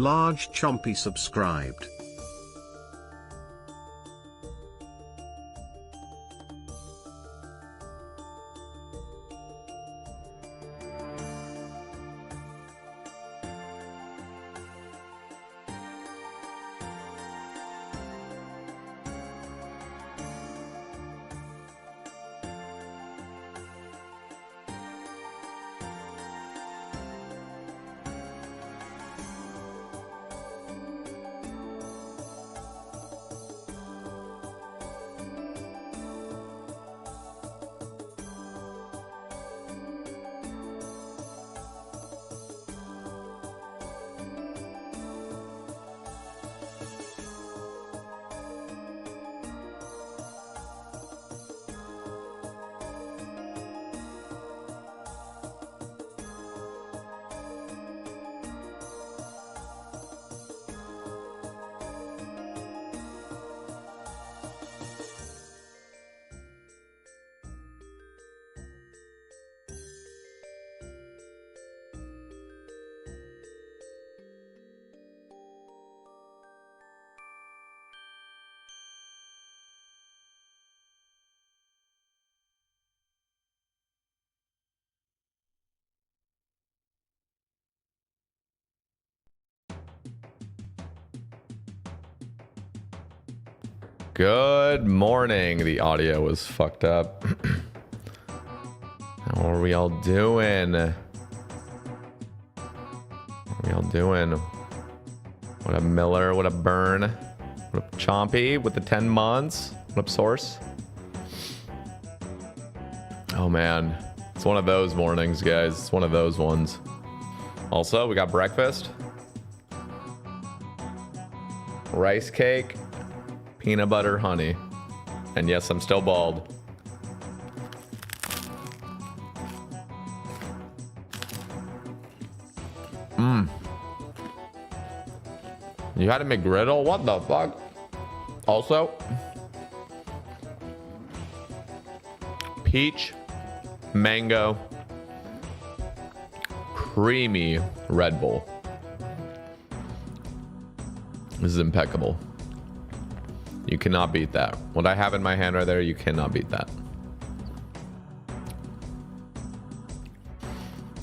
Large Chompy subscribed. Good morning. The audio was fucked up. How are we all doing? What up, Miller? What up, Burn? What up, Chompy with the 10 months? What up, Source? Oh, man. It's one of those mornings, guys. It's one of those ones. Also, we got breakfast. Rice cake. Peanut butter, honey. And yes, I'm still bald. You had a McGriddle? What the fuck? Also, peach, mango, creamy Red Bull. This is impeccable. You cannot beat that. What I have in my hand right there, you cannot beat that.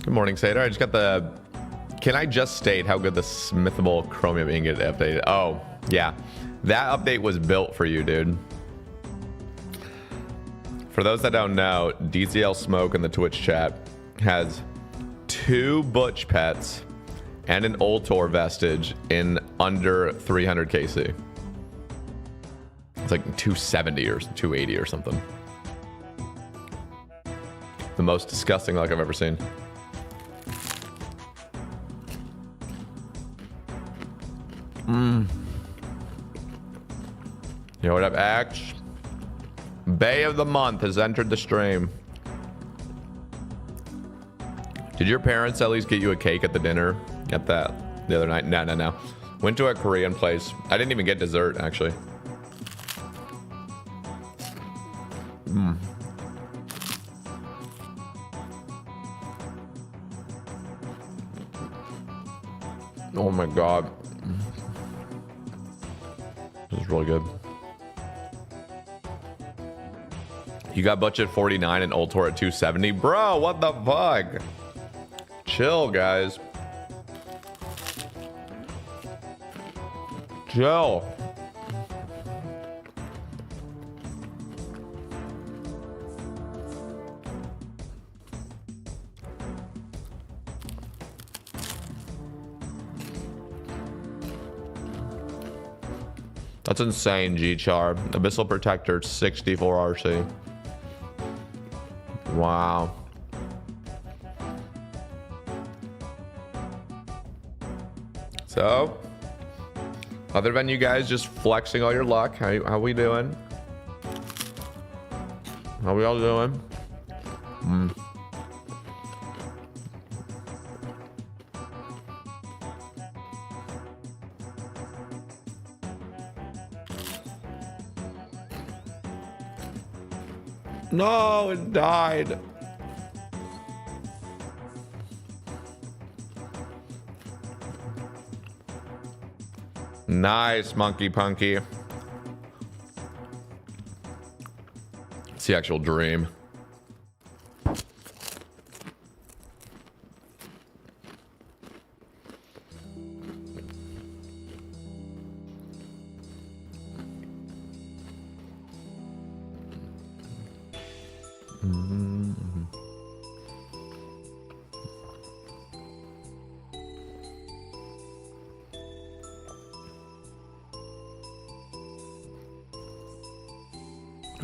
Good morning, Sater. I just got the... Can I just state how good the Smithable Chromium Ingot update? Oh, yeah. That update was built for you, dude. For those that don't know, DCL Smoke in the Twitch chat has 2 Butch Pets and an Ultor Vestige in under 300 KC. It's like 270 or 280 or something. The most disgusting luck I've ever seen. Yo, what up, Axe? Bay of the Month has entered the stream. Did your parents at least get you a cake at the dinner at that the other night? No. Went to a Korean place. I didn't even get dessert, actually. Oh my god. This is really good. You got Butch at 49 and Ultor at 270. Bro, what the fuck? Chill, guys. Chill. That's insane, G-Char. Abyssal Protector, 64 RC. Wow. So, other than you guys just flexing all your luck, how we doing? How we all doing? No, it died. Nice, Monkey Punky. It's the actual dream.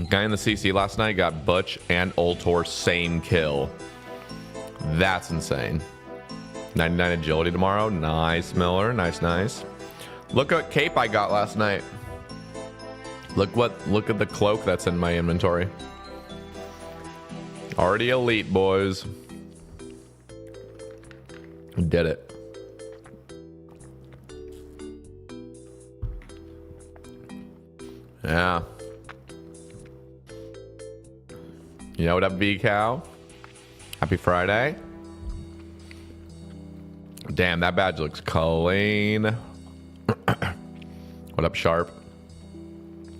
Guy in the CC last night got Butch and Ultor same kill. That's insane. 99 agility tomorrow. Nice, Miller. Nice, nice. Look what cape I got last night. Look at the cloak that's in my inventory. Already elite, boys. Did it. Yeah. You know what up, V-Cow? Happy Friday. Damn, that badge looks clean. What up, Sharp?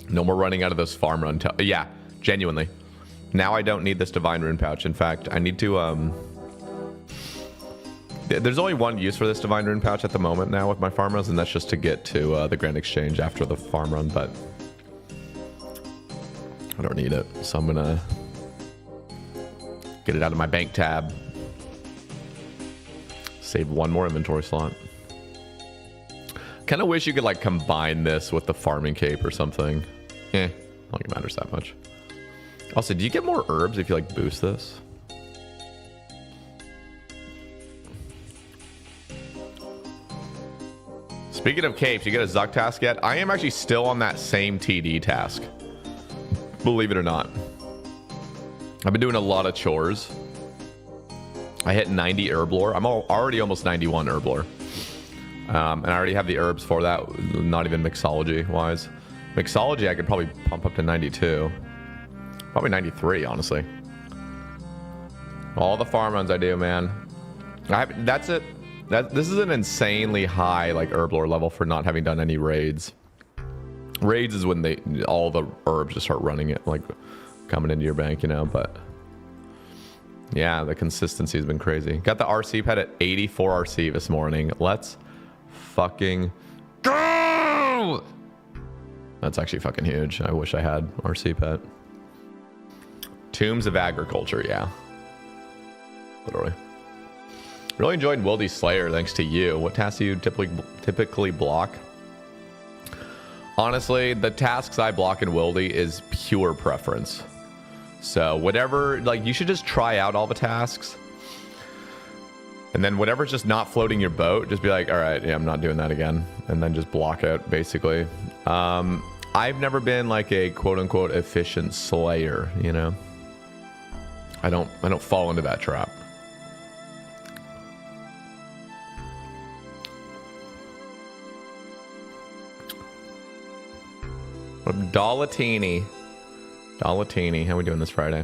No more running out of those farm run. Yeah, genuinely. Now I don't need this divine rune pouch. In fact, I need to there's only one use for this divine rune pouch at the moment now with my farm runs, and that's just to get to the Grand Exchange after the farm run, but I don't need it, so I'm gonna get it out of my bank tab. Save one more inventory slot. Kind of wish you could like combine this with the farming cape or something. I don't think it matters that much. Also, do you get more herbs if you like boost this? Speaking of capes, you get a Zuck task yet? I am actually still on that same TD task. Believe it or not. I've been doing a lot of chores. I hit 90 herb lore. I'm already almost 91 herb lore. And I already have the herbs for that, not even mixology wise. Mixology, I could probably pump up to 92. Probably 93, honestly. All the farm runs I do, man. That's it. This is an insanely high like herb lore level for not having done any raids. Raids is when all the herbs just start running it, like coming into your bank, you know, but yeah, the consistency has been crazy. Got the RC pet at 84 RC this morning. Let's fucking go! That's actually fucking huge. I wish I had RC pet. Tombs of Agriculture, yeah. Literally. Really enjoyed Wildy's Slayer thanks to you. What tasks do you typically block? Honestly, the tasks I block in Wildy is pure preference. So whatever, like, you should just try out all the tasks. And then whatever's just not floating your boat, just be like, all right, yeah, I'm not doing that again. And then just block it, basically. I've never been like a quote unquote efficient slayer, you know? I don't fall into that trap. Dollatini. How are we doing this Friday?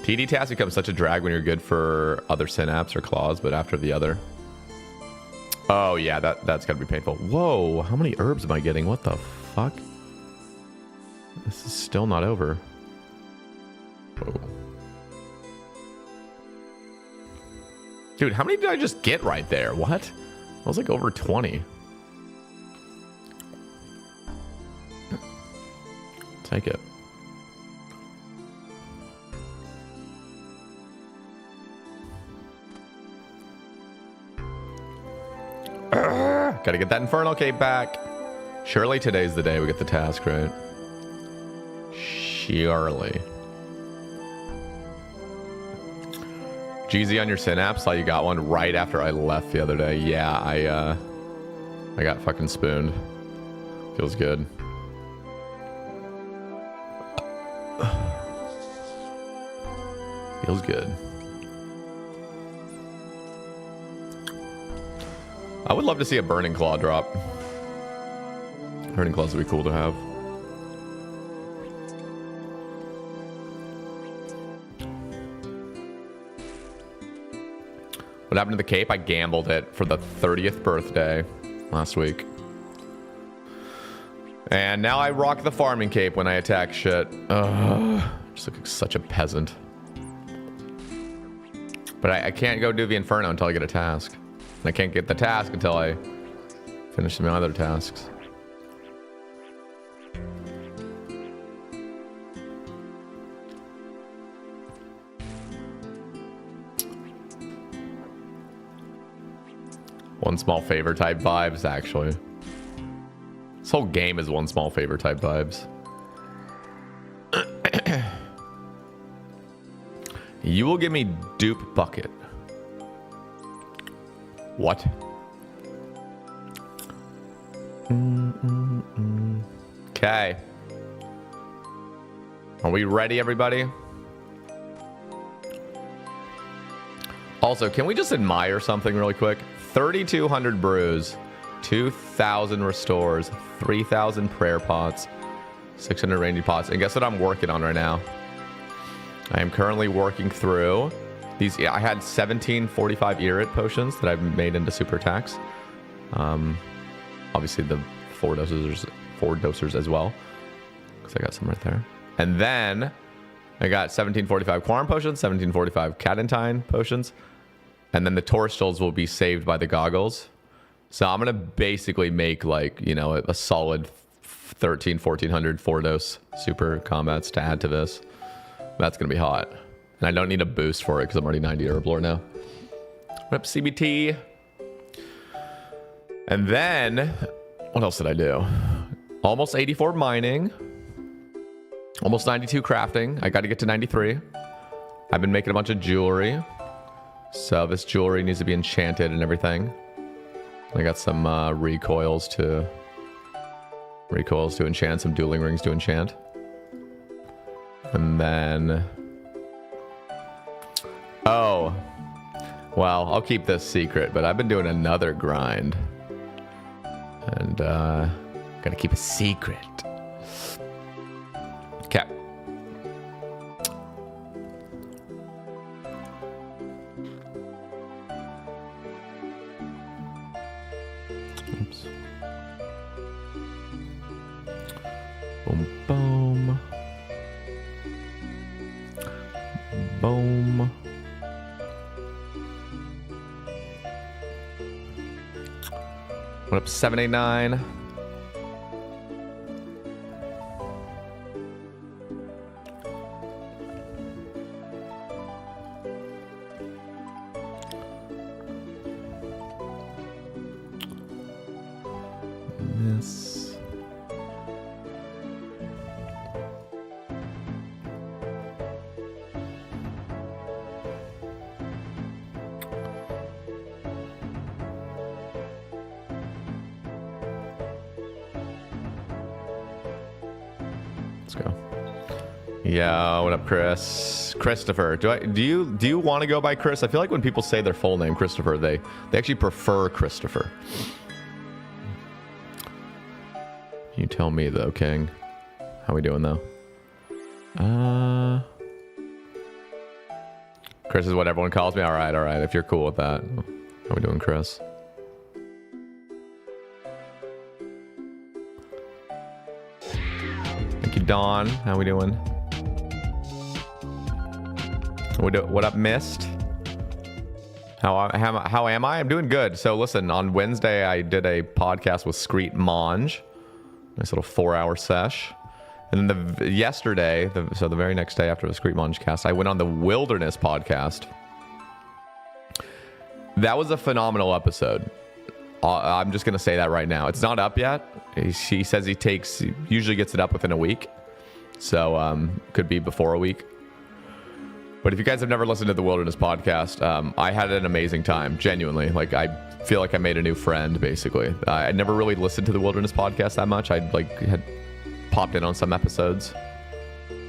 TD task becomes such a drag when you're good for other synapse or claws, but after the other. Oh yeah, that's gotta be painful. Whoa, how many herbs am I getting? What the fuck? This is still not over. Whoa. Dude, how many did I just get right there? What? I was like over 20. Take it. Gotta get that Inferno cape back. Surely today's the day we get the task, right? Surely. GZ on your synapse, thought you got one right after I left the other day. Yeah, I got fucking spooned. Feels good. Feels good. I would love to see a Burning Claw drop. Burning Claws would be cool to have. What happened to the cape? I gambled it for the 30th birthday last week. And now I rock the farming cape when I attack shit. Ugh, just look like such a peasant. But I can't go do the Inferno until I get a task. And I can't get the task until I finish my other tasks. One small favor type vibes, actually. This whole game is one small favor type vibes. You will give me dupe bucket. What? Okay. Are we ready, everybody? Also, can we just admire something really quick? 3,200 brews, 2,000 restores, 3,000 prayer pots, 600 ranging pots. And guess what I'm working on right now? I am currently working through these. I had 1745 Irit potions that I've made into super attacks. Obviously the four dosers as well, because I got some right there. And then I got 1745 Quorum potions, 1745 Cadentine potions, and then the Torstals will be saved by the goggles. So I'm gonna basically make, like, you know, a solid 1400 4-dose super combats to add to this. That's gonna be hot. And I don't need a boost for it because I'm already 90 Herblore now. What up, CBT? And then, what else did I do? Almost 84 mining. Almost 92 crafting. I got to get to 93. I've been making a bunch of jewelry. So this jewelry needs to be enchanted and everything. I got some recoils to enchant, some dueling rings to enchant. And then... Oh. Well, I'll keep this secret, but I've been doing another grind. And gotta keep a secret. Okay. Oops. Boom, boom. Boom. What up, 789? This. Let's go. Yeah, what up, Chris? Christopher. Do you want to go by Chris? I feel like when people say their full name, Christopher, they actually prefer Christopher. You tell me though, King. How we doing though? Chris is what everyone calls me. All right. If you're cool with that. How we doing, Chris? Thank you, Dawn. How we doing? What up, Mist? How am I? I'm doing good. So listen, on Wednesday I did a podcast with Screet Monge. Nice little 4-hour sesh. And then so the very next day after the Screet Monge cast, I went on the Wilderness podcast. That was a phenomenal episode. I'm just going to say that right now. It's not up yet. He says he usually gets it up within a week. So could be before a week. But if you guys have never listened to the Wilderness podcast, I had an amazing time, genuinely. Like, I feel like I made a new friend, basically. I never really listened to the Wilderness podcast that much. I had popped in on some episodes.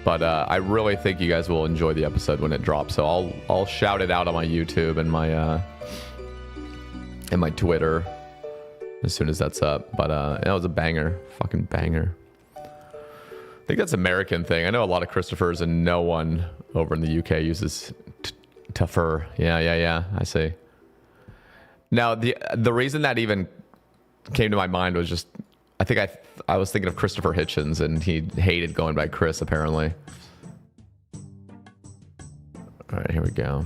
But I really think you guys will enjoy the episode when it drops. So I'll shout it out on my YouTube and my Twitter as soon as that's up. But it was a banger. Fucking banger. I think that's an American thing. I know a lot of Christophers and no one over in the UK uses tougher. Yeah. I see. Now, the reason that even came to my mind was just I think I was thinking of Christopher Hitchens, and he hated going by Chris, apparently. All right, here we go.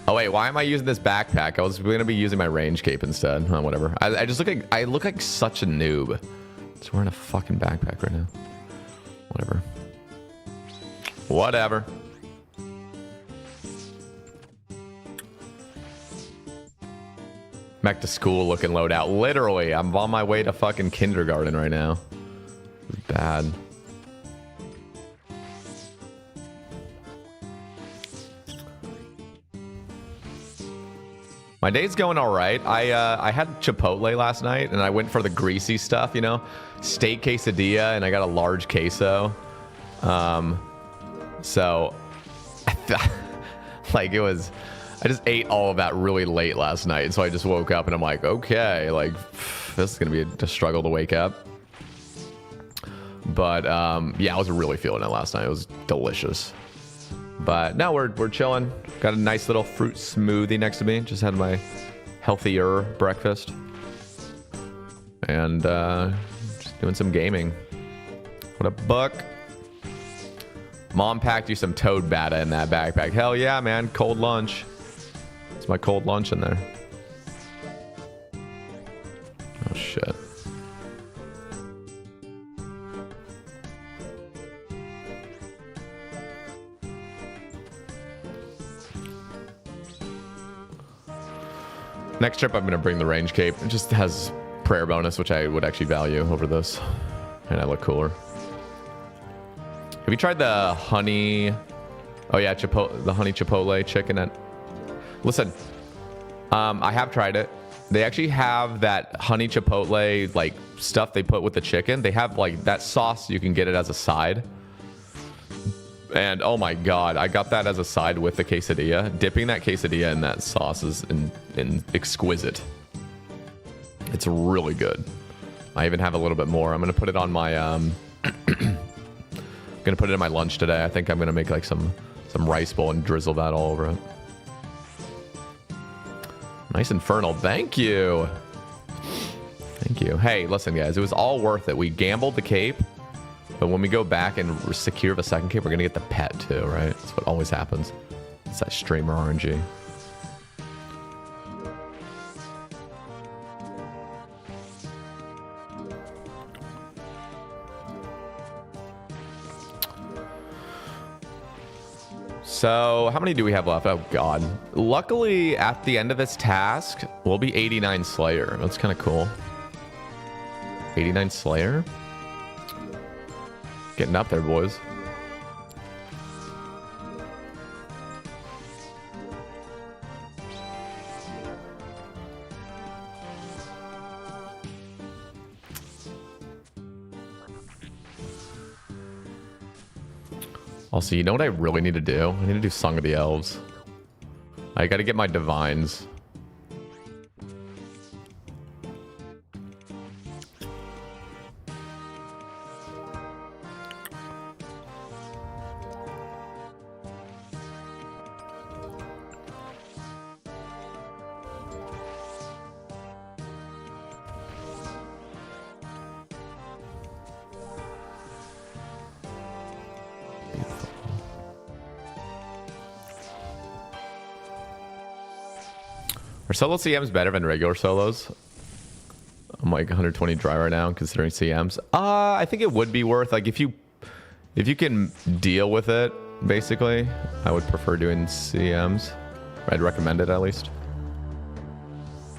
Oh wait, why am I using this backpack? I was gonna be using my range cape instead. Oh, whatever. I just look like such a noob. Just wearing a fucking backpack right now. Whatever. Whatever. Back to school looking loadout. Literally, I'm on my way to fucking kindergarten right now. It's bad. My day's going all right. I had Chipotle last night, and I went for the greasy stuff, you know, steak quesadilla, and I got a large queso. So, like, it was, I just ate all of that really late last night, and so I just woke up, and I'm like, okay, like, this is gonna be a struggle to wake up. But yeah, I was really feeling it last night. It was delicious. But now we're chilling. Got a nice little fruit smoothie next to me. Just had my healthier breakfast. And just doing some gaming. What a buck. Mom packed you some toad bata in that backpack. Hell yeah, man. Cold lunch. It's my cold lunch in there. Oh, shit. Next trip, I'm going to bring the range cape. It just has prayer bonus, which I would actually value over this. And I look cooler. Have you tried the honey... Oh, yeah, the honey chipotle chicken at... Listen, I have tried it. They actually have that honey chipotle, like, stuff they put with the chicken. They have, like, that sauce. You can get it as a side. And oh my god, I got that as a side with the quesadilla. Dipping that quesadilla in that sauce is exquisite. It's really good. I even have a little bit more. I'm gonna put it on my gonna put it in my lunch today. I think I'm gonna make like some rice bowl and drizzle that all over it. Nice Inferno. Thank you. Thank you. Hey, listen guys, it was all worth it. We gambled the cape. But when we go back and secure the second cape, we're going to get the pet too, right? That's what always happens. It's that streamer RNG. So, how many do we have left? Oh, God. Luckily, at the end of this task, we'll be 89 Slayer. That's kind of cool. 89 Slayer? Getting up there, boys. Also, you know what I really need to do? I need to do Song of the Elves. I gotta get my divines. Are solo CMs better than regular solos? I'm like 120 dry right now, considering CMs. I think it would be worth, like, if you can deal with it, basically, I would prefer doing CMs. I'd recommend it at least.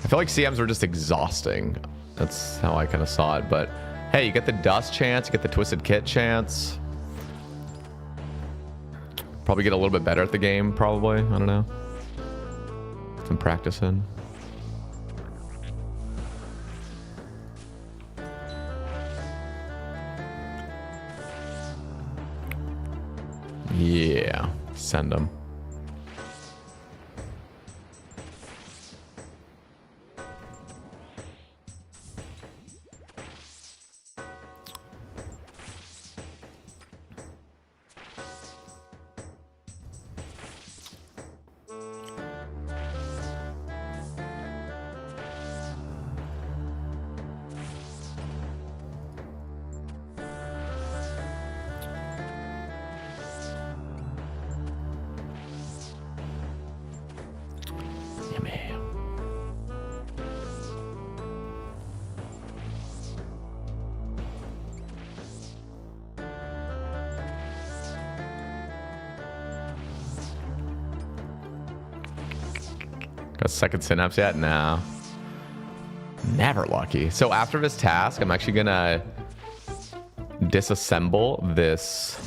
I feel like CMs were just exhausting. That's how I kind of saw it. But hey, you get the dust chance, you get the twisted kit chance. Probably get a little bit better at the game, probably. I don't know. Some practice in. Yeah, send them. second synapse yet? No. Never lucky. So after this task, I'm actually gonna disassemble this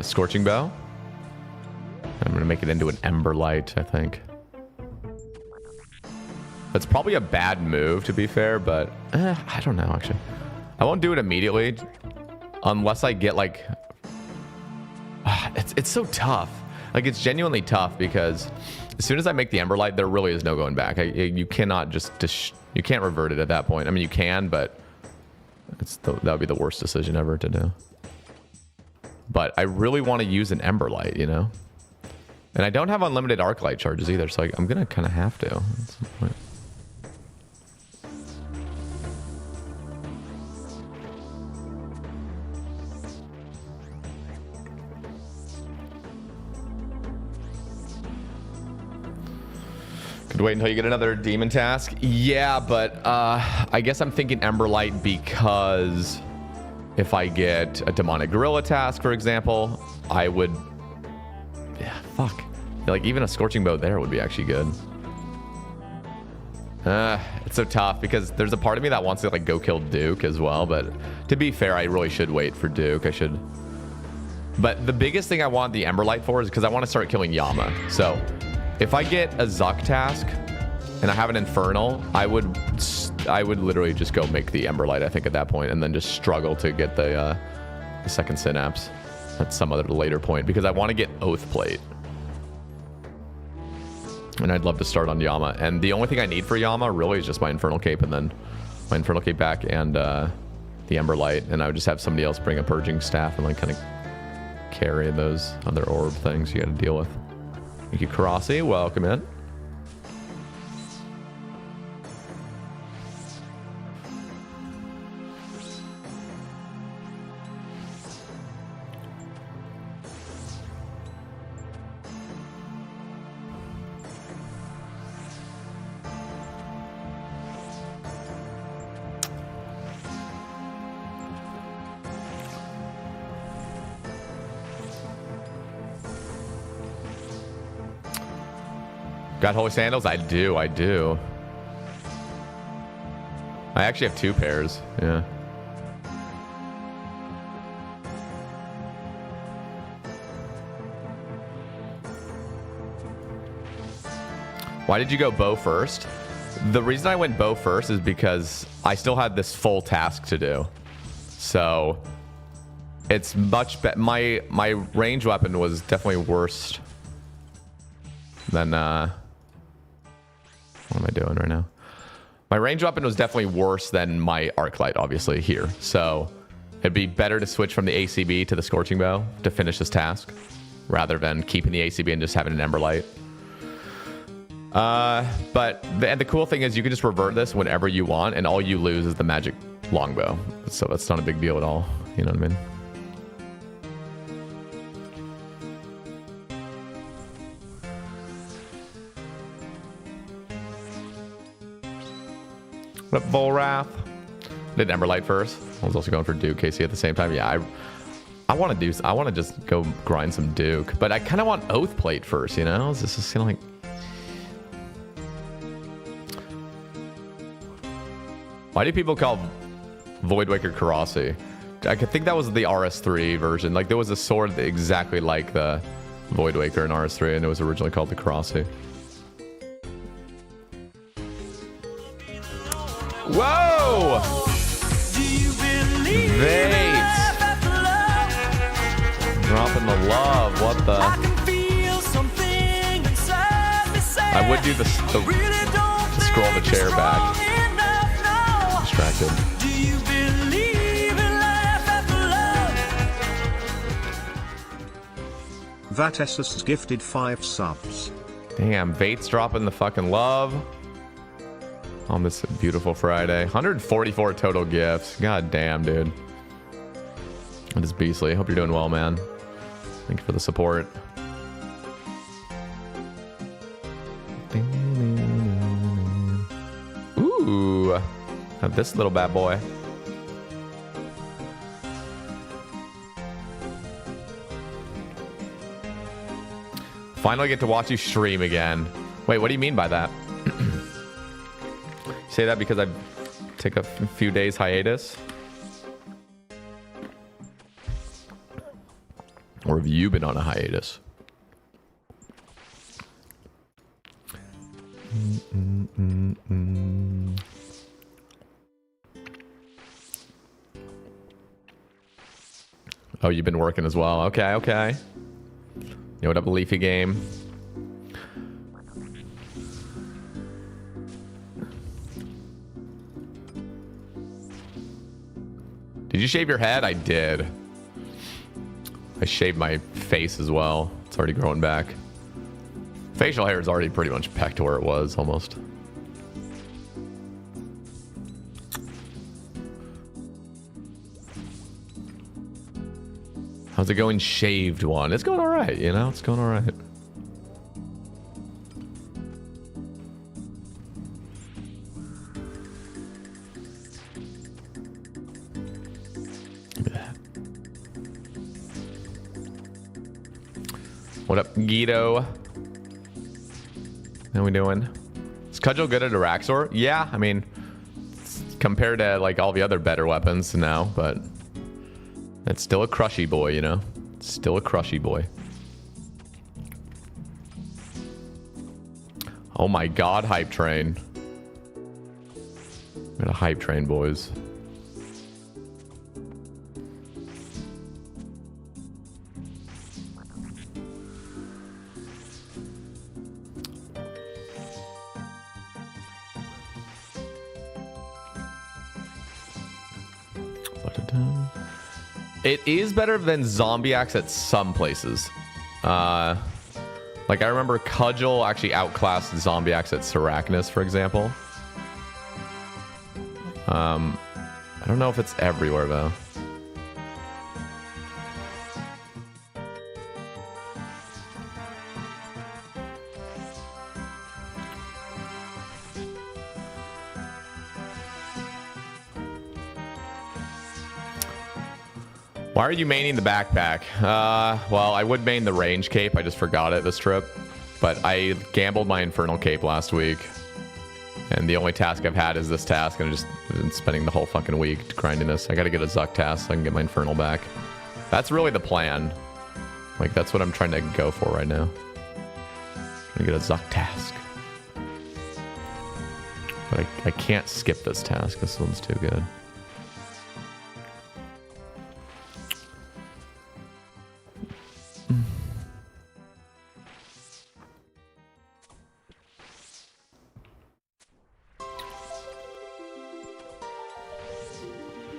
scorching bow. I'm gonna make it into an ember light, I think. That's probably a bad move, to be fair, but I don't know, actually. I won't do it immediately unless I get like... It's so tough. Like, it's genuinely tough because as soon as I make the ember light, there really is no going back. You cannot you can't revert it at that point. I mean, you can, but that would be the worst decision ever to do. But I really want to use an ember light, you know? And I don't have unlimited arc light charges either, so I'm gonna kind of have to. Could wait until you get another demon task. Yeah, but I guess I'm thinking ember light because if I get a demonic gorilla task, for example, I would... Yeah, fuck. Like, even a scorching bow there would be actually good. It's so tough because there's a part of me that wants to like go kill Duke as well, but to be fair, I really should wait for Duke. I should. But the biggest thing I want the ember light for is because I want to start killing Yama. So if I get a Zuck task and I have an Infernal, I would literally just go make the ember light, I think, at that point, and then just struggle to get the second synapse at some other later point because I want to get Oath Plate. And I'd love to start on Yama. And the only thing I need for Yama really is just my Infernal Cape, and then my Infernal Cape back and the Ember Light. And I would just have somebody else bring a Purging Staff and like kind of carry those other orb things you got to deal with. Thank you, Karasi. Welcome in. Got holy sandals? I do. I actually have 2 pairs. Yeah. Why did you go bow first? The reason I went bow first is because I still had this full task to do. So it's much better. My range weapon was definitely worse than what am I doing right now? My range weapon was definitely worse than my arc light, obviously, here. So it'd be better to switch from the ACB to the Scorching Bow to finish this task rather than keeping the ACB and just having an Ember Light. But the cool thing is you can just revert this whenever you want, and all you lose is the magic longbow. So that's not a big deal at all. You know what I mean? What up, Volrath? Did Ember Light first. I was also going for Duke KC at the same time. Yeah, I want to just go grind some Duke, but I kind of want Oath Plate first, you know? This is kind of like... Why do people call Voidwaker Karasi? I could think that was the RS3 version. Like, there was a sword exactly like the Voidwaker in RS3, and it was originally called the Karasi. Whoa! Vates! Dropping the love. What the? I would do the scroll the chair back. Distracted. Vatesus gifted 5 subs. Damn, Vates dropping the fucking love on this beautiful Friday. 144 total gifts. God damn, dude. That is beastly. Hope you're doing well, man. Thank you for the support. Ooh. Have this little bad boy. Finally get to watch you stream again. Wait, what do you mean by that? Say that because I take a few days hiatus? Or have you been on a hiatus? Oh, you've been working as well. Okay, okay. Yo, what up, Leafy Game? Did you shave your head? I did. I shaved my face as well. It's already growing back. Facial hair is already pretty much back to where it was, almost. How's it going, shaved one? It's going all right, you know? It's going all right. What up, Guido? How we doing? Is Cudgel good at Araxor? Yeah, I mean, compared to like all the other better weapons now, but it's still a crushy boy, you know? It's still a crushy boy. Oh my god, hype train. Got a hype train, boys. It is better than Zombie Axe at some places. Like I remember Cudgel actually outclassed Zombie Axe at Sarachnis, for example. I don't know if it's everywhere though. Why are you maining the backpack? Well, I would main the range cape. I just forgot it this trip. But I gambled my Infernal cape last week. And the only task I've had is this task. And I've just been spending the whole fucking week grinding this. I gotta get a Zuck task so I can get my Infernal back. That's really the plan. Like, that's what I'm trying to go for right now. Trying to get a Zuck task. But I can't skip this task. This one's too good.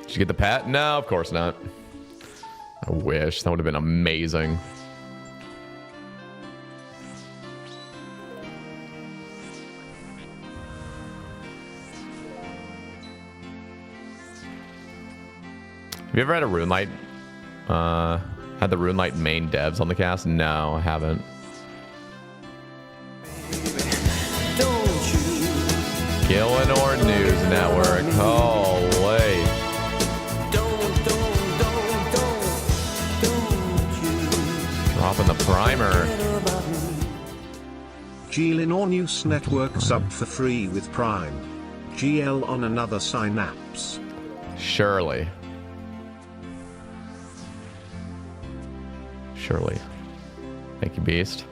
Did you get the pet? No, of course not. I wish. That would have been amazing. Have you ever had a Runelight? Had the Runelight main devs on the cast? No, I haven't. Gillinor News Network. Holy. Dropping the primer. Gillinor News Network sub for free with Prime. GL on another synapse. Surely. Surely. Thank you, Beast.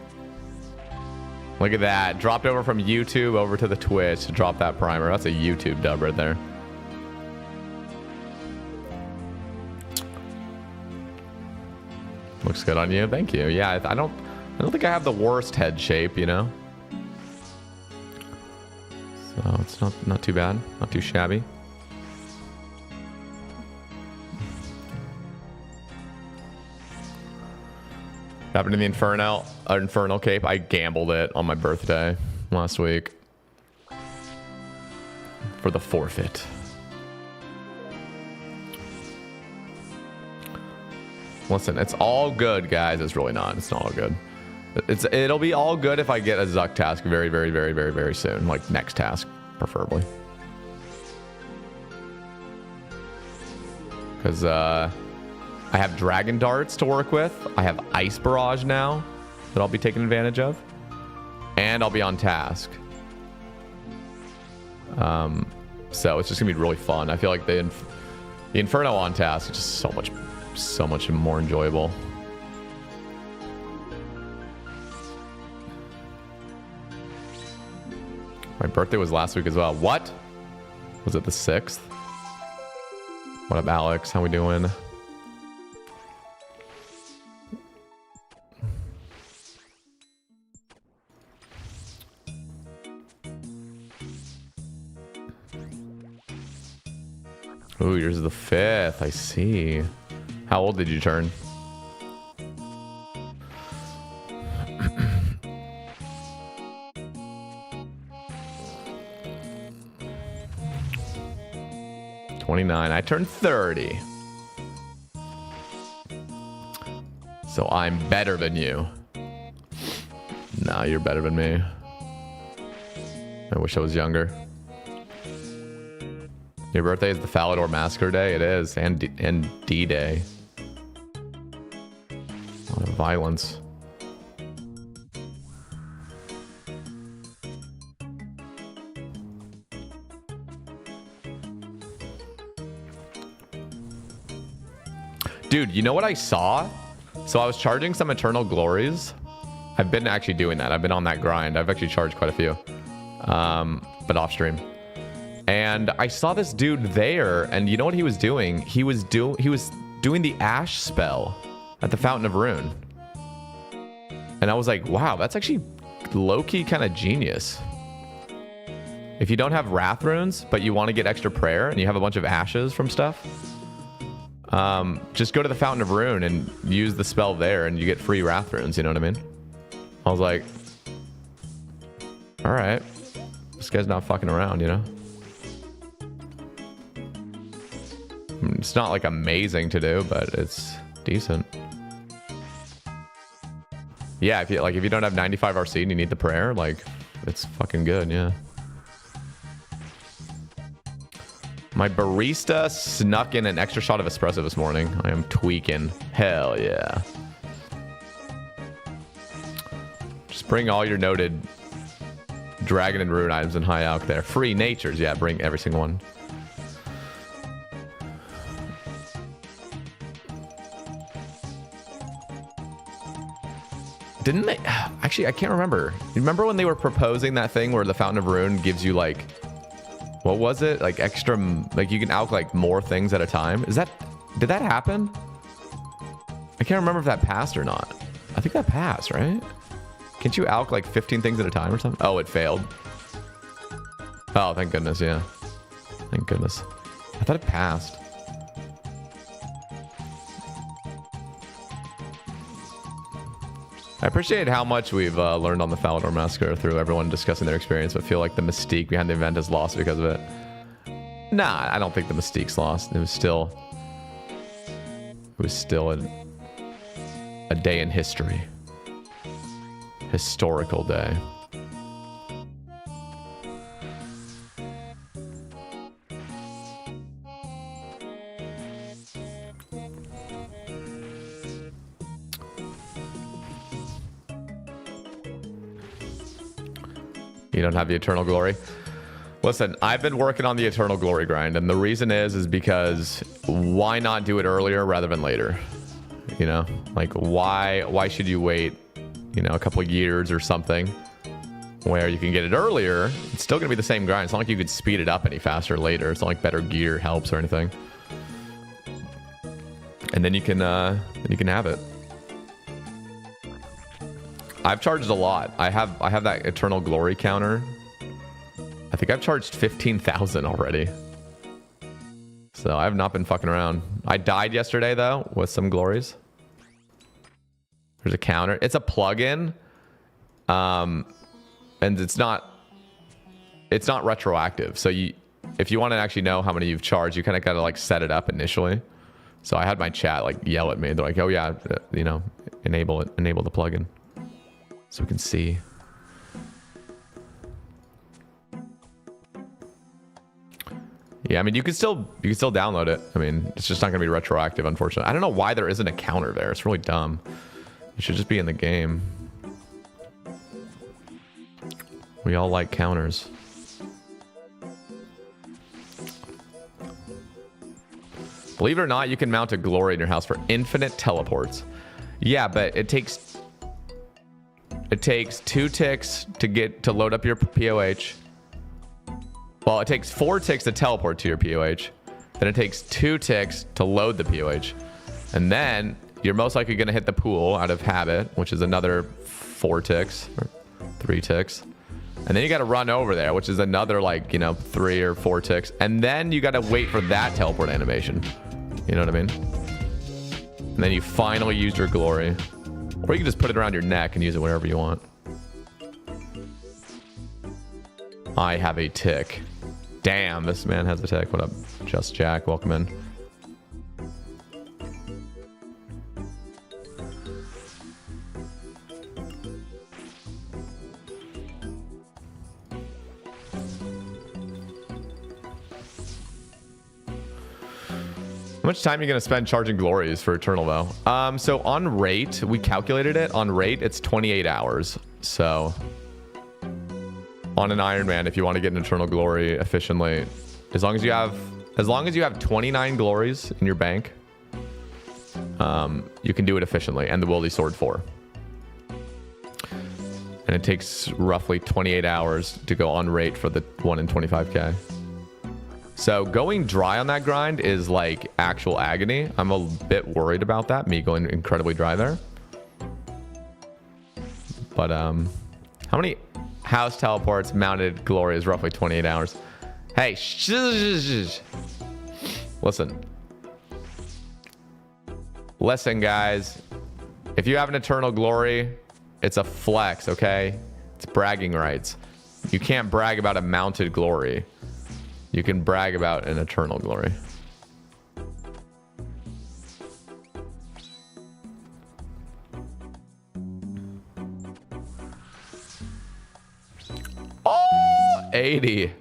Look at that. Dropped over from YouTube over to the Twitch to drop that primer. That's a YouTube dub right there. Looks good on you. Thank you. Yeah, I don't think I have the worst head shape, you know? So it's not too bad. Not too shabby. Happened in the Infernal cape. I gambled it on my birthday last week for the forfeit. Listen, it's all good, guys. It's really not. It's not all good. It'll be all good if I get a Zuck task very, very, very, very, very soon. Like next task, preferably. Because I have Dragon Darts to work with. I have Ice Barrage now that I'll be taking advantage of. And and I'll be on task. So it's just gonna be really fun. I feel like the Inferno on task is just so much more enjoyable. My birthday was last week as well. What? Was it the 6th? What up, Alex? How we doing? Ooh, yours is the 5th. I see. How old did you turn? I turned 30. So I'm better than you. Nah, you're better than me. I wish I was younger. Your birthday is the Falador Massacre Day? It is. And D-Day. A lot of violence. Dude, you know what I saw? So I was charging some Eternal Glories. I've been actually doing that. I've been on that grind. I've actually charged quite a few. But off stream. And I saw this dude there, and you know what he was doing? He was doing the Ash spell at the Fountain of Ruin. And I was like, wow, that's actually low-key kind of genius. If you don't have Wrath runes, but you want to get extra prayer, and you have a bunch of ashes from stuff, just go to the Fountain of Ruin and use the spell there, and you get free Wrath runes, you know what I mean? I was like, all right, this guy's not fucking around, you know? It's not like amazing to do, but it's decent. Yeah, if you don't have 95 RC and you need the prayer, like, it's fucking good, yeah. My barista snuck in an extra shot of espresso this morning. I am tweaking. Hell yeah. Just bring all your noted dragon and rune items and high alch there. Free natures, yeah, bring every single one. Didn't they? Actually, I can't remember. You remember when they were proposing that thing where the Fountain of Ruin gives you like, what was it? Like extra, like you can alch like more things at a time. Did that happen? I can't remember if that passed or not. I think that passed, right? Can't you alch like 15 things at a time or something? Oh, it failed. Oh, thank goodness, yeah. Thank goodness. I thought it passed. I appreciate how much we've learned on the Falador Massacre through everyone discussing their experience, but feel like the mystique behind the event is lost because of it. Nah, I don't think the mystique's lost. It was still a day in history. Historical day. You don't have the Eternal Glory? Listen, I've been working on the Eternal Glory grind, and the reason is because why not do it earlier rather than later? You know, like why should you wait, you know, a couple of years or something where you can get it earlier? It's still gonna be the same grind. It's not like you could speed it up any faster later. It's not like better gear helps or anything. And then you can have it. I've charged a lot. I have that Eternal Glory counter. I think I've charged 15,000 already. So I have not been fucking around. I died yesterday though with some glories. There's a counter. It's a plugin. And it's not retroactive. So if you want to actually know how many you've charged, you kind of got to like set it up initially. So I had my chat like yell at me. They're like, "Oh yeah, you know, enable the plugin." So we can see. Yeah, I mean, you can still download it. I mean, it's just not going to be retroactive, unfortunately. I don't know why there isn't a counter there. It's really dumb. You should just be in the game. We all like counters. Believe it or not, you can mount a glory in your house for infinite teleports. Yeah, but it takes 2 ticks to load up your POH. Well, it takes 4 ticks to teleport to your POH. Then it takes 2 ticks to load the POH. And then you're most likely going to hit the pool out of habit, which is another 4 ticks or 3 ticks. And then you got to run over there, which is another, like, you know, 3 or 4 ticks. And then you got to wait for that teleport animation. You know what I mean? And then you finally use your glory. Or you can just put it around your neck and use it wherever you want. I have a tick. Damn, this man has a tick. What up, Just Jack? Welcome in. How much time are you going to spend charging glories for Eternal, though? So on rate, we calculated it. On rate, it's 28 hours. So on an Iron Man, if you want to get an Eternal Glory efficiently, as long as you have 29 glories in your bank, you can do it efficiently. And the Wildy Sword 4. And it takes roughly 28 hours to go on rate for the 1 in 25k. So going dry on that grind is like actual agony. I'm a bit worried about that, me going incredibly dry there. But how many house teleports mounted glory is roughly 28 hours? Hey, listen. Listen, guys. If you have an Eternal Glory, it's a flex, okay? It's bragging rights. You can't brag about a mounted glory. You can brag about an Eternal Glory. Oh, 80.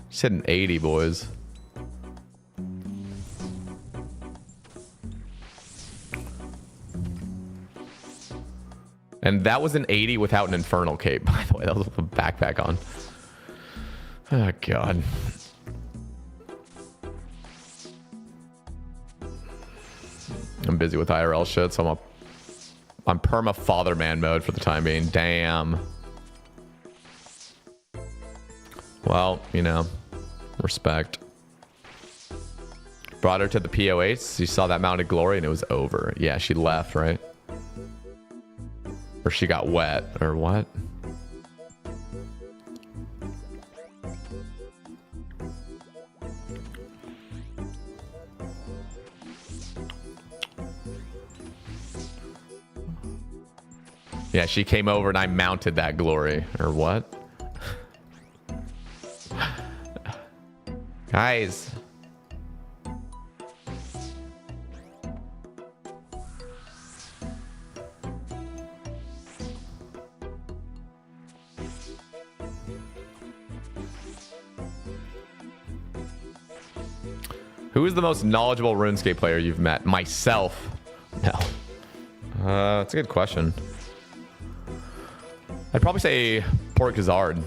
Just hit an 80, boys. And that was an 80 without an Infernal cape, by the way. That was with a backpack on. Oh, God. I'm busy with IRL shit, so I'm perma father man mode for the time being. Damn. Well, you know, respect. Brought her to the POH. You saw that mounted glory and it was over. Yeah, she left, right? Or she got wet, or what? Yeah, she came over and I mounted that glory. Or what? Guys. Who is the most knowledgeable RuneScape player you've met? Myself. No. That's a good question. I'd probably say Port Gazard.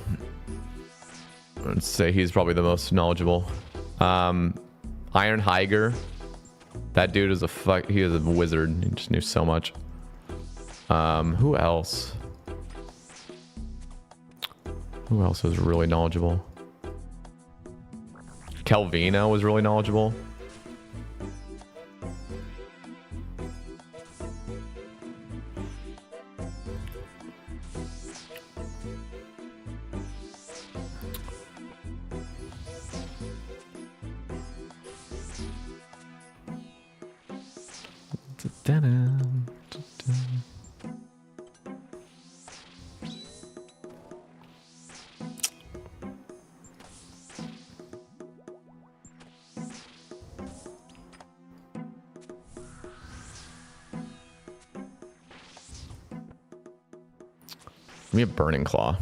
I'd say he's probably the most knowledgeable. Iron Higer. That dude is he is a wizard. He just knew so much. Who else? Who else was really knowledgeable? Kelvina was really knowledgeable. Give me a Burning Claw.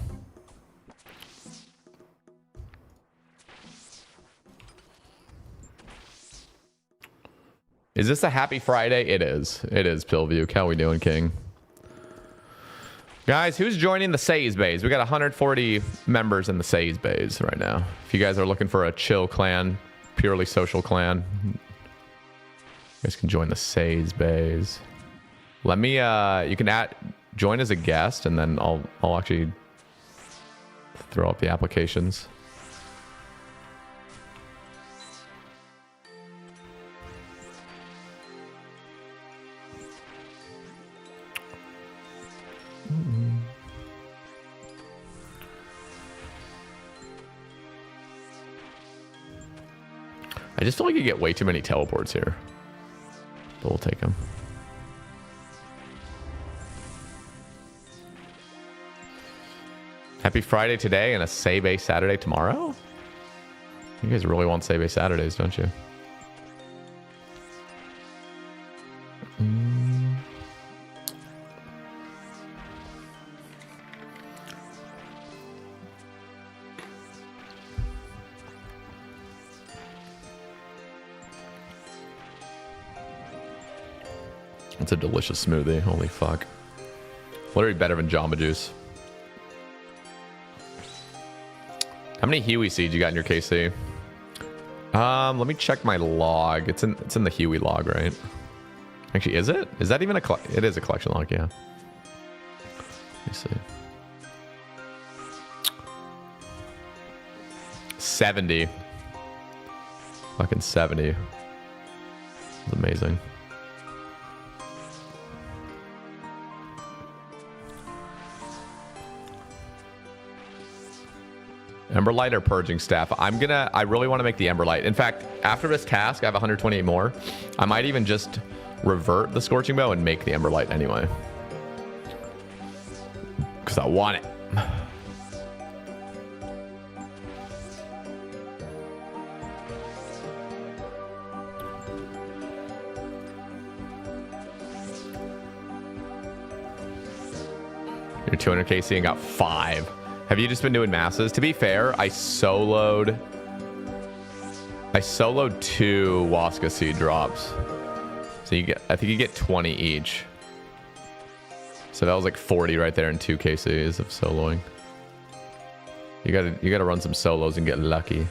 Is this a happy Friday? It is. It is, Pillview. How we doing, King? Guys, who's joining the Says Bays? We got 140 members in the Says Bays right now. If you guys are looking for a chill clan, purely social clan, you guys can join the Says Bays. Let me, you can join as a guest, and then I'll actually throw up the applications. I just feel like you get way too many teleports here. But we'll take them. Happy Friday today and a Say-Bay Saturday tomorrow? You guys really want Say-Bay Saturdays, don't you? It's a delicious smoothie. Holy fuck. Literally better than Jamba Juice. How many Huey seeds you got in your KC? Let me check my log. It's in the Huey log, right? Actually, is it? Is that even a it is a collection log, yeah. Let me see. 70. Fucking 70. That's amazing. Emberlight or Purging Staff? I really want to make the Emberlight. In fact, after this task, I have 128 more. I might even just revert the Scorching Bow and make the Emberlight anyway. Because I want it. You're 200 KC and got 5. Have you just been doing masses? To be fair, I soloed 2 Waska seed drops. So I think you get 20 each. So that was like 40 right there in 2 KCs of soloing. You gotta run some solos and get lucky.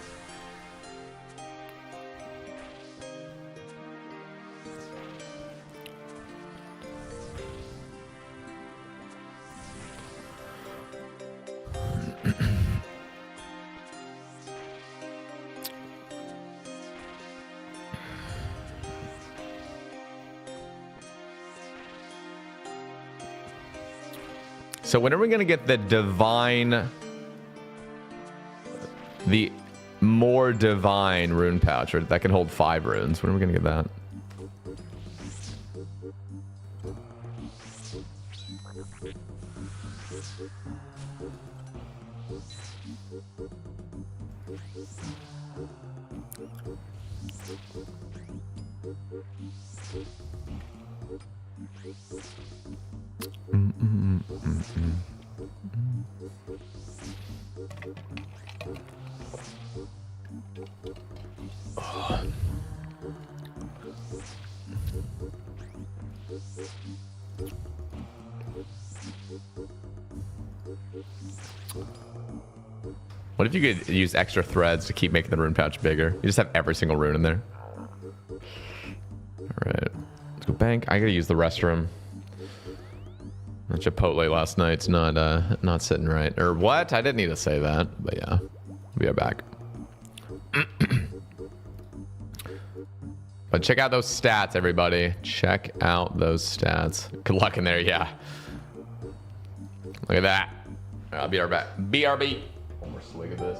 So when are we going to get the more divine rune pouch that can hold 5 runes? When are we going to get that? What if you could use extra threads to keep making the rune pouch bigger? You just have every single rune in there. All right, let's go bank. I gotta use the restroom. That Chipotle last night's not sitting right. Or what? I didn't need to say that, but yeah, we'll be right back. But check out those stats, everybody. Check out those stats. Good luck in there, yeah. Look at that. I'll be right back. BRB. One more swig of this.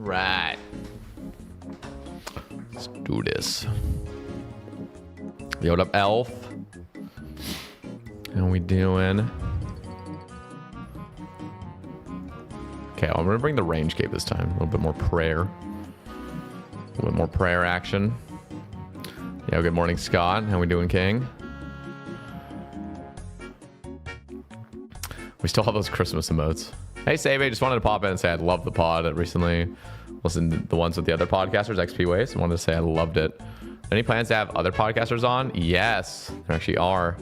right. Let's do this. Yo, what up, Elf? How we doing? Okay, I'm gonna bring the range cape this time. A little bit more prayer. A little bit more prayer action. Yo, good morning, Scott. How we doing, King? We still have those Christmas emotes. Hey, Save, I just wanted to pop in and say I love the pod. I recently listened to the ones with the other podcasters, XP Waste. I wanted to say I loved it. Any plans to have other podcasters on? Yes, there actually are.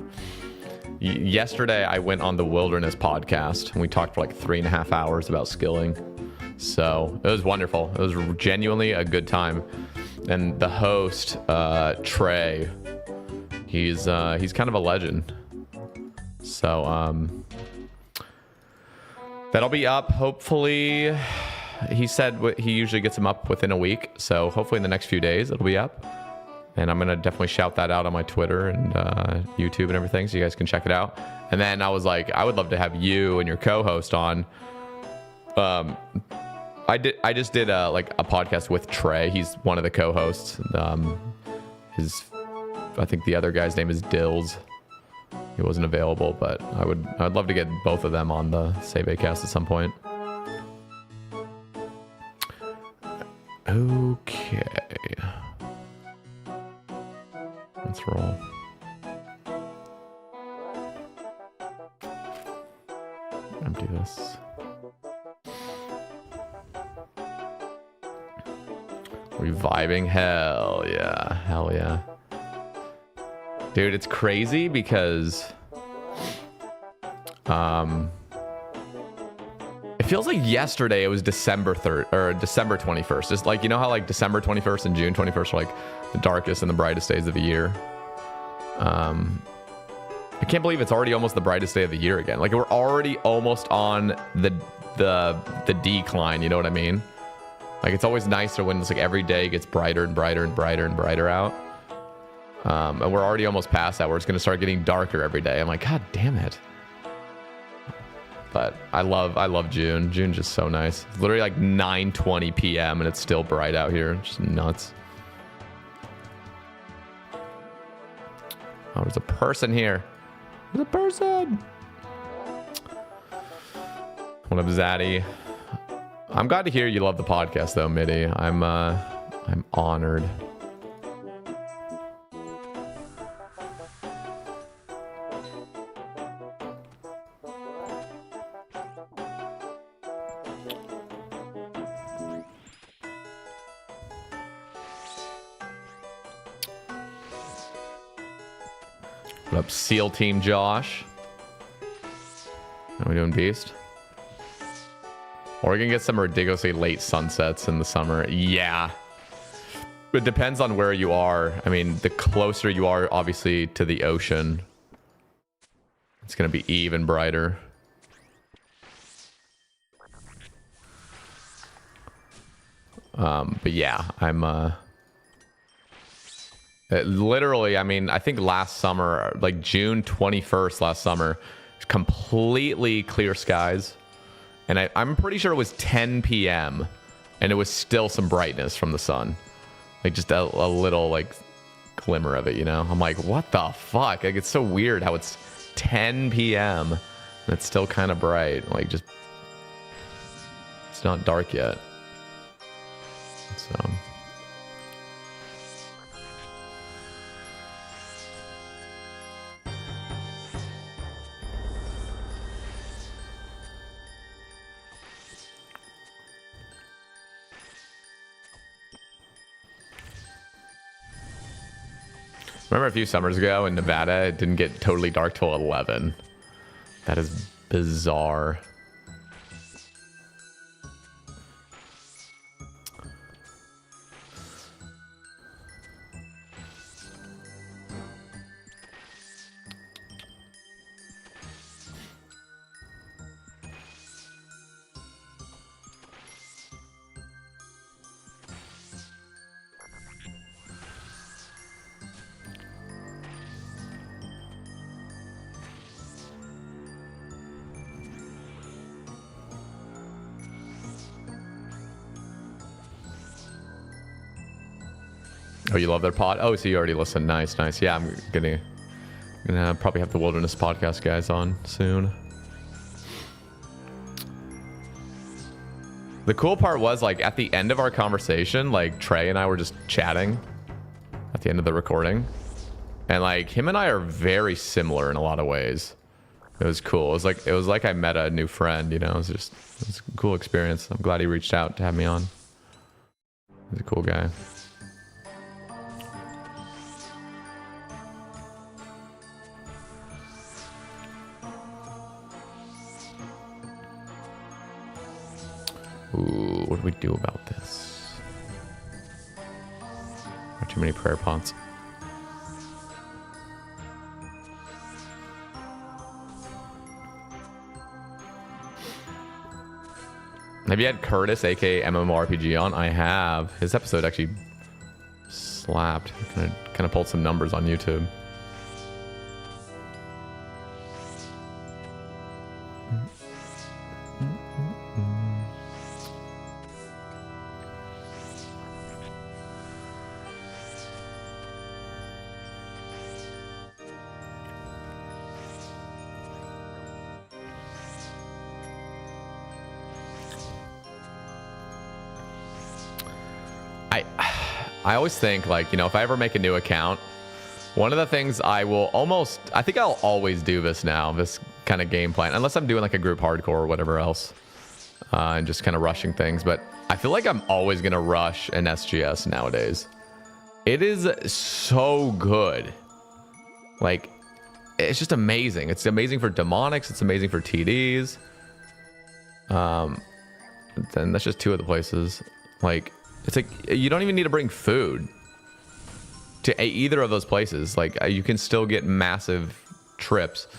Yesterday, I went on the Wilderness podcast, and we talked for like 3.5 hours about skilling. So it was wonderful. It was genuinely a good time. And the host, Trey, he's kind of a legend. So that'll be up. Hopefully, he said he usually gets them up within a week. So hopefully in the next few days, it'll be up. And I'm going to definitely shout that out on my Twitter and YouTube and everything, so you guys can check it out. And then I was like, I would love to have you and your co-host on. I just did a podcast with Trey. He's one of the co-hosts. I think the other guy's name is Dills. He wasn't available, but I'd love to get both of them on the Sabecast at some point. Okay. Let's roll. Empty this. Reviving? Hell yeah. Hell yeah. Dude, it's crazy because it feels like yesterday it was December 3rd or December 21st. Just like, you know how like December 21st and June 21st are like the darkest and the brightest days of the year. I can't believe it's already almost the brightest day of the year again. Like we're already almost on the decline, you know what I mean? Like it's always nicer when it's like every day gets brighter and brighter and brighter and brighter out. And we're already almost past that where it's going to start getting darker every day. I'm like, God damn it. But I love June. June's just so nice. It's literally like 9:20 p.m. and it's still bright out here. Just nuts. Oh, there's a person here. There's a person. What up, Zaddy? I'm glad to hear you love the podcast, though, Mitty. I'm honored. What up, SEAL Team Josh? How we doing, Beast? Or we can get some ridiculously late sunsets in the summer. Yeah. It depends on where you are. I mean, the closer you are, obviously, to the ocean, it's going to be even brighter. But yeah, I'm... literally, I mean, I think last summer, like June 21st last summer, completely clear skies. And I'm pretty sure it was 10 p.m. and it was still some brightness from the sun. Like just a little like glimmer of it, you know? I'm like, what the fuck? Like it's so weird how it's 10 p.m. and it's still kind of bright. Like just, it's not dark yet. So... Remember a few summers ago in Nevada, it didn't get totally dark till 11. That is bizarre. Oh, you love their pod? Oh, so you already listened. Nice, nice. Yeah, I'm gonna probably have the Wilderness Podcast guys on soon. The cool part was, like, at the end of our conversation, like, Trey and I were just chatting at the end of the recording. And, like, him and I are very similar in a lot of ways. It was cool. It was like I met a new friend, you know? It was a cool experience. I'm glad he reached out to have me on. He's a cool guy. Ooh, what do we do about this? Not too many prayer pots. Have you had Curtis, aka MMORPG, on? I have. His episode actually slapped. Kind of pulled some numbers on YouTube. I always think, like, you know, if I ever make a new account, one of the things I think I'll always do this now, this kind of game plan, unless I'm doing like a group hardcore or whatever else, and just kind of rushing things. But I feel like I'm always going to rush an SGS nowadays. It is so good. Like, it's just amazing. It's amazing for demonics. It's amazing for TDs. Then that's just two of the places. Like, it's like you don't even need to bring food to either of those places. Like, you can still get massive trips.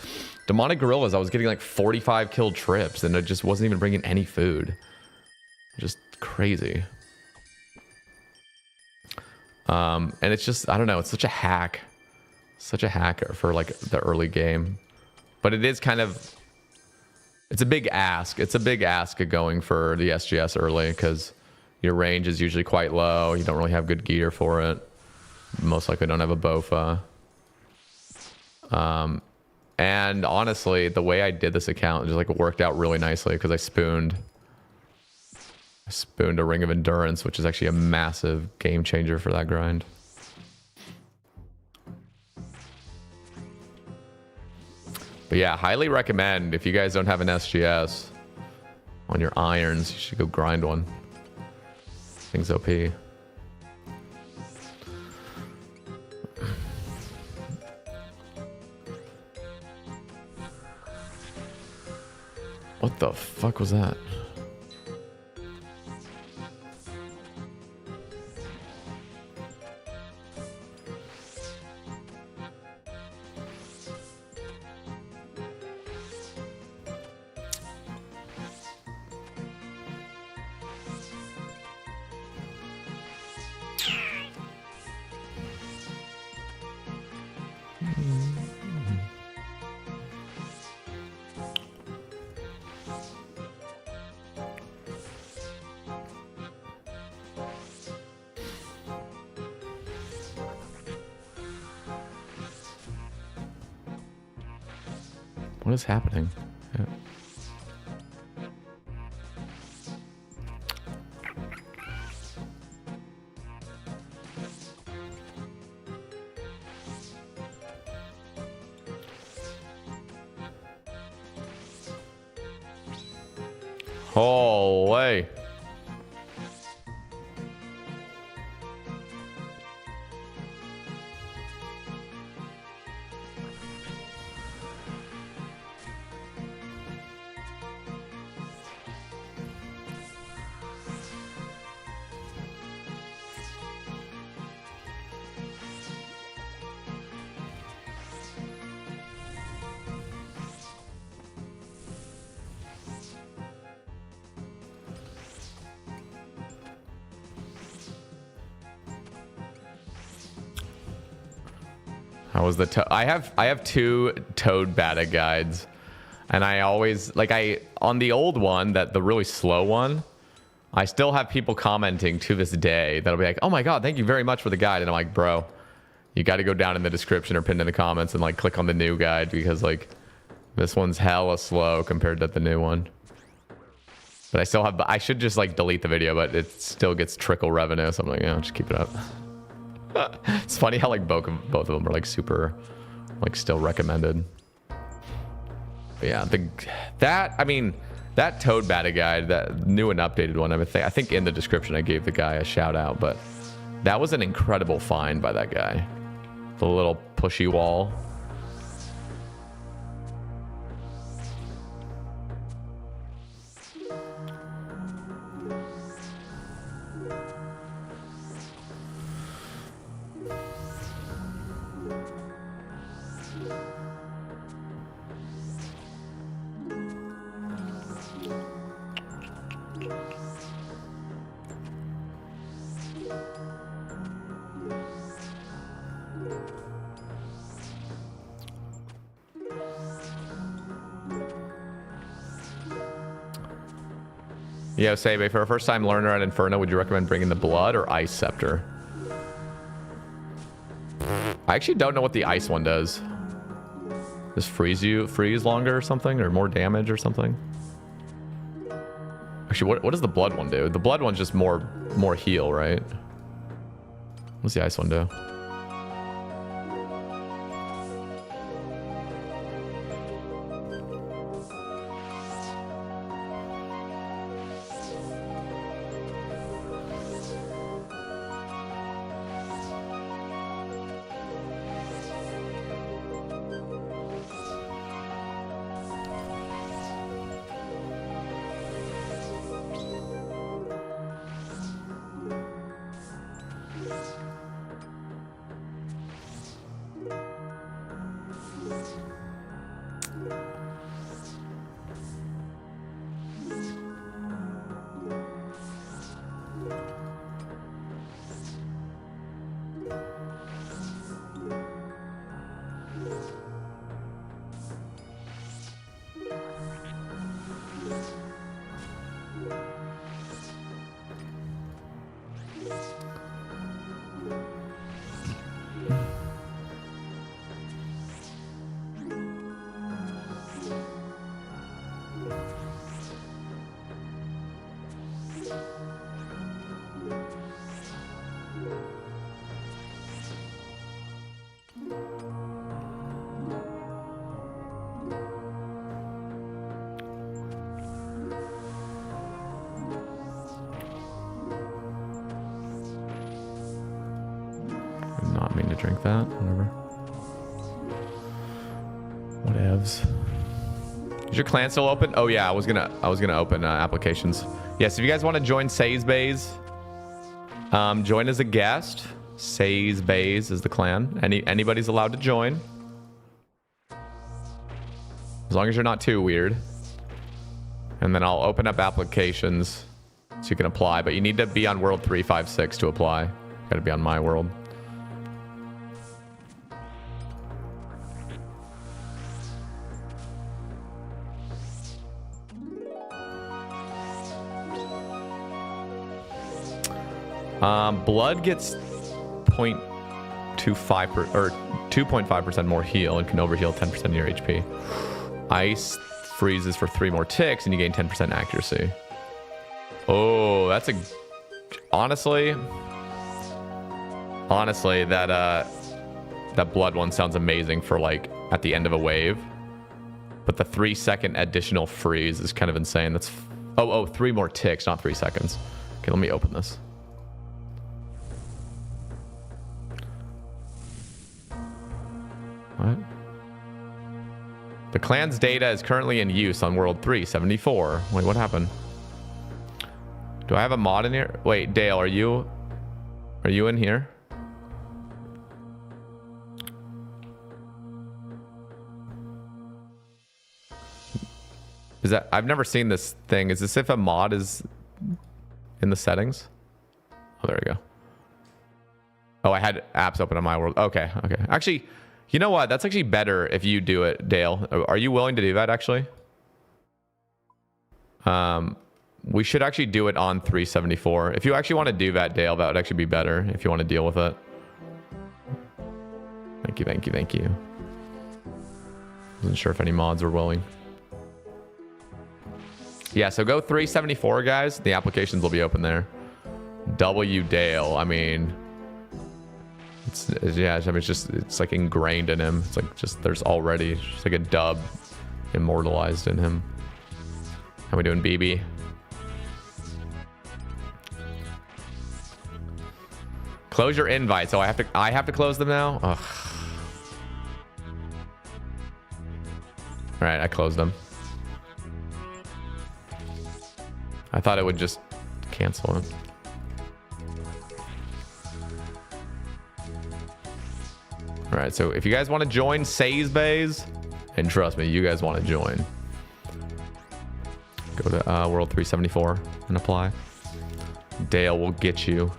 Demonic Gorillas, I was getting like 45 killed trips, and it just wasn't even bringing any food. Just crazy. And it's just, I don't know, it's such a hack. Such a hack for like the early game. But it is kind of, it's a big ask. It's a big ask of going for the SGS early, because your range is usually quite low. You don't really have good gear for it. Most likely don't have a BOFA. And honestly, the way I did this account just like worked out really nicely, because I spooned a Ring of Endurance, which is actually a massive game changer for that grind. But yeah, highly recommend, if you guys don't have an SGS on your irons, you should go grind one. Thing's OP. What the fuck was that? What is happening? Yeah. Holy. How was the I have two Toad Bata guides, and I always on the old one, the really slow one, I still have people commenting to this day that'll be like, oh my god, thank you very much for the guide. And I'm like, bro, you got to go down in the description or pinned in the comments and like click on the new guide, because like this one's hella slow compared to the new one. But I still have, I should just like delete the video, but it still gets trickle revenue. So I'm like, yeah, just keep it up. It's funny how like both of them are like super, like still recommended. But yeah, I mean, that Toad Bata guide, that new and updated one, I think in the description I gave the guy a shout out, but that was an incredible find by that guy. The little pushy wall. Yeah, Sebe, for a first-time learner at Inferno, would you recommend bringing the Blood or Ice Scepter? I actually don't know what the Ice one does. Just freeze longer or something, or more damage or something? Actually, what does the Blood one do? The Blood one's just more heal, right? What's the Ice one do? Drink that, whatever. Whatevs. Is your clan still open? Oh yeah, I was gonna open applications. Yes, if you guys want to join Say's Bays, join as a guest. Say's Bays is the clan. Anybody's allowed to join, as long as you're not too weird. And then I'll open up applications so you can apply, but you need to be on world 356 to apply. Got to be on my world. Blood gets 0.25 or 2.5% more heal and can overheal 10% of your HP. Ice freezes for 3 more ticks and you gain 10% accuracy. Oh, that's a... Honestly, that blood one sounds amazing for like at the end of a wave. But the 3-second additional freeze is kind of insane. That's... Oh, 3 more ticks, not 3 seconds. Okay, let me open this. What? The clan's data is currently in use on world 374. Wait, what happened? Do I have a mod in here? Wait, Dale, are you in here? Is that... I've never seen this thing. Is this if a mod is in the settings? Oh, there we go. Oh, I had apps open on my world. Okay. Actually, you know what? That's actually better if you do it, Dale. Are you willing to do that, actually? we should actually do it on 374. If you actually want to do that, Dale, that would actually be better if you want to deal with it. Thank you, thank you, thank you. Wasn't sure if any mods were willing. Yeah, so go 374, guys. The applications will be open there. W Dale, I mean... yeah, I mean, it's like ingrained in him. It's like there's already just like a dub immortalized in him. How we doing, BB? Close your invite. So I have to close them now. Ugh. All right, I closed them. I thought it would just cancel it. All right, so if you guys want to join Says Bays, and trust me, you guys want to join, go to World 374 and apply. Dale will get you.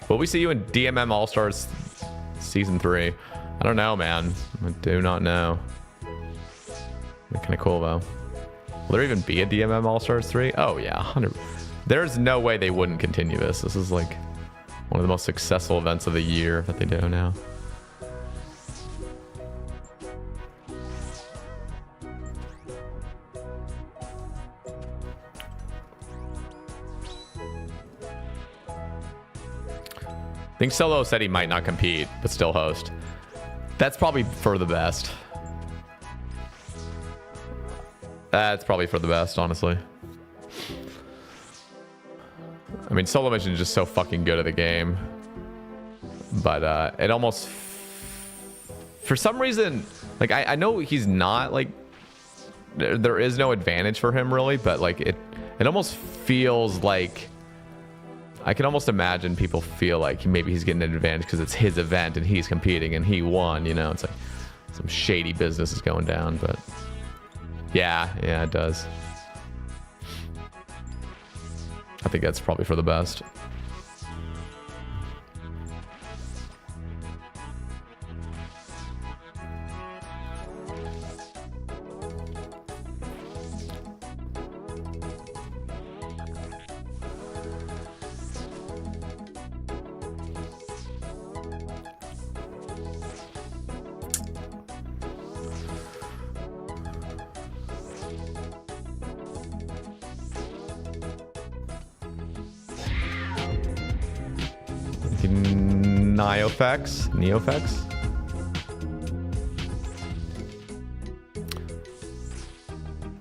Will we see you in DMM All-Stars Season 3? I don't know, man. I do not know. Kind of cool, though. Will there even be a DMM All-Stars 3? Oh, yeah. 100. There's no way they wouldn't continue this. This is like one of the most successful events of the year that they do now. I think Solo said he might not compete, but still host. That's probably for the best. That's probably for the best, honestly. I mean, Solo Mission is just so fucking good at the game. But it almost... For some reason, like, I know he's not, like... There is no advantage for him, really, but, like, it almost feels like... I can almost imagine people feel like maybe he's getting an advantage because it's his event and he's competing and he won, you know? It's like some shady business is going down, but yeah, it does. I think that's probably for the best. Neofex.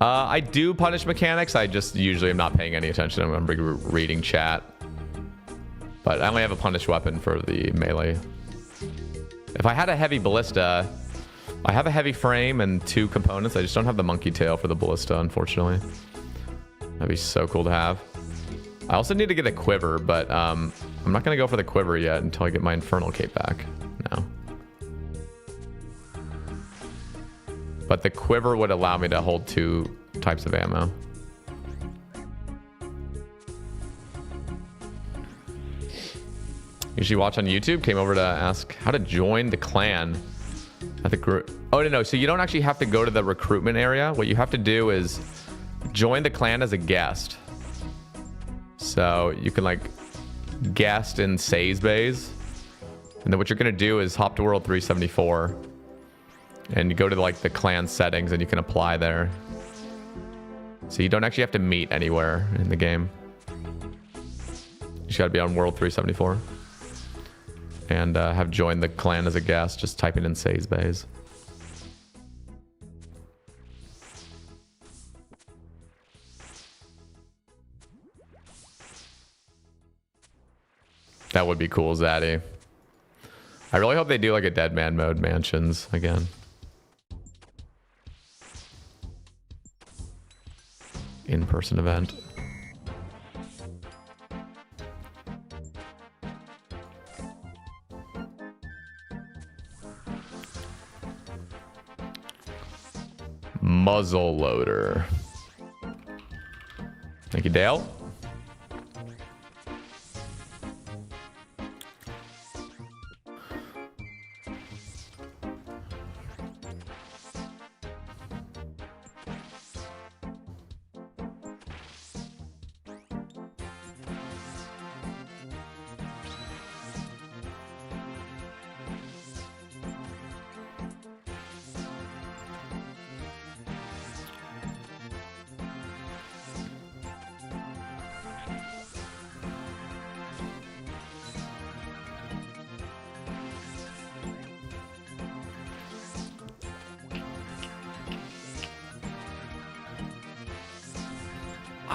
I do punish mechanics. I just usually am not paying any attention. I'm reading chat. But I only have a punish weapon for the melee. If I had a heavy ballista, I have a heavy frame and 2 components. I just don't have the monkey tail for the ballista, unfortunately. That'd be so cool to have. I also need to get a quiver, but I'm not going to go for the quiver yet until I get my Infernal Cape back. No. But the quiver would allow me to hold 2 types of ammo. Usually watch on YouTube. Came over to ask how to join the clan at the group. Oh, no. So you don't actually have to go to the recruitment area. What you have to do is join the clan as a guest. So you can like guest in Says Bays. And then what you're going to do is hop to World 374 and you go to like the clan settings and you can apply there. So you don't actually have to meet anywhere in the game. You just got to be on World 374 and have joined the clan as a guest. Just typing in Says Bays. That would be cool, Zaddy. I really hope they do like a Dead Man mode mansions again. In-person event. Muzzle loader. Thank you, Dale.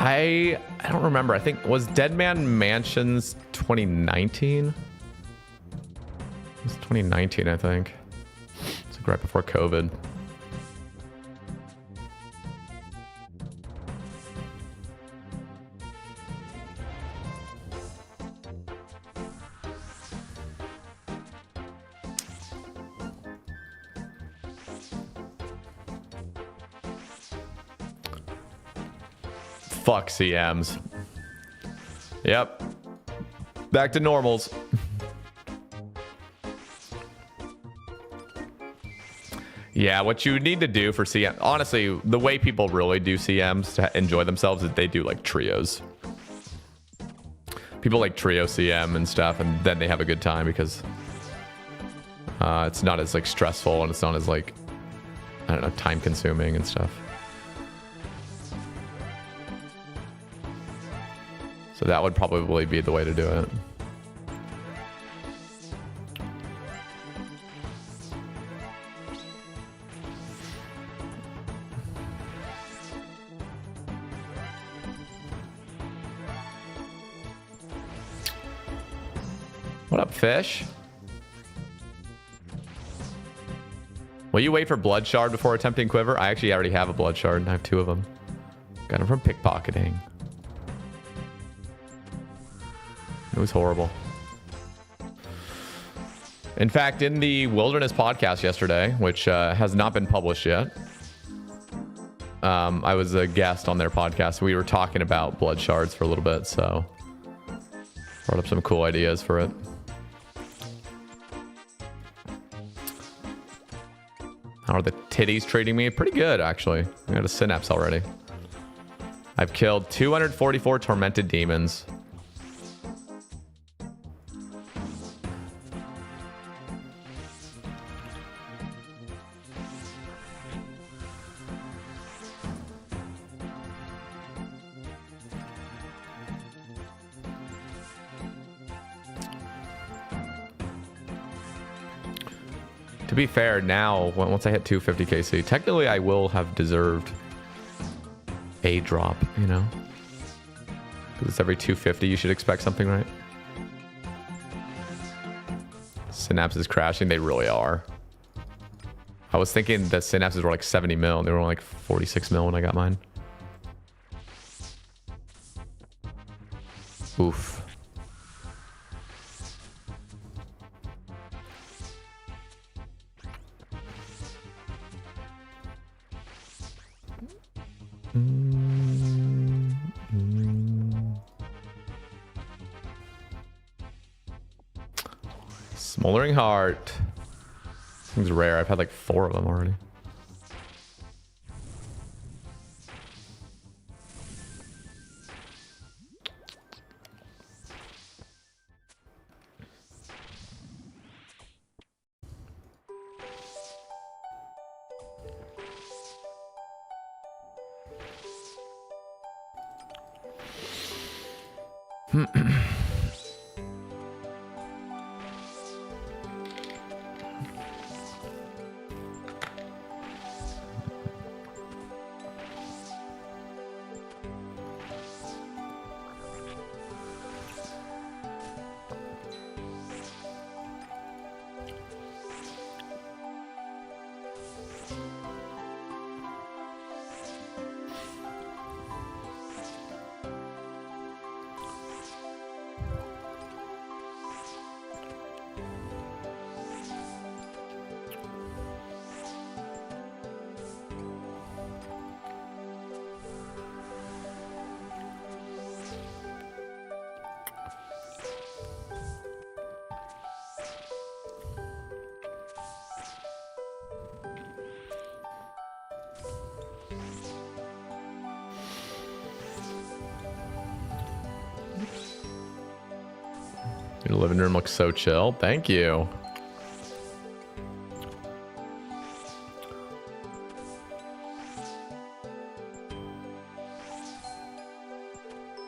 I don't remember. I think was Dead Man Mansions 2019? It was 2019, I think. It's like right before COVID. Fuck CMs. Yep. Back to normals. Yeah, what you need to do for CM, honestly, the way people really do CMs to enjoy themselves is they do like trios. People like trio CM and stuff, and then they have a good time because it's not as like stressful and it's not as like, I don't know, time consuming and stuff. So that would probably be the way to do it. What up, fish? Will you wait for blood shard before attempting quiver? I actually already have a blood shard. I have 2 of them. Got them from pickpocketing. It was horrible. In fact, in the Wilderness podcast yesterday, which has not been published yet, I was a guest on their podcast. We were talking about blood shards for a little bit, so brought up some cool ideas for it. How are the titties treating me? Pretty good, actually. I got a synapse already. I've killed 244 tormented demons. To be fair, now, once I hit 250 KC, technically I will have deserved a drop, you know? Because it's every 250 you should expect something, right? Synapses crashing, they really are. I was thinking the synapses were like 70 mil, and they were only like 46 mil when I got mine. Oof. Smoldering Heart. This thing's rare. I've had like 4 of them already. Your living room looks so chill. Thank you.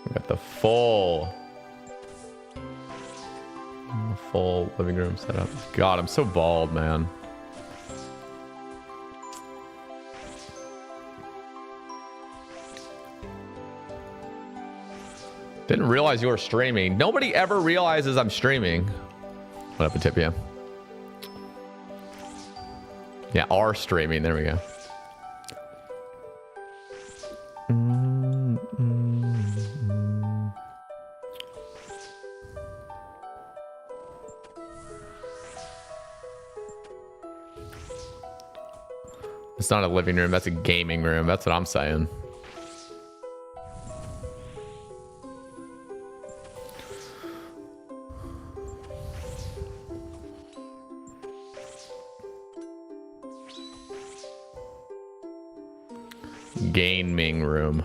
We got the full living room set up. God, I'm so bald, man. Didn't realize you were streaming. Nobody ever realizes I'm streaming. What up, Atipia? Yeah, are streaming. There we go. It's not a living room. That's a gaming room. That's what I'm saying. Gaming room.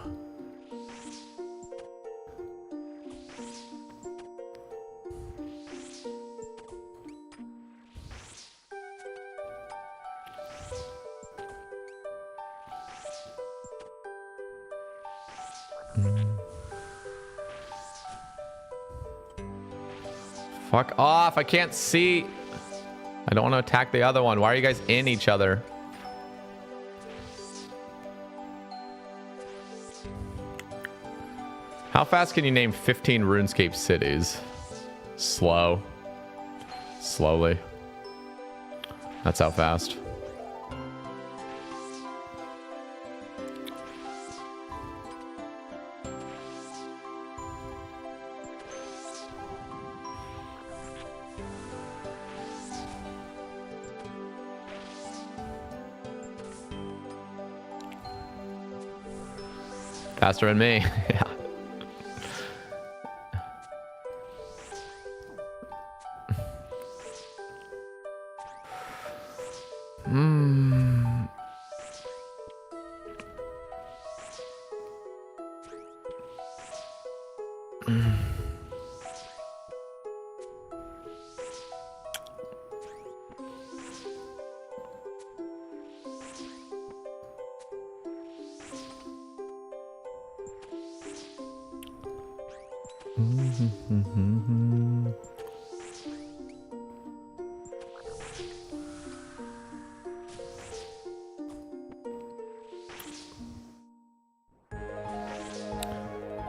Fuck off. I can't see. I don't want to attack the other one. Why are you guys in each other? How fast can you name 15 RuneScape cities? Slow. Slowly. That's how fast. Faster than me. Yeah.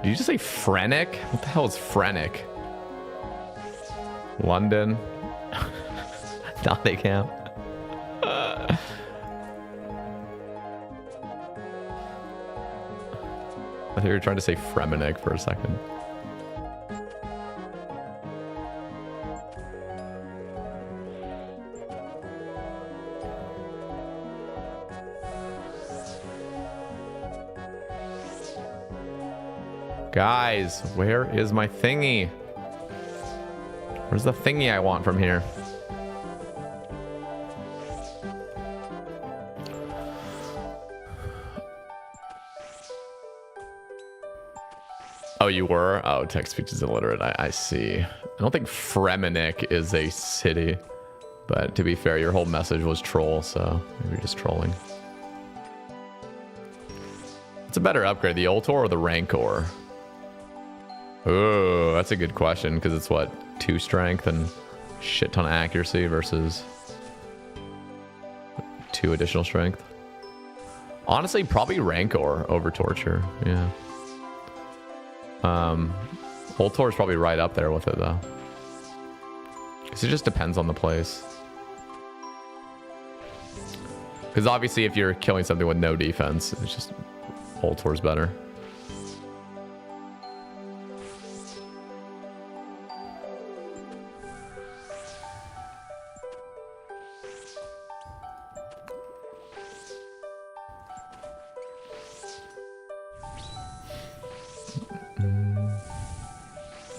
Did you just say Frenic? What the hell is Frenic? London. Nottingham. I thought you were trying to say Fremenic for a second. Guys, where is my thingy? Where's the thingy I want from here? Oh, you were? Oh, text-speech is illiterate. I see. I don't think Fremenic is a city. But to be fair, your whole message was troll, so maybe you're just trolling. What's a better upgrade, the Ultor or the Rancor? Oh, that's a good question, because it's what, 2 strength and shit ton of accuracy versus 2 additional strength. Honestly, probably Rancor over Torture. Yeah. Ultor is probably right up there with it though, because it just depends on the place. Because obviously, if you're killing something with no defense, it's just Ultor's better.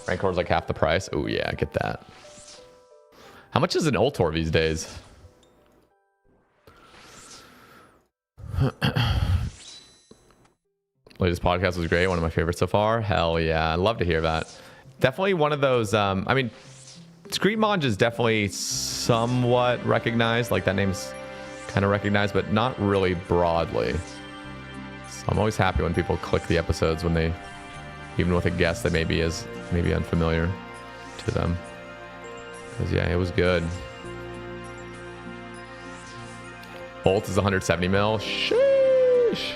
Rancor's like half the price. Oh yeah, get that. How much is an Ultor these days? Latest podcast was great. One of my favorites so far. Hell yeah. I'd love to hear that. Definitely one of those. I mean, Screammonge is definitely somewhat recognized. Like, that name's kind of recognized, but not really broadly. So I'm always happy when people click the episodes when they, even with a guest that maybe is unfamiliar to them. Because, yeah, it was good. Bolt is 170 mil. Sheesh.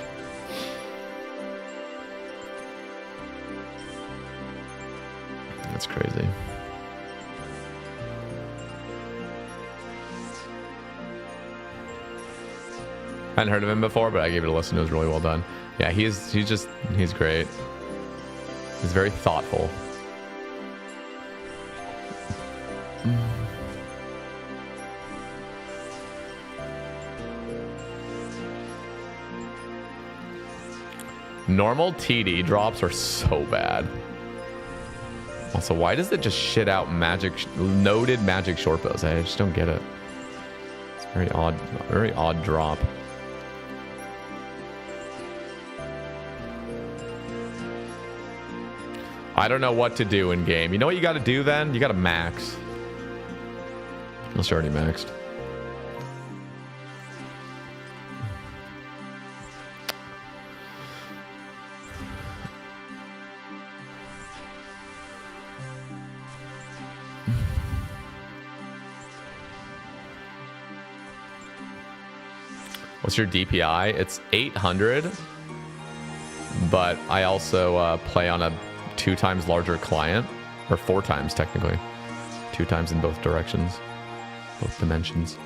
That's crazy. I hadn't heard of him before, but I gave it a listen. It was really well done. Yeah, he's great. He's very thoughtful. Normal TD drops are so bad. Also, why does it just shit out noted magic short bows? I just don't get it. It's very odd drop. I don't know what to do in game. You know what you got to do then? You got to max. Unless you're already maxed. What's your DPI? It's 800, but I also play on a 2 times larger client, or 4 times technically, 2 times in both directions, both dimensions.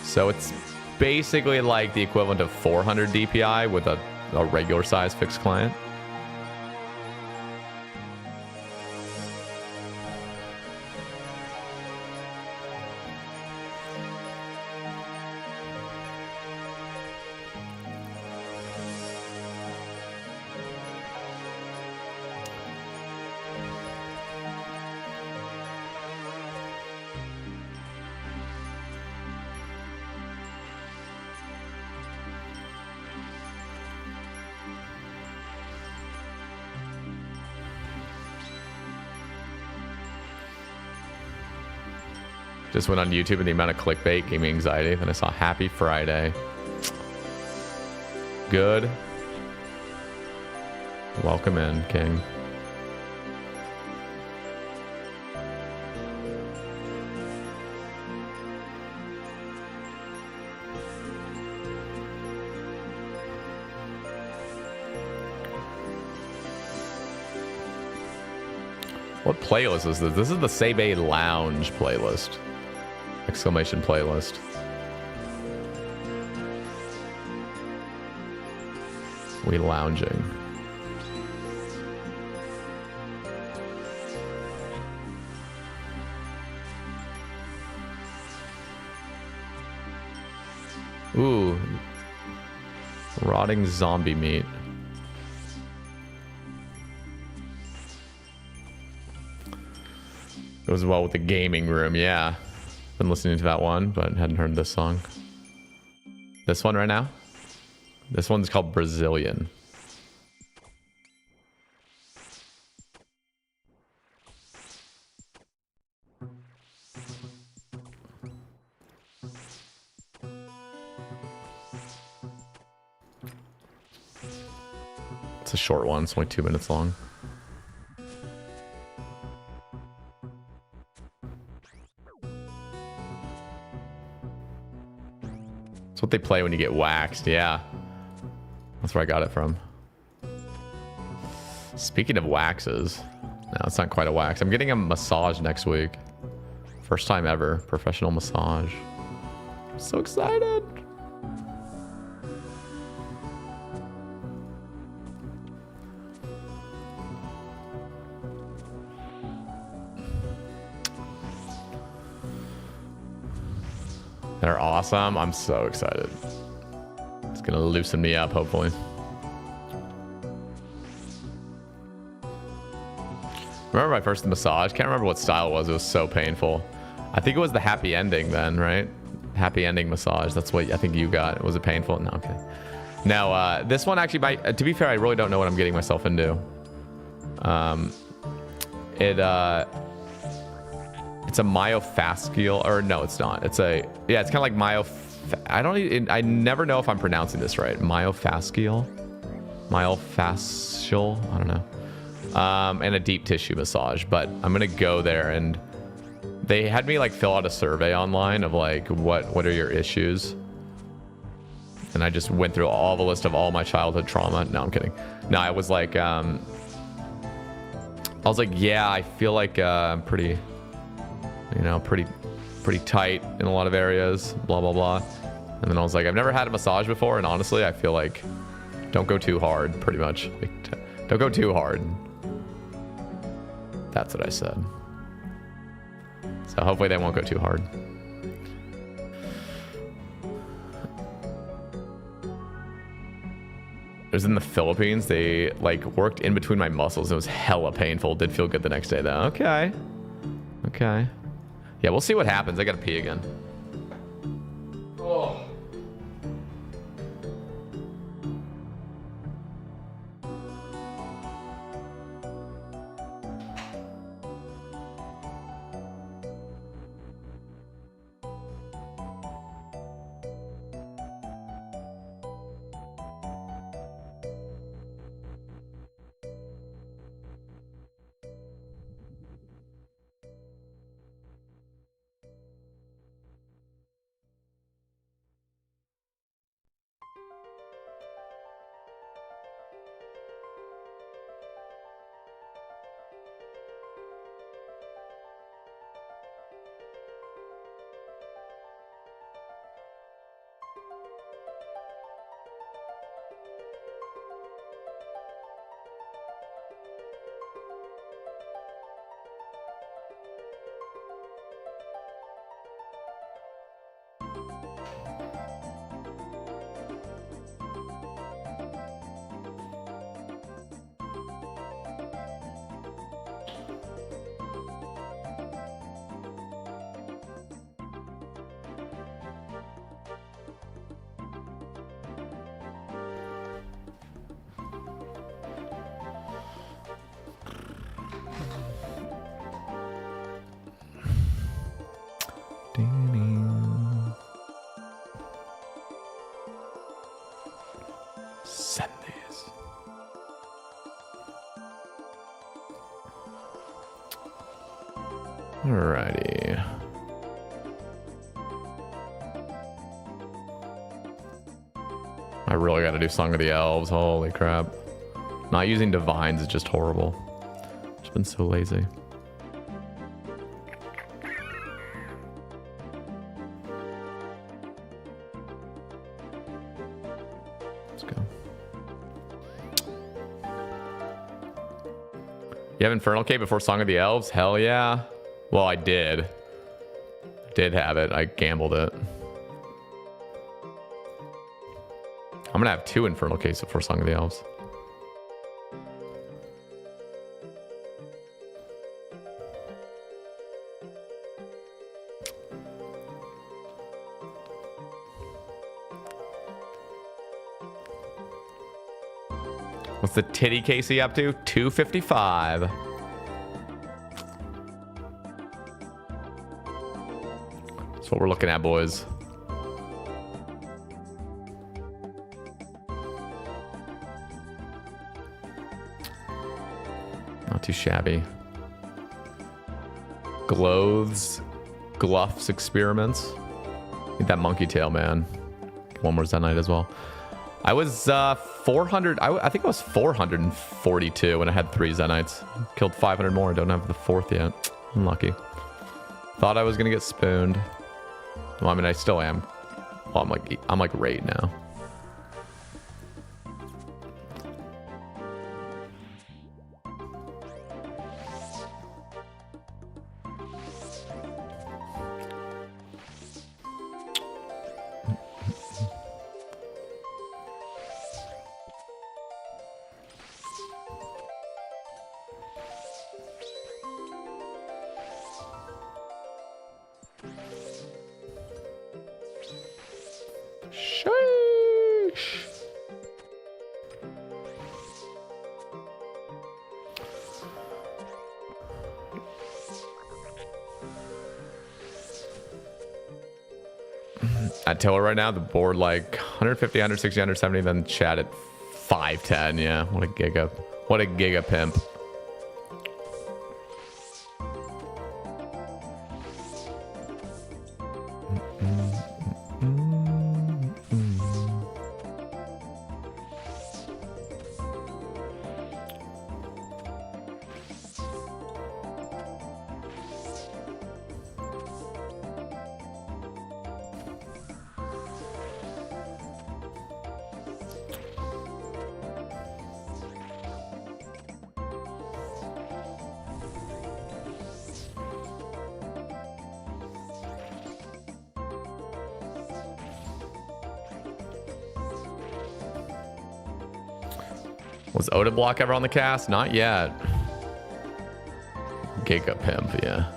So it's basically like the equivalent of 400 DPI with a regular size fixed client. Just went on YouTube and the amount of clickbait gave me anxiety. Then I saw Happy Friday. Good. Welcome in, King. What playlist is this? This is the Sebe Lounge playlist. Exclamation playlist. We lounging. Ooh. Rotting zombie meat. Goes well with the gaming room, yeah. Been listening to that one, but hadn't heard this song. This one right now? This one's called Brazilian. It's a short one, it's only 2 minutes long. It's what they play when you get waxed, yeah. That's where I got it from. Speaking of waxes, no, it's not quite a wax. I'm getting a massage next week. First time ever, professional massage. I'm so excited. They're awesome. I'm so excited. It's gonna loosen me up, hopefully. Remember my first massage? Can't remember what style it was. It was so painful. I think it was the happy ending then, right? Happy ending massage. That's what I think you got. Was it painful? No, okay. Now, this one actually might, to be fair, I really don't know what I'm getting myself into. It's a myofascial, or no, it's not. It's a, yeah, it's kind of like I never know if I'm pronouncing this right. Myofascial, I don't know. And a deep tissue massage, but I'm gonna go there, and they had me like fill out a survey online of like what are your issues, and I just went through all the list of all my childhood trauma. No, I'm kidding. No, I was like yeah, I feel like I'm pretty, you know, pretty tight in a lot of areas, blah blah blah. And then I was like, I've never had a massage before, and honestly I feel like don't go too hard, pretty much. Like, don't go too hard. That's what I said. So hopefully they won't go too hard. It was in the Philippines. They like worked in between my muscles. It was hella painful. Did feel good the next day though. Okay. Okay. Yeah, we'll see what happens. I gotta pee again. Oh. Send these. Alrighty. I really got to do Song of the Elves. Holy crap. Not using divines is just horrible. It's been so lazy. Let's go. You have Infernal Cape before Song of the Elves? Hell yeah. Well, I did. Did have it. I gambled it. I'm gonna have 2 Infernal Capes before Song of the Elves. What's the titty Casey up to? 255. That's what we're looking at, boys. Not too shabby. Glothes, Gluff's experiments. Need that monkey tail, man. One more Zenite as well. I was 400. I think I was 442 when I had 3 Zenites. Killed 500 more. Don't have the 4th yet. Unlucky. Thought I was gonna get spooned. Well, I mean, I still am. Well, I'm like raid now. at Tiller right now. The board like 150, 160, 170, then chat at 510. Yeah, what a giga pimp. Was Oda Block ever on the cast? Not yet. Giga Pimp, yeah.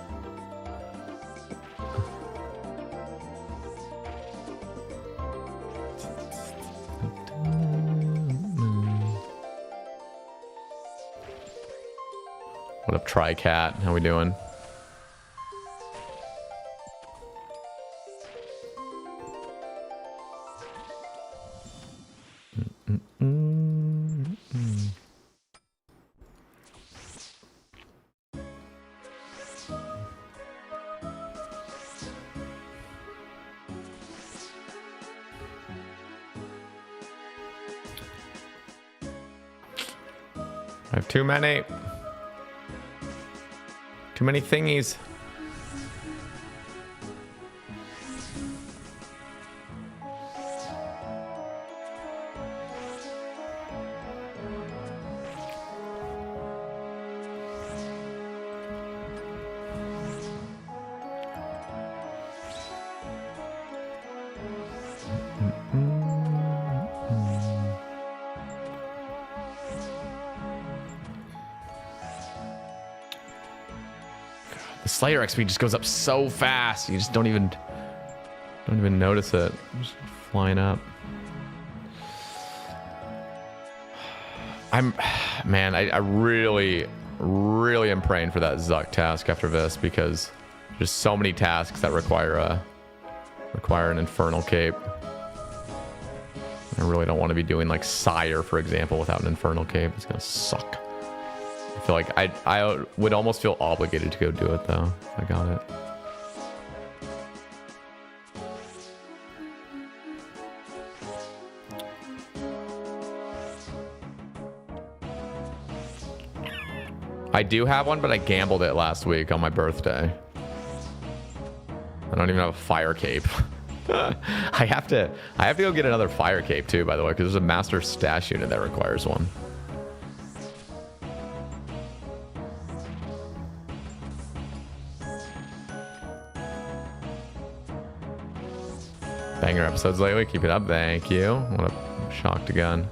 What up, Tri-Cat? How we doing? I have too many thingies. Slayer XP just goes up so fast. You just don't even notice it. Just flying up. I really am praying for that Zuck task after this, because there's so many tasks that require an infernal cape. I really don't want to be doing like Sire, for example, without an infernal cape. It's gonna suck. I feel like I would almost feel obligated to go do it though, if I got it. I do have one, but I gambled it last week on my birthday. I don't even have a fire cape. I have to go get another fire cape too, by the way, because there's a master stash unit that requires one. Banger episodes lately. Keep it up. Thank you. What a shock to gun.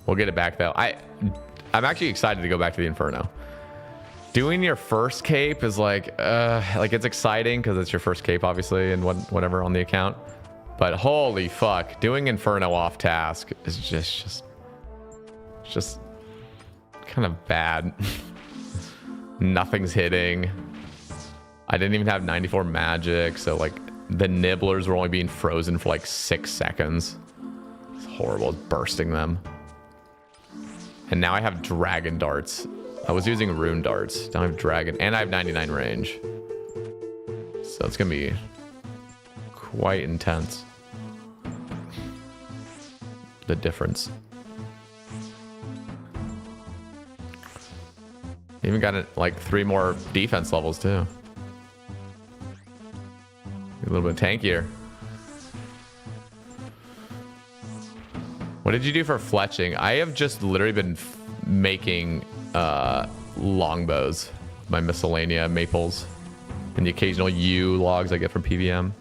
We'll get it back though. I'm actually excited to go back to the Inferno. Doing your first cape is like it's exciting because it's your first cape, obviously, and whatever on the account. But holy fuck, doing Inferno off task is just kind of bad. Nothing's hitting. I didn't even have 94 magic, so like the nibblers were only being frozen for like 6 seconds. It's horrible. It's bursting them. And now I have dragon darts. I was using rune darts. Now I have dragon, and I have 99 range. So it's gonna be quite intense. The difference. Even got like 3 more defense levels too. A little bit tankier. What did you do for fletching? I have just literally been making longbows, my miscellanea maples. and the occasional U logs I get from PVM.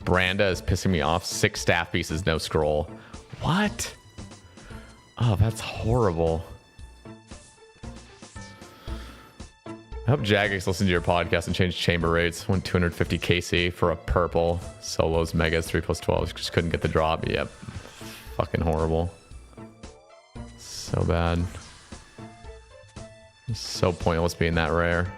Branda is pissing me off. 6 staff pieces, no scroll. What? Oh, that's horrible. I hope Jagex listened to your podcast and changed chamber rates. Went 250 KC for a purple. Solos, megas, 3+12. Just couldn't get the drop. Yep. Fucking horrible. So bad. It's so pointless being that rare.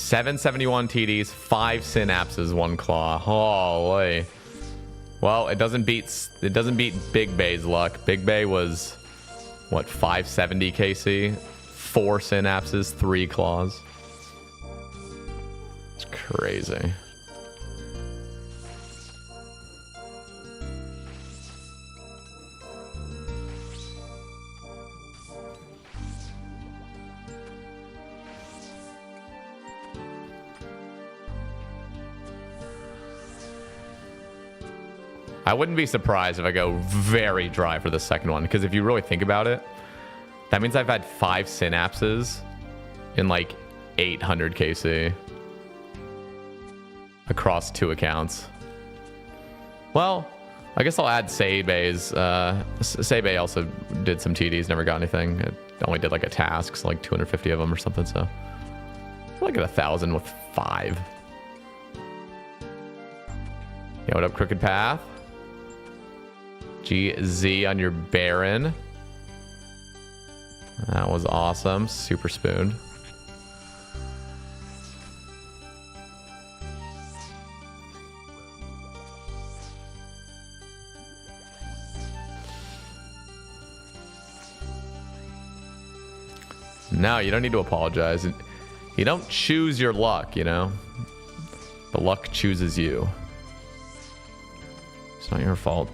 $771 TDs, 5 synapses, 1 claw. Holy. Well, it doesn't beat Big Bay's luck. Big Bay was what, 570 KC, 4 synapses, 3 claws. It's crazy. I wouldn't be surprised if I go very dry for the second one, because if you really think about it, that means I've had 5 synapses in like 800 KC across 2 accounts. Well, I guess I'll add Seibei's. Seibei also did some TDs, never got anything. It only did like a task, so like 250 of them or something, so like at 1,000 with 5. Yeah, what up, Crooked Path? GZ on your Baron. That was awesome. Super spoon. No, you don't need to apologize. You don't choose your luck, you know? The luck chooses you. It's not your fault.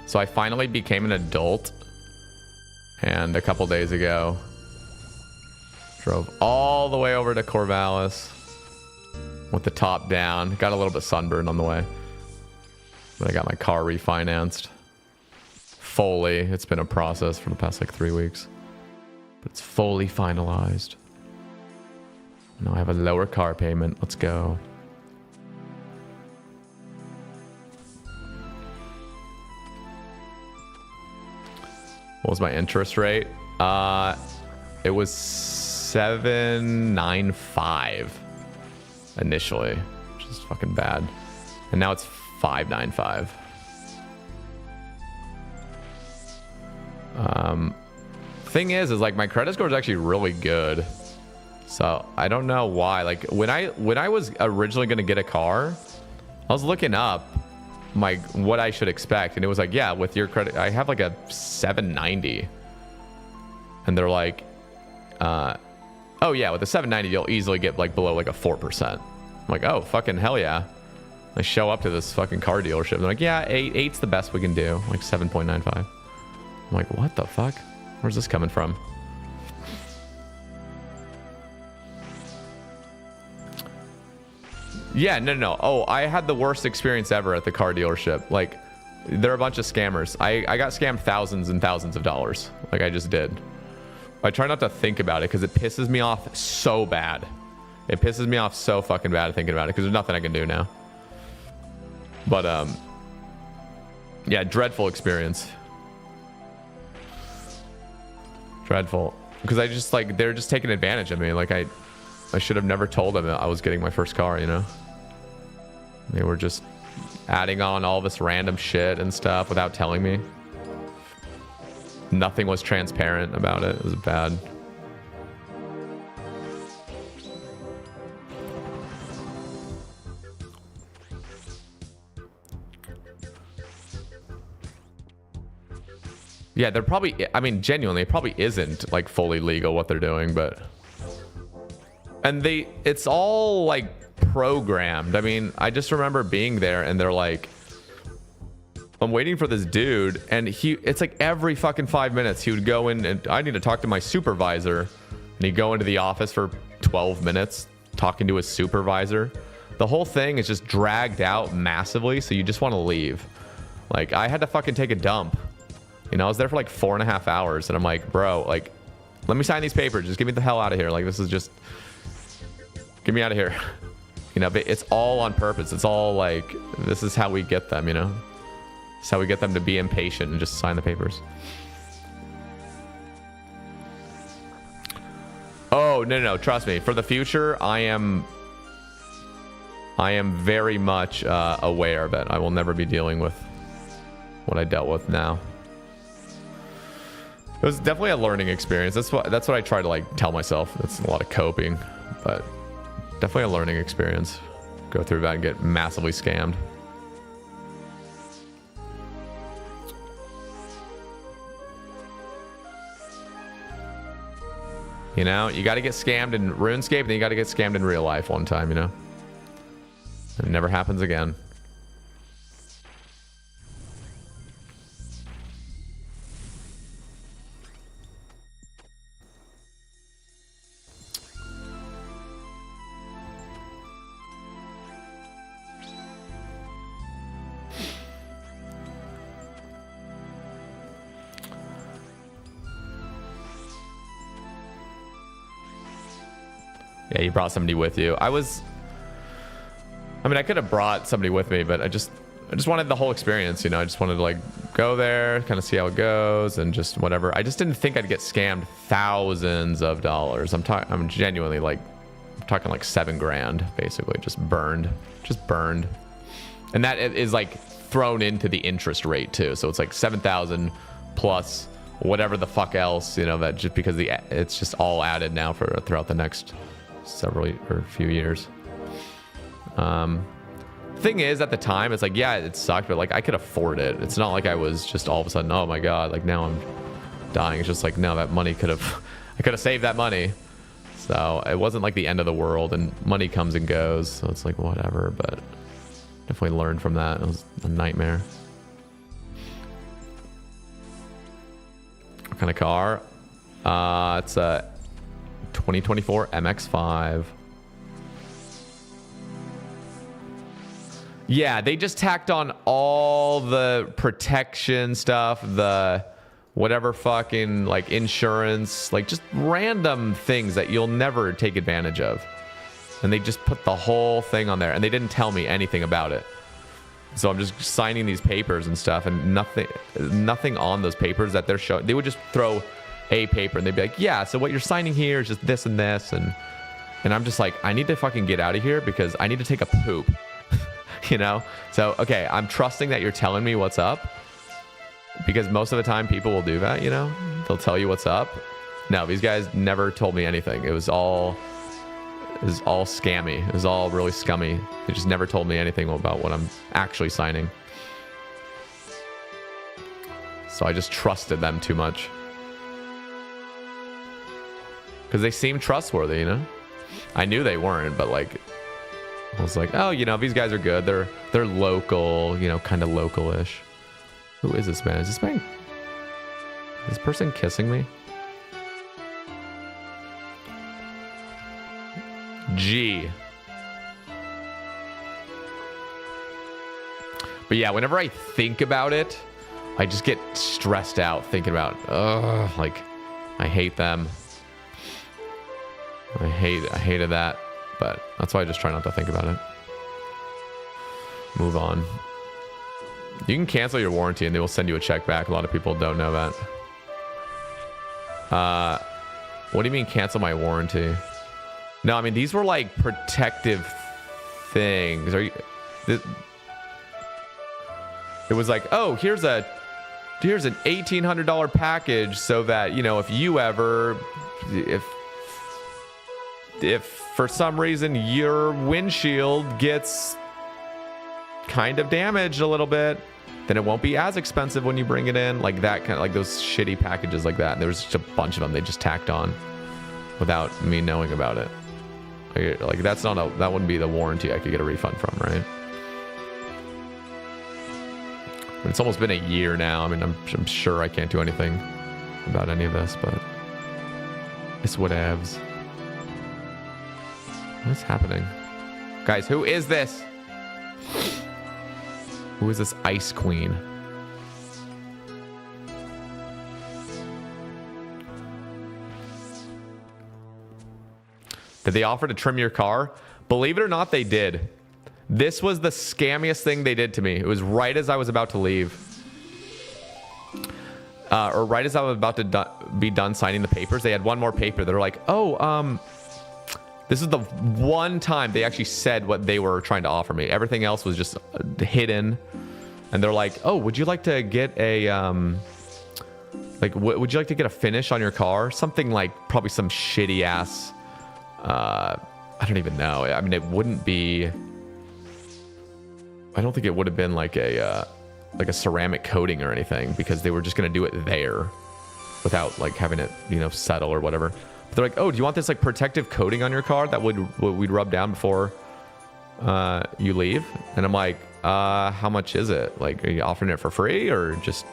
So I finally became an adult, and a couple days ago drove all the way over to Corvallis with the top down. Got a little bit sunburned on the way, but I got my car refinanced fully. It's been a process for the past like 3 weeks, but it's fully finalized. Now I have a lower car payment. Let's go. What was my interest rate? It was 7.95 initially, which is fucking bad. And now it's 5.95. Thing is like my credit score is actually really good. So I don't know why. Like when I was originally gonna get a car, I was looking up what I should expect, and it was like, yeah, with your credit I have like a 790, and they're like, oh yeah, with the 790 you'll easily get like below like a 4%. I'm like, oh fucking hell yeah. I show up to this fucking car dealership, they're like, yeah, 8's the best we can do, like 7.95. I'm like, what the fuck, where's this coming from? Yeah, no. Oh, I had the worst experience ever at the car dealership. Like, they're a bunch of scammers. I got scammed thousands and thousands of dollars. Like, I just did. I try not to think about it because it pisses me off so bad. It pisses me off so fucking bad thinking about it because there's nothing I can do now. But, yeah, dreadful experience. Dreadful. Because I just, like, they're just taking advantage of me. Like, I should have never told them that I was getting my first car, you know? They were just adding on all this random shit and stuff without telling me. Nothing was transparent about it. It was bad. Yeah, they're probably, I mean, genuinely, it probably isn't like fully legal what they're doing, but... And it's all like programmed. I mean, I just remember being there and they're like, I'm waiting for this dude, and it's like every fucking 5 minutes he would go in and I need to talk to my supervisor, and he'd go into the office for 12 minutes talking to his supervisor. The whole thing is just dragged out massively, so you just want to leave. Like, I had to fucking take a dump. You know, I was there for like 4.5 hours, and I'm like, bro, like, let me sign these papers. Just get me the hell out of here. Like, this is just, get me out of here. You know, but it's all on purpose. It's all like, this is how we get them, you know? It's how we get them to be impatient and just sign the papers. Oh, no. Trust me. For the future, I am very much aware of it. I will never be dealing with what I dealt with now. It was definitely a learning experience. That's what I try to like tell myself. That's a lot of coping, but definitely a learning experience. Go through that and get massively scammed. You know, you got to get scammed in RuneScape, then you got to get scammed in real life one time, you know? It never happens again. Yeah, you brought somebody with you. I mean, I could have brought somebody with me, but I just wanted the whole experience, you know? I just wanted to like go there, kind of see how it goes, and just whatever. I just didn't think I'd get scammed thousands of dollars. I'm genuinely like, I'm talking like $7,000 basically, just burned. And that is like thrown into the interest rate too. So it's like 7,000 plus whatever the fuck else, you know, that just because it's just all added now throughout the next few years. Thing is, at the time, it's like, yeah, it sucked, but like I could afford it. It's not like I was just all of a sudden, oh my god, like now I'm dying. It's just like, no, that money I could have saved that money. So it wasn't like the end of the world, and money comes and goes, so it's like whatever. But definitely learned from that. It was a nightmare. What kind of car? It's a 2024 MX-5. Yeah, they just tacked on all the protection stuff, the whatever fucking like insurance, like just random things that you'll never take advantage of. And they just put the whole thing on there, and they didn't tell me anything about it. So I'm just signing these papers and stuff, and nothing on those papers that they're showing. They would just throw a paper and they'd be like, yeah, so what you're signing here is just this and this, and I'm just like, I need to fucking get out of here because I need to take a poop. You know? So okay, I'm trusting that you're telling me what's up, because most of the time people will do that, you know? They'll tell you what's up. No, these guys never told me anything. It was all scammy. It was all really scummy. They just never told me anything about what I'm actually signing. So I just trusted them too much. Because they seemed trustworthy, you know? I knew they weren't, but like, I was like, oh, you know, these guys are good. They're local, you know, kind of local-ish. Who is this man? Is this person kissing me? G. But yeah, whenever I think about it, I just get stressed out thinking about, like, I hate them. I hated that, but that's why I just try not to think about it. Move on. You can cancel your warranty and they will send you a check back. A lot of people don't know that. What do you mean cancel my warranty? No, I mean, these were like protective things. Are you... It was like, oh, here's an $1,800 package so that, you know, if you ever... If for some reason your windshield gets kind of damaged a little bit, then it won't be as expensive when you bring it in. Like that kind of, like those shitty packages like that. And there was just a bunch of them they just tacked on without me knowing about it. Like that's not a, that wouldn't be the warranty I could get a refund from, right? But it's almost been a year now. I mean, I'm sure I can't do anything about any of this, but it's whatevs. What's happening? Guys, who is this? Who is this Ice Queen? Did they offer to trim your car? Believe it or not, they did. This was the scammiest thing they did to me. It was right as I was about to leave. Or right as I was about to be done signing the papers. They had one more paper. They're like, oh, this is the one time they actually said what they were trying to offer me. Everything else was just hidden. And they're like, oh, would you like to get a, like, would you like to get a finish on your car? Something like probably some shitty ass, I don't even know. I mean, it wouldn't be, I don't think it would have been like a ceramic coating or anything, because they were just going to do it there without like having it, you know, settle or whatever. They're like, oh, do you want this like protective coating on your car that we'd rub down before you leave? And I'm like, how much is it? Like, are you offering it for free or just?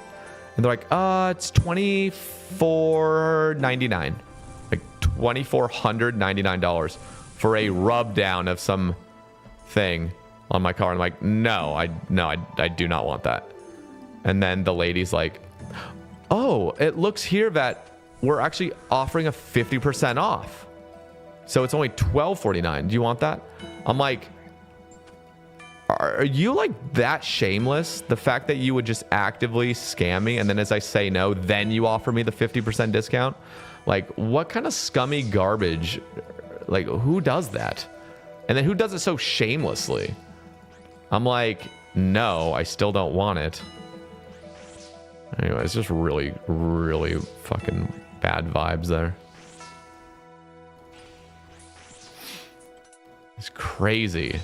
And they're like, it's $24.99, like $2,499 for a rub down of some thing on my car. And I'm like, no, I do not want that. And then the lady's like, oh, it looks here that we're actually offering a 50% off. So it's only $12.49. Do you want that? I'm like, are you like that shameless? The fact that you would just actively scam me, and then as I say no, then you offer me the 50% discount? Like, what kind of scummy garbage? Like, who does that? And then who does it so shamelessly? I'm like, no, I still don't want it. Anyway, it's just really, really fucking bad vibes there. It's crazy.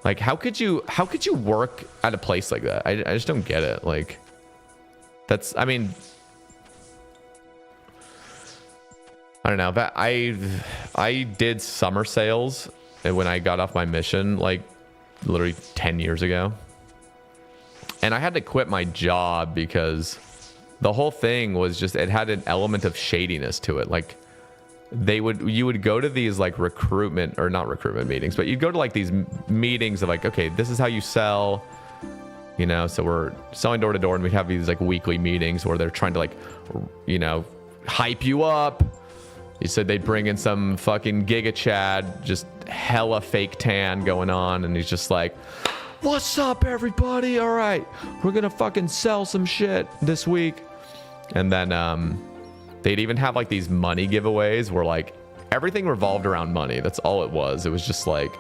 Like, how could you work at a place like that? I just don't get it. Like, that's, I mean, I don't know. But I did summer sales when I got off my mission, like literally 10 years ago. And I had to quit my job because the whole thing was just, it had an element of shadiness to it. Like, you would go to these like recruitment, or not recruitment meetings, but you'd go to like these meetings of like, okay, this is how you sell, you know, so we're selling door to door, and we'd have these like weekly meetings where they're trying to like, you know, hype you up. You said they'd bring in some fucking Giga Chad, just hella fake tan going on, and he's just like, what's up, everybody? All right, we're gonna fucking sell some shit this week. And then they'd even have like these money giveaways where like everything revolved around money. That's all it was. It was just like,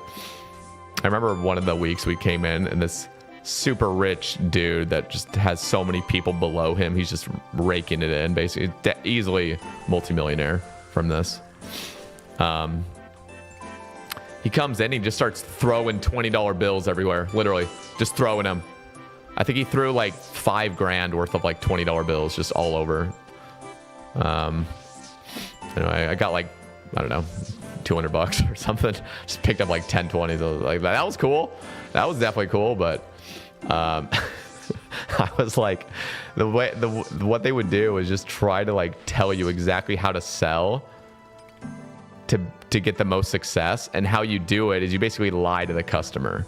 I remember one of the weeks we came in, and this super rich dude that just has so many people below him, he's just raking it in, basically easily multimillionaire from this. He comes in, he just starts throwing $20 bills everywhere, literally just throwing them. I think he threw like $5,000 worth of like $20 bills just all over. Anyway, I got like, I don't know, $200 or something. Just picked up like 10 20s. I was like, that was cool. That was definitely cool. But I was like, what they would do is just try to like tell you exactly how to sell to get the most success. And how you do it is you basically lie to the customer.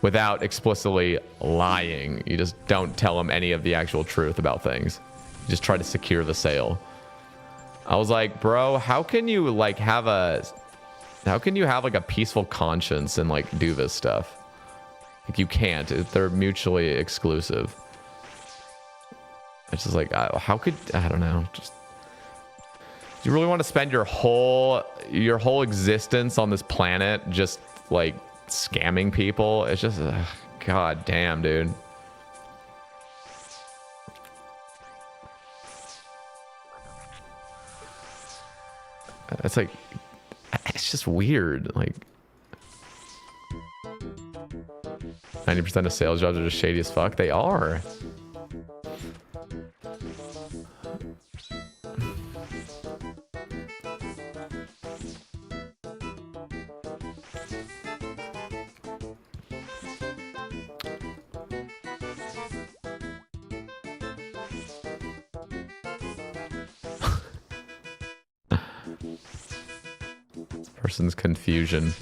without explicitly lying. You just don't tell them any of the actual truth about things. You just try to secure the sale. I was like, bro, how can you like have a peaceful conscience and like do this stuff? Like you can't. They're mutually exclusive. It's just like, how could, I don't know. Just, do you really want to spend your whole existence on this planet just like scamming people? It's just, god damn, dude. It's like, it's just weird. Like 90% of sales jobs are just shady as fuck. They are. Person's confusion.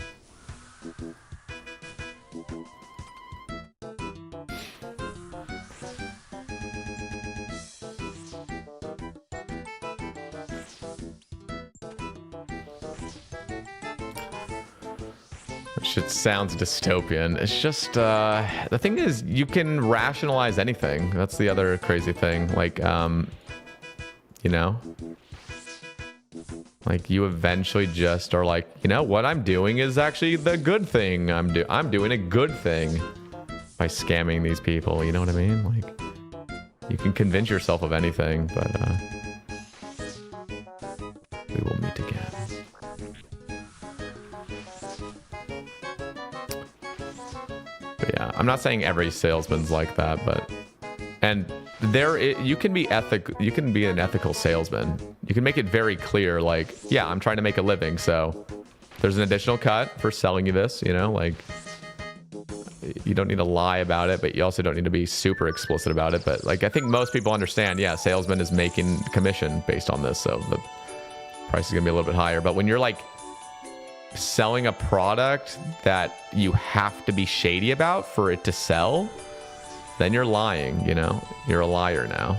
Shit sounds dystopian. It's just the thing is, you can rationalize anything. That's the other crazy thing. Like you know, like you eventually just are like, you know, what I'm doing is actually the good thing. I'm doing a good thing by scamming these people. You know what I mean? Like you can convince yourself of anything, but we will meet again. But yeah, I'm not saying every salesman's like that, but you can be an ethical salesman. You can make it very clear, like, yeah, I'm trying to make a living, so there's an additional cut for selling you this, you know, like you don't need to lie about it, but you also don't need to be super explicit about it. But like, I think most people understand, yeah, salesman is making commission based on this, so the price is gonna be a little bit higher. But when you're like selling a product that you have to be shady about for it to sell, then you're lying, you know? You're a liar now.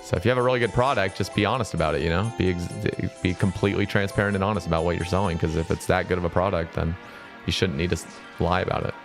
So if you have a really good product, just be honest about it, you know? Be completely transparent and honest about what you're selling, because if it's that good of a product, then you shouldn't need to lie about it.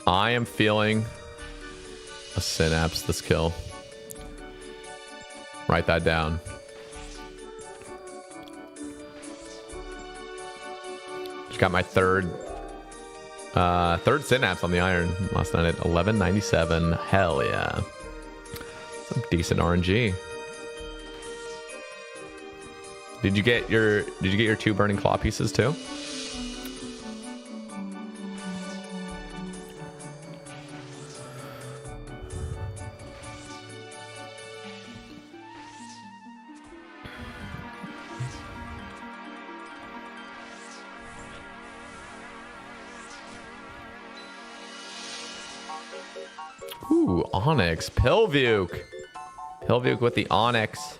I am feeling a synapse this kill. Write that down. Just got my third synapse on the iron last night at 1197. Hell yeah. Some decent RNG. Did you get your 2 burning claw pieces too? Ooh, Onyx. Pilvuke. Pilvuke with the Onyx.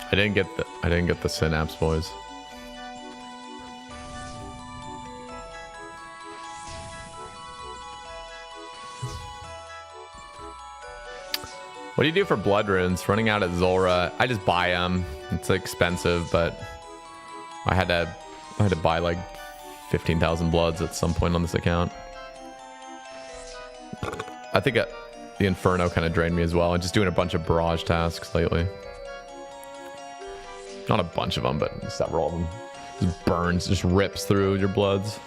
I didn't get the synapse, boys. What do you do for blood runes? Running out at Zulrah. I just buy them. It's expensive, but I had to buy like 15,000 bloods at some point on this account. I think the Inferno kind of drained me as well. I'm just doing a bunch of barrage tasks lately. Not a bunch of them, but several of them. Just burns, just rips through your bloods.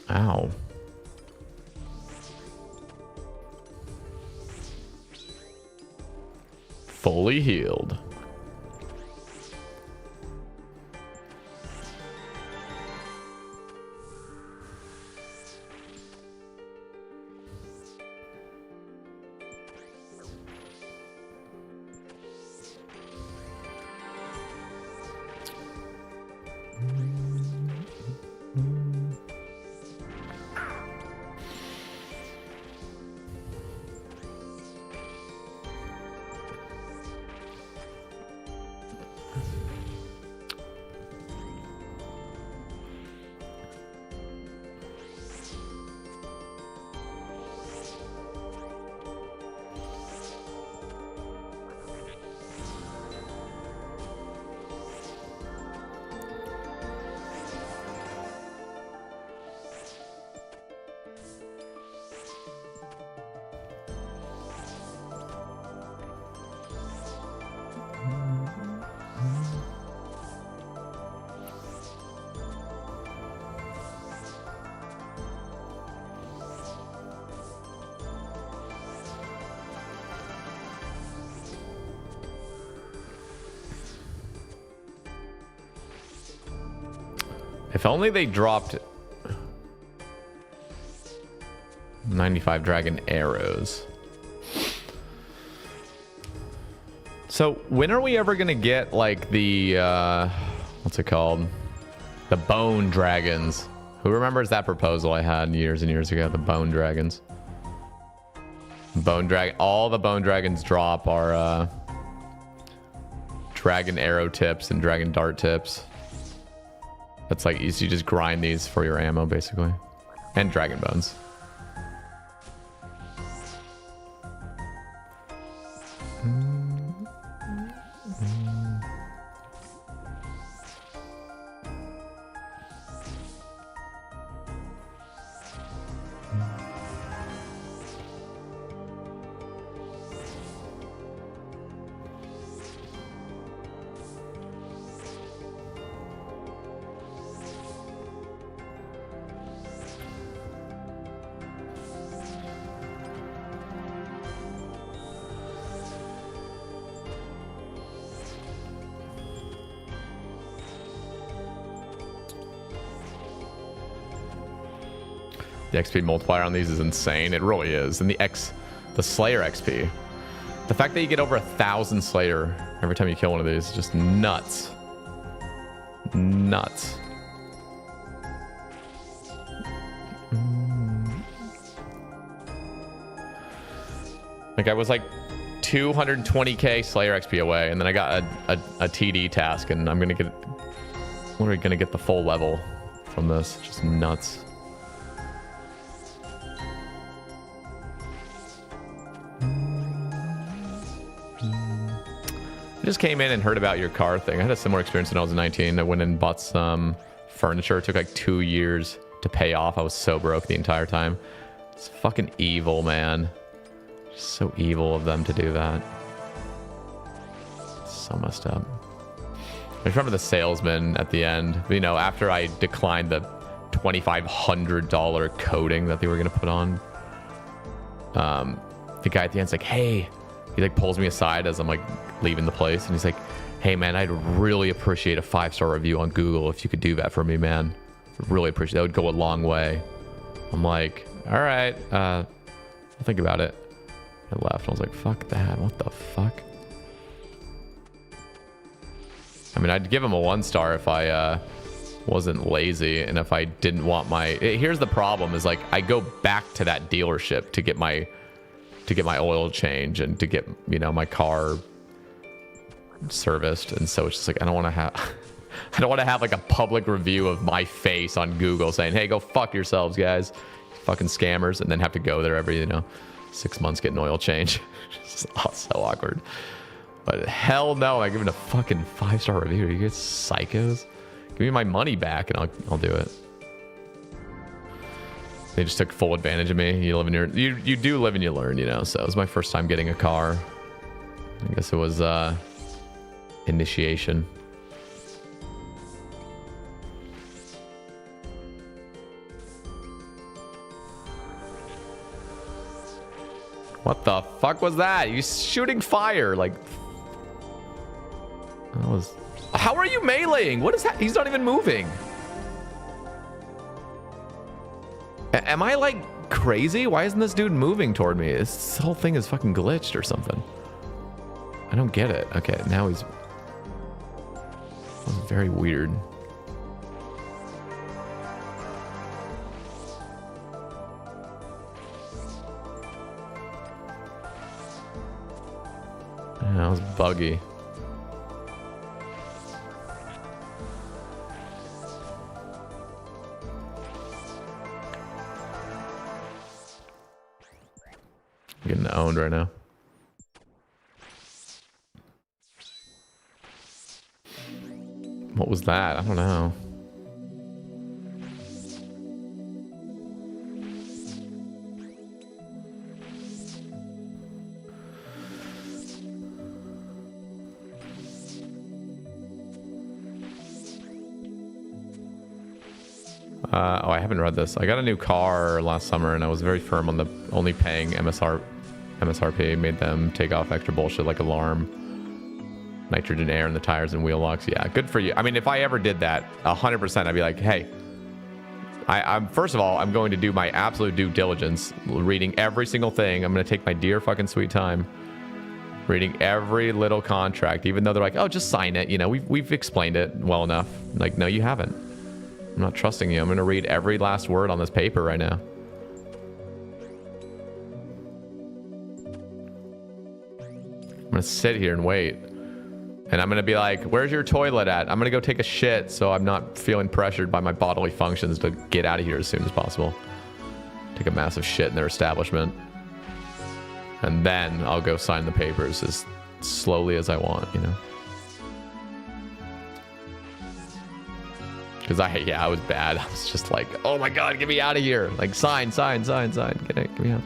Ow. Fully healed. If only they dropped 95 dragon arrows. So when are we ever gonna get like the what's it called? The bone dragons. Who remembers that proposal I had years and years ago? The bone dragons. Bone dragon. All the bone dragons drop are dragon arrow tips and dragon dart tips. That's like you just grind these for your ammo basically, and dragon bones. The XP multiplier on these is insane. It really is. And the Slayer XP. The fact that you get over 1,000 Slayer every time you kill one of these is just nuts. Nuts. Like I was like 220k Slayer XP away, and then I got a TD task, and I'm gonna get literally gonna get the full level from this. Just nuts. just came in and heard about your car thing. I had a similar experience when I was 19. I went and bought some furniture. It took like 2 years to pay off. I was so broke the entire time. It's fucking evil, man. So evil of them to do that. So messed up. I remember the salesman at the end, you know, after I declined the $2,500 coating that they were going to put on. The guy at the end's like, hey, he like pulls me aside as I'm like leaving the place. And he's like, hey man, I'd really appreciate a 5-star review on Google if you could do that for me, man. Really appreciate that. Would go a long way. I'm like, all right, I'll think about it. I left. I was like, fuck that. What the fuck? I mean, I'd give him a 1-star if I wasn't lazy and if I didn't want my... Here's the problem is like I go back to that dealership to get my oil change and to get, you know, my car serviced. And so it's just like I don't want to have like a public review of my face on Google saying, hey, go fuck yourselves, guys, fucking scammers, and then have to go there every, you know, 6 months getting oil change. It's so awkward. But hell no, I'm giving a fucking 5-star review. You guys psychos? Give me my money back and I'll do it. They just took full advantage of me. You do live and you learn, you know. So it was my first time getting a car. I guess it was initiation. What the fuck was that? You shooting fire like... That was... How are you meleeing? What is that? He's not even moving. Am I like crazy? Why isn't this dude moving toward me? This whole thing is fucking glitched or something. I don't get it. Okay, now he's... That was very weird. Yeah, that was buggy. I'm getting owned right now. What was that? I don't know. Oh, I haven't read this. I got a new car last summer and I was very firm on the only paying MSRP. Made them take off extra bullshit like alarm, nitrogen air in the tires and wheel locks. Yeah, good for you. I mean, if I ever did that, 100%, I'd be like, hey, I'm first of all, I'm going to do my absolute due diligence, reading every single thing. I'm going to take my dear fucking sweet time, reading every little contract, even though they're like, oh, just sign it. You know, we've explained it well enough. Like, no, you haven't. I'm not trusting you. I'm going to read every last word on this paper right now. I'm going to sit here and wait. And I'm going to be like, where's your toilet at? I'm going to go take a shit so I'm not feeling pressured by my bodily functions to get out of here as soon as possible. Take a massive shit in their establishment. And then I'll go sign the papers as slowly as I want, you know? Because I was bad. I was just like, oh my God, get me out of here. Like, sign. Get me out.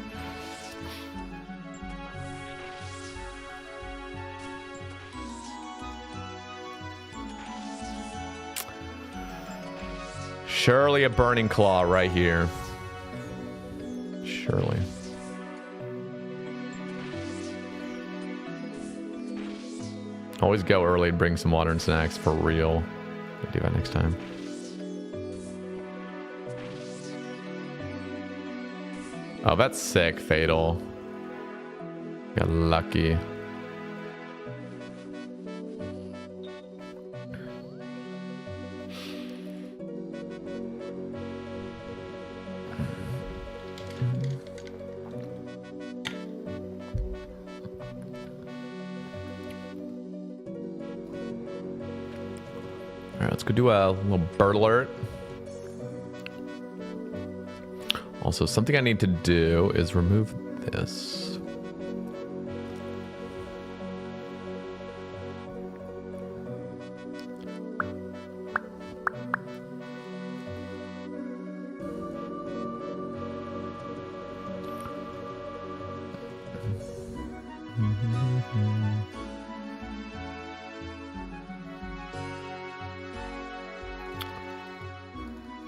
Surely a burning claw right here. Surely. Always go early and bring some water and snacks for real. I'll do that next time. Oh, that's sick, Fatal. Got lucky. Alright, let's go do a little bird alert. Also, something I need to do is remove this.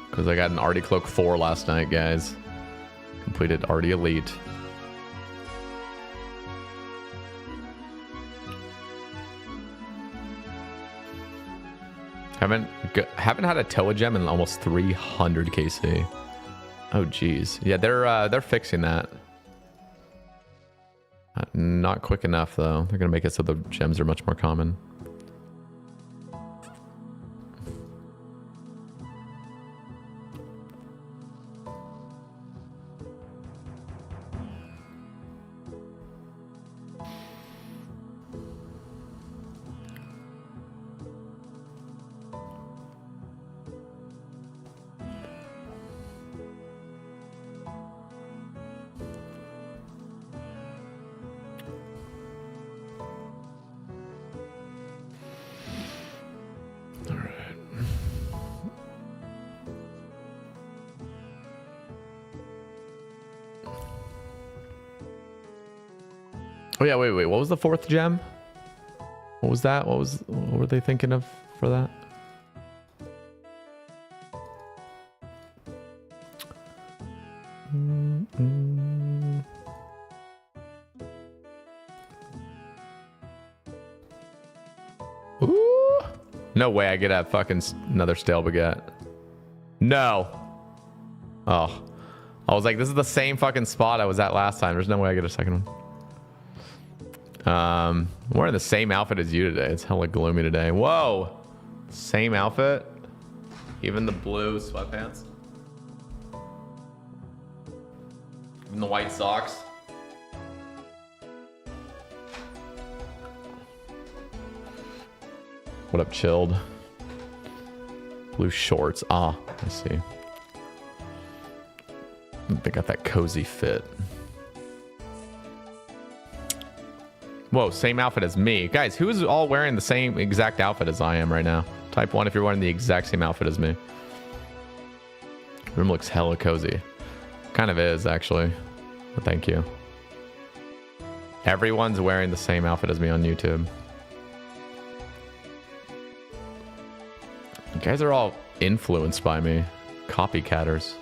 Because I got an Artie Cloak 4 last night, guys. Completed Artie Elite. Haven't had a Toa gem in almost 300 KC. Oh geez, yeah, they're fixing that. Not quick enough though. They're gonna make it so the gems are much more common. Oh yeah, wait. What was the 4th gem? What was that? What were they thinking of for that? Ooh. No way I get a fucking another stale baguette. No. Oh. I was like, this is the same fucking spot I was at last time. There's no way I get a second one. I'm wearing the same outfit as you today. It's hella gloomy today. Whoa. Same outfit? Even the blue sweatpants? Even the white socks? What up, chilled? Blue shorts. Ah, I see. They got that cozy fit. Whoa, same outfit as me. Guys, who is all wearing the same exact outfit as I am right now? Type 1 if you're wearing the exact same outfit as me. Room looks hella cozy. Kind of is, actually. But thank you. Everyone's wearing the same outfit as me on YouTube. You guys are all influenced by me. Copycatters.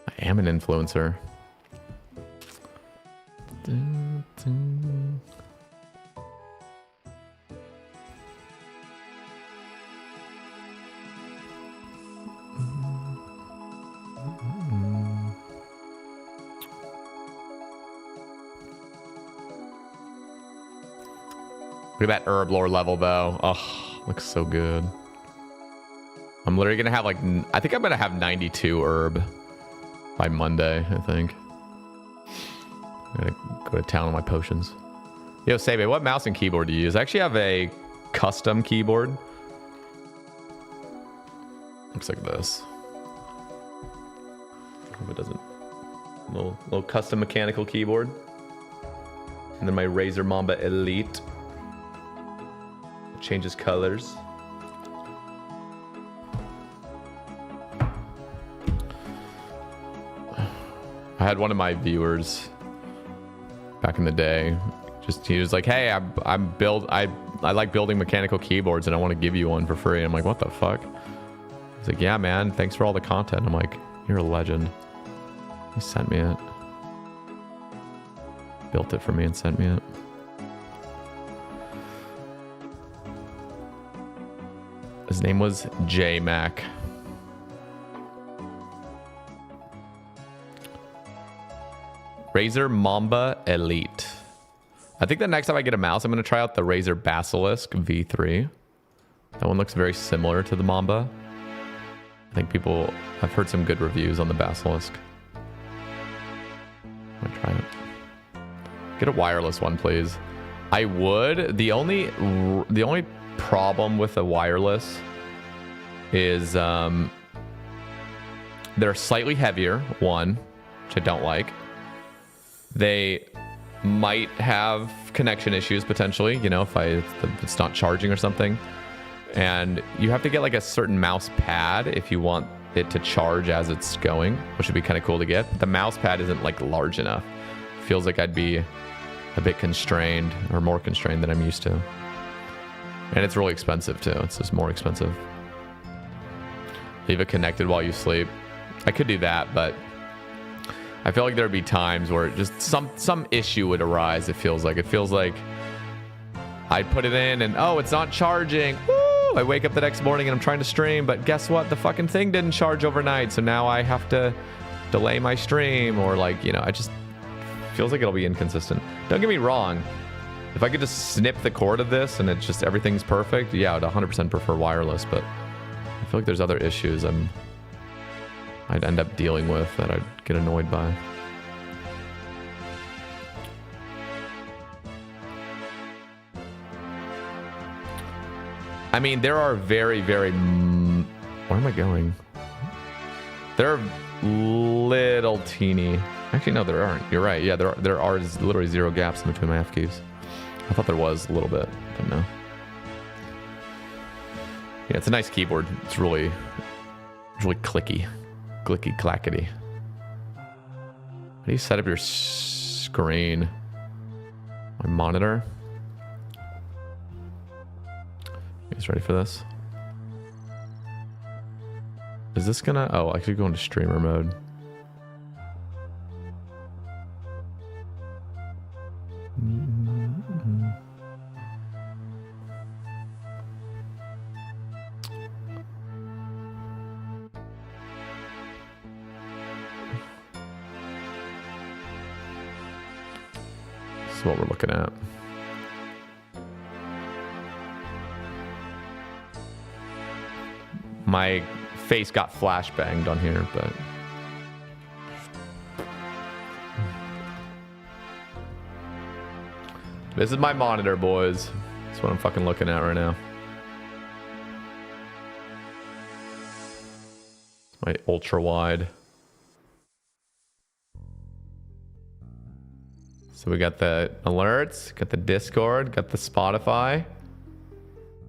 I am an influencer. Dun, dun. Look at that herb lore level though. Oh, looks so good. I'm literally gonna have like, I think I'm gonna have 92 herb by Monday, I think. I'm gonna go to town on my potions. Yo, Sebe, what mouse and keyboard do you use? I actually have a custom keyboard. Looks like this. Hope it doesn't. Little custom mechanical keyboard. And then my Razer Mamba Elite. It changes colors. I had one of my viewers back in the day. He was like, "Hey, I like building mechanical keyboards, and I want to give you one for free." I'm like, "What the fuck?" He's like, "Yeah, man. Thanks for all the content." I'm like, "You're a legend." He sent me it. Built it for me and sent me it. His name was J Mac. Razer Mamba Elite. I think the next time I get a mouse, I'm going to try out the Razer Basilisk V3. That one looks very similar to the Mamba. I think I've heard some good reviews on the Basilisk. I'm going to try it. Get a wireless one, please. I would. The only problem with the wireless is they're slightly heavier, one, which I don't like. They might have connection issues potentially, you know, if it's not charging or something. And you have to get like a certain mouse pad if you want it to charge as it's going, which would be kind of cool to get. But the mouse pad isn't like large enough. Feels like I'd be a bit constrained, or more constrained than I'm used to. And it's really expensive too. It's just more expensive. Leave it connected while you sleep. I could do that, but I feel like there'd be times where just some issue would arise. It feels like I'd put it in and oh, it's not charging. Woo! I wake up the next morning and I'm trying to stream, but guess what? The fucking thing didn't charge overnight, so now I have to delay my stream, or like, you know, I just feels like it'll be inconsistent. Don't get me wrong. If I could just snip the cord of this and it's just everything's perfect, yeah, I'd 100% prefer wireless, but I feel like there's other issues I'd end up dealing with that I'd get annoyed by. I mean, there are very, very... Where am I going? There are little teeny... Actually, no, there aren't. You're right. Yeah, there are literally zero gaps in between my F keys. I thought there was a little bit, but no. Yeah, it's a nice keyboard. It's really clicky. Clicky clackety. How do you set up your screen? My monitor? You guys ready for this? Is this gonna... Oh, I could go into streamer mode. This is what we're looking at. My face got flashbanged on here, but... This is my monitor, boys. That's what I'm fucking looking at right now. My ultra wide. So we got the alerts, got the Discord, got the Spotify,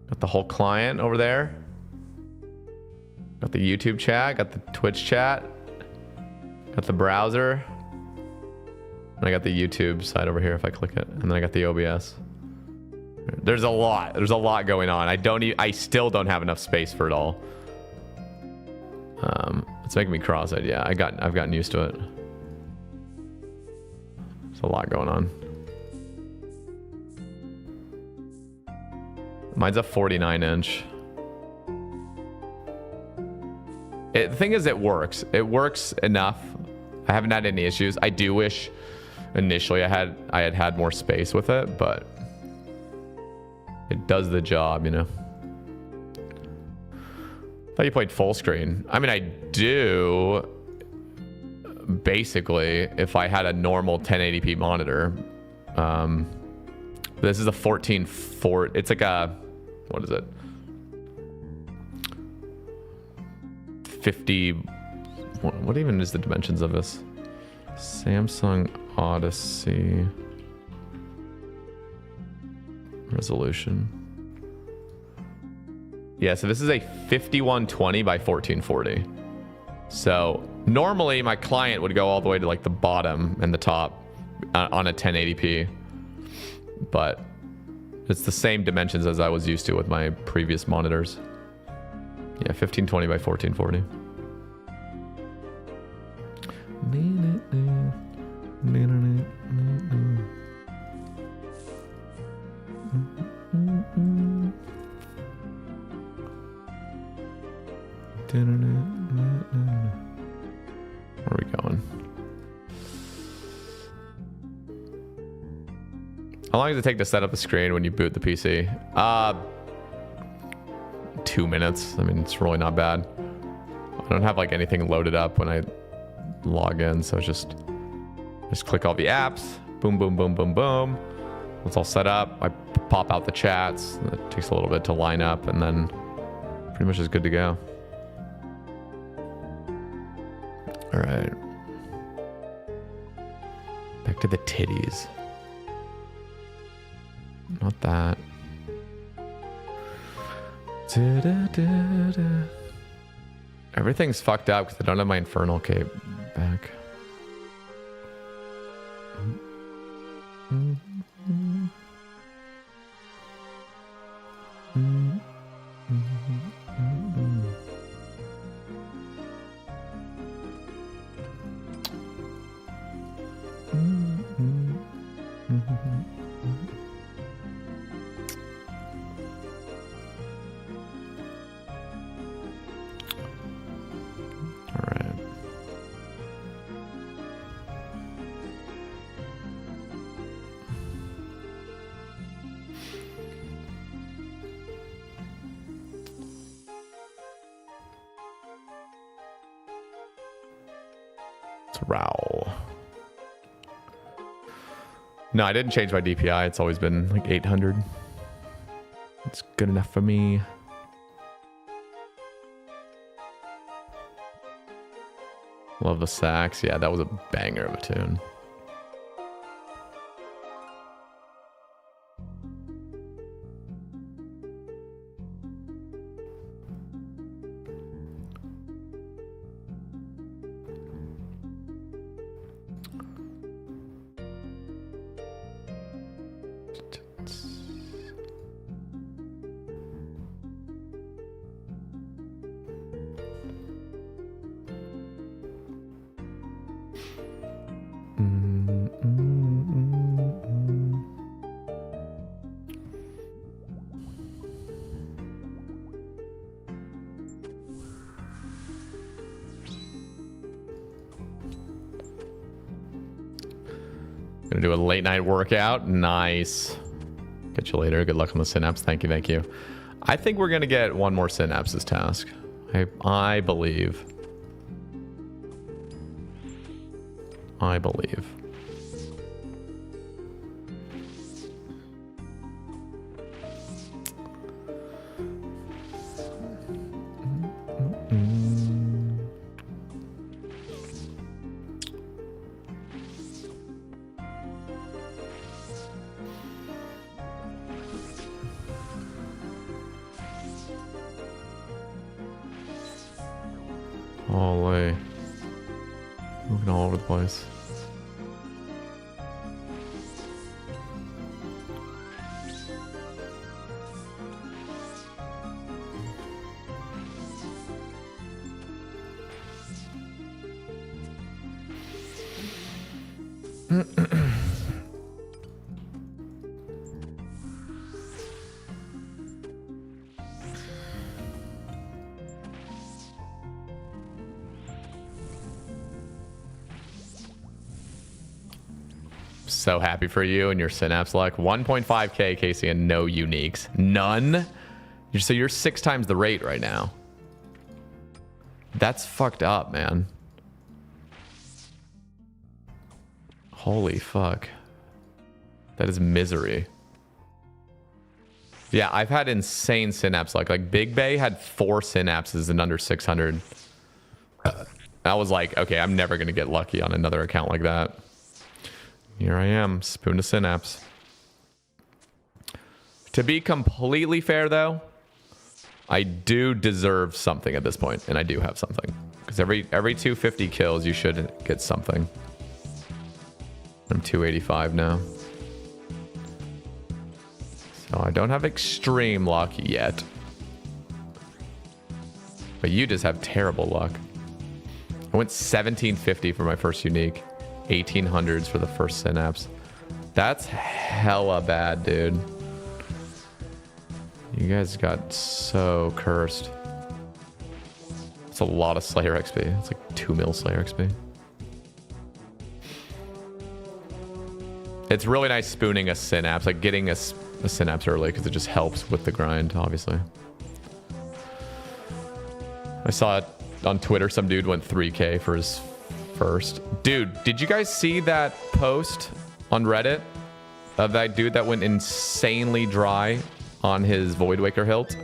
got the whole client over there. Got the YouTube chat, got the Twitch chat, got the browser, and I got the YouTube side over here if I click it, and then I got the OBS. There's a lot going on. I still don't have enough space for it all. It's making me cross-eyed. Yeah, I've gotten used to it. There's a lot going on. Mine's a 49-inch. The thing is, it works. It works enough. I haven't had any issues. I do wish initially I had more space with it, but it does the job, you know. I thought you played full screen. I mean, I do. Basically, if I had a normal 1080p monitor. This is a 1440. It's like a, what is it? 50. What even is the dimensions of this? Samsung Odyssey resolution. Yeah, so this is a 5120 by 1440. So normally my client would go all the way to like the bottom and the top on a 1080p, but it's the same dimensions as I was used to with my previous monitors. Yeah, 1520 by 1440. Where are we going? How long does it take to set up the screen when you boot the PC? 2 minutes. I mean, it's really not bad. I don't have like anything loaded up when I log in, so just click all the apps. Boom, boom, boom, boom, boom. It's all set up. I pop out the chats. It takes a little bit to line up, and then pretty much is good to go. All right. Back to the titties. Not that. Everything's fucked up because I don't have my Infernal cape back. Row. No, I didn't change my DPI. It's always been like 800. It's good enough for me. Love the sax. Yeah, that was a banger of a tune. Gonna do a late night workout. Nice. Catch you later. Good luck on the synapse. Thank you. Thank you. I think we're gonna get one more synapses task. I believe. I believe. Holy. Moving all over the place. So happy for you and your synapse luck. 1.5k Casey and no uniques. None? So you're 6 times the rate right now. That's fucked up, man. Holy fuck. That is misery. Yeah, I've had insane synapse luck. Like Big Bay had 4 synapses in under 600. I was like, okay, I'm never going to get lucky on another account like that. Here I am, spoon to synapse. To be completely fair, though, I do deserve something at this point, and I do have something. Because every 250 kills, you should get something. I'm 285 now. So I don't have extreme luck yet. But you just have terrible luck. I went 1750 for my first unique. 1800s for the first synapse. That's hella bad, dude. You guys got so cursed. It's a lot of Slayer XP. It's like 2 mil Slayer XP. It's really nice spooning a synapse, like getting a synapse early, because it just helps with the grind, obviously. I saw it on Twitter. Some dude went 3k for his first. Dude, did you guys see that post on Reddit of that dude that went insanely dry on his Voidwaker hilt?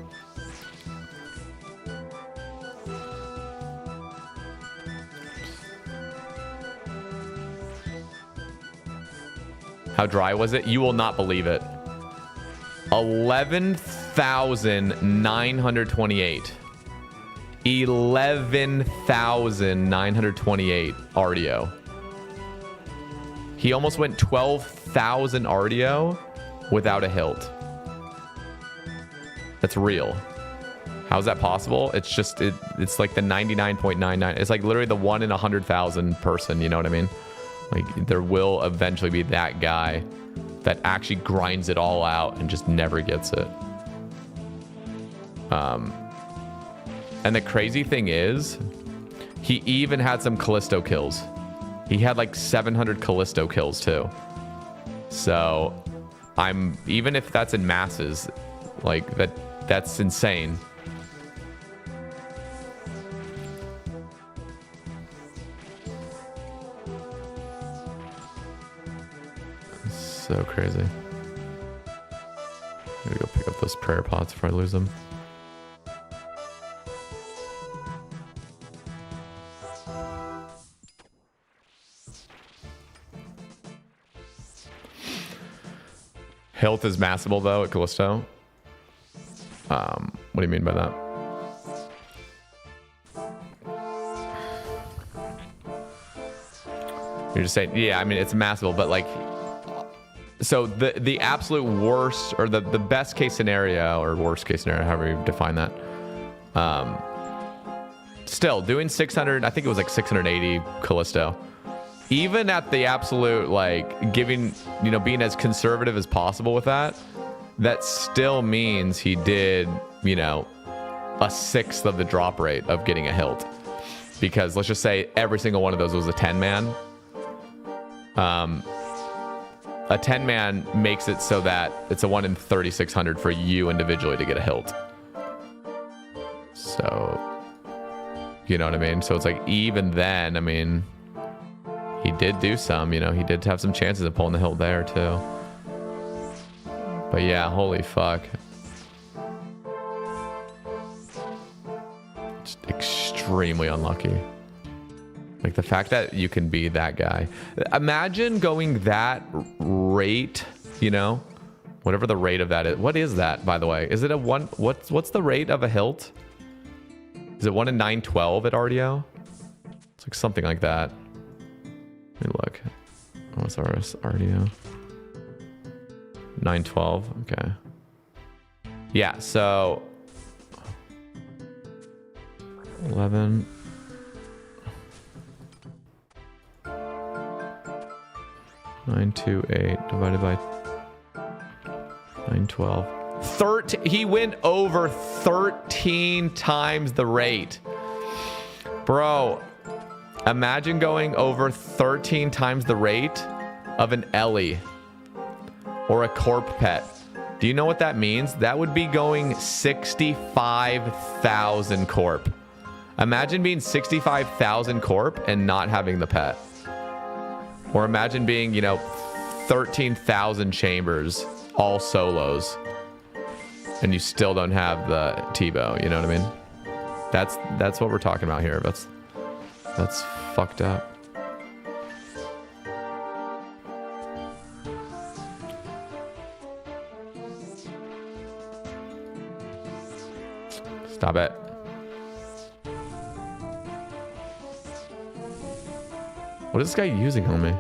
How dry was it? You will not believe it. 11,928. 11,928 RDO. He almost went 12,000 RDO without a hilt. That's real. How's that possible? It's just, it's like the 99.99. It's like literally the 1 in 100,000 person, you know what I mean? Like there will eventually be that guy that actually grinds it all out and just never gets it. And the crazy thing is, he even had some Callisto kills. He had like 700 Callisto kills too. So even if that's in masses, like that's insane. So crazy. I'm gonna go pick up those prayer pots before I lose them. Hilt is massable though at Callisto. What do you mean by that? You're just saying, yeah, I mean, it's massable, but like, so the absolute worst or the best case scenario or worst case scenario, however you define that, still doing 600, I think it was like 680 Callisto. Even at the absolute, like, giving, you know, being as conservative as possible with that, that still means he did, you know, a sixth of the drop rate of getting a hilt. Because let's just say every single one of those was a 10-man. A 10-man makes it so that it's a 1 in 3,600 for you individually to get a hilt. So, you know what I mean? So it's like, even then, I mean, he did do some, you know, he did have some chances of pulling the hilt there too. But yeah, holy fuck. Just extremely unlucky. Like the fact that you can be that guy. Imagine going that rate, you know, whatever the rate of that is. What is that, by the way? Is it a one? What's the rate of a hilt? Is it 1 in 912 at RDO? It's like something like that. Let me look. What's our RDO? 912. Okay. Yeah, so 11. 928 divided by 912. 13. He went over 13 times the rate. Bro, imagine going over 13 times the rate of an Ellie or a Corp pet. Do you know what that means? That would be going 65,000 Corp. Imagine being 65,000 Corp and not having the pet. Or imagine being, you know, 13,000 chambers, all solos, and you still don't have the T-bow, you know what I mean? That's what we're talking about here. That's fucked up. Stop it. What is this guy using on me?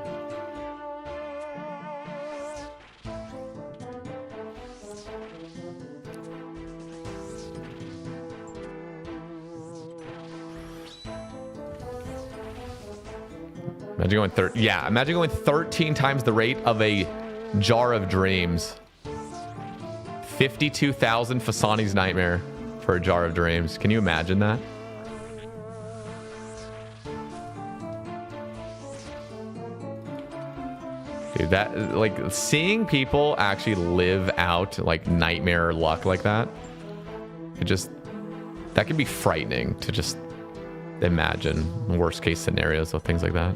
Imagine going imagine going 13 times the rate of a Jar of Dreams. 52,000 Fasani's Nightmare for a Jar of Dreams. Can you imagine that? Dude, that, like, seeing people actually live out like nightmare luck like that, that can be frightening to just imagine worst case scenarios of things like that.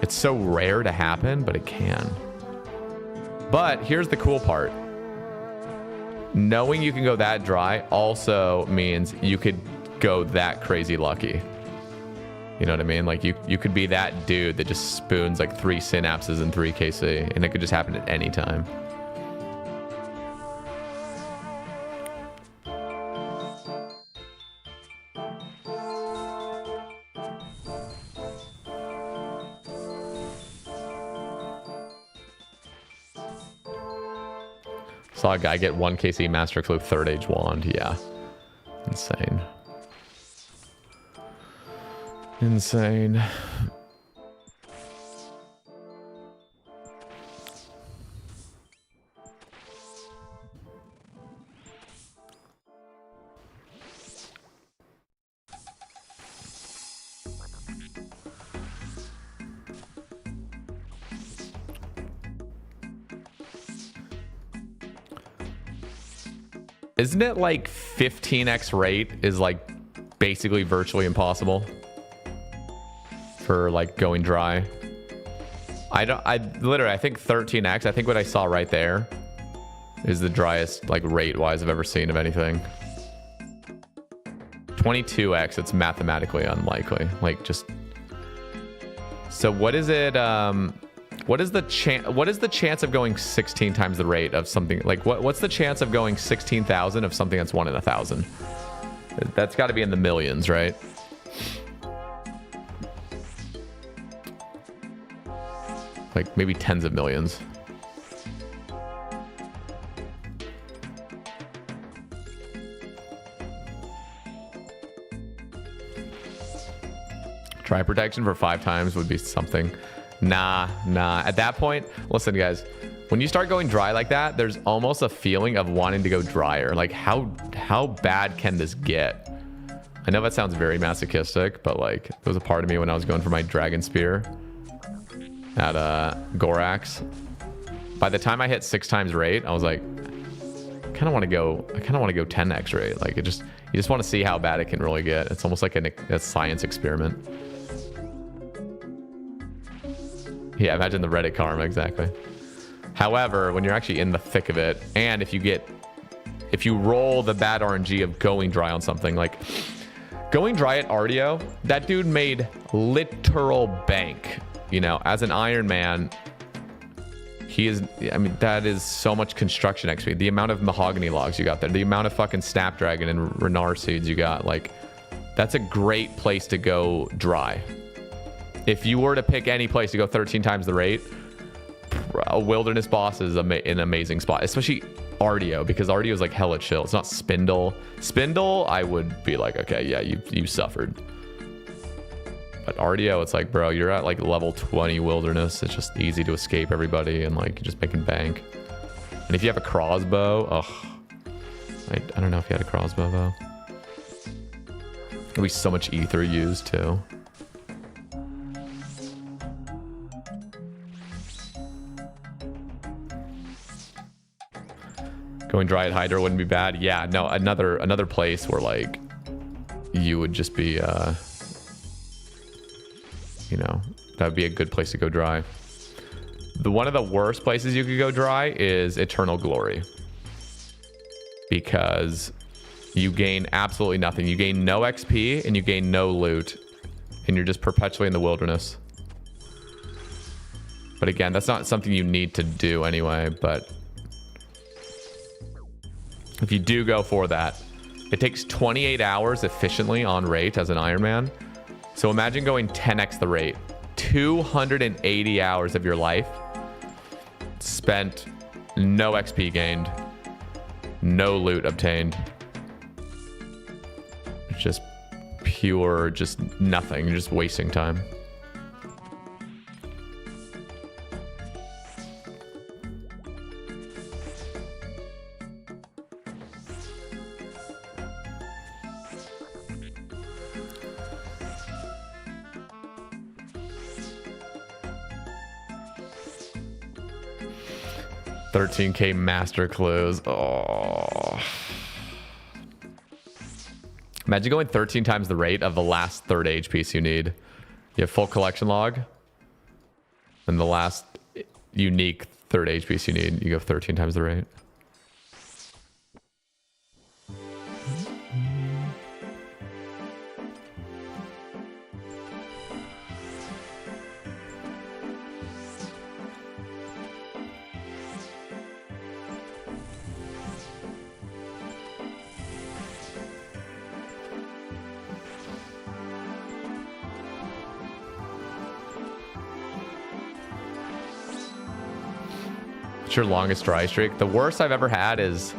It's so rare to happen, but it can. But here's the cool part. Knowing you can go that dry also means you could go that crazy lucky. You know what I mean? Like you could be that dude that just spoons like 3 synapses and 3 KC, and it could just happen at any time. Saw a guy get 1 KC Master Clue 3rd age wand. Yeah. Insane. Insane. Isn't it like 15x rate is like basically virtually impossible for like going dry? I think 13x, I think what I saw right there is the driest like rate wise I've ever seen of anything. 22x, it's mathematically unlikely. Like just, so what is it? What is the chance of going 16 times the rate of something? Like what's the chance of going 16,000 of something that's 1 in 1,000? That's got to be in the millions, right? Like maybe tens of millions. Try protection for 5 times would be something. Nah. At that point, listen, guys, when you start going dry like that, there's almost a feeling of wanting to go drier. Like, how bad can this get? I know that sounds very masochistic, but like, there was a part of me when I was going for my Dragon Spear at Gorax. By the time I hit 6 times rate, I was like, I kind of want to go 10x rate. Like, you just want to see how bad it can really get. It's almost like a science experiment. Yeah, imagine the Reddit karma, exactly. However, when you're actually in the thick of it, and if you roll the bad RNG of going dry on something, like going dry at Artio, that dude made literal bank. You know, as an Iron Man, I mean, that is so much construction XP. The amount of mahogany logs you got there, the amount of fucking Snapdragon and Renar seeds you got, like, that's a great place to go dry. If you were to pick any place to go 13 times the rate, a wilderness boss is an amazing spot, especially Artio, because Artio is like hella chill. It's not Spindle. Spindle, I would be like, okay, yeah, you suffered. But Artio, it's like, bro, you're at like level 20 wilderness. It's just easy to escape everybody and like you're just making bank. And if you have a crossbow, I don't know if you had a crossbow though. There'll be so much ether used too. Going dry at Hydra wouldn't be bad. Yeah, no, another place where like you would just be you know, that would be a good place to go dry. One of the worst places you could go dry is Eternal Glory, because you gain absolutely nothing. You gain no XP and you gain no loot, and you're just perpetually in the wilderness. But again, that's not something you need to do anyway. But if you do go for that, it takes 28 hours efficiently on rate as an Iron Man. So imagine going 10x the rate, 280 hours of your life spent, no XP gained, no loot obtained. It's just pure, just nothing. You're just wasting time. $13K master clues. Oh. Imagine going 13 times the rate of the last 3rd age piece you need. You have full collection log, and the last unique 3rd age piece you need, you go 13 times the rate. What's your longest dry streak? The worst I've ever had is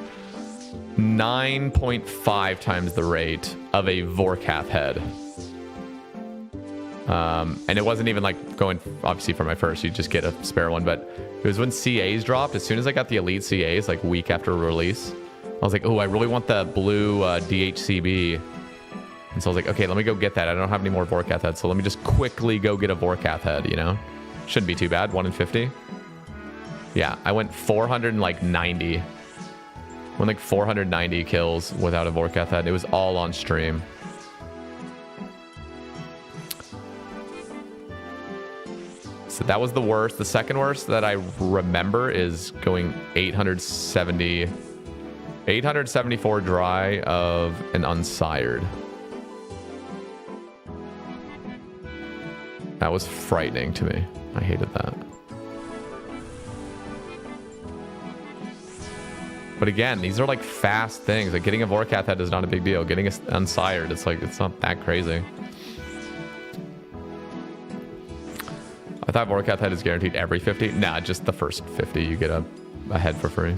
9.5 times the rate of a Vorkath head. And it wasn't even like going, obviously, for my first, you just get a spare one, but it was when CAs dropped. As soon as I got the Elite CAs, like week after release, I was like, oh, I really want the blue DHCB. And so I was like, okay, let me go get that. I don't have any more Vorkath heads, so let me just quickly go get a Vorkath head, you know? Shouldn't be too bad, 1 in 50. Yeah, I went 490. Went like 490 kills without a Vorkath head. It was all on stream. So that was the worst. The second worst that I remember is going 874 dry of an unsired. That was frightening to me. I hated that. But again, these are like fast things. Like getting a Vorkath head is not a big deal. Getting an unsired, it's like, it's not that crazy. I thought Vorkath head is guaranteed every 50. Nah, just the first 50 you get a head for free.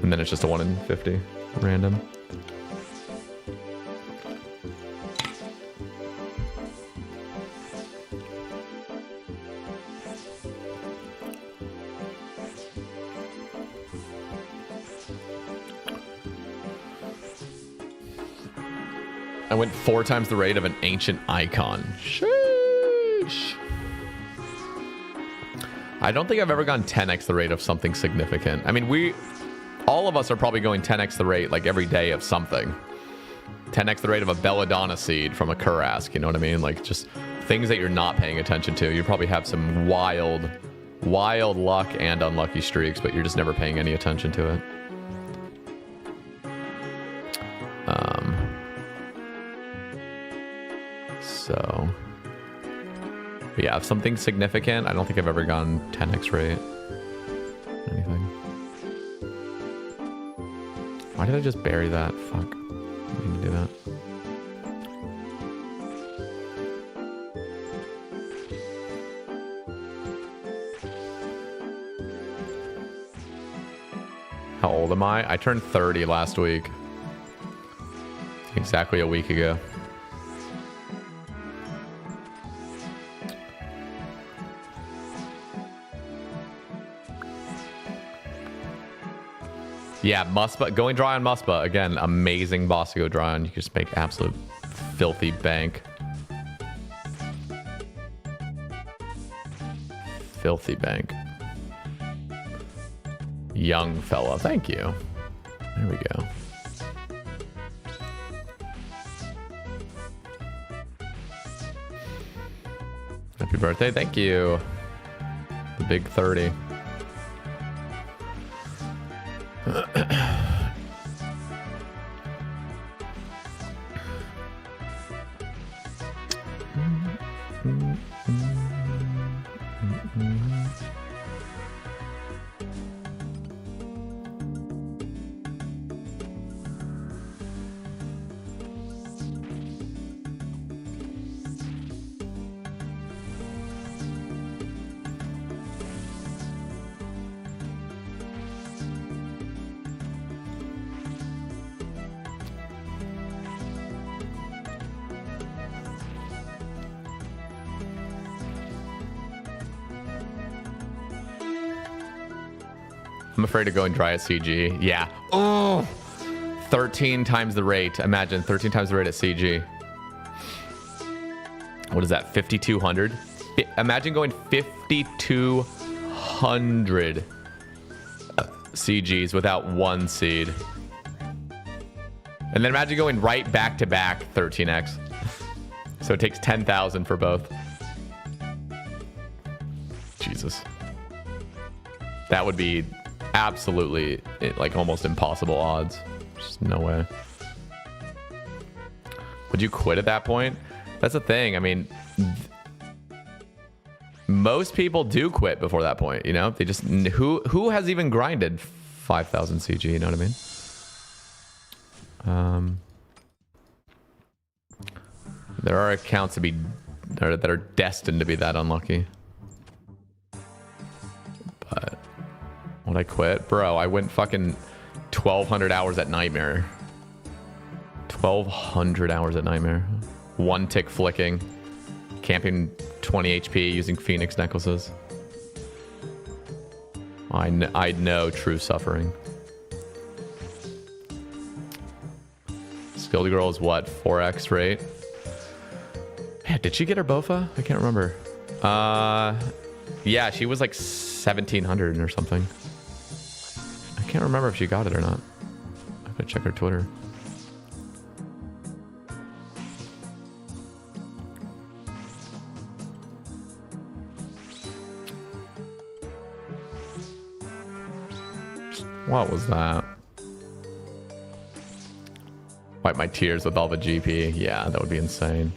And then it's just a 1 in 50 random. I went 4 times the rate of an ancient icon. Sheesh. I don't think I've ever gone 10x the rate of something significant. I mean, all of us are probably going 10x the rate like every day of something. 10x the rate of a belladonna seed from a Kurask, you know what I mean? Like just things that you're not paying attention to. You probably have some wild luck and unlucky streaks, but you're just never paying any attention to it. So, but yeah, if something significant, I don't think I've ever gone 10x rate. Anything. Why did I just bury that? Fuck. I didn't mean to do that. How old am I? I turned 30 last week. Exactly a week ago. Yeah, Muspa, going dry on Muspa. Again, amazing boss to go dry on. You can just make absolute filthy bank. Filthy bank. Young fella. Thank you. There we go. Happy birthday. Thank you. The big 30. I'm afraid of going dry at CG. Yeah. Oh, 13 times the rate. Imagine 13 times the rate at CG. What is that? 5,200? Imagine going 5,200 CGs without one seed. And then imagine going right back to back 13x. So it takes 10,000 for both. Jesus. That would be absolutely like almost impossible odds. Just no way. Would you quit at that point? That's the thing. I mean, most people do quit before that point, you know? They just who has even grinded 5,000 CG, you know what I mean? There are accounts that are destined to be that unlucky. But When I quit? Bro, I went fucking 1,200 hours at Nightmare. 1,200 hours at Nightmare. One tick flicking. Camping 20 HP using Phoenix necklaces. I know true suffering. Skilled girl is what? 4x rate? Man, did she get her BOFA? I can't remember. Yeah, she was like 1,700 or something. I can't remember if she got it or not. I have to check her Twitter. What was that? Wipe my tears with all the GP. Yeah, that would be insane.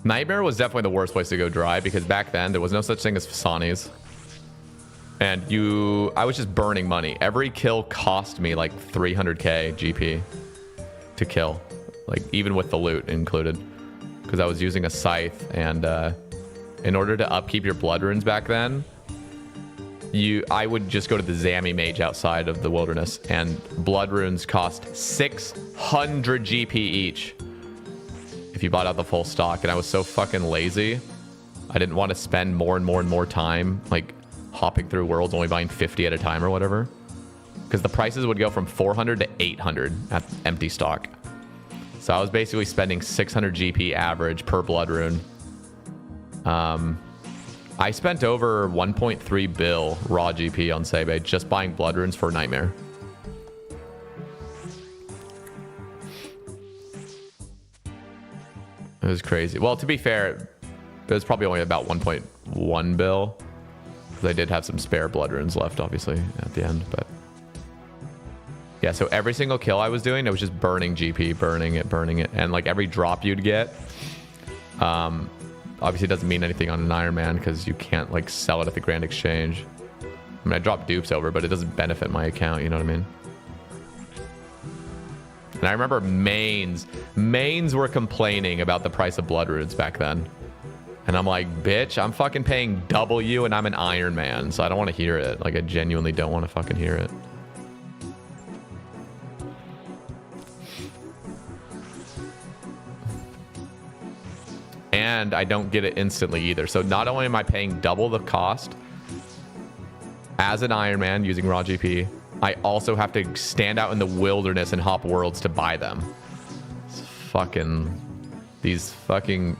Nightmare was definitely the worst place to go dry because back then there was no such thing as Fasani's. And I was just burning money. Every kill cost me like 300k GP to kill. Like even with the loot included. Because I was using a scythe, and in order to upkeep your blood runes back then, I would just go to the Zammy mage outside of the wilderness, and blood runes cost 600 GP each if you bought out the full stock. And I was so fucking lazy, I didn't want to spend more and more and more time like hopping through worlds, only buying 50 at a time or whatever, because the prices would go from 400 to 800 at empty stock. So I was basically spending 600 GP average per blood rune. I spent over 1.3 bill raw GP on Sebe just buying blood runes for Nightmare. It was crazy. Well, to be fair, it was probably only about 1.1 bill. Because I did have some spare blood runes left, obviously, at the end, but... Yeah, so every single kill I was doing, it was just burning GP, burning it. And like every drop you'd get, obviously it doesn't mean anything on an Iron Man because you can't like sell it at the Grand Exchange. I mean, I dropped dupes over, but it doesn't benefit my account, you know what I mean? And I remember mains were complaining about the price of blood runes back then. And I'm like, bitch, I'm fucking paying W and I'm an Iron Man, so I don't want to hear it. Like, I genuinely don't want to fucking hear it. And I don't get it instantly either. So not only am I paying double the cost as an Iron Man using raw GP, I also have to stand out in the wilderness and hop worlds to buy them. It's these fucking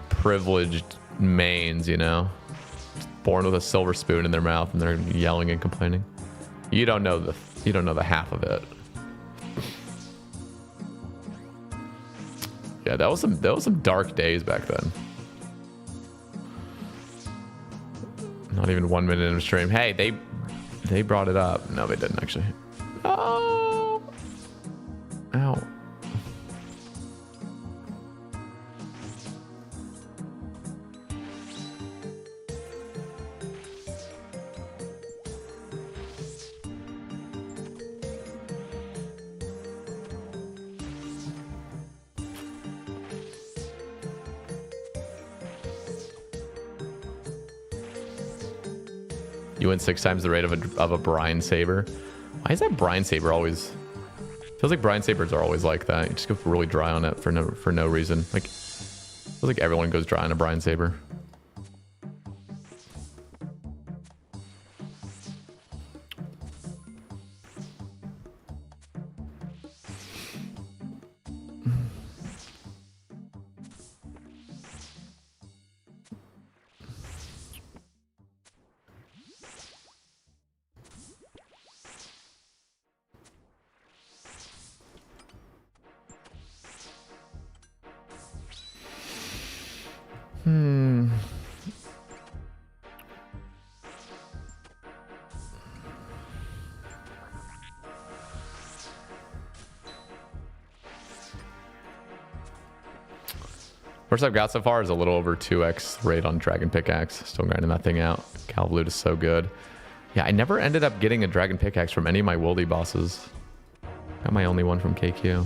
privileged mains, you know, born with a silver spoon in their mouth and they're yelling and complaining. You don't know the half of it. Yeah, that was some dark days back then. Not even 1 minute in a stream. Hey, they brought it up. No, they didn't actually. Oh, ow. You went 6 times the rate of a brine saber. Why is that brine saber always? Feels like brine sabers are always like that. You just go really dry on it for no reason. Like, feels like everyone goes dry on a brine saber. Worst I've got so far is a little over 2x rate on Dragon Pickaxe. Still grinding that thing out. Calv is so good. Yeah, I never ended up getting a Dragon Pickaxe from any of my Wildy bosses. Got my only one from KQ.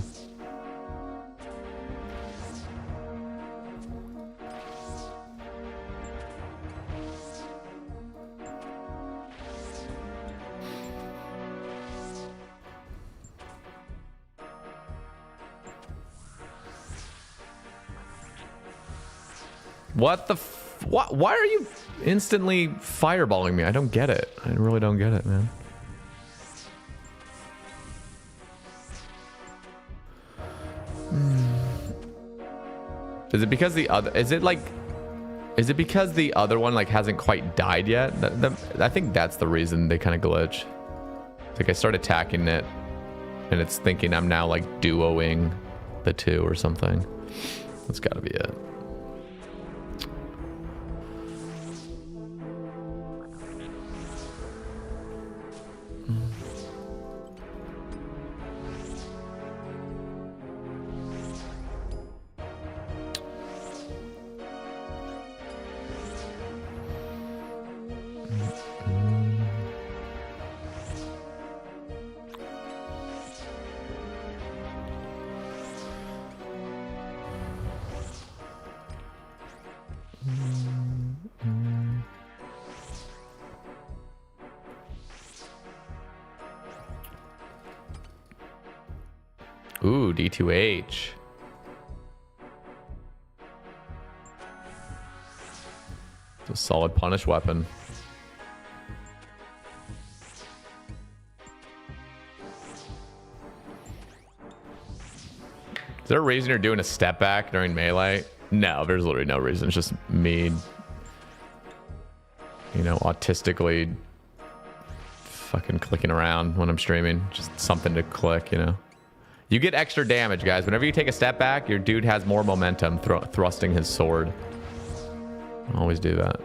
What the what? Why are you instantly fireballing me? I don't get it. I really don't get it, man. Is it because the other... Is it because the other one like hasn't quite died yet? I think that's the reason they kind of glitch. Like I start attacking it, and it's thinking I'm now like duoing the two or something. That's got to be it. Ooh, D2H. It's a solid punish weapon. Is there a reason you're doing a step back during melee? No, there's literally no reason. It's just me, you know, autistically fucking clicking around when I'm streaming. Just something to click, you know. You get extra damage, guys. Whenever you take a step back, your dude has more momentum thrusting his sword. Always do that.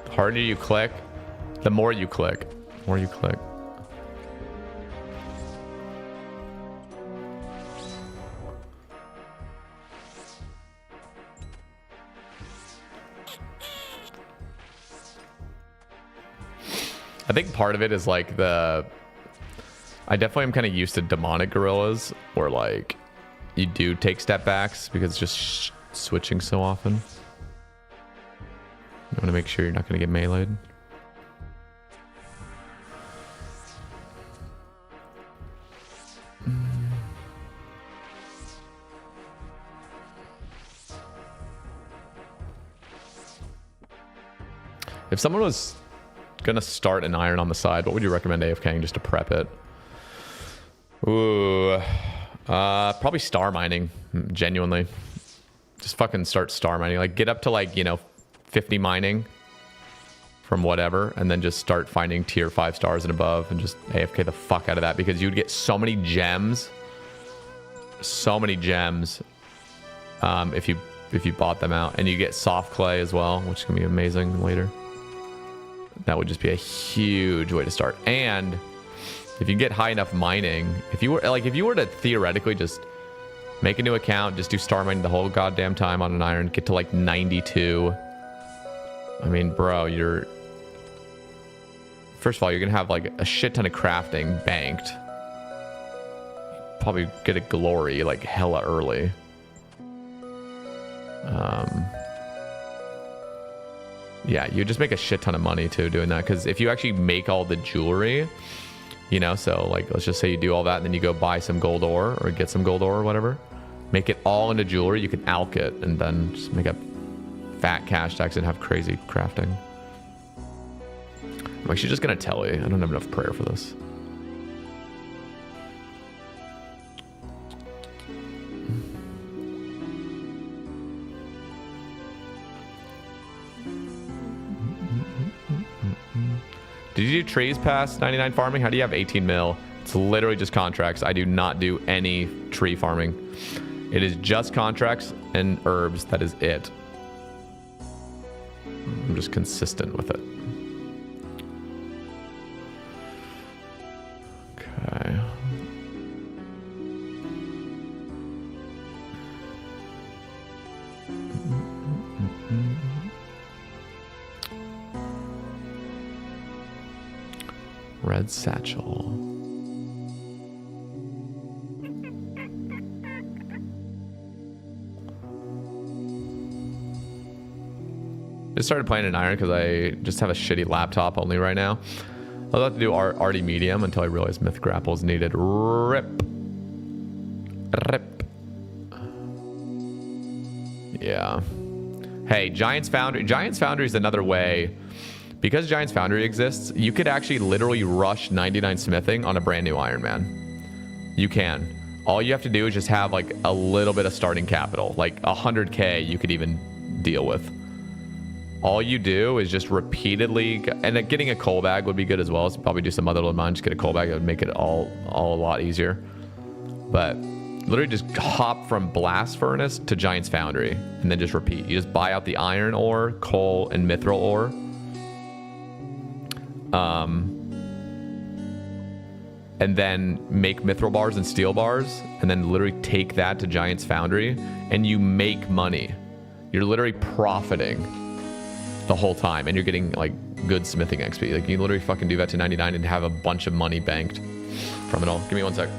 The harder you click, the more you click. The more you click. I think part of it is like I definitely am kind of used to demonic gorillas where like you do take step backs because it's just switching so often. You want to make sure you're not going to get meleeed. If someone was gonna start an iron on the side, what would you recommend AFKing just to prep it? Ooh, probably star mining. Genuinely, just fucking start star mining. Like get up to like, you know, 50 mining from whatever, and then just start finding tier 5 stars and above, and just AFK the fuck out of that, because you'd get so many gems, if you bought them out, and you get soft clay as well, which can be amazing later. That would just be a huge way to start. And if you get high enough mining, if you were to theoretically just make a new account, just do star mining the whole goddamn time on an iron, get to like 92. I mean, bro, first of all, you're gonna have like a shit ton of crafting banked. Probably get a glory like hella early. Yeah, you just make a shit ton of money too doing that, because if you actually make all the jewelry, you know, so like let's just say you do all that and then you go buy some gold ore or get some gold ore or whatever, make it all into jewelry, you can alch it and then just make a fat cash tax and have crazy crafting. I'm actually just gonna tell you, I don't have enough prayer for this. Did you do trees past 99 farming? How do you have 18 mil? It's literally just contracts. I do not do any tree farming. It is just contracts and herbs. That is it. I'm just consistent with it. Okay. Red satchel. Just started playing in iron because I just have a shitty laptop only right now. I'll have to do arty medium until I realize myth grapple is needed. Rip. Yeah. Hey, Giant's Foundry. Giant's Foundry is another way. Because Giant's Foundry exists, you could actually literally rush 99 smithing on a brand new Iron Man. You can. All you have to do is just have like a little bit of starting capital. Like 100K you could even deal with. All you do is just repeatedly, and getting a coal bag would be good as well. So probably do some other little mine, just get a coal bag. It would make it all a lot easier. But literally just hop from Blast Furnace to Giant's Foundry and then just repeat. You just buy out the iron ore, coal, and mithril ore. And then make mithril bars and steel bars, and then literally take that to Giant's Foundry, and you make money. You're literally profiting the whole time, and you're getting like good smithing XP. Like you literally fucking do that to 99 and have a bunch of money banked from it all. Give me 1 sec.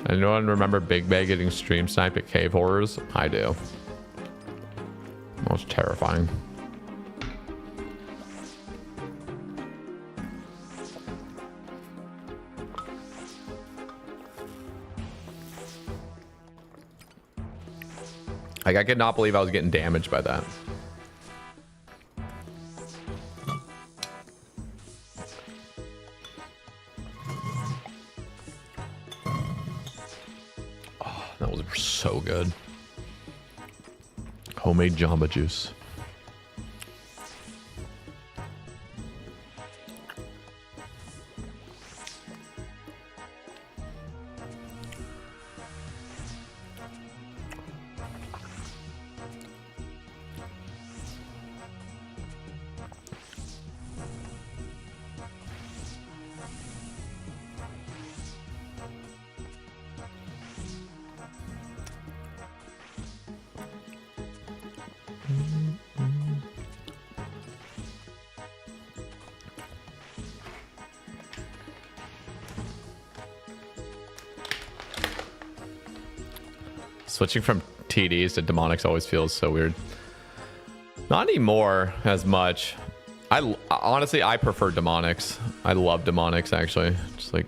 Anyone remember Big Bay getting stream sniped at Cave Horrors? I do. Most terrifying. Like, I could not believe I was getting damaged by that. So good. Homemade Jamba Juice. Switching from TDs to demonics always feels so weird. Not anymore as much. Honestly, I prefer demonics. I love demonics actually. Just like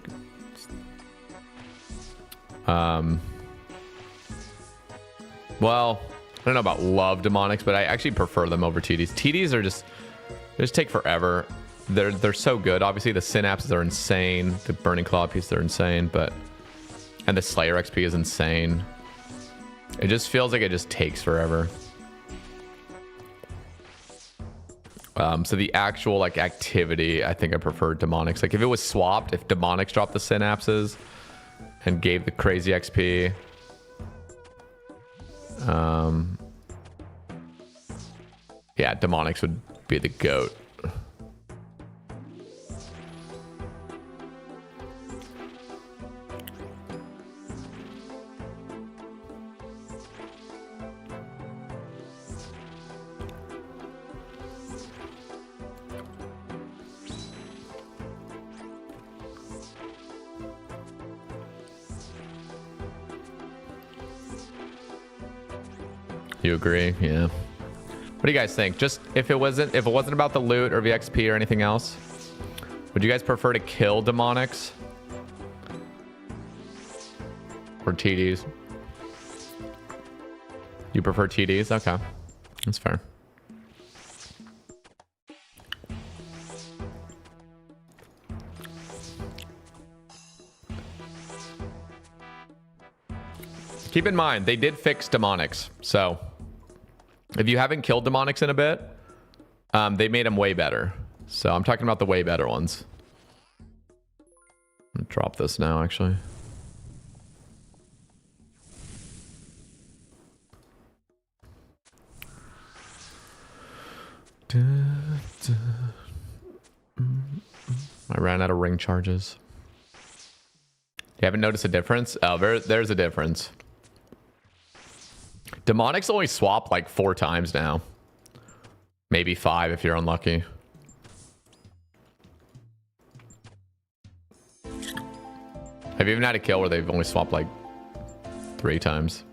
well, don't know about love demonics, but I actually prefer them over TDs. TDs are just, they just take forever. They're so good. Obviously, the synapses are insane. The Burning Claw piece, they're insane, but... And the Slayer XP is insane. It just feels like it just takes forever. So the actual like activity, I think I prefer demonics. Like if it was swapped, if demonics dropped the synapses and gave the crazy XP, yeah, demonics would be the GOAT. You agree? Yeah. What do you guys think? Just if it wasn't about the loot or VXP or anything else, would you guys prefer to kill demonics or TDs? You prefer TDs? Okay, that's fair. Keep in mind, they did fix demonics, so if you haven't killed demonics in a bit, they made them way better. So I'm talking about the way better ones. I'm gonna drop this now, actually. I ran out of ring charges. You haven't noticed a difference? Oh, there's a difference. Demonics only swap like 4 times now. Maybe 5 if you're unlucky. Have you even had a kill where they've only swapped like 3 times?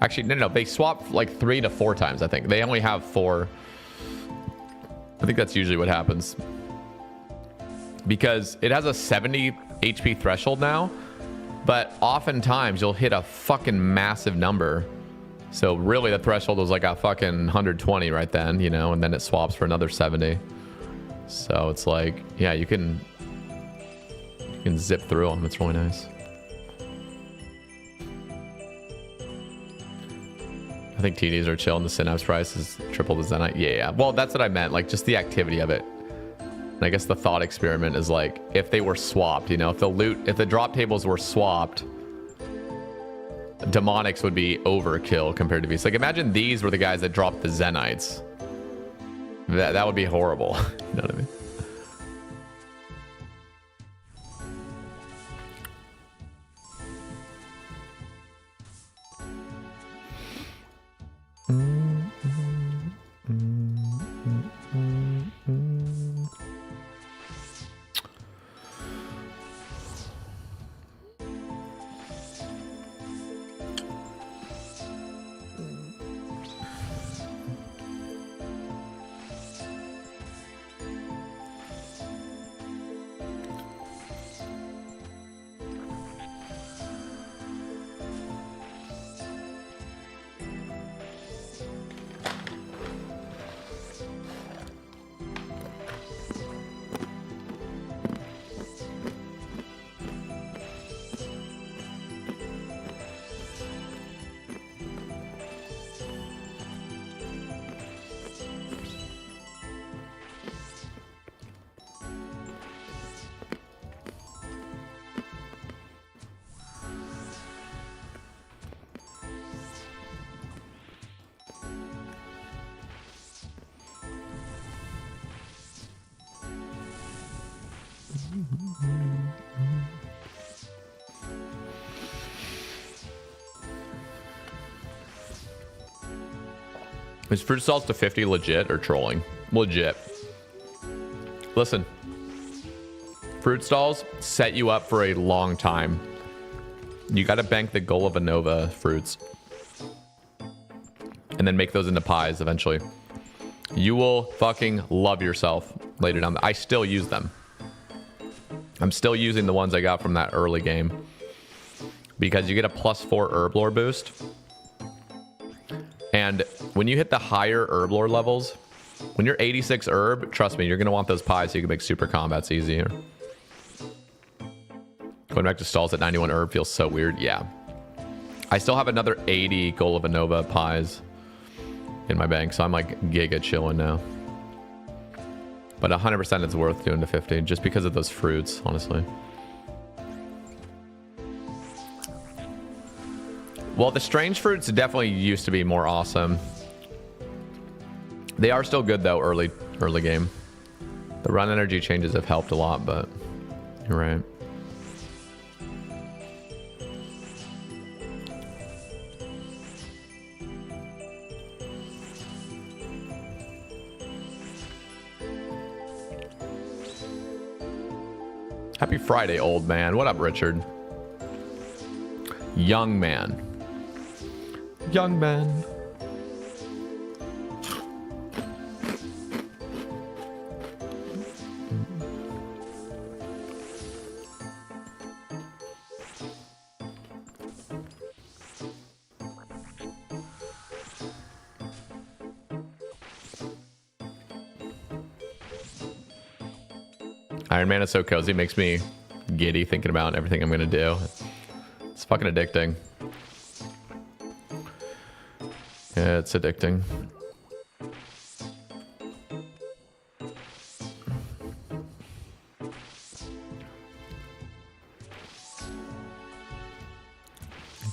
Actually, no. They swap like 3 to 4 times, I think. They only have 4. I think that's usually what happens. Because it has a 70 HP threshold now. But oftentimes you'll hit a fucking massive number. So really the threshold was like a fucking 120 right then, you know, and then it swaps for another 70. So it's like, yeah, you can zip through them. It's really nice. I think TDs are chill and the Synapse price is triple the Zenite. Yeah, well, that's what I meant. Like just the activity of it. And I guess the thought experiment is like, if they were swapped, you know, if the drop tables were swapped, demonics would be overkill compared to these. Like imagine these were the guys that dropped the Zenites. That would be horrible. You know what I mean? Is fruit stalls to 50 legit or trolling? Legit. Listen, fruit stalls set you up for a long time. You got to bank the Golavanova fruits and then make those into pies eventually. You will fucking love yourself later down. I still use them. I'm still using the ones I got from that early game because you get a +4 herb lore boost. And when you hit the higher herb lore levels, when you're 86 herb, trust me, you're going to want those pies so you can make super combats easier. Going back to stalls at 91 herb feels so weird. Yeah. I still have another 80 Golivanova pies in my bank, so I'm like giga chilling now. But 100% it's worth doing to 50 just because of those fruits, honestly. Well, the strange fruits definitely used to be more awesome. They are still good though, early game. The run energy changes have helped a lot, but you're right. Happy Friday, old man. What up, Richard? Young man. Young man. Iron Man is so cozy, makes me giddy thinking about everything I'm gonna do. It's fucking addicting. Yeah, it's addicting.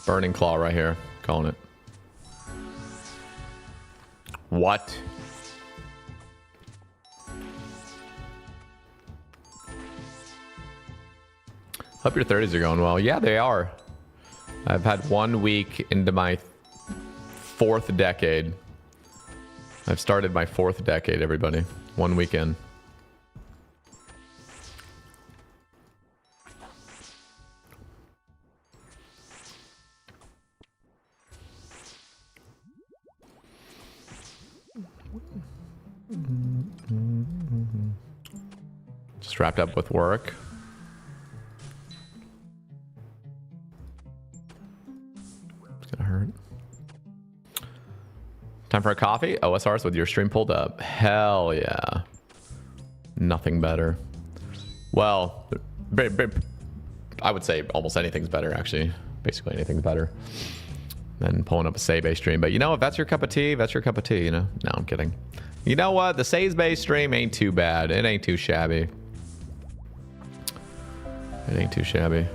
Burning Claw right here, calling it. What? Hope your 30s are going well. Yeah, they are. I've had 1 week into my 4th decade. I've started my 4th decade, everybody. 1 weekend. Just wrapped up with work. Hurt. Time for a coffee? OSRs with your stream pulled up. Hell yeah. Nothing better. Well, I would say almost anything's better, actually. Basically anything's better than pulling up a Say-based stream. But you know, if that's your cup of tea, that's your cup of tea, you know? No, I'm kidding. You know what? The Say-based stream ain't too bad. It ain't too shabby. It ain't too shabby.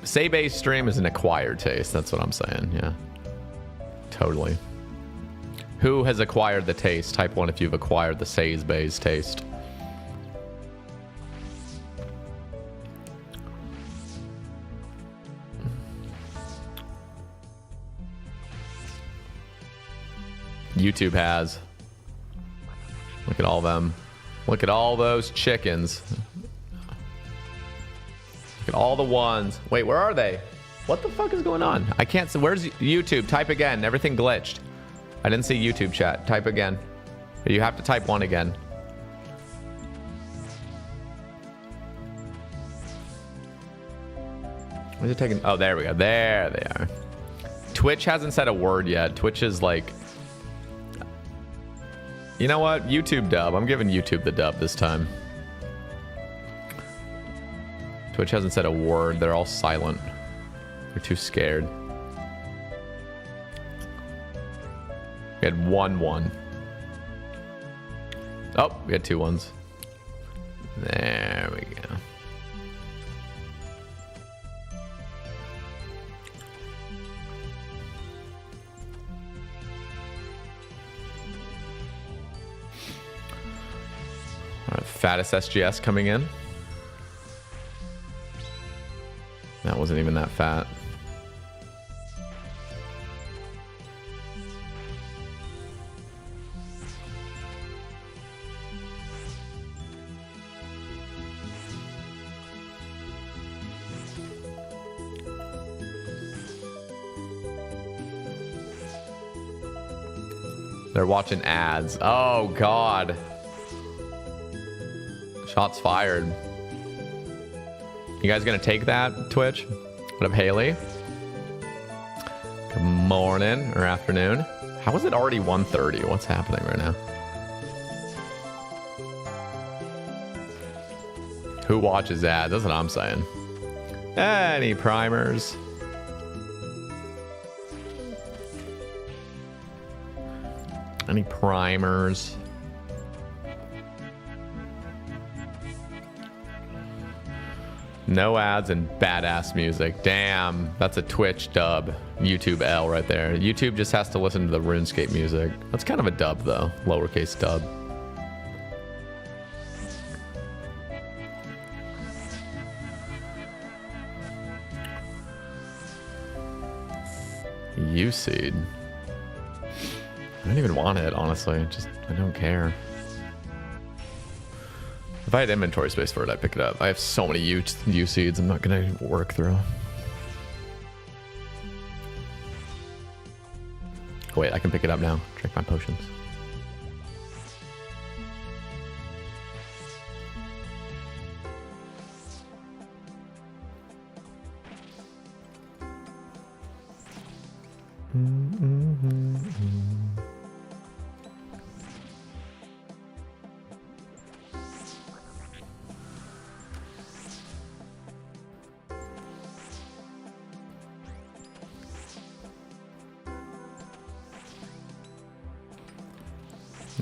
Say-based stream is an acquired taste. That's what I'm saying. Yeah. Totally. Who has acquired the taste? Type 1 if you've acquired the Say-based taste. YouTube has. Look at all them. Look at all those chickens. Look at all the ones. Wait, where are they? What the fuck is going on? I can't see. Where's YouTube? Type again. Everything glitched. I didn't see YouTube chat. Type again. You have to type 1 again. Where's it taking? Oh, there we go. There they are. Twitch hasn't said a word yet. Twitch is like... You know what? YouTube dub. I'm giving YouTube the dub this time. Twitch hasn't said a word. They're all silent. They're too scared. We had 1-1. Oh, we had 2 1s. There we go. All right, fattest SGS coming in. That wasn't even that fat. They're watching ads. Oh, God. Shots fired. You guys gonna take that, Twitch? What up, Haley? Good morning or afternoon. How is it already 1:30? What's happening right now? Who watches ads? That's what I'm saying. Any primers? Any primers? No ads and badass music. Damn, that's a Twitch dub. YouTube L right there. YouTube just has to listen to the RuneScape music. That's kind of a dub though, lowercase dub. U-Seed. I don't even want it, honestly. Just, I don't care. If I had inventory space for it, I'd pick it up. I have so many U-Seeds I'm not going to work through. Wait, I can pick it up now. Drink my potions.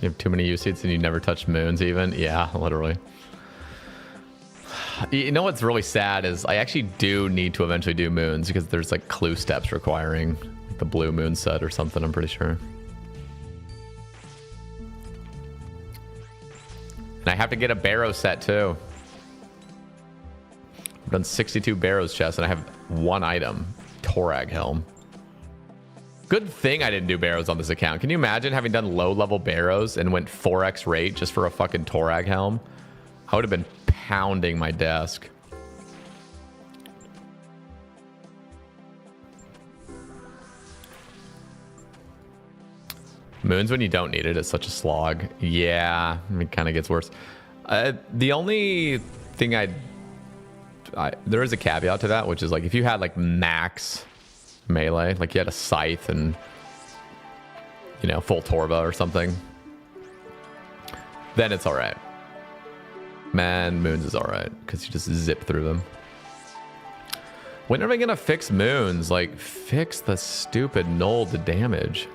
You have too many U-Seeds and you never touch moons even? Yeah, literally. You know what's really sad is I actually do need to eventually do moons because there's like clue steps requiring the blue moon set or something, I'm pretty sure. And I have to get a barrow set too. I've done 62 barrows chests and I have one item, Torag helm. Good thing I didn't do barrows on this account. Can you imagine having done low-level barrows and went 4x rate just for a fucking Torag helm? I would have been pounding my desk. Moons when you don't need it is such a slog. Yeah, it kind of gets worse. The only thing there is a caveat to that, which is like if you had like max melee, like you had a scythe and, you know, full Torva or something, then it's all right. Man, moons is all right because you just zip through them. When are we gonna fix moons? Like, fix the stupid null to damage.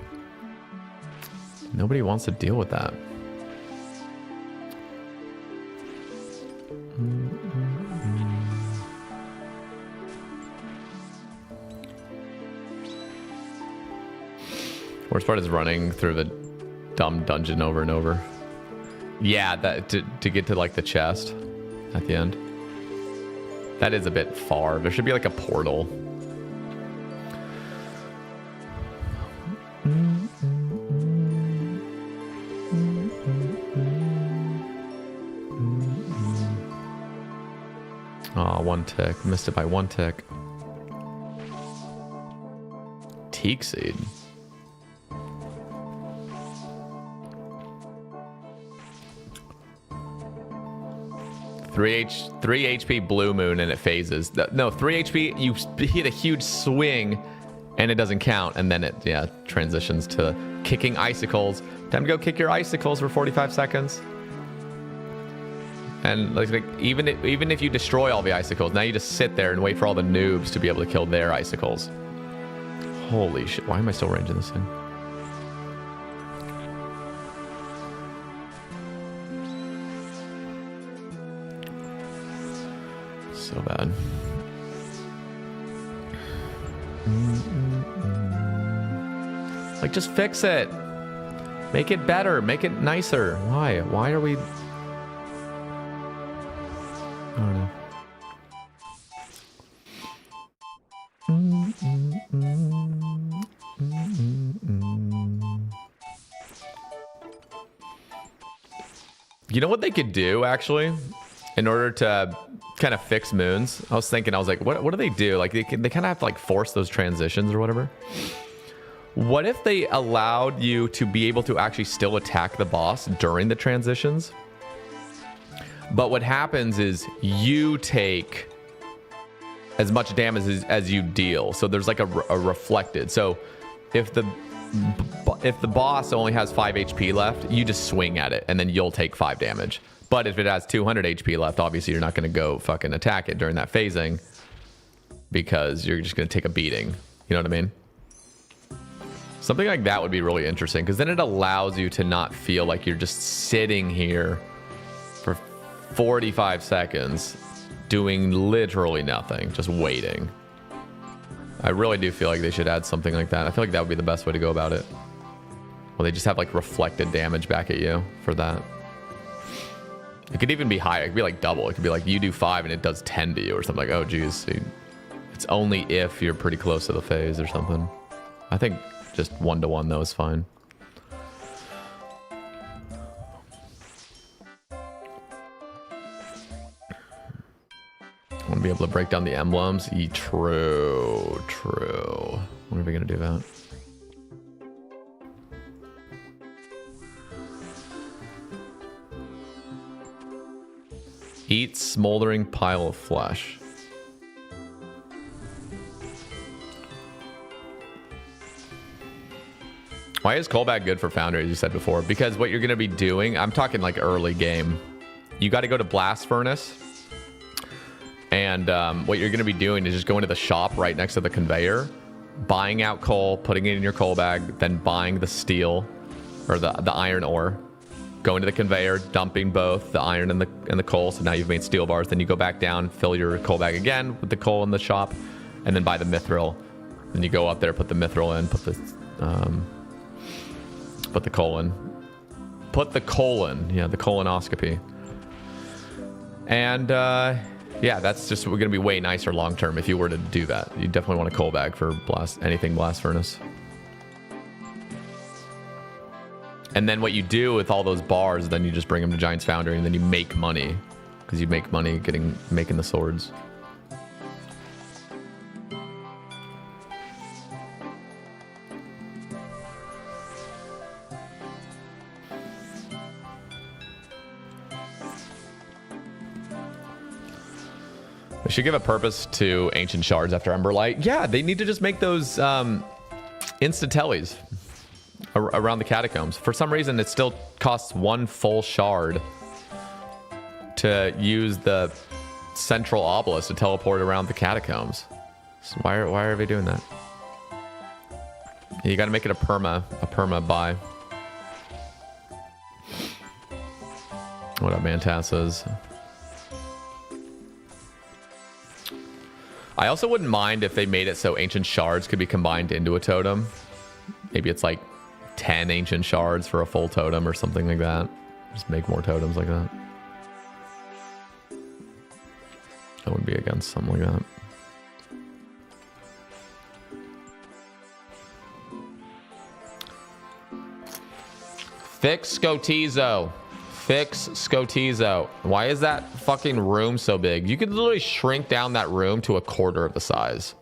Nobody wants to deal with that. Worst part is running through the dumb dungeon over and over. Yeah, that to get to like the chest at the end. That is a bit far. There should be like a portal. Aw, one tick. Missed it by one tick. Teak seed. 3 HP blue moon and it phases. No, 3 HP, you hit a huge swing and it doesn't count. And then it, yeah, transitions to kicking icicles. Time to go kick your icicles for 45 seconds. And like even if you destroy all the icicles, now you just sit there and wait for all the noobs to be able to kill their icicles. Holy shit, why am I still ranging this thing? So bad. Like, just fix it. Make it better. Make it nicer. Why? Why are we... I don't know. You know what they could do, actually, in order to kind of fix moons? I was like, what do they do? Like, they kind of have to like force those transitions or whatever. What if they allowed you to be able to actually still attack the boss during the transitions? But what happens is you take as much damage as you deal. So there's like a reflected. So if the boss only has 5 HP left, you just swing at it and then you'll take 5 damage. But if it has 200 HP left, obviously you're not going to go fucking attack it during that phasing because you're just going to take a beating. You know what I mean? Something like that would be really interesting because then it allows you to not feel like you're just sitting here for 45 seconds doing literally nothing, just waiting. I really do feel like they should add something like that. I feel like that would be the best way to go about it. Well, they just have like reflected damage back at you for that. It could even be higher. It could be like double. It could be like you do 5 and it does 10 to you or something. Like, oh geez, it's only if you're pretty close to the phase or something. I think just 1-to-1 though is fine. I want to be able to break down the emblems. True. When are we going to do that? Eat smoldering pile of flesh. Why is callback good for Foundry, as you said before? Because what you're going to be doing, I'm talking like early game. You got to go to Blast Furnace. And what you're going to be doing is just going to the shop right next to the conveyor, buying out coal, putting it in your coal bag, then buying the steel or the iron ore, going to the conveyor, dumping both the iron and the coal. So now you've made steel bars. Then you go back down, fill your coal bag again with the coal in the shop, and then buy the mithril. Then you go up there, put the mithril in, put the coal in. Put the coal in. Yeah, the colonoscopy. And yeah, that's just going to be way nicer long term if you were to do that. You definitely want a coal bag for anything blast furnace. And then what you do with all those bars, then you just bring them to Giant's Foundry, and then you make money because you make money making the swords. They should give a purpose to ancient shards after Emberlight. Yeah, they need to just make those insta-tellies around the catacombs. For some reason, it still costs 1 full shard to use the central obelisk to teleport around the catacombs. So why are they doing that? You got to make it a perma buy. What up, Mantasses? I also wouldn't mind if they made it so ancient shards could be combined into a totem. Maybe it's like 10 ancient shards for a full totem or something like that. Just make more totems like that. I wouldn't be against something like that. Fix Scotizo. Fix Scotizo. Why is that fucking room so big? You could literally shrink down that room to 1/4 of the size.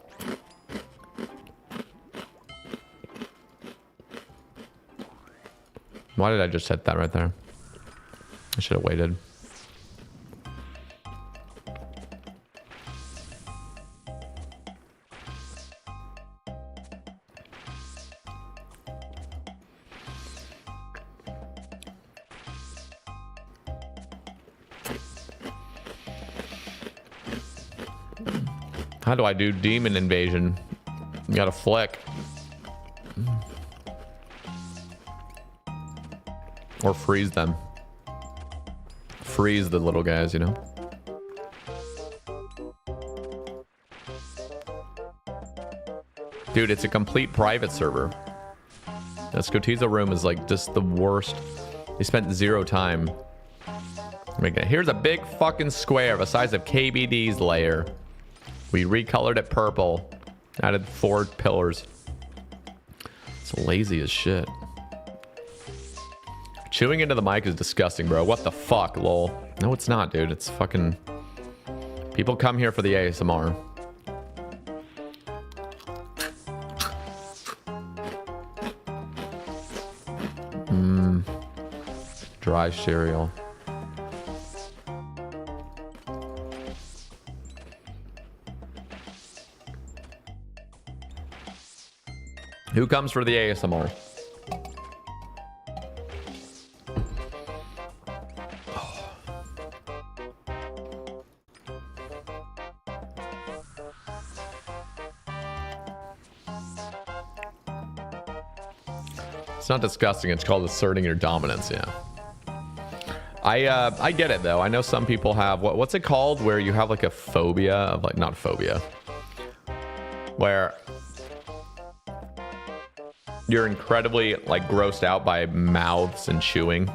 Why did I just hit that right there? I should have waited. How do I do demon invasion? You gotta flick. Or freeze them. Freeze the little guys, you know? Dude, it's a complete private server. That Scotizo room is like just the worst. They spent 0 time. Here's a big fucking square the size of KBD's layer. We recolored it purple. Added 4 pillars. It's lazy as shit. Chewing into the mic is disgusting, bro. What the fuck, lol. No, it's not, dude. It's fucking... People come here for the ASMR. Dry cereal. Who comes for the ASMR? It's not disgusting. It's called asserting your dominance. Yeah. I get it though. I know some people have what's it called where you have like a phobia of like not phobia, where you're incredibly like grossed out by mouths and chewing.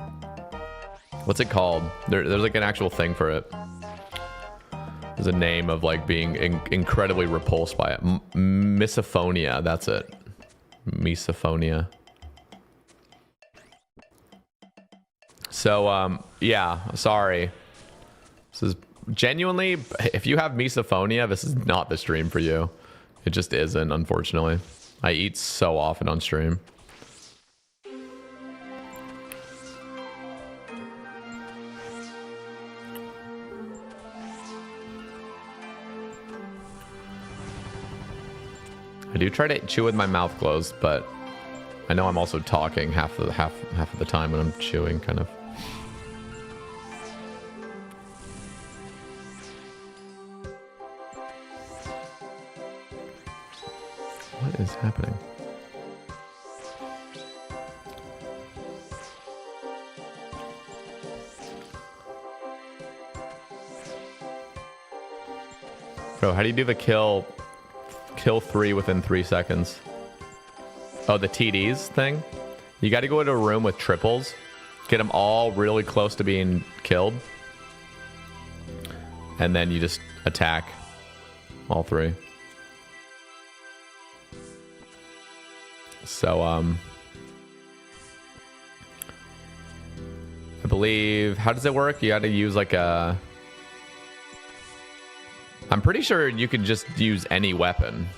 What's it called? There's like an actual thing for it. There's a name of like being incredibly repulsed by it. Misophonia. That's it. Misophonia. So, yeah, sorry. This is genuinely, if you have misophonia, this is not the stream for you. It just isn't, unfortunately. I eat so often on stream. I do try to chew with my mouth closed, but I know I'm also talking half of the time when I'm chewing, kind of. What is happening? Bro, how do you do the kill 3 within 3 seconds? Oh, the TDs thing? You got to go into a room with triples, get them all really close to being killed, and then you just attack all 3. So, I believe, how does it work? You got to use like a, I'm pretty sure you could just use any weapon,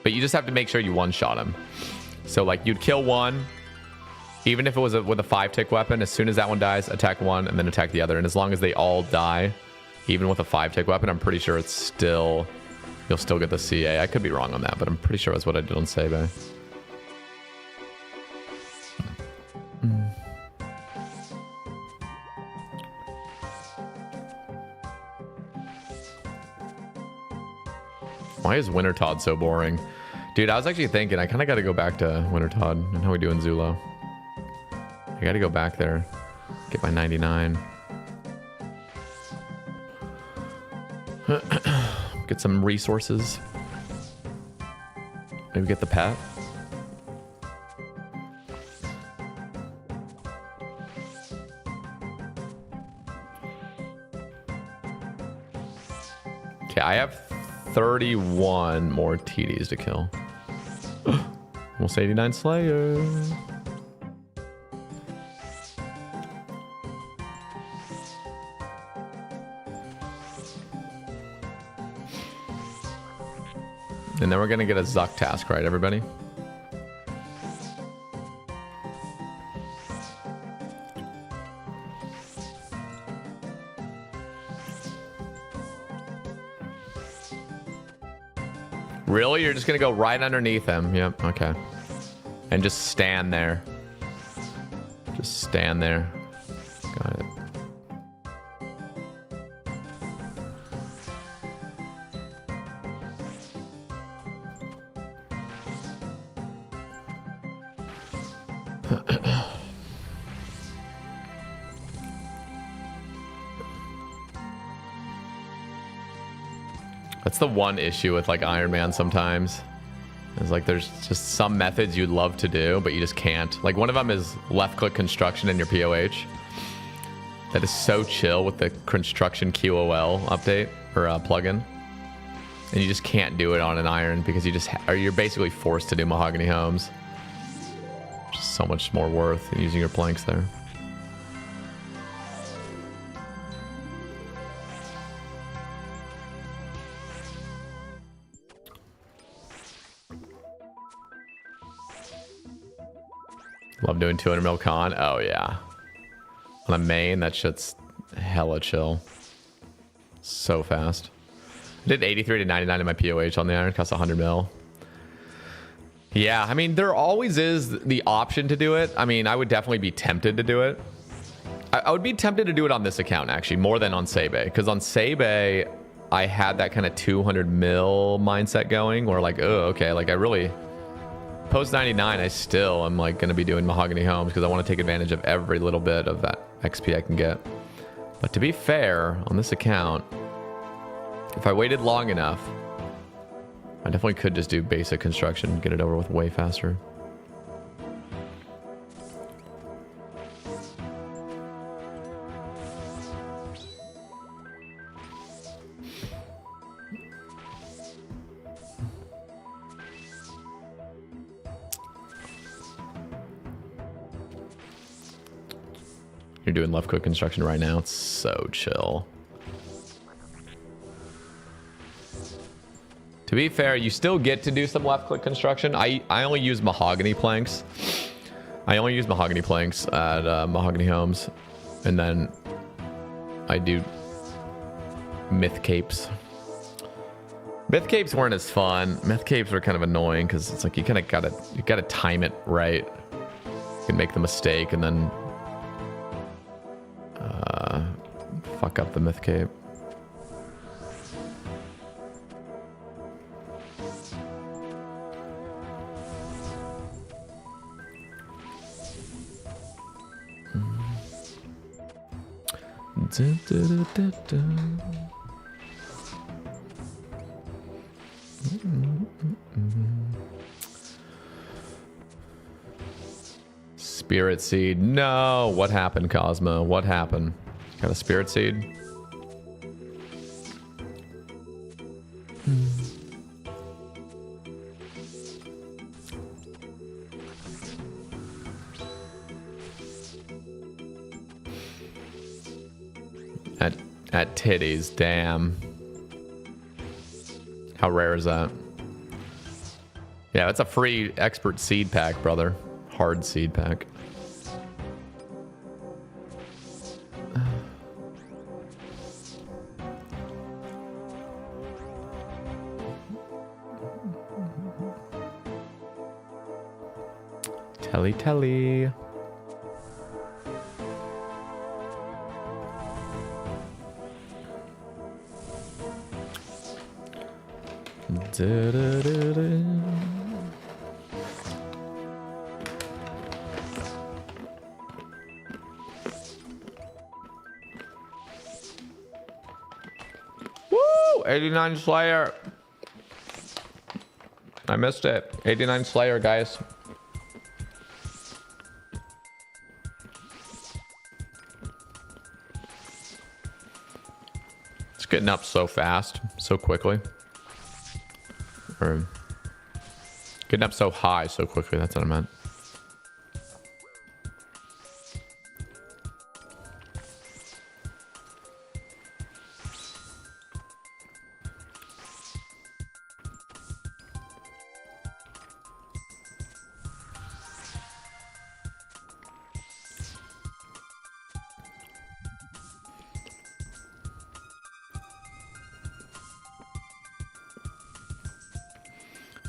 but you just have to make sure you one-shot him. So like you'd kill one, even if it was with a 5-tick weapon, as soon as that one dies, attack one and then attack the other. And as long as they all die, even with a 5-tick weapon, I'm pretty sure it's still, you'll still get the CA. I could be wrong on that, but I'm pretty sure that's what I did on Sebe. Why is Winter Todd so boring? Dude, I was actually thinking I kind of got to go back to Winter Todd and how we do in Zulo. I got to go back there, get my 99. Get some resources. Maybe get the pet. Okay, I have 31 more TDs to kill. Almost 89 Slayer. And then we're gonna get a Zuck task, right, everybody? Really? You're just gonna go right underneath him? Yep, okay. And just stand there. Just stand there. Got it. That's the one issue with like Iron Man sometimes. It's like there's just some methods you'd love to do, but you just can't. Like one of them is left click construction in your POH. That is so chill with the construction QOL update or plugin. And you just can't do it on an iron because you just you're basically forced to do mahogany homes. Just so much more worth than using your planks there. Love doing 200 mil con. Oh yeah. On a main, that shit's hella chill. So fast. I did 83 to 99 in my POH on the iron. Cost 100 mil. Yeah, I mean, there always is the option to do it. I mean, I would definitely be tempted to do it. I would be tempted to do it on this account, actually, more than on Sebe. Because on Sebe, I had that kind of 200 mil mindset going where like, oh, okay, like I really... Post 99, I still am like going to be doing mahogany homes because I want to take advantage of every little bit of that XP I can get. But to be fair, on this account, if I waited long enough, I definitely could just do basic construction and get it over with way faster. You're doing left click construction right now. It's so chill. To be fair, you still get to do some left click construction. I only use mahogany planks. I only use mahogany planks at Mahogany Homes. And then I do myth capes. Myth capes weren't as fun. Myth capes were kind of annoying because it's like you kind of gotta time it right. You can make the mistake and then fuck up the myth cape. Spirit seed. No. What happened, Cosmo? What happened? Got a spirit seed? At titties, damn. How rare is that? Yeah, that's a free expert seed pack, brother. Hard seed pack. Telly. Woo! 89 Slayer. I missed it. 89 Slayer, guys. It's getting up so fast, so quickly. Or getting up so high so quickly, that's what I meant.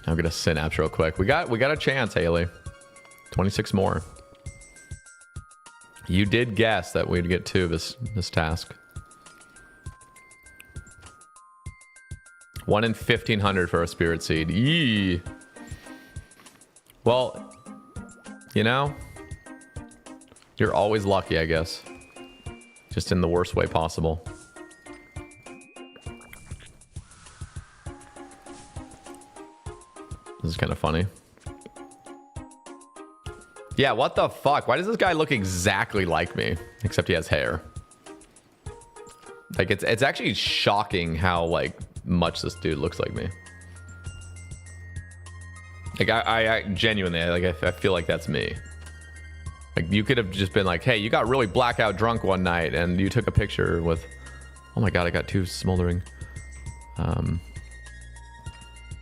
I'm gonna synapse real quick. We got a chance, Haley. 26 more. You did guess that we'd get 2 this task. 1 in 1,500 for a spirit seed. Yee. Well, you know, you're always lucky, I guess. Just in the worst way possible. This is kind of funny. Yeah, what the fuck? Why does this guy look exactly like me? Except he has hair. Like, it's actually shocking how, like, much this dude looks like me. Like, I genuinely, like, I feel like that's me. Like, you could have just been like, hey, you got really blackout drunk one night, and you took a picture with... Oh my god, I got 2 smoldering.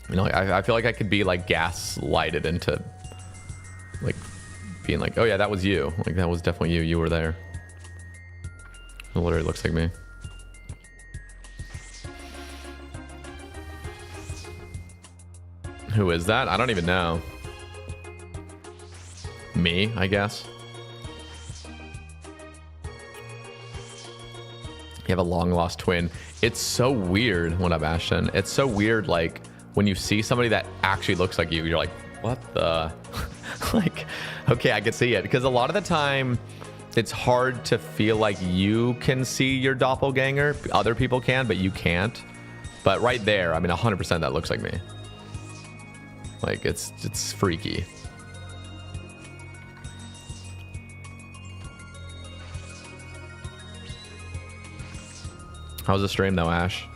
You know, I feel like I could be like gaslighted into like being like, oh yeah, that was you. Like that was definitely you. You were there. It literally looks like me. Who is that? I don't even know. Me, I guess. You have a long lost twin. It's so weird. What up, Ashton? It's so weird, like, when you see somebody that actually looks like you, you're like, what the? Like, okay, I can see it. Because a lot of the time, it's hard to feel like you can see your doppelganger. Other people can, but you can't. But right there, I mean, 100% that looks like me. Like, it's freaky. How was the stream though, Ash?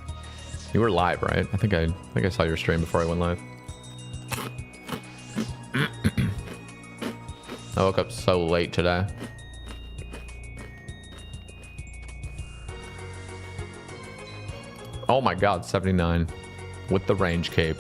You were live, right? I think I saw your stream before I went live. I woke up so late today. Oh my god, 79 with the range cape.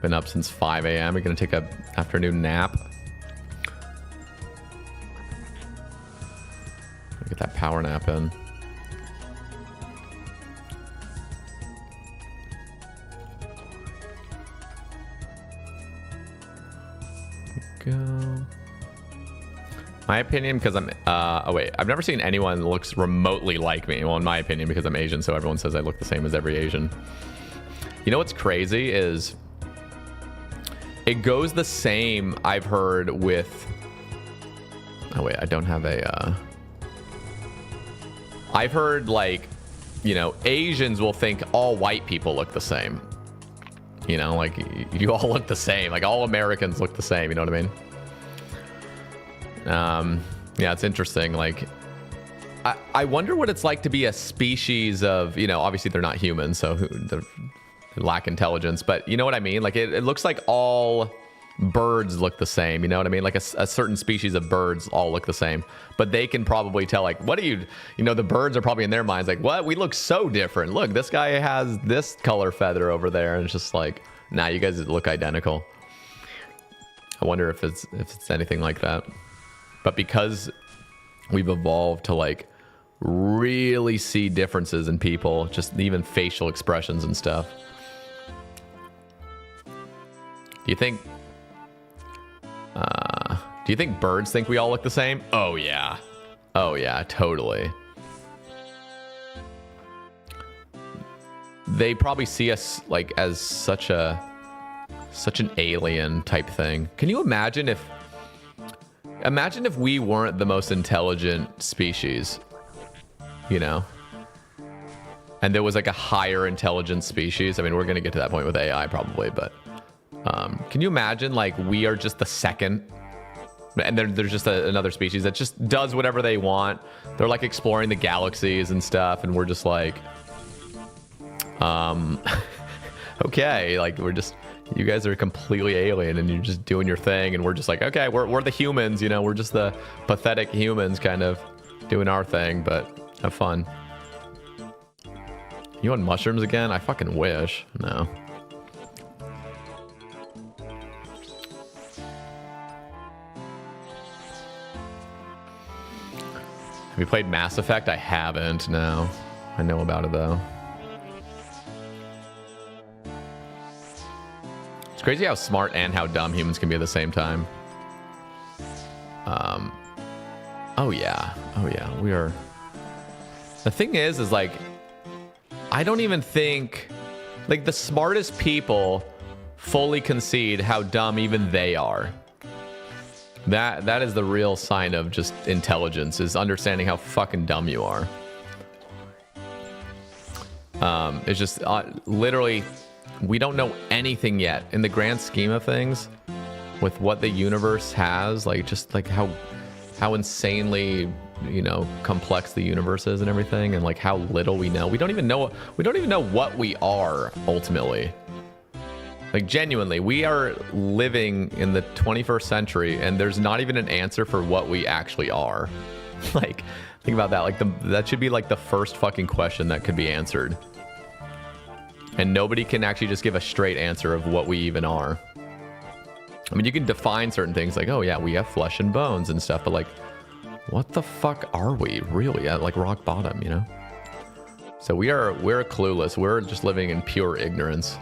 Been up since 5 a.m. We're gonna take a afternoon nap. Get that power nap in. Go. My opinion, because I'm oh wait, I've never seen anyone that looks remotely like me. Well, in my opinion, because I'm Asian, so everyone says I look the same as every Asian. You know what's crazy is it goes the same, I've heard, with... Oh, wait, I don't have a... I've heard, like, you know, Asians will think all white people look the same. You know, like, you all look the same. Like, all Americans look the same, you know what I mean? Yeah, it's interesting. Like, I wonder what it's like to be a species of, you know, obviously they're not humans, so they're... lack intelligence, but you know what I mean? Like it looks like all birds look the same, you know what I mean? Like a certain species of birds all look the same, but they can probably tell, like, what do you know, the birds are probably in their minds like, what? We look so different. Look, this guy has this color feather over there. And it's just like, nah, you guys look identical. I wonder if it's anything like that. But because we've evolved to like really see differences in people, just even facial expressions and stuff. Do you think birds think we all look the same? Oh yeah. Oh yeah, totally. They probably see us like as such an alien type thing. Can you imagine if we weren't the most intelligent species, you know? And there was like a higher intelligence species. I mean, we're going to get to that point with AI probably, but can you imagine like we are just the second and there's just another species that just does whatever they want. They're like exploring the galaxies and stuff. And we're just like, okay, like we're just, you guys are completely alien and you're just doing your thing. And we're just like, okay, we're the humans, you know, we're just the pathetic humans kind of doing our thing, but have fun. You on mushrooms again? I fucking wish. No. Have you played Mass Effect? I haven't, no. I know about it, though. It's crazy how smart and how dumb humans can be at the same time. Oh, yeah. Oh, yeah. We are... The thing is like... I don't even think... Like, the smartest people fully concede how dumb even they are. That is the real sign of just intelligence, is understanding how fucking dumb you are. It's just literally, we don't know anything yet in the grand scheme of things with what the universe has, like just like how how insanely, you know, complex the universe is and everything, and like how little we know. We don't even know what we are ultimately. Like genuinely, we are living in the 21st century and there's not even an answer for what we actually are. Like, think about that. Like that should be like the first fucking question that could be answered. And nobody can actually just give a straight answer of what we even are. I mean, you can define certain things like, oh yeah, we have flesh and bones and stuff, but like, what the fuck are we really at like rock bottom, you know? So we're clueless. We're just living in pure ignorance.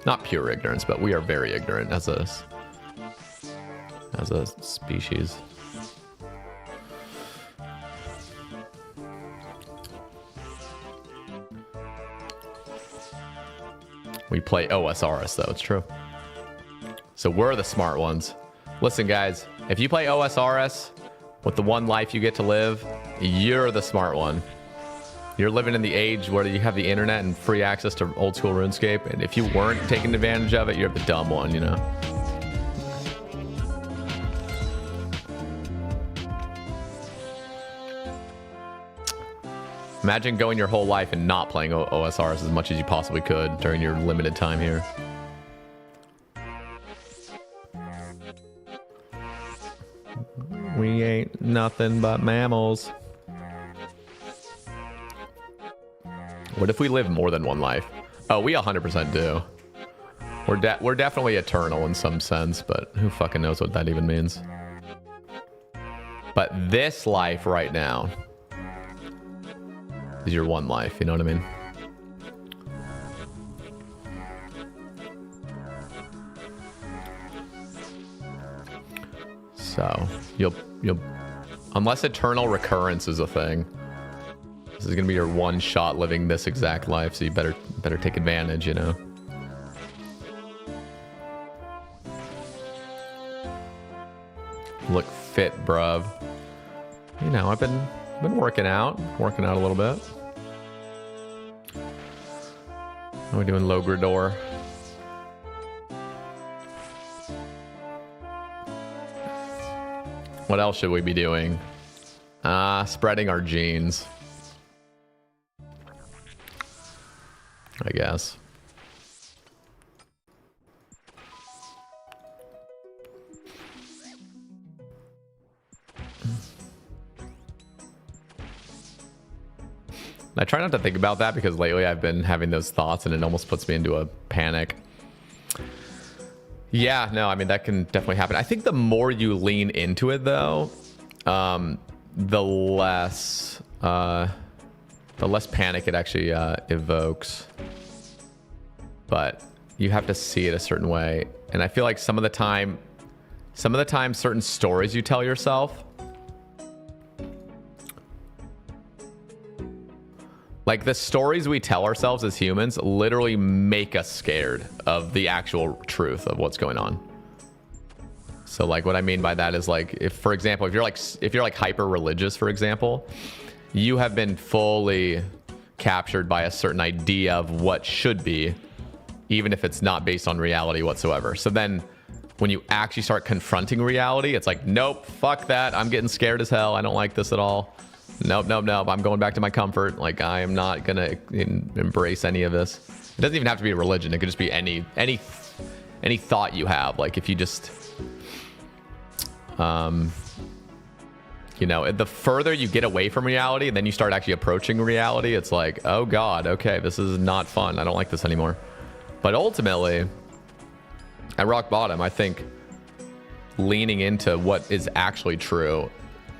Not pure ignorance, but we are very ignorant as a species. We play OSRS though, it's true. So we're the smart ones. Listen guys, if you play OSRS with the one life you get to live, you're the smart one. You're living in the age where you have the internet and free access to old school RuneScape, and if you weren't taking advantage of it, you're the dumb one, you know? Imagine going your whole life and not playing OSRs as much as you possibly could during your limited time here. We ain't nothing but mammals. What if we live more than one life? Oh, we 100% do. We're definitely eternal in some sense, but who fucking knows what that even means. But this life right now is your one life, you know what I mean? So, you'll unless eternal recurrence is a thing, this is gonna be your one shot living this exact life, so you better take advantage, you know? Look fit, bruv. You know, I've been working out a little bit. How are we doing, Logrador? What else should we be doing? Spreading our genes, I guess. I try not to think about that because lately I've been having those thoughts and it almost puts me into a panic. Yeah, no, I mean, that can definitely happen. I think the more you lean into it, though, the less panic it actually evokes. But you have to see it a certain way. And I feel like some of the time, certain stories you tell yourself, like the stories we tell ourselves as humans literally make us scared of the actual truth of what's going on. So like what I mean by that is like, if for example, if you're like hyper religious, for example, you have been fully captured by a certain idea of what should be, even if it's not based on reality whatsoever. So then when you actually start confronting reality, it's like, nope, fuck that. I'm getting scared as hell. I don't like this at all. Nope. I'm going back to my comfort. Like, I am not gonna embrace any of this. It doesn't even have to be a religion. It could just be any thought you have. Like, if you just, you know, the further you get away from reality, and then you start actually approaching reality, it's like, oh God, okay, this is not fun. I don't like this anymore. But ultimately, at rock bottom, I think leaning into what is actually true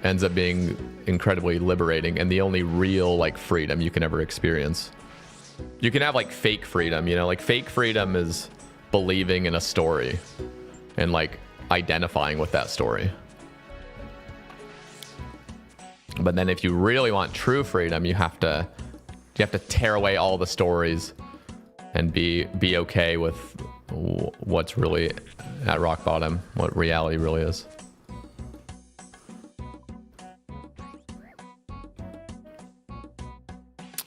ends up being incredibly liberating and the only real like freedom you can ever experience. You can have like fake freedom, you know, like fake freedom is believing in a story and like identifying with that story. But then if you really want true freedom, you have to tear away all the stories and be okay with what's really at rock bottom, what reality really is.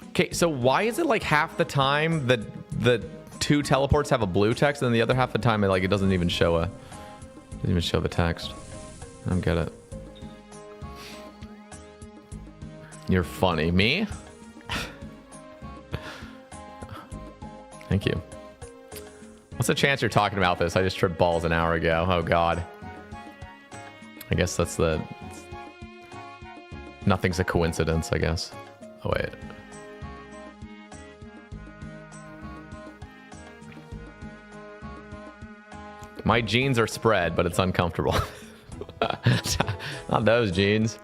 Okay, so why is it like half the time that the two teleports have a blue text and the other half the time it doesn't even show the text? I don't get it. You're funny. Me? Thank you. What's the chance you're talking about this? I just tripped balls an hour ago. Oh, God. I guess that's the... Nothing's a coincidence, I guess. Oh, wait. My jeans are spread, but it's uncomfortable. Not those jeans.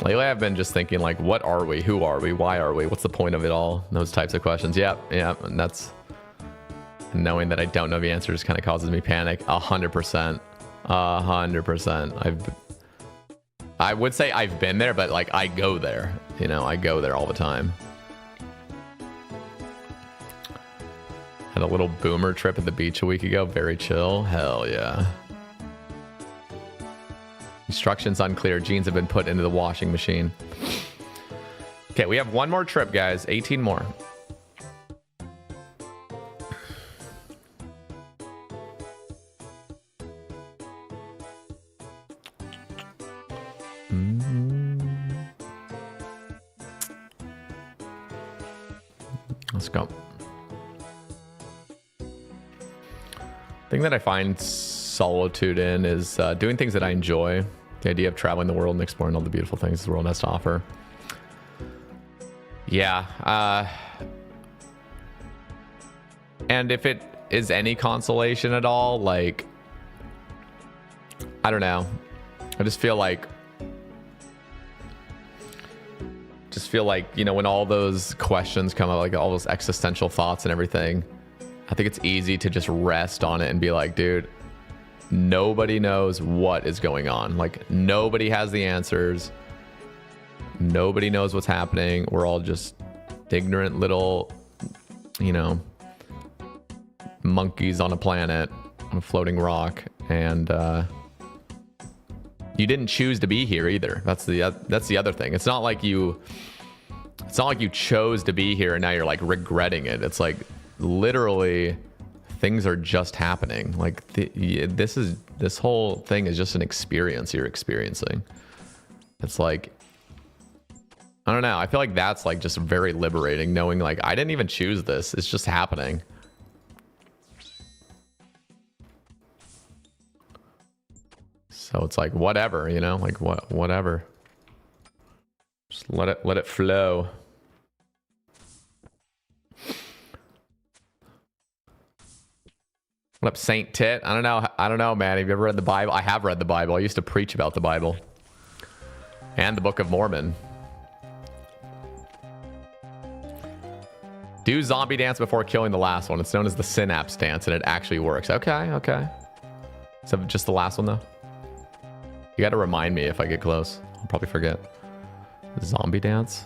Lately, I've been just thinking, like, what are we? Who are we? Why are we? What's the point of it all? Those types of questions. Yep, and that's... Knowing that I don't know the answers kind of causes me panic. 100%. 100%. I would say I've been there, but, like, I go there. You know, I go there all the time. Had a little boomer trip at the beach a week ago. Very chill. Hell yeah. Instructions unclear. Jeans have been put into the washing machine. Okay, we have one more trip, guys. 18 more. Let's go. The thing that I find solitude in is doing things that I enjoy. The idea of traveling the world and exploring all the beautiful things the world has to offer. Yeah. And if it is any consolation at all, like, I don't know. I just feel like, you know, when all those questions come up, like all those existential thoughts and everything, I think it's easy to just rest on it and be like, dude, nobody knows what is going on. Like, nobody has the answers. Nobody knows what's happening. We're all just ignorant little, you know, monkeys on a planet, on a floating rock. And you didn't choose to be here either. That's the other thing. It's not like you chose to be here and now you're like regretting it. It's like literally things are just happening. Like this whole thing is just an experience you're experiencing. It's like, I don't know. I feel like that's like just very liberating, knowing like I didn't even choose this. It's just happening. So it's like whatever, you know, like whatever. Just let it flow. What up, Saint Tit? I don't know, man. Have you ever read the Bible? I have read the Bible. I used to preach about the Bible and the Book of Mormon. Do zombie dance before killing the last one. It's known as the synapse dance, and it actually works. Okay. So just the last one though. You got to remind me if I get close. I'll probably forget. Zombie dance.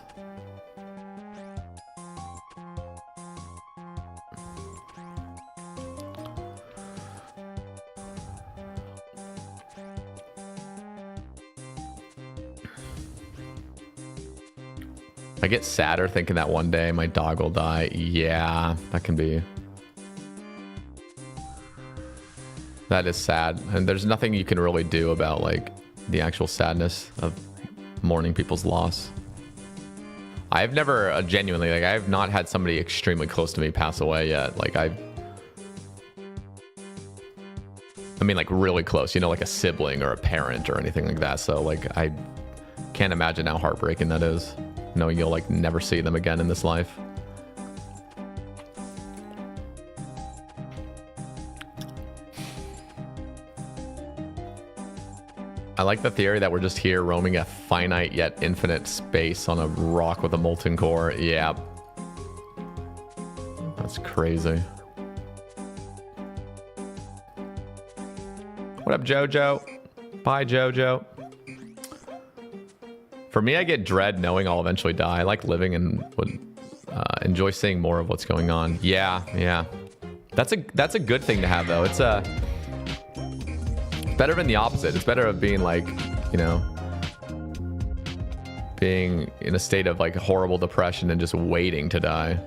I get sadder thinking that one day my dog will die. Yeah, that can be. That is sad. And there's nothing you can really do about like the actual sadness of mourning people's loss. I've never genuinely, like, I have not had somebody extremely close to me pass away yet. Like I mean, like really close, you know, like a sibling or a parent or anything like that. So like, I can't imagine how heartbreaking that is, knowing you'll like never see them again in this life. I like the theory that we're just here roaming a finite yet infinite space on a rock with a molten core. Yeah. That's crazy. What up, Jojo? Bye, Jojo. For me, I get dread knowing I'll eventually die. I like living and would enjoy seeing more of what's going on. Yeah. That's a good thing to have, though. It's better than the opposite. It's better of being like, you know, being in a state of like horrible depression and just waiting to die.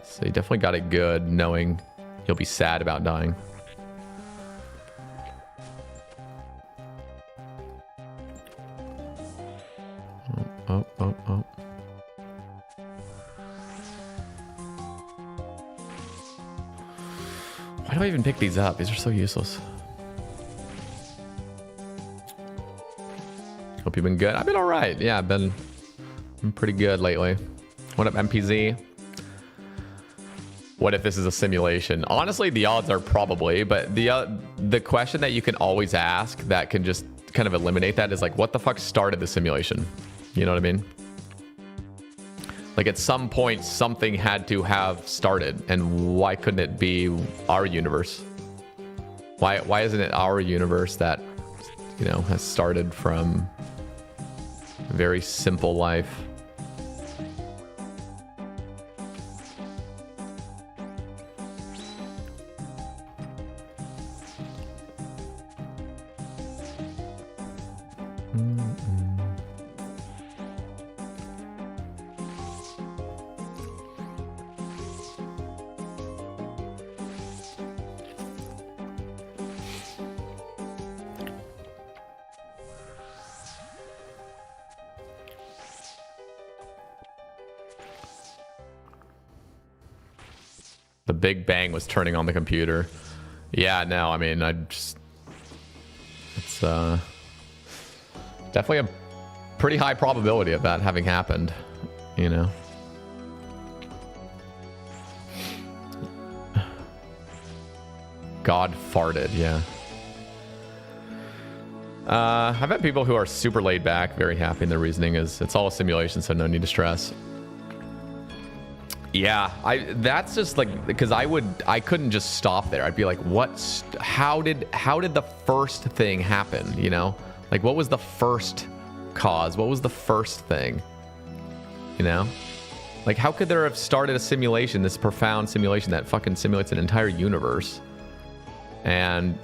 So you definitely got it good knowing you'll be sad about dying. oh, oh, oh. Why do I even pick these up? These are so useless. Hope you've been good. I've been all right. Yeah, I've been pretty good lately. What up, MPZ? What if this is a simulation? Honestly, the odds are probably, but the question that you can always ask that can just kind of eliminate that is like, what the fuck started the simulation? You know what I mean? Like at some point, something had to have started, and why couldn't it be our universe? Why isn't it our universe that, you know, has started from a very simple life? The Big Bang was turning on the computer. Yeah, no, I mean, it's definitely a pretty high probability of that having happened, you know. God farted, yeah. I've had people who are super laid back, very happy, and their reasoning is it's all a simulation, so no need to stress. Yeah, that's just like, because I couldn't just stop there. I'd be like, how did the first thing happen, you know? Like, what was the first cause? What was the first thing? You know? Like, how could there have started a simulation, this profound simulation that fucking simulates an entire universe? And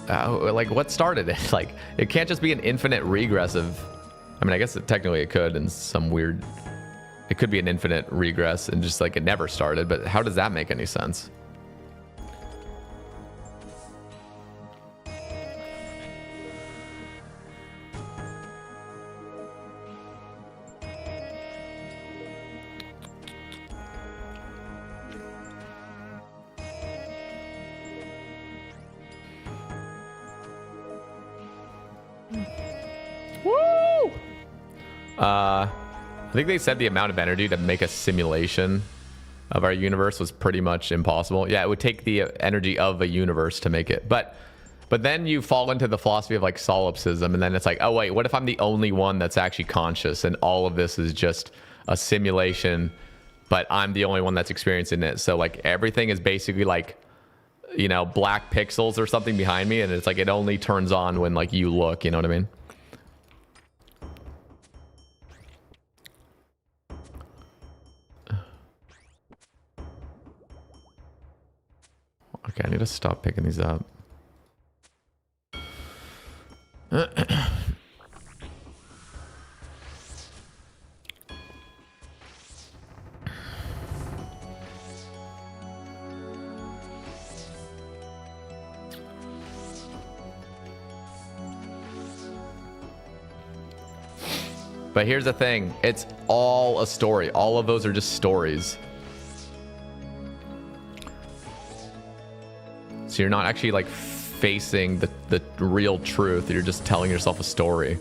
like, what started it? Like, it can't just be an infinite regress of, I mean, I guess technically it could in some weird, it could be an infinite regress and just like it never started, but how does that make any sense? Woo! I think they said the amount of energy to make a simulation of our universe was pretty much impossible. Yeah, it would take the energy of a universe to make it. But then you fall into the philosophy of like solipsism, and then it's like, oh wait, what if I'm the only one that's actually conscious and all of this is just a simulation, but I'm the only one that's experiencing it. So like everything is basically like, you know, black pixels or something behind me, and it's like it only turns on when like you look, you know what I mean? Okay, I need to stop picking these up. But here's the thing, it's all a story. All of those are just stories. So you're not actually like facing the real truth. You're just telling yourself a story.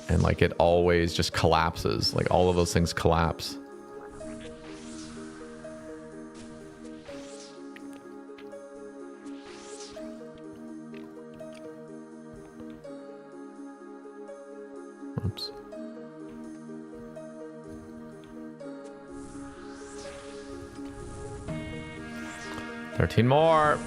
And like it always just collapses. Like all of those things collapse. Oops. $13 more.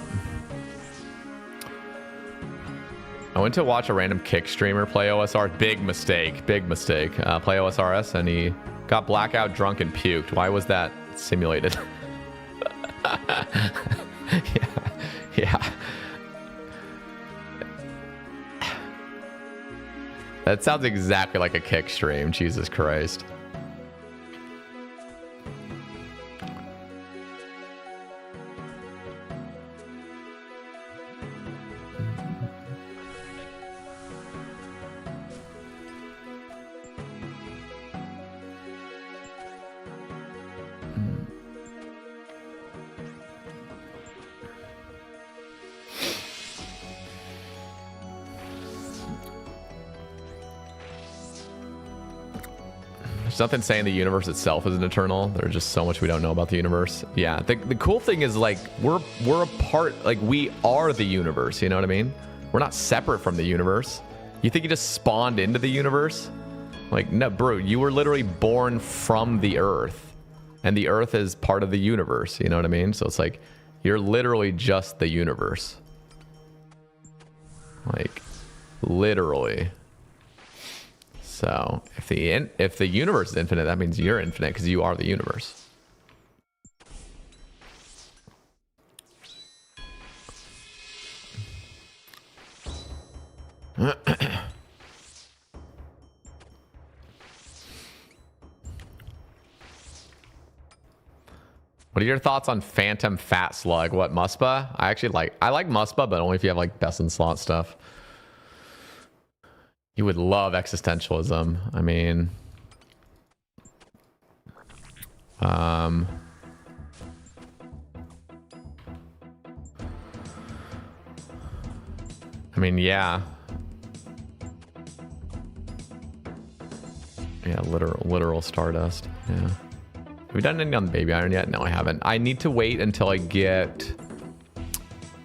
I went to watch a random kick streamer play OSR. Big mistake. Big mistake. Play OSRS, and he got blackout drunk and puked. Why was that simulated? Yeah. That sounds exactly like a kick stream. Jesus Christ. There's nothing saying the universe itself isn't eternal. There's just so much we don't know about the universe. Yeah, the cool thing is, like, we're a part, like, we are the universe, you know what I mean? We're not separate from the universe. You think you just spawned into the universe? Like, no, bro, you were literally born from the earth, and the earth is part of the universe, you know what I mean? So it's like, you're literally just the universe. Like, literally. So if the universe is infinite, that means you're infinite because you are the universe. What are your thoughts on Phantom Fat Slug? What, Muspa? I like Muspa, but only if you have like best in slot stuff. You would love existentialism. I mean, yeah. Yeah, literal Stardust. Yeah. Have we done any on the Baby Iron yet? No, I haven't. I need to wait until I get...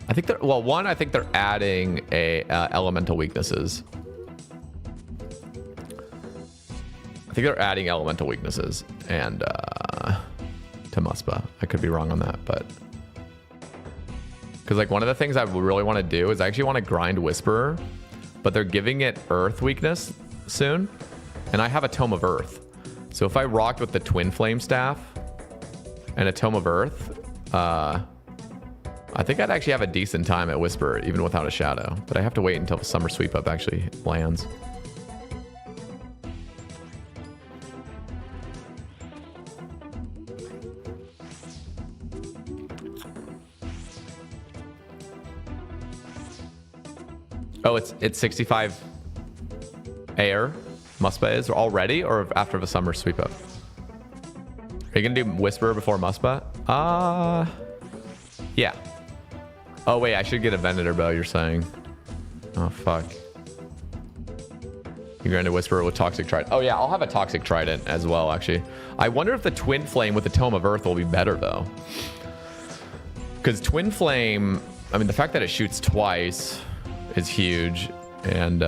I think they're... Well, one, I think they're adding elemental weaknesses. I think they're adding elemental weaknesses and to Muspa. I could be wrong on that, but... Because, like, one of the things I really want to do is I actually want to grind Whisperer, but they're giving it Earth weakness soon, and I have a Tome of Earth. So if I rocked with the Twin Flame Staff and a Tome of Earth, I think I'd actually have a decent time at Whisperer, even without a Shadow. But I have to wait until the Summer Sweep Up actually lands. Oh, it's 65 air. Muspa is already, or after the Summer Sweep Up? Are you gonna do Whisperer before Muspa? Yeah. Oh wait, I should get a Venator Bow, you're saying. Oh fuck. You grind a Whisperer with Toxic Trident. Oh yeah, I'll have a Toxic Trident as well, actually. I wonder if the Twin Flame with the Tome of Earth will be better though. Because Twin Flame, I mean, the fact that it shoots twice is huge, and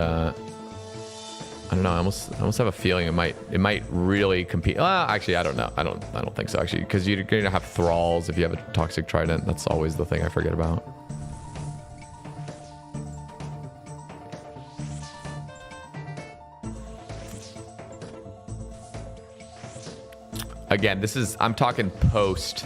I don't know. I almost have a feeling it might really compete. Actually, I don't know. I don't think so actually, because you're gonna have thralls if you have a Toxic Trident. That's always the thing I forget about. Again, I'm talking post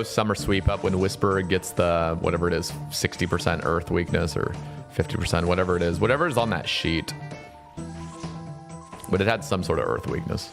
Summer Sweep Up when Whisperer gets the whatever it is, 60% Earth weakness or 50%, whatever it is, whatever is on that sheet. But it had some sort of Earth weakness.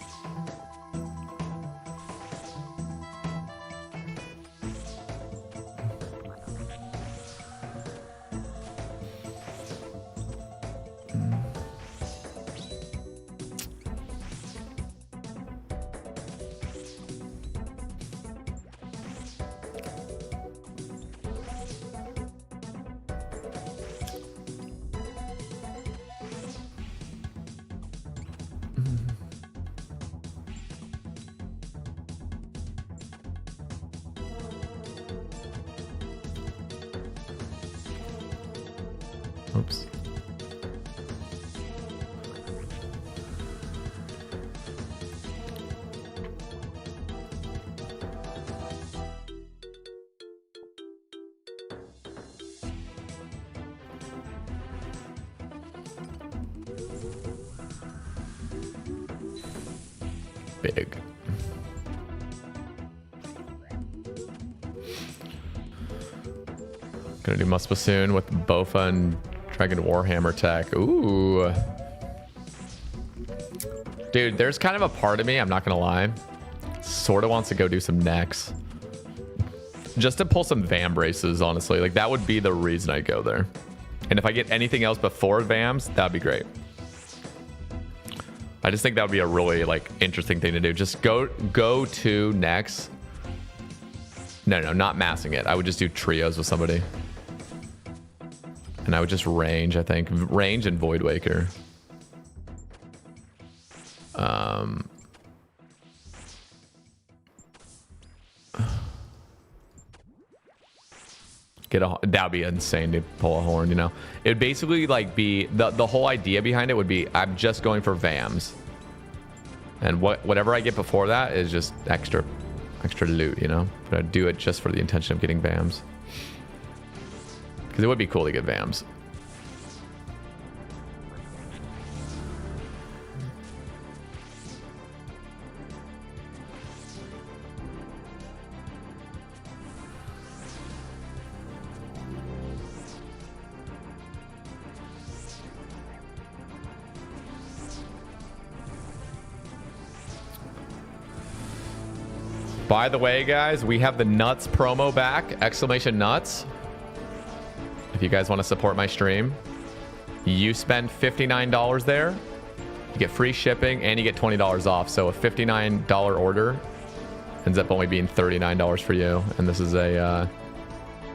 Oops. Big. Gonna do Muspa soon with Bofa and Dragon Warhammer tech. Ooh. Dude, there's kind of a part of me, I'm not gonna lie, sort of wants to go do some necks. Just to pull some Vam braces, honestly. Like, that would be the reason I'd go there. And if I get anything else before Vams, that'd be great. I just think that would be a really, like, interesting thing to do. Just go to necks. No, not massing it. I would just do trios with somebody. And I would just range, I think. Range and Void Waker. That would be insane to pull a horn, you know? It would basically like be, the whole idea behind it would be, I'm just going for VAMs. And whatever I get before that is just extra loot, you know? But I'd do it just for the intention of getting VAMs. Because it would be cool to get VAMs. By the way, guys, we have the nuts promo back, exclamation nuts. If you guys want to support my stream, you spend $59 there, you get free shipping and you get $20 off. So a $59 order ends up only being $39 for you. And this is a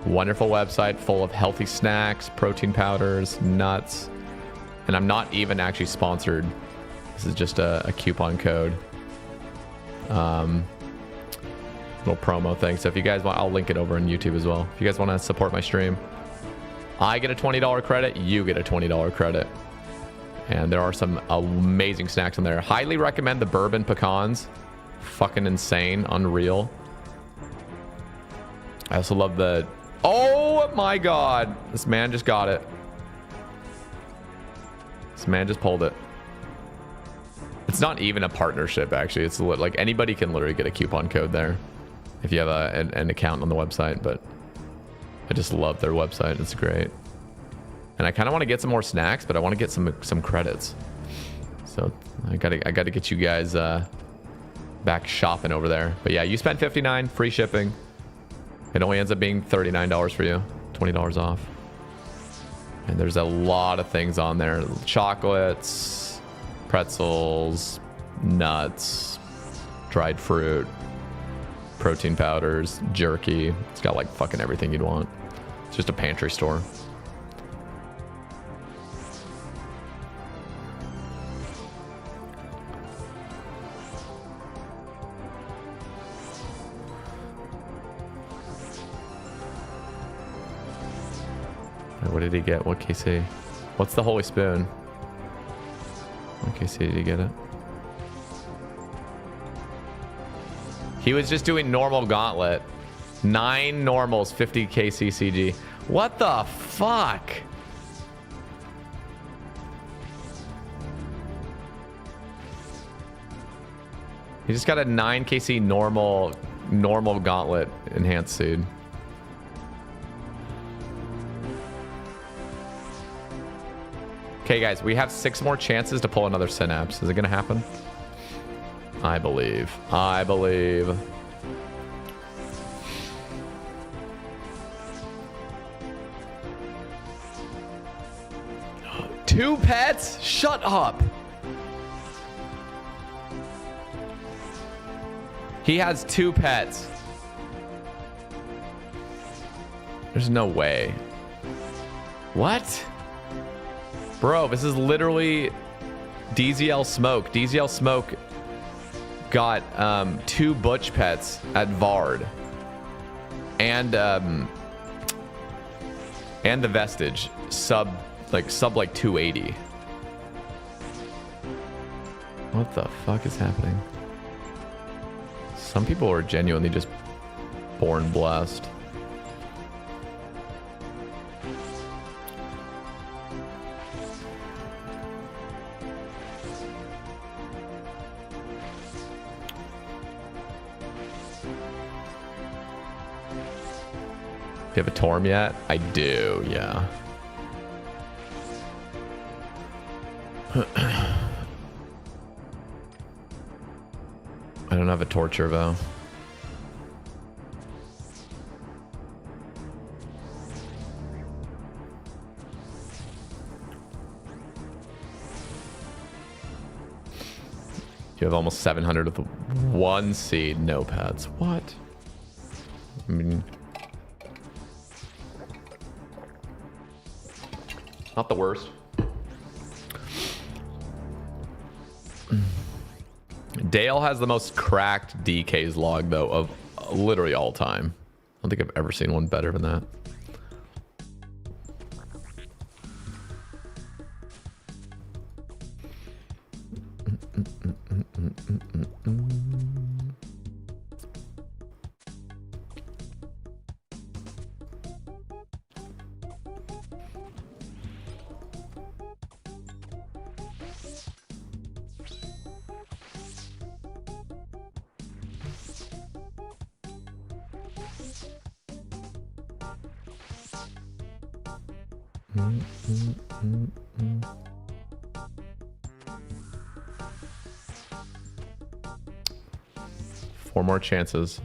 wonderful website full of healthy snacks, protein powders, nuts. And I'm not even actually sponsored. This is just a coupon code. Little promo thing. So if you guys want, I'll link it over on YouTube as well. If you guys want to support my stream, I get a $20 credit, you get a $20 credit. And there are some amazing snacks in there. Highly recommend the bourbon pecans. Fucking insane, unreal. I also love the, oh my god, this man just got it. This man just pulled it. It's not even a partnership, actually. It's like anybody can literally get a coupon code there if you have an account on the website. But I just love their website. It's great. And I kind of want to get some more snacks, but I want to get some credits. So I gotta get you guys back shopping over there. But yeah, you spent $59, free shipping. It only ends up being $39 for you, $20 off. And there's a lot of things on there: chocolates, pretzels, nuts, dried fruit, protein powders, jerky. It's got like fucking everything you'd want. It's just a pantry store. What did he get? What KC? What's the holy spoon? What KC did he get it? He was just doing normal gauntlet. 9 normals, 50 KC CG. What the fuck? He just got a 9 KC normal gauntlet enhanced seed. Okay, guys, we have 6 more chances to pull another synapse. Is it gonna happen? I believe. I believe. Two pets? Shut up. He has 2 pets. There's no way. What? Bro, this is literally DZL Smoke. DZL Smoke got 2 Butch pets at Vard. And the Vestige. Sub 280. What the fuck is happening? Some people are genuinely just born blessed. Do you have a Torm yet? I do, yeah. I don't have a Torture, though. You have almost 700 with 1 seed, no pets. What? I mean... not the worst. Dale has the most cracked DK's log, though, of literally all time. I don't think I've ever seen one better than that. Four more chances.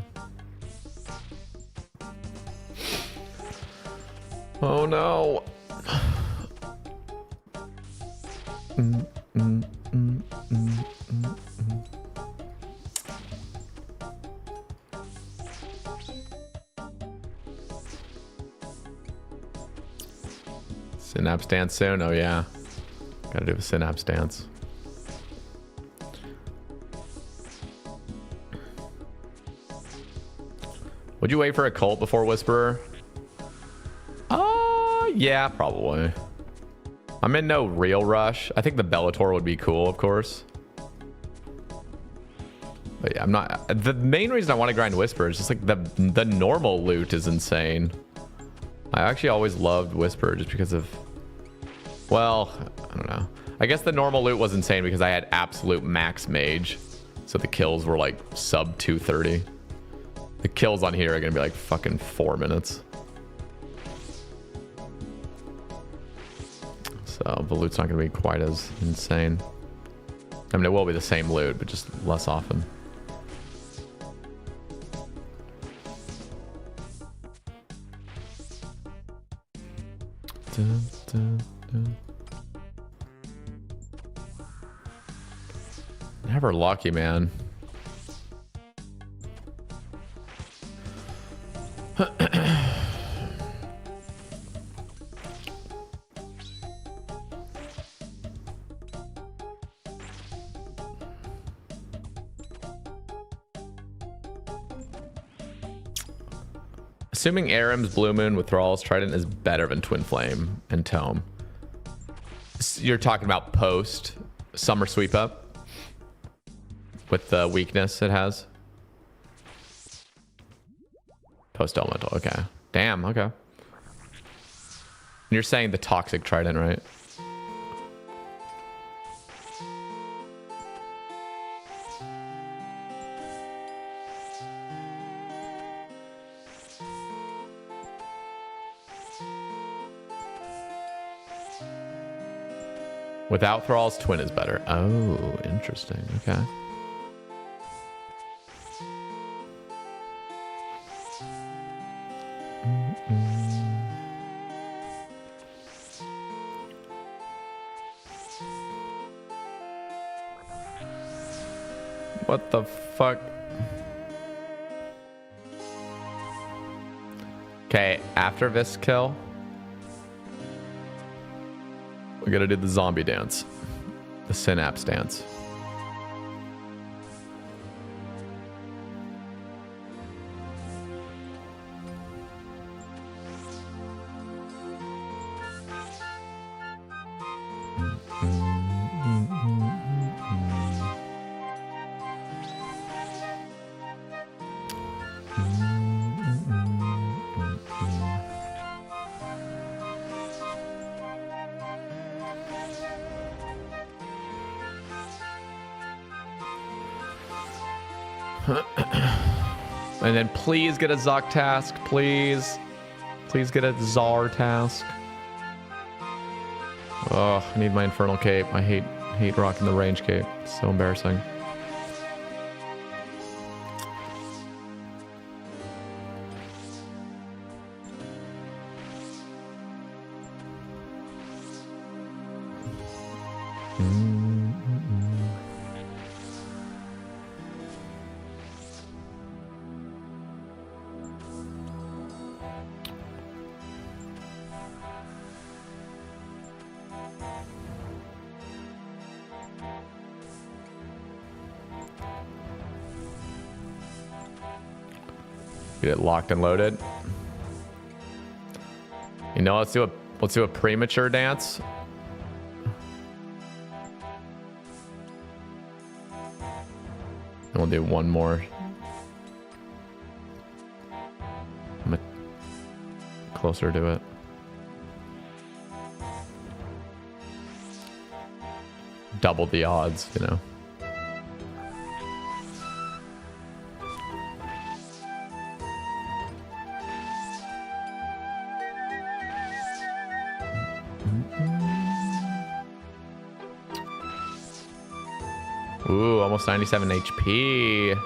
Oh no. Synapse dance soon? Oh yeah. Gotta do the synapse dance. Would you wait for a cult before Whisperer? Yeah, probably. I'm in no real rush. I think the Bellator would be cool, of course. But yeah, I'm not. The main reason I want to grind Whisper is just like the normal loot is insane. I actually always loved Whisper just because of, well, I don't know. I guess the normal loot was insane because I had absolute max mage. So the kills were like sub 230. The kills on here are going to be like fucking 4 minutes. So the loot's not going to be quite as insane. I mean, it will be the same loot, but just less often. Dun, dun, dun. Never lucky, man. Assuming Aram's Blue Moon with Thrall's Trident is better than Twin Flame and Tome. You're talking about post Summer Sweep Up with the weakness it has. Post Elemental, okay. Damn, okay. And you're saying the Toxic Trident, right? Without Thrall's Twin is better. Oh, interesting. Okay. What the fuck? Okay, after this kill, we gotta do the zombie dance. The synapse dance. And then please get a Zoc task, please. Please get a Czar task. Oh, I need my Infernal Cape. I hate rocking the range cape. It's so embarrassing. Get it locked and loaded. You know, let's do a premature dance. And we'll do one more. I'm closer to it. Double the odds, you know. Ooh, almost 97 HP.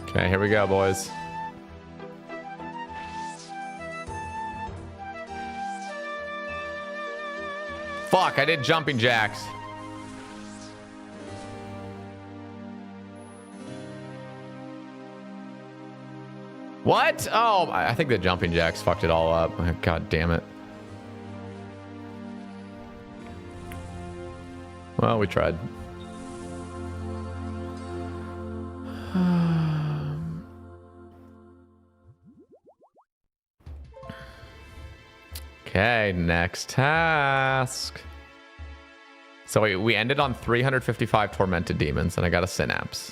Okay, here we go, boys. Fuck, I did jumping jacks. What? Oh, I think the jumping jacks fucked it all up. God damn it. Well, we tried. Okay, next task. So we ended on 355 tormented demons, and I got a synapse.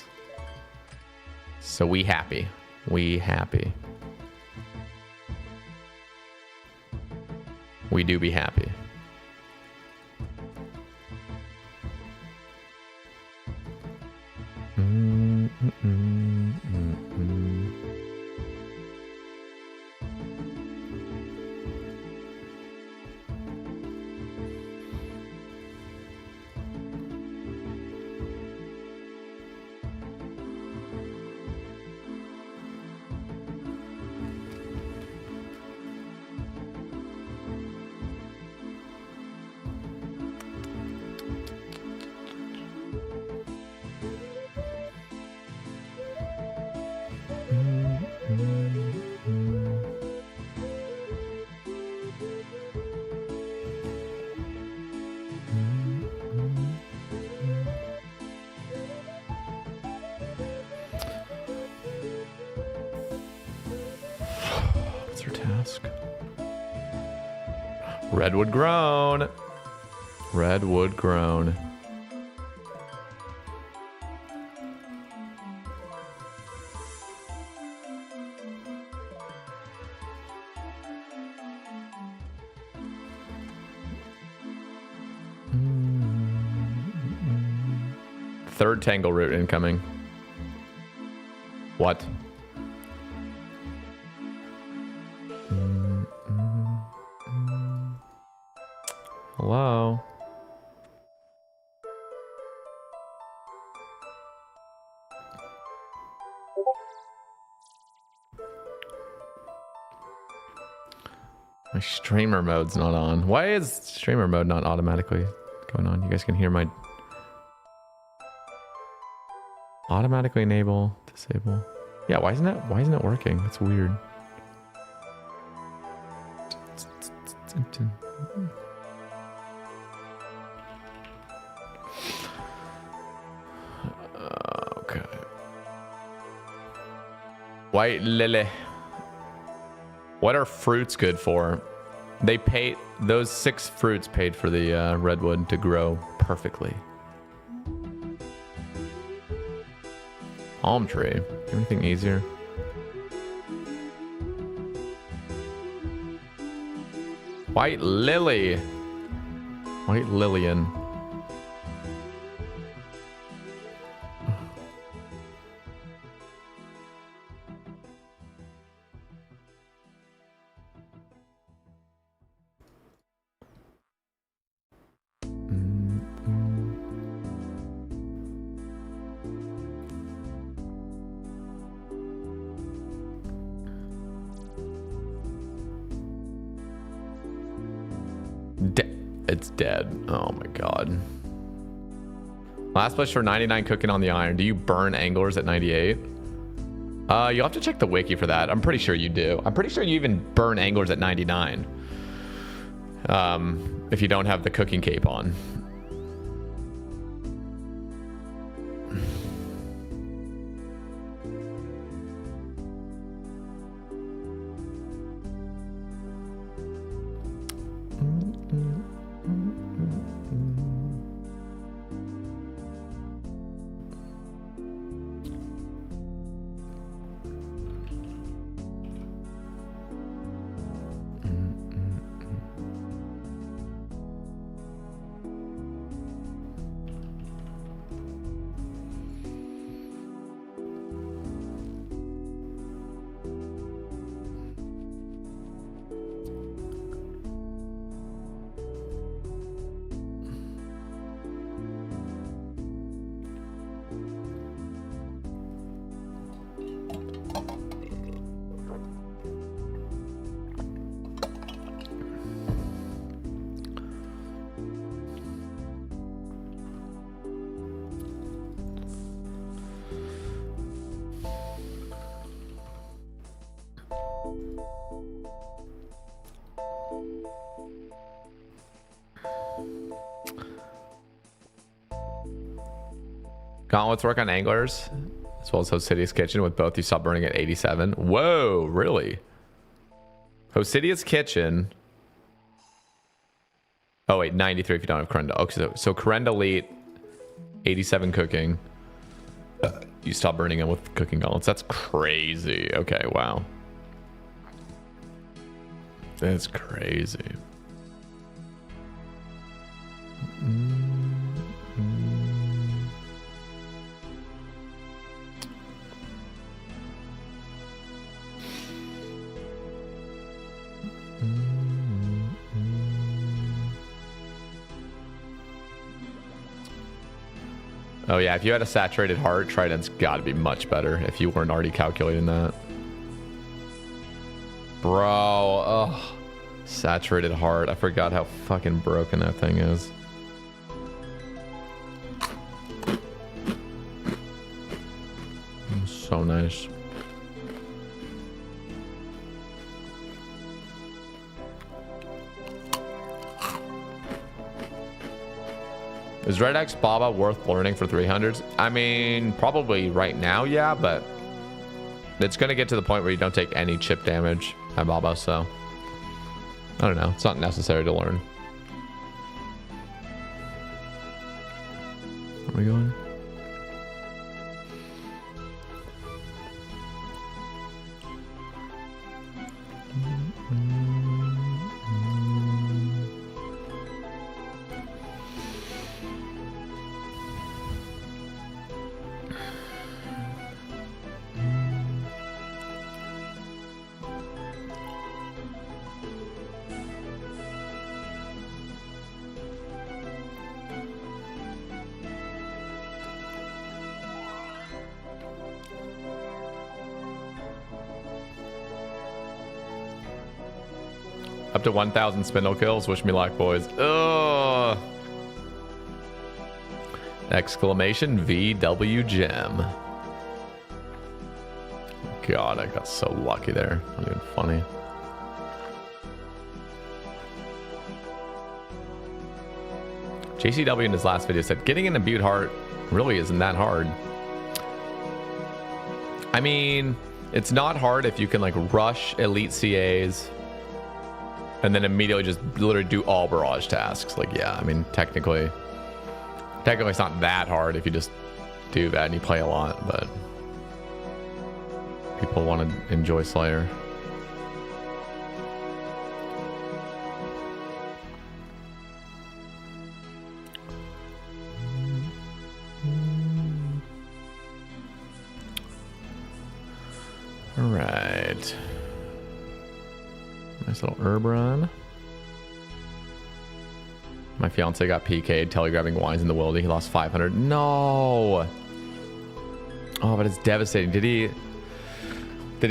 So we happy. We happy. We do be happy. Redwood grown. Redwood grown. Third tangle route incoming. What? Hello? My streamer mode's not on. Why is streamer mode not automatically going on? You guys can hear my... Automatically enable, disable. Yeah, why isn't it working? That's weird. Okay. White lily. What are fruits good for? They paid, those 6 fruits paid for the redwood to grow perfectly. Palm tree. Anything easier? White lily. White Lillian. It's dead. Oh my god. Last push for 99 cooking on the iron. Do you burn anglers at 98? You'll have to check the wiki for that. I'm pretty sure you do. I'm pretty sure you even burn anglers at 99. If you don't have the cooking cape on. Gauntlets work on anglers, as well as Hosidious Kitchen, with both you stop burning at 87. Whoa, really? Hosidious Kitchen. Oh, wait, 93 if you don't have Corenda. Okay, so Corenda Elite, 87 cooking. You stop burning them with cooking gauntlets. That's crazy. Okay, wow. That's crazy. Oh yeah, if you had a saturated heart, Trident's got to be much better if you weren't already calculating that. Bro, ugh. Saturated heart. I forgot how fucking broken that thing is. So nice. Is Red X Baba worth learning for 300s? I mean, probably right now, yeah, but it's going to get to the point where you don't take any chip damage at Baba, so I don't know. It's not necessary to learn. Where are we going? Up to 1,000 spindle kills. Wish me luck, boys. Ugh. Exclamation VW gem. God, I got so lucky there. Not even funny. JCW in his last video said, getting an imbued heart really isn't that hard. I mean, it's not hard if you can like rush elite CAs and then immediately just literally do all barrage tasks. Like, yeah, I mean, technically it's not that hard if you just do that and you play a lot, but people want to enjoy Slayer. All right. Nice little herb run. My fiance got PK'd telegrabbing wines in the wildy. He lost 500. No. Oh, but it's devastating. Did he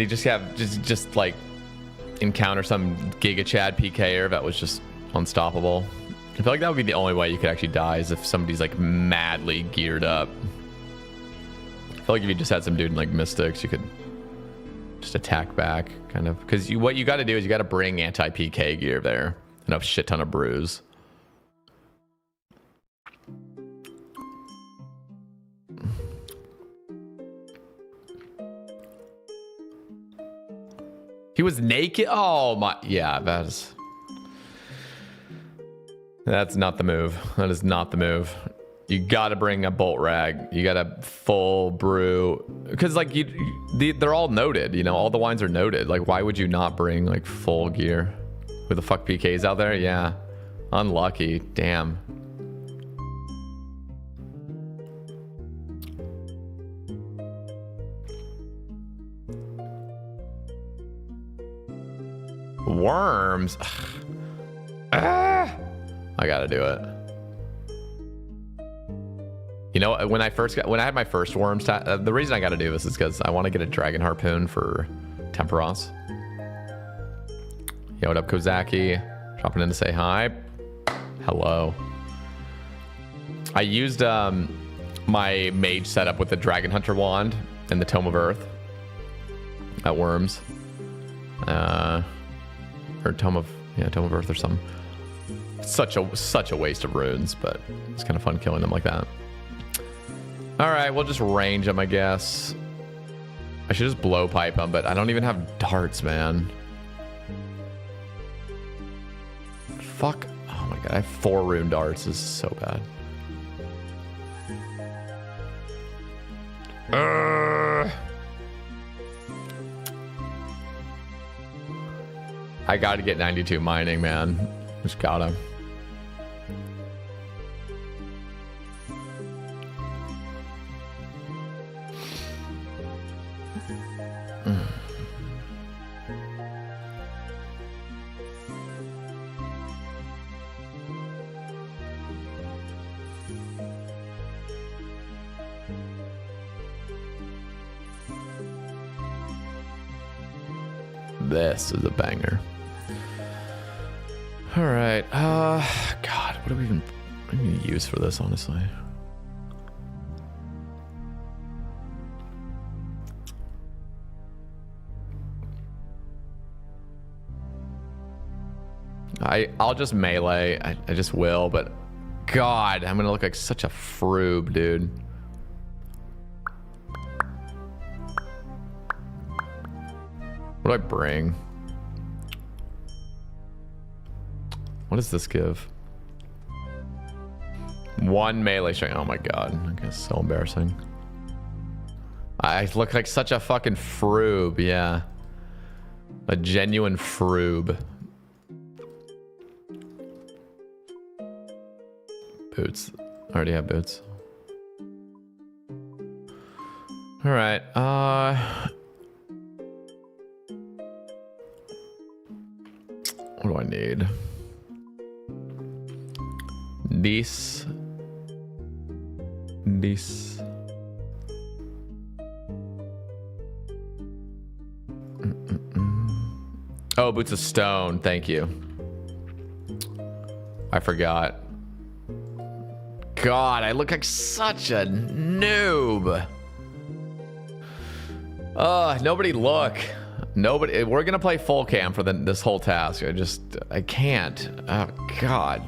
just have just like encounter some Giga Chad PKer that was just unstoppable? I feel like that would be the only way you could actually die, is if somebody's like madly geared up. I feel like if you just had some dude in like Mystics, you could just attack back, kind of, because what you got to do is you got to bring anti-PK gear there and a shit ton of brews. He was naked. Oh my, yeah, that's not the move. That is not the move. You got to bring a bolt rag. You got a full brew, because like they're all noted. You know, all the wines are noted. Like, why would you not bring like full gear? With the fuck PKs out there? Yeah, unlucky. Damn. Worms. I gotta do it. You know, when I had my first worms, the reason I got to do this is because I want to get a dragon harpoon for Temperos. Yo, what up, Kozaki? Dropping in to say hi. Hello. I used my mage setup with the Dragon Hunter wand and the Tome of Earth at Worms. Or Tome of Earth or something. Such a waste of runes, but it's kind of fun killing them like that. All right, we'll just range him, I guess. I should just blow pipe him, but I don't even have darts, man. Fuck. Oh my god, I have 4 rune darts. This is so bad. I gotta get 92 mining, man. Just gotta. This is a banger. All right. God, what do we even use for this, honestly? I'll just melee. I just will, but God, I'm gonna look like such a froob, dude. What do I bring? What does this give? 1 melee strength. Oh my god. I guess so embarrassing. I look like such a fucking froob, yeah. A genuine froob. Boots. I already have boots. Alright, what do I need? This. Oh, boots of stone. Thank you. I forgot. God, I look like such a noob. Nobody look. Nobody. We're gonna play full cam for this whole task. I can't. Oh God.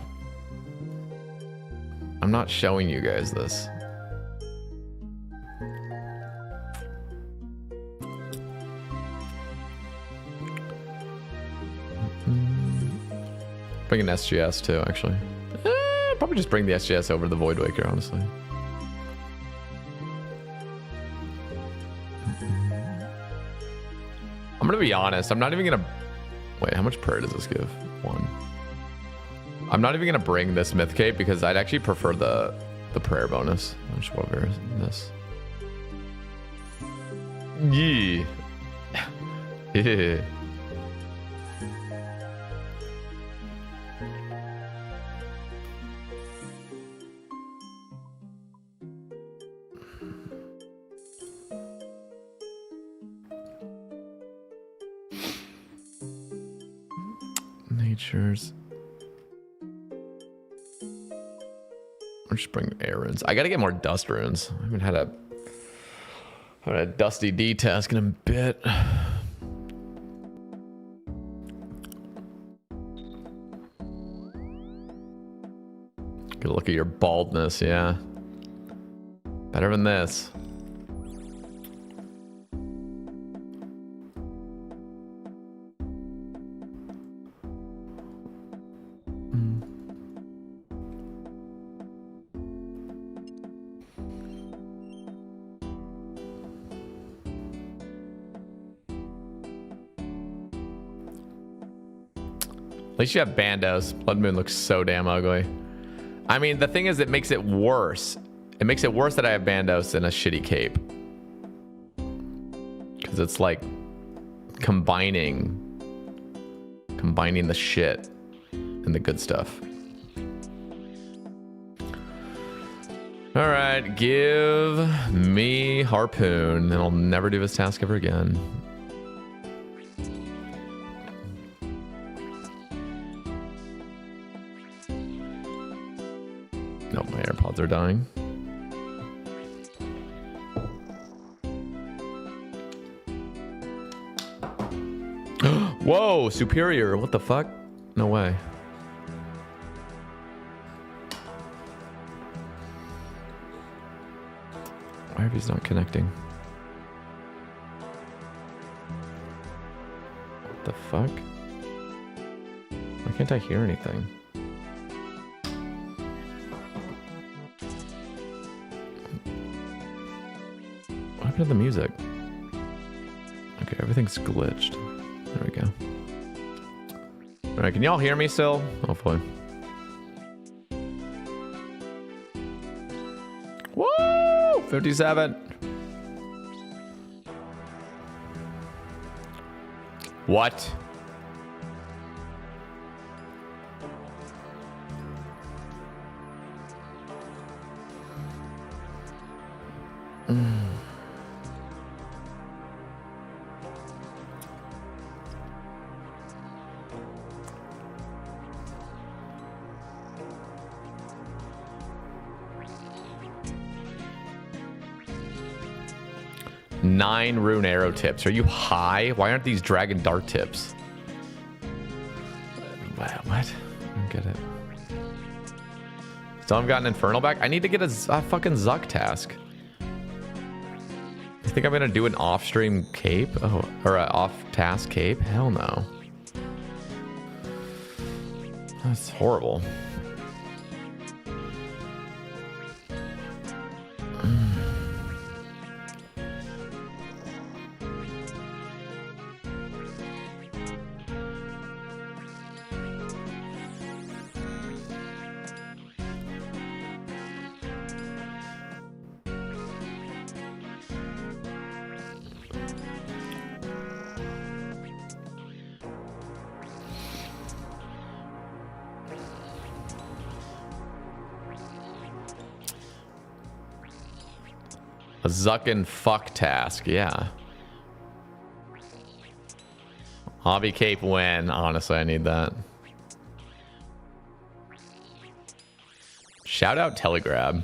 I'm not showing you guys this. Bring an SGS too, actually. Probably just bring the SGS over the Void Waker, honestly. I'm gonna be honest. I'm not even gonna. Wait, how much prayer does this give? 1. I'm not even gonna bring this myth cape because I'd actually prefer the prayer bonus. Which over this. Yeah. Yeah. Natures. Or just bring errands. I gotta get more dust runes. I haven't had a dusty D task in a bit. Good look at your baldness, yeah. Better than this. At least you have Bandos. Blood Moon looks so damn ugly. I mean, the thing is, it makes it worse. It makes it worse that I have Bandos and a shitty cape. Because it's like combining the shit and the good stuff. All right, give me Harpoon, and I'll never do this task ever again. Nope, my AirPods are dying. Whoa, superior. What the fuck? No way. Ivy's not connecting. What the fuck? Why can't I hear anything? What happened to the music? Okay, everything's glitched. There we go. Alright, can y'all hear me still? Hopefully. Woo! 57. What? Nine rune arrow tips. Are you high? Why aren't these dragon dart tips? What? I don't get it. So I've got an Infernal back. I need to get a fucking Zuck task. You think I'm gonna do an off-stream cape? Oh, or an off-task cape? Hell no. That's horrible. A Zuckin' fuck task, yeah. Hobby cape win. Honestly, I need that. Shout out Telegrab.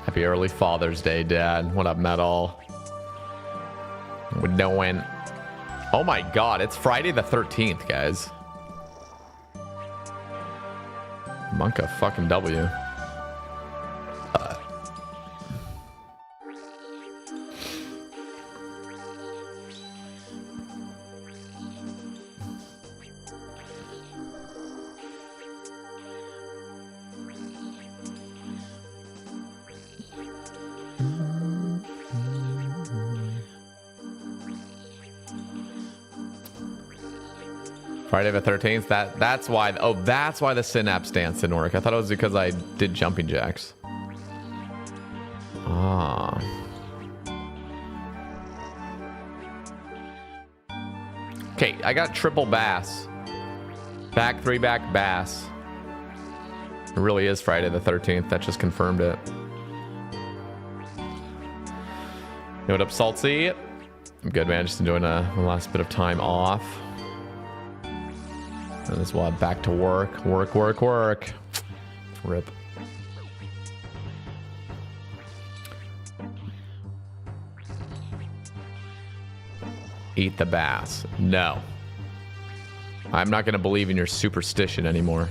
Happy early Father's Day, Dad. What up, Metal? We're doing. Oh my God, it's Friday the 13th, guys. Monka fucking W. Friday the 13th. That's why. Oh, that's why the synapse dance didn't work. I thought it was because I did jumping jacks. Ah. Okay, I got triple bass. Back three, back bass. It really is Friday the 13th. That just confirmed it. Yo, what up, Salty? I'm good, man. Just enjoying the last bit of time off. And as well, back to work. Work. Rip. Eat the bass. No. I'm not going to believe in your superstition anymore.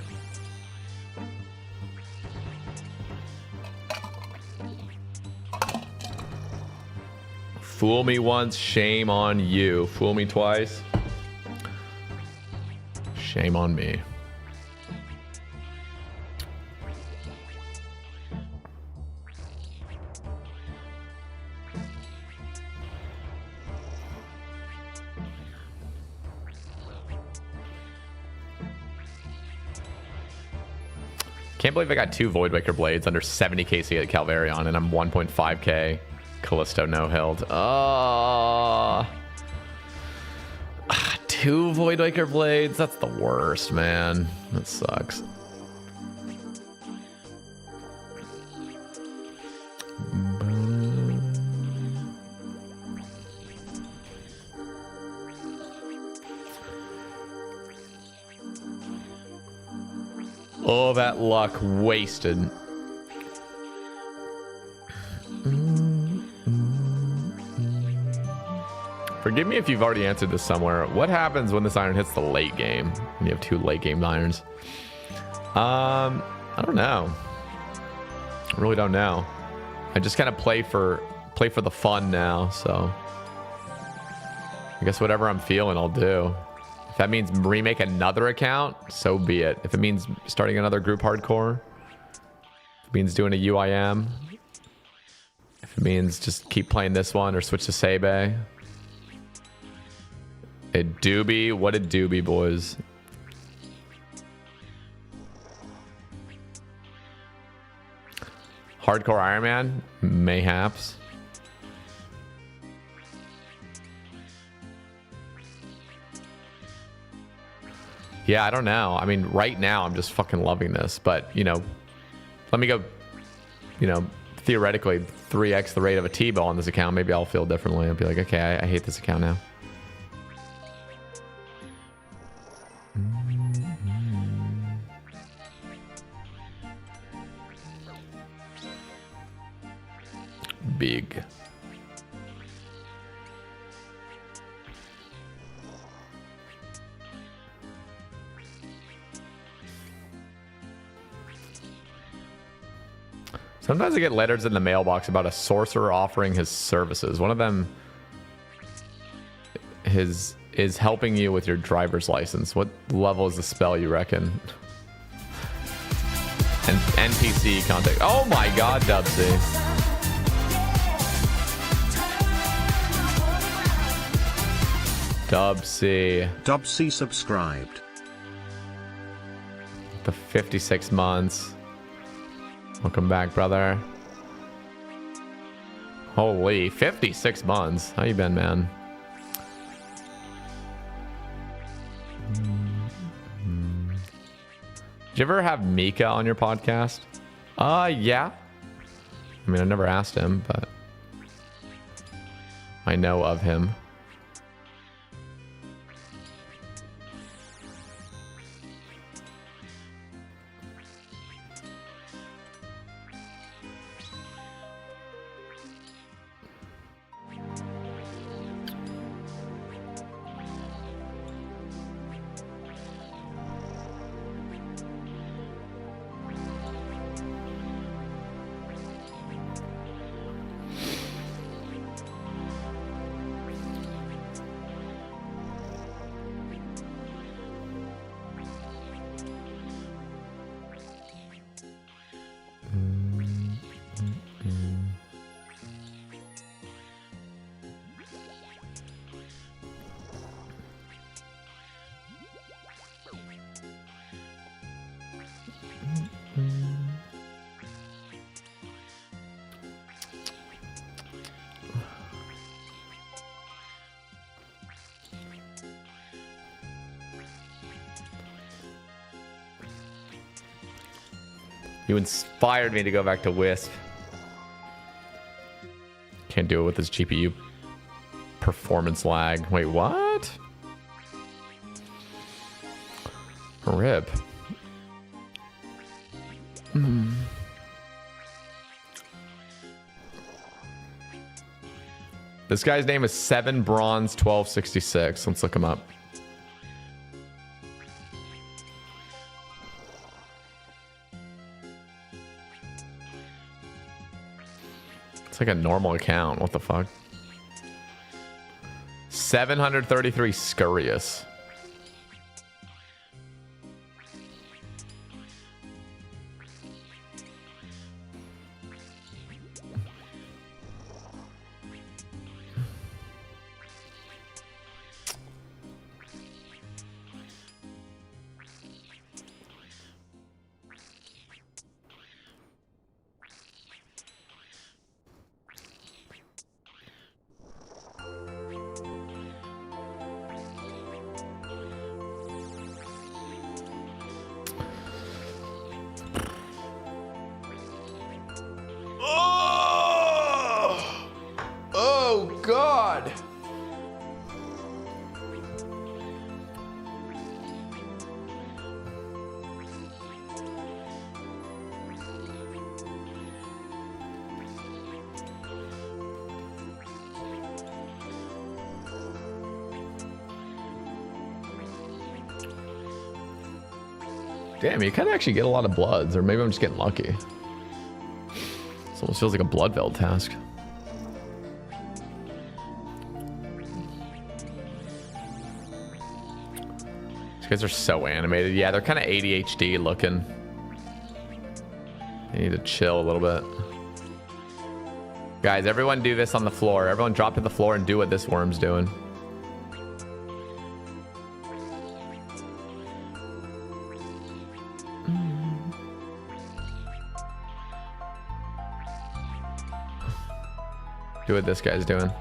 Fool me once, shame on you. Fool me twice. Shame on me. Can't believe I got 2 Voidwaker blades under 70 KC at Calvarion, and I'm 1.5k Callisto no-hilled. 2 Voidwaker blades? That's the worst, man. That sucks. Oh, that luck wasted. Forgive me if you've already answered this somewhere. What happens when this iron hits the late game? When you have 2 late game irons? I don't know. I really don't know. I just kind of play for the fun now, so I guess whatever I'm feeling, I'll do. If that means remake another account, so be it. If it means starting another group hardcore, if it means doing a UIM, if it means just keep playing this one or switch to Sebe. A doobie? What a doobie, boys. Hardcore Iron Man? Mayhaps. Yeah, I don't know. I mean, right now I'm just fucking loving this, but you know, let me go, you know, theoretically 3x the rate of a T-ball on this account. Maybe I'll feel differently. I'll be like, okay, I hate this account now. Big. Sometimes I get letters in the mailbox about a sorcerer offering his services. One of them is helping you with your driver's license. What level is the spell, you reckon? And NPC contact. Oh my god, Dubsy. Dubsy subscribed. The 56 months. Welcome back, brother. Holy, 56 months. How you been, man? Did you ever have Mika on your podcast? Yeah. I mean, I never asked him, but I know of him. You inspired me to go back to Wisp. Can't do it with this GPU performance lag. Wait, what? RIP. This guy's name is 7 Bronze 1266. Let's look him up. It's like a normal account. What the fuck? 733 Scurious. god! Damn, you kind of actually get a lot of bloods, or maybe I'm just getting lucky. This almost feels like a blood veil task. These guys are so animated. Yeah, they're kind of ADHD looking. They need to chill a little bit. Guys, everyone do this on the floor. Everyone drop to the floor and do what this worm's doing. Do what this guy's doing.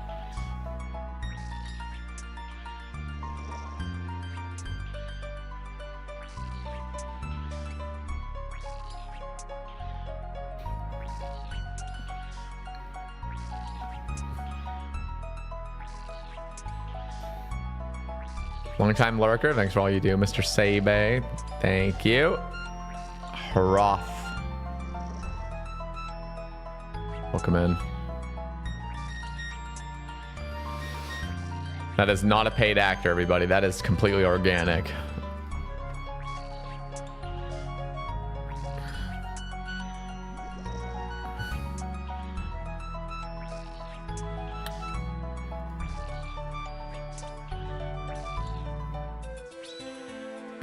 Long time lurker. Thanks for all you do, Mr. Sabe. Thank you. Hroth. Welcome in. That is not a paid actor, everybody. That is completely organic.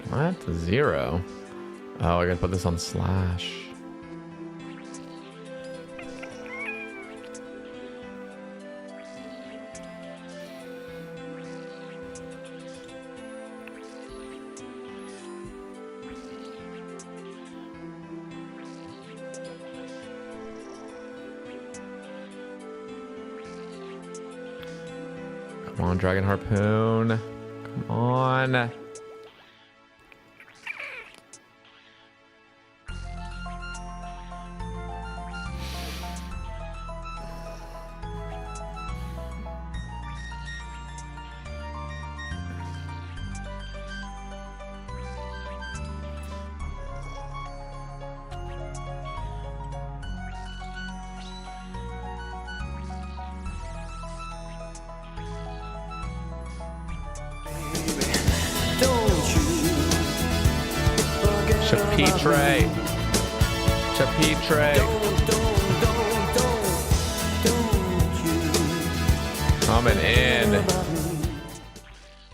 What? 0. Oh, I gotta put this on slash. Come on, Dragon Harpoon. Come on.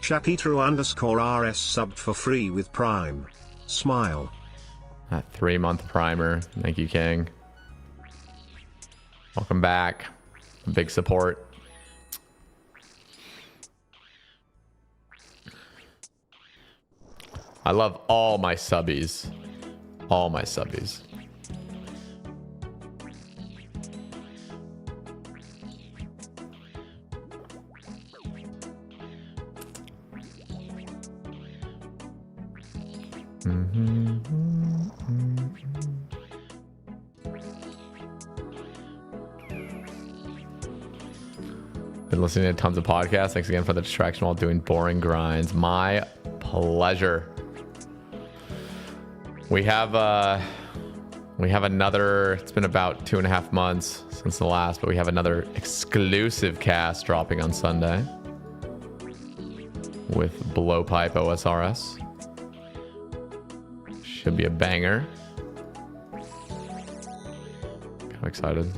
Shapitro_RS subbed for free with Prime. Smile. That 3-month primer. Thank you, King. Welcome back. Big support. I love all my subbies. All my subbies. Been listening to tons of podcasts. Thanks again for the distraction while doing boring grinds. My pleasure. We have another, it's been about 2.5 months since the last, but we have another exclusive cast dropping on Sunday with Blowpipe OSRS. Should be a banger. Kind of excited.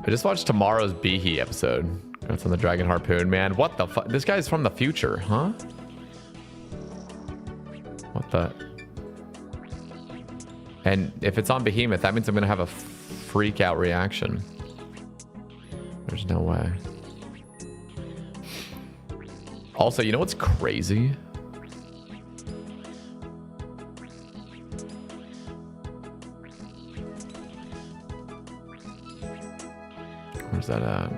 I just watched tomorrow's Behe episode. That's on the Dragon Harpoon, man. What the fuck? This guy's from the future, huh? What the? And if it's on Behemoth, that means I'm gonna have a freak out reaction. There's no way. Also, you know what's crazy? Where's that at?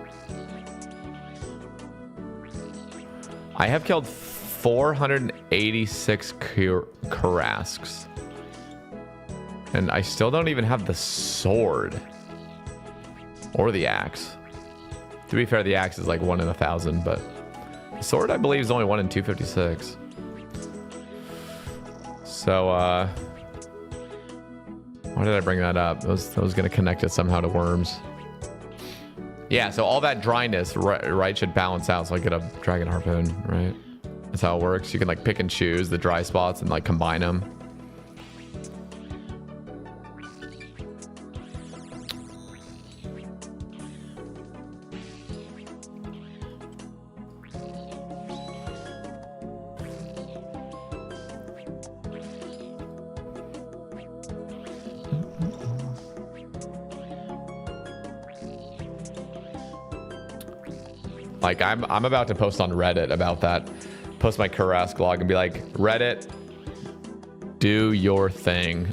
I have killed 486 Karasks. And I still don't even have the sword. Or the axe. To be fair, the axe is like 1 in 1,000, but the sword, I believe, is only 1 in 256. So, why did I bring that up? I was going to connect it somehow to worms. Yeah, so all that dryness, right, should balance out. So I get a dragon harpoon, right? That's how it works. You can like pick and choose the dry spots and like combine them. Like I'm about to post on Reddit about that. Post my Karask log and be like, Reddit, do your thing.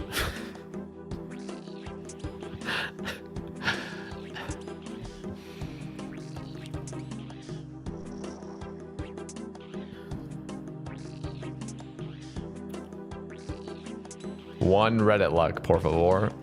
One Reddit luck, por favor.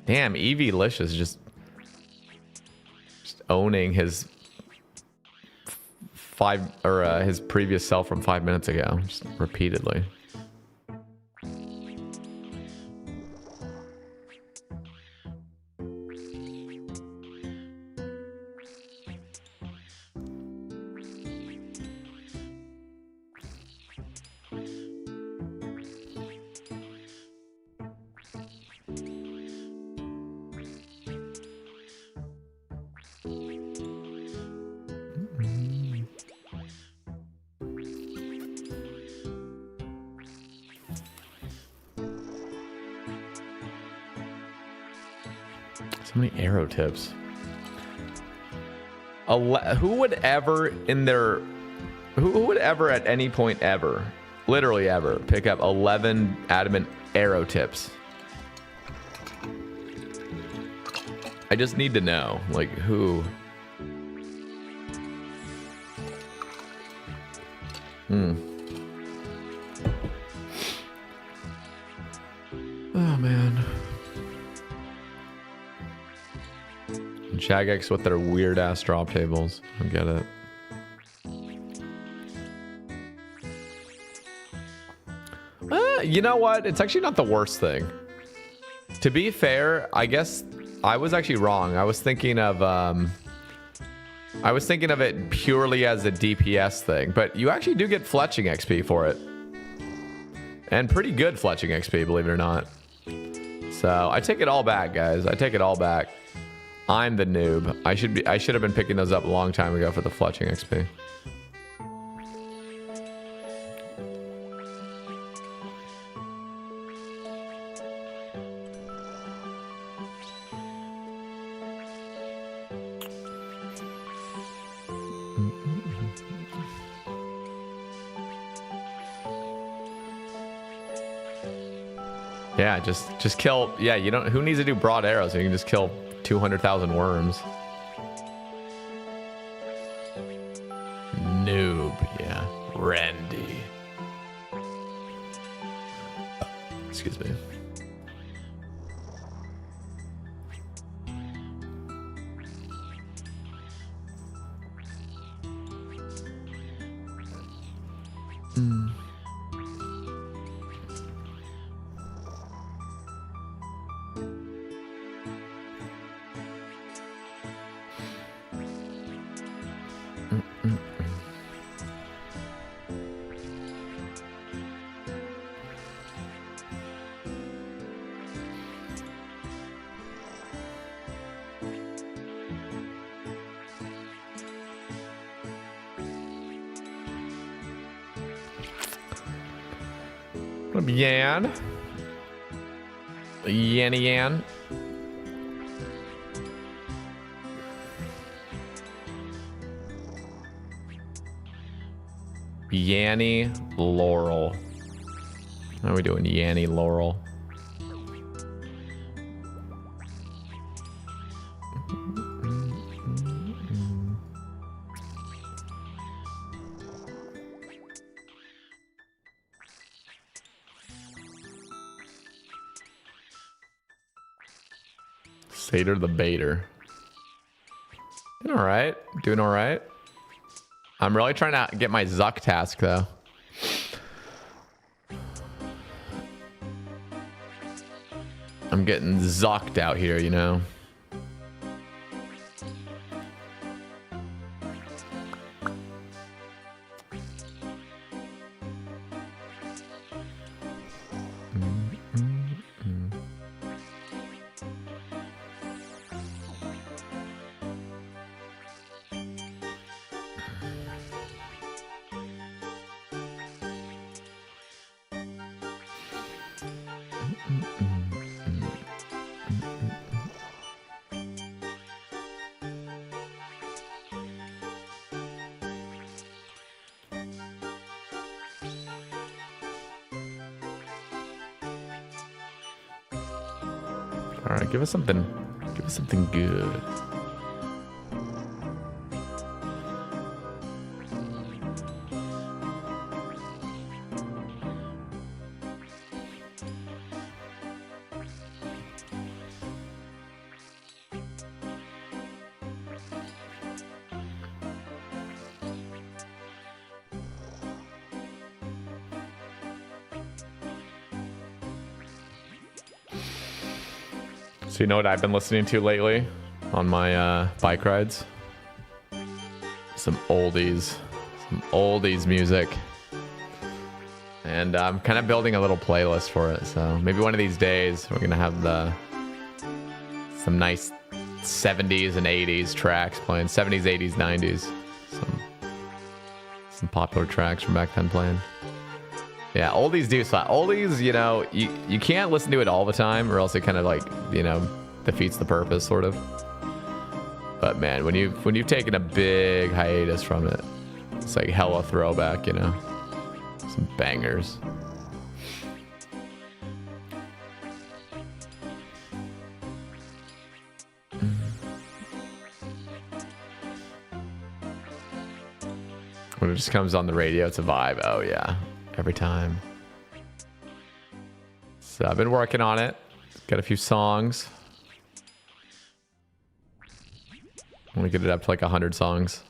Damn, Eevee-licious just owning his his previous self from 5 minutes ago, just repeatedly. So many arrow tips. Who would ever at any point ever, literally ever, pick up 11 adamant arrow tips? I just need to know, like, who? Oh, man. Jagex with their weird-ass drop tables. I don't get it. You know what? It's actually not the worst thing. To be fair, I guess I was actually wrong. I was thinking of it purely as a DPS thing, but you actually do get fletching XP for it. And pretty good fletching XP, believe it or not. So I take it all back, guys. I take it all back. I'm the noob. I should have been picking those up a long time ago for the fletching XP. Yeah, just kill. Yeah, you don't. Who needs to do broad arrows? You can just kill 200,000 worms. Noob, yeah. Randy. Excuse me. Yan. Yanny Yan. Yanny Laurel. How are we doing, Yanny Laurel? Satyr the Baiter. Doing all right. Doing all right. I'm really trying to get my Zuck task, though. I'm getting zucked out here, you know? All right, give us something good. So you know what I've been listening to lately on my bike rides? Some oldies music. And I'm kind of building a little playlist for it. So maybe one of these days we're gonna have some nice 70s and 80s tracks playing. 70s, 80s, 90s. Some popular tracks from back then playing. Yeah, oldies do slap. Oldies, you know, you can't listen to it all the time or else it kind of like, you know, defeats the purpose sort of. But man, when you've taken a big hiatus from it, it's like hella throwback, you know. Some bangers. When it just comes on the radio, it's a vibe. Oh yeah. Every time. So I've been working on it. Got a few songs. I want to get it up to like 100 songs.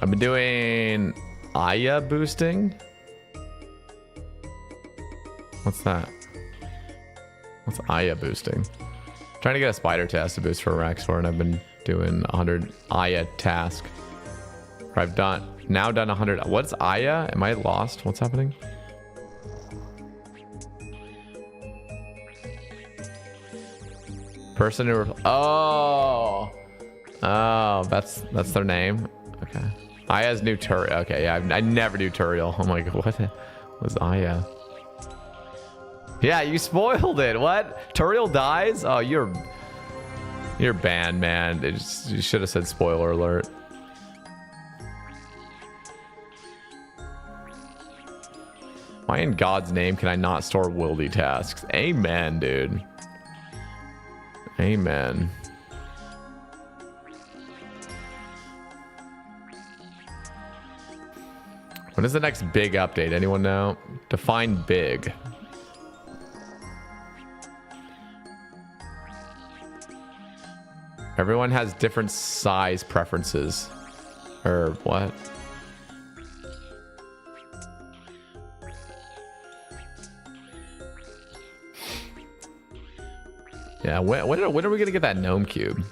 I've been doing Aya boosting. What's that? What's Aya boosting? Trying to get a spider task to boost for Rexor, and I've been doing 100 Aya task. I've now done 100. What's Aya? Am I lost? What's happening? Person who... Oh, that's their name. Okay. Aya's new Turiel. Okay, yeah, I never do Turiel. I'm like, what was Aya? Yeah, you spoiled it. What? Turiel dies? Oh, you're banned, man. You should have said spoiler alert. Why in God's name can I not store wildy tasks? Amen, dude. Amen. When is the next big update? Anyone know? Define big. Everyone has different size preferences. Or what? Yeah, when are we gonna get that gnome cube?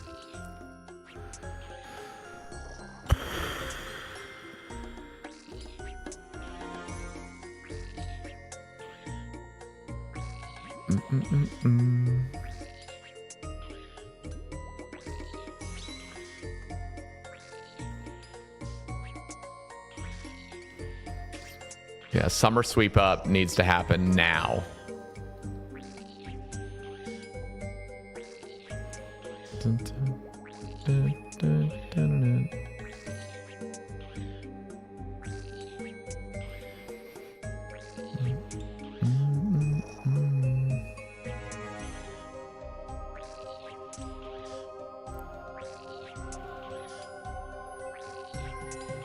Yeah, summer sweep up needs to happen now.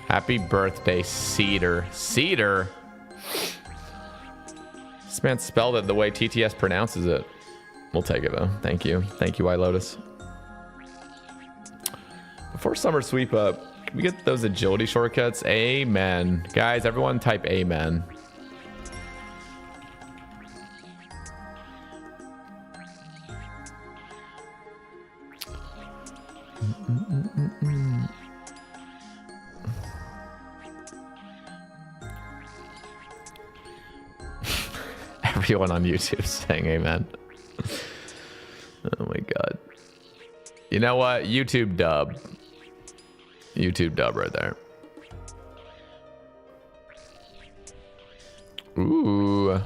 Happy birthday, Cedar. Cedar? This man spelled it the way TTS pronounces it. We'll take it though. Thank you. Thank you, iLotus. Before summer sweep up, can we get those agility shortcuts? Amen. Guys, everyone type amen. Everyone on YouTube saying amen. Oh my god. You know what? YouTube dub. YouTube dub right there. Ooh.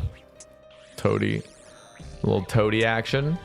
Toady. A little toady action.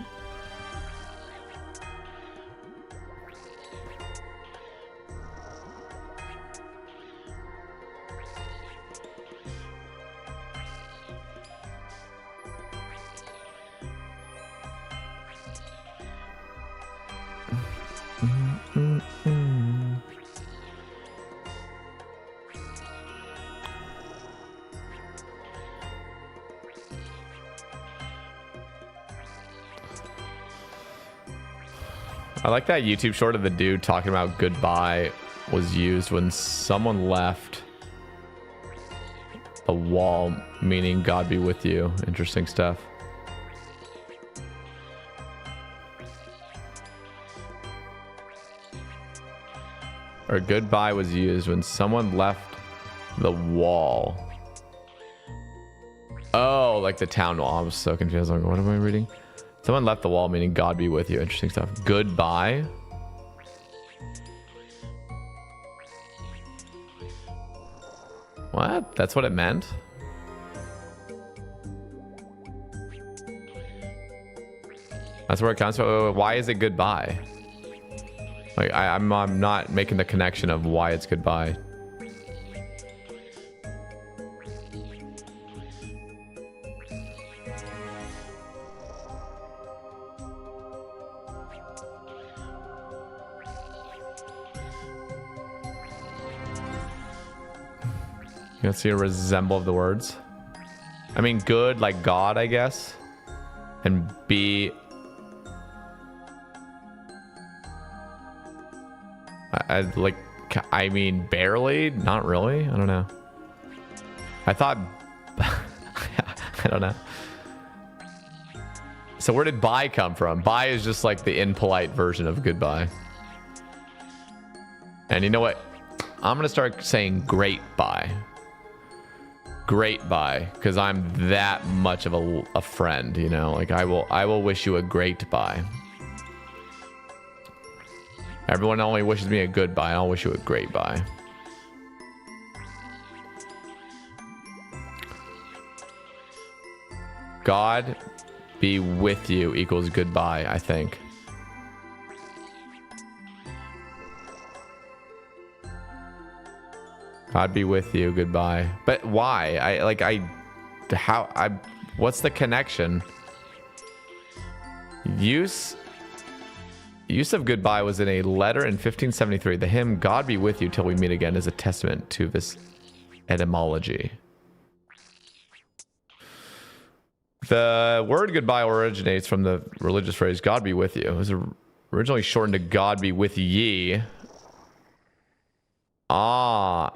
I like that YouTube short of the dude talking about goodbye was used when someone left a wall, meaning God be with you. Interesting stuff. Or goodbye was used when someone left the wall. Oh, like the town wall. I'm so confused. Like, what am I reading? Someone left the wall, meaning God be with you. Interesting stuff. Goodbye. What? That's what it meant? That's where it comes from. Why is it goodbye? Like I'm not making the connection of why it's goodbye. You don't see a resemble of the words. I mean, good like God, I guess, and be. I mean, barely, not really. I don't know. I thought, I don't know. So where did bye come from? Bye is just like the impolite version of goodbye. And you know what? I'm gonna start saying great bye. Great bye, because I'm that much of a friend, you know. Like I will wish you a great bye. Everyone only wishes me a goodbye. I'll wish you a great bye. God be with you equals goodbye, I think. God be with you, goodbye. But why? What's the connection? Use of goodbye was in a letter in 1573. The hymn God be with you till we meet again is a testament to this etymology. The word goodbye originates from the religious phrase God be with you. Originally shortened to God be with ye. Ah.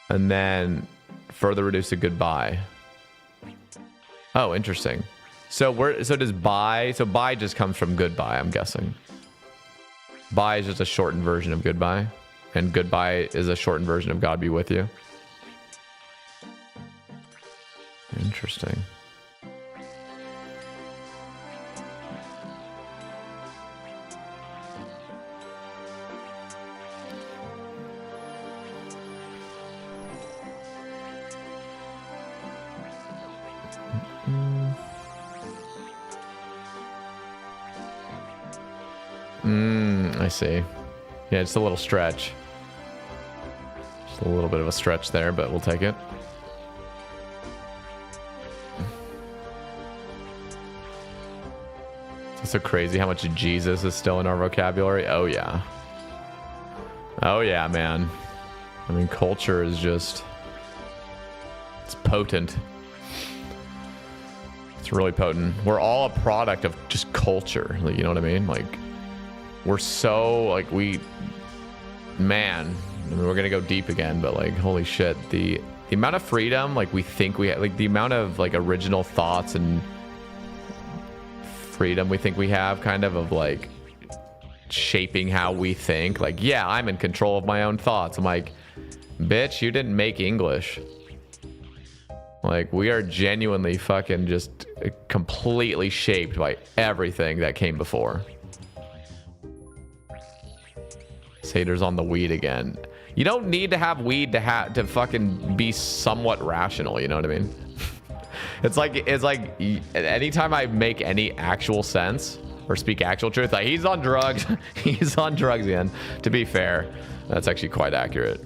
And then further reduced to goodbye. Oh, interesting. So does bye? So bye just comes from goodbye, I'm guessing. Bye is just a shortened version of goodbye. And goodbye is a shortened version of God be with you. Interesting. I see. Yeah, it's a little stretch. Just a little bit of a stretch there, but we'll take it. It's so crazy how much Jesus is still in our vocabulary. Oh, yeah. Oh, yeah, man. I mean, culture is just... It's potent. It's really potent. We're all a product of just culture. Like, you know what I mean? Like... We're so, like, man, I mean, we're going to go deep again, but, like, holy shit, the amount of freedom, like, we think we have, like, the amount of, like, original thoughts and freedom we think we have, kind of, like, shaping how we think. Like, yeah, I'm in control of my own thoughts. I'm like, bitch, you didn't make English. Like, we are genuinely fucking just completely shaped by everything that came before. Haters on the weed again. You don't need to have weed to fucking be somewhat rational, you know what I mean? it's like anytime I make any actual sense or speak actual truth, like, he's on drugs. He's on drugs again. To be fair, that's actually quite accurate.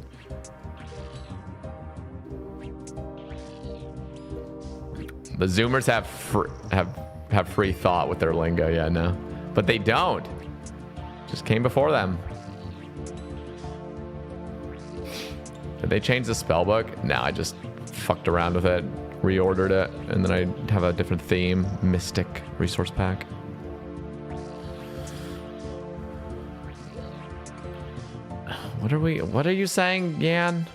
The Zoomers have free thought with their lingo, yeah, no, but they don't. Just came before them. Did they change the spellbook? No, I just fucked around with it, reordered it, and then I have a different theme. Mystic resource pack. What are you saying, Yan?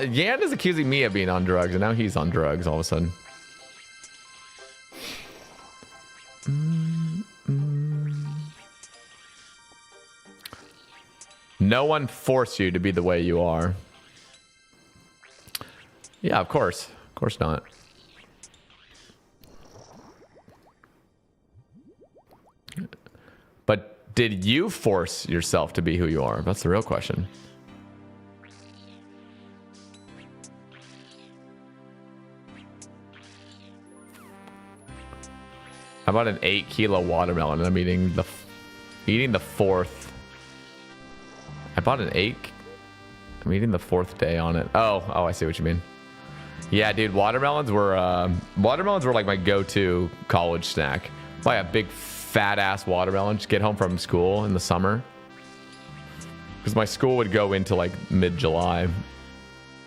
Yan is accusing me of being on drugs, and now he's on drugs all of a sudden. No one forced you to be the way you are. Yeah, of course. Of course not. But did you force yourself to be who you are? That's the real question. I bought an 8-kilo watermelon and I'm eating the fourth. I bought an 8. I'm eating the 4th day on it. Oh, I see what you mean. Yeah, dude, watermelons were like my go-to college snack. Buy a big fat ass watermelon, just get home from school in the summer. Because my school would go into like mid-July.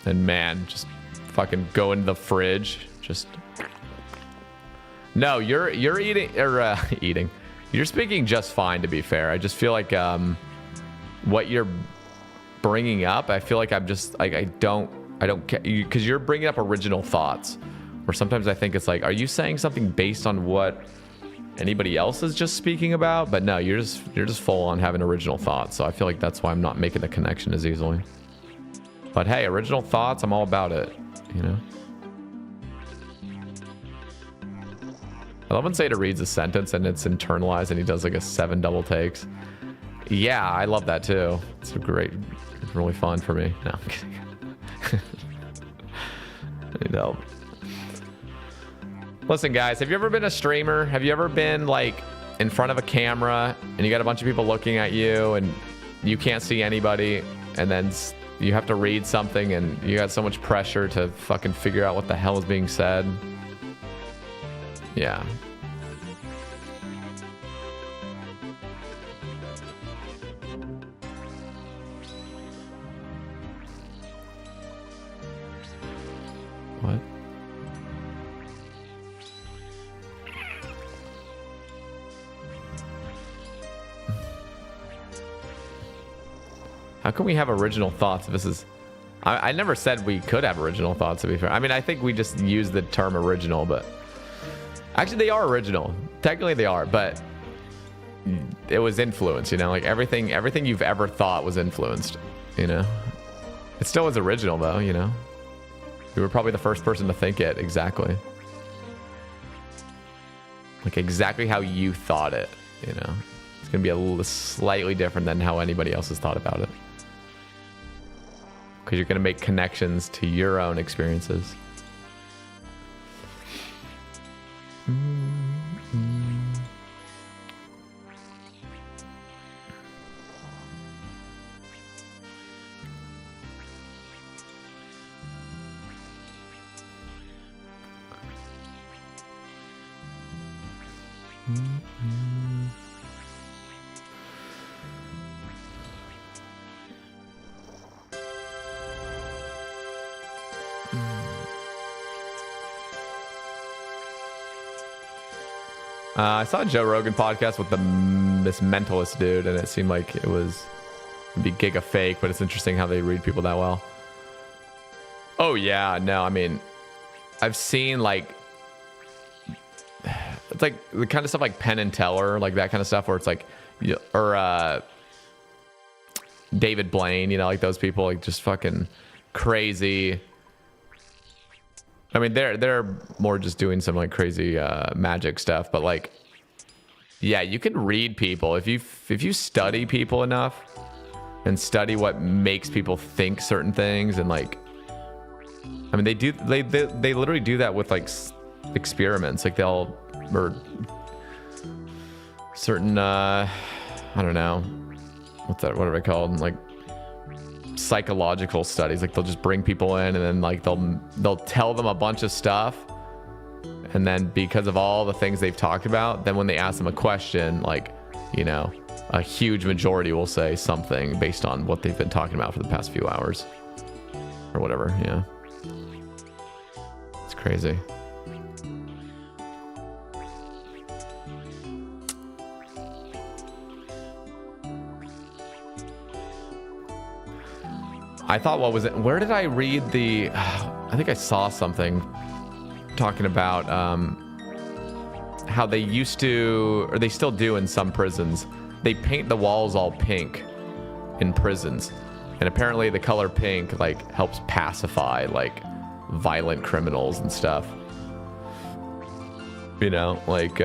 And man, just fucking go into the fridge, just... No, you're eating eating. You're speaking just fine, to be fair. I just feel like what you're bringing up, I feel like I'm just like I don't because you're bringing up original thoughts. Or sometimes I think it's like, are you saying something based on what anybody else is just speaking about? But no, you're just full on having original thoughts. So I feel like that's why I'm not making the connection as easily. But hey, original thoughts, I'm all about it, you know. I love when Zeta reads a sentence and it's internalized and he does like a 7 double takes. Yeah, I love that too. It's really fun for me. No, I'm kidding. I need help. Listen, guys, have you ever been a streamer? Have you ever been like in front of a camera and you got a bunch of people looking at you and you can't see anybody, and then you have to read something and you got so much pressure to fucking figure out what the hell is being said? Yeah. How can we have original thoughts if this is... I never said we could have original thoughts, to be fair. I mean, I think we just use the term original, but... Actually, they are original. Technically, they are, but... It was influenced, you know? Like, everything you've ever thought was influenced, you know? It still was original, though, you know? You were probably the first person to think it, exactly. Like, exactly how you thought it, you know? It's gonna be a little slightly different than how anybody else has thought about it. Because you're gonna make connections to your own experiences. I saw a Joe Rogan podcast with this mentalist dude, and it seemed like it'd be giga fake, but it's interesting how they read people that well. Oh yeah, no, I mean, I've seen like, it's like the kind of stuff like Penn and Teller, like that kind of stuff where it's like, or David Blaine, you know, like those people, like just fucking crazy. I mean, they're more just doing some like crazy magic stuff, but like, yeah, you can read people if you study people enough and study what makes people think certain things, and like, I mean, they literally do that with like experiments, like they'll or certain I don't know what are they called, like psychological studies. Like they'll just bring people in and then like they'll tell them a bunch of stuff, and then because of all the things they've talked about, then when they ask them a question, like, you know, a huge majority will say something based on what they've been talking about for the past few hours or whatever. Yeah, it's crazy. I thought, what was it? Where did I read the... I think I saw something talking about how they used to, or they still do in some prisons, they paint the walls all pink in prisons. And apparently the color pink, like, helps pacify, like, violent criminals and stuff. You know, like,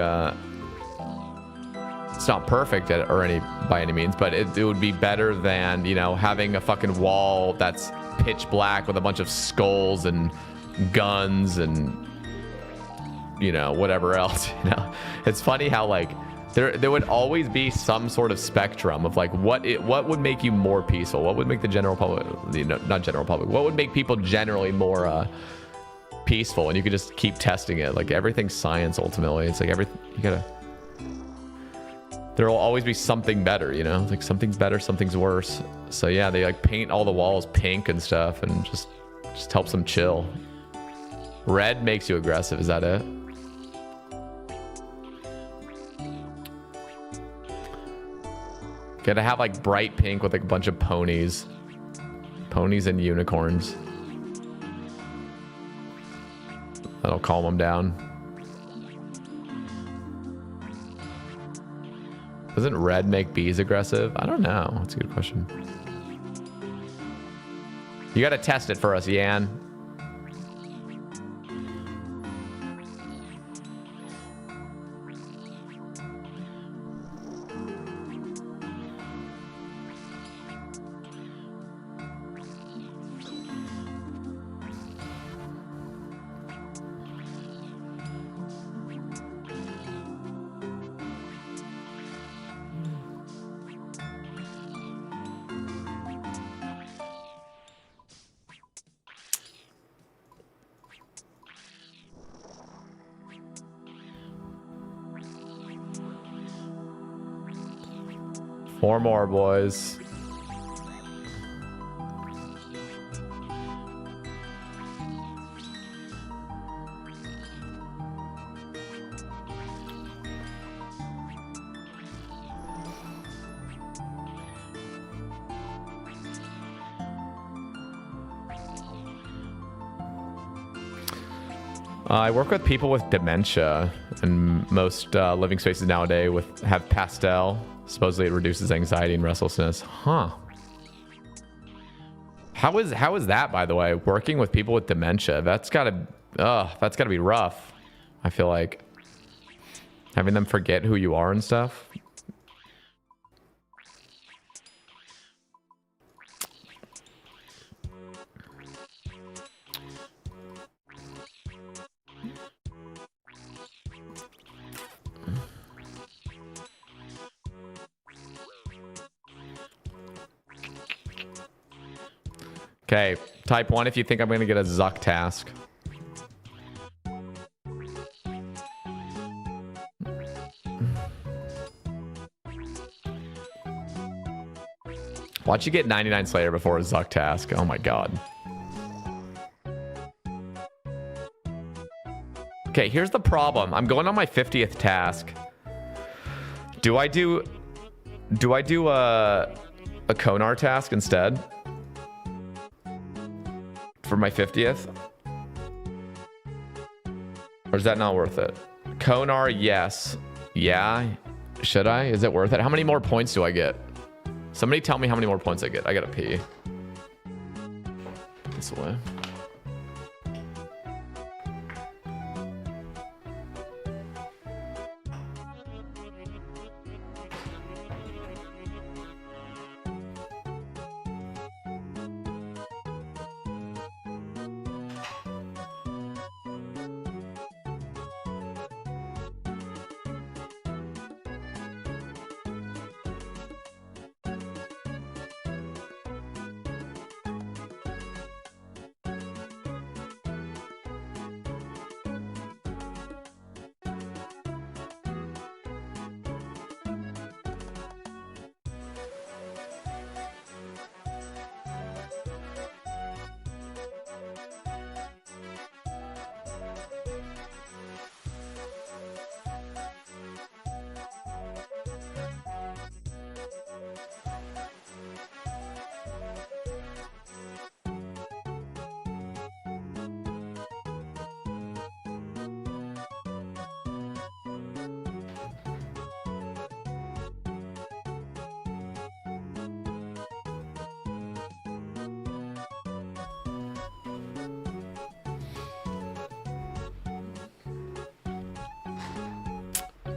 it's not perfect by any means, but it would be better than, you know, having a fucking wall that's pitch black with a bunch of skulls and guns and, you know, whatever else. You know, it's funny how like there would always be some sort of spectrum of like what would make you more peaceful, what would make the general public, you know, not general public, what would make people generally more peaceful, and you could just keep testing it. Like everything's science ultimately. It's like there will always be something better, you know, like something's better, something's worse. So yeah, they like paint all the walls pink and stuff, and just helps them chill. Red makes you aggressive, is that it? Gotta have like bright pink with like a bunch of ponies and unicorns. That'll calm them down. Doesn't red make bees aggressive? I don't know. That's a good question. You gotta test it for us, Yan. Four more, boys. I work with people with dementia, and most living spaces nowadays have pastel. Supposedly it reduces anxiety and restlessness. Huh. How is that, by the way? Working with people with dementia. That's gotta be rough. I feel like having them forget who you are and stuff. Okay, type 1 if you think I'm going to get a Zuck task. Watch you get 99 Slayer before a Zuck task. Oh my god. Okay, here's the problem. I'm going on my 50th task. Do I do a Konar task instead? For my 50th? Or is that not worth it? Konar, yes. Yeah? Should I? Is it worth it? How many more points do I get? Somebody tell me how many more points I get. I gotta pee. This way.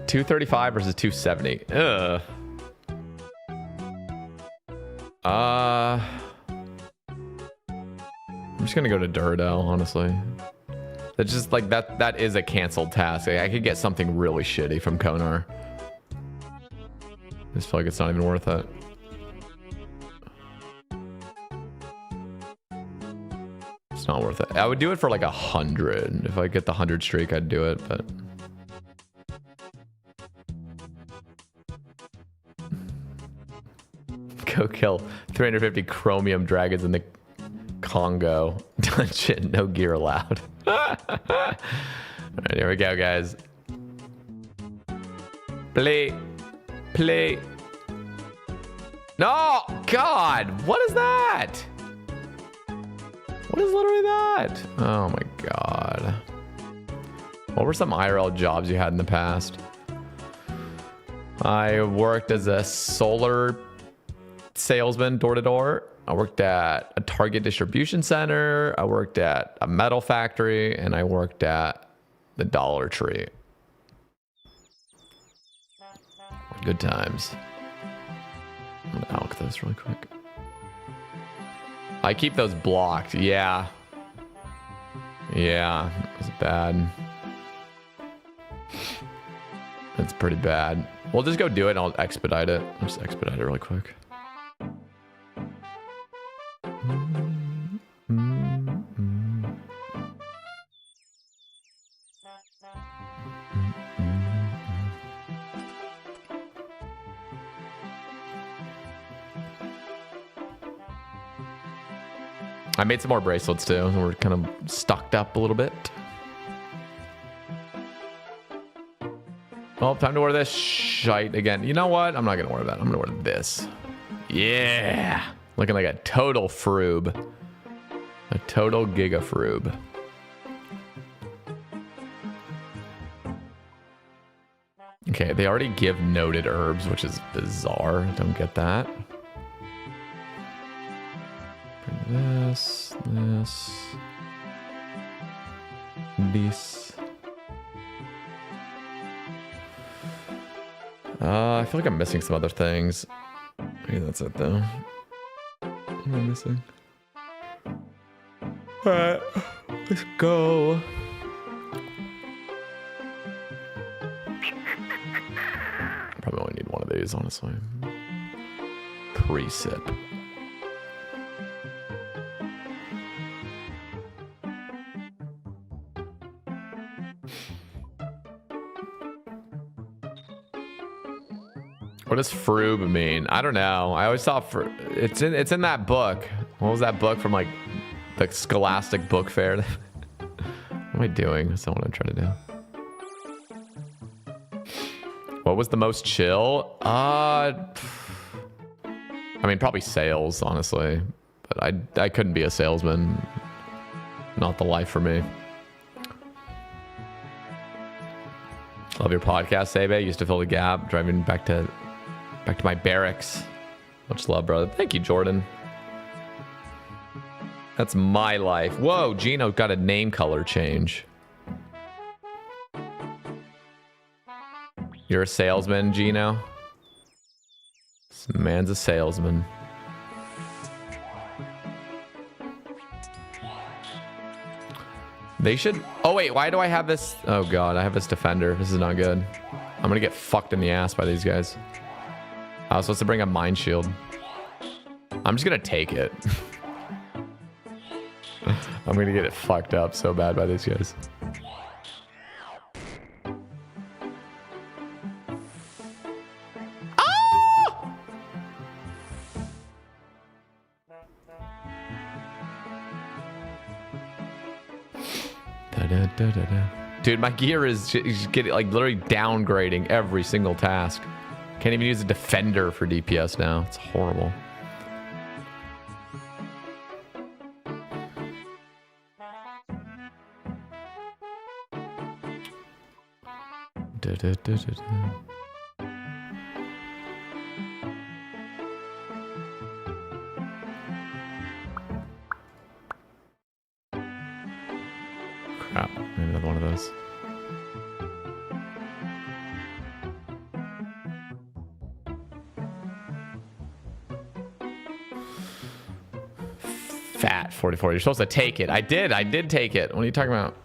$235 versus $270. Ugh. I'm just gonna go to Duradel, honestly. That's just like that is a canceled task. I could get something really shitty from Konar. I just feel like it's not even worth it. It's not worth it. I would do it for like 100. If I get the 100 streak, I'd do it, but go kill 350 chromium dragons in the Congo dungeon. No gear allowed. All right, here we go, guys. Play. No, God, what is that? What is literally that? Oh my God. What were some IRL jobs you had in the past? I worked as a solar salesman door to door. I worked at a Target distribution center. I worked at a metal factory, and I worked at the Dollar Tree. Good times. I'm gonna alk those really quick. I keep those blocked. Yeah. Yeah, it's bad. It's pretty bad. We'll just go do it and I'll expedite it. I'll just expedite it really quick. I made some more bracelets too. We're kind of stocked up a little bit. Oh, time to wear this shite again. You know what? I'm not gonna wear that. I'm gonna wear this. Yeah. Looking like a total froob. A total giga froob. Okay, they already give noted herbs, which is bizarre. Don't get that. Bring this. I feel like I'm missing some other things. Maybe that's it though. What am I missing? Alright, let's go. Probably only need one of these, honestly. Pre-sip. What does froob mean? I don't know. I always thought it's in that book. What was that book from like the Scholastic Book Fair? What am I doing? That's not what I'm trying to do. What was the most chill? I mean, probably sales, honestly. But I couldn't be a salesman. Not the life for me. Love your podcast, Sebe. Used to fill the gap, driving back to my barracks. Much love, brother. Thank you, Jordan. That's my life. Whoa, Gino got a name color change. You're a salesman, Gino? This man's a salesman. They should... Oh, wait. Why do I have this? Oh, God. I have this defender. This is not good. I'm going to get fucked in the ass by these guys. I was supposed to bring a mind shield. I'm just going to take it. I'm going to get it fucked up so bad by these guys. Dude, my gear is just getting like literally downgrading every single task. Can't even use a defender for DPS now. It's horrible. Crap, maybe another one of those. Fat 44. You're supposed to take it. I did take it. What are you talking about?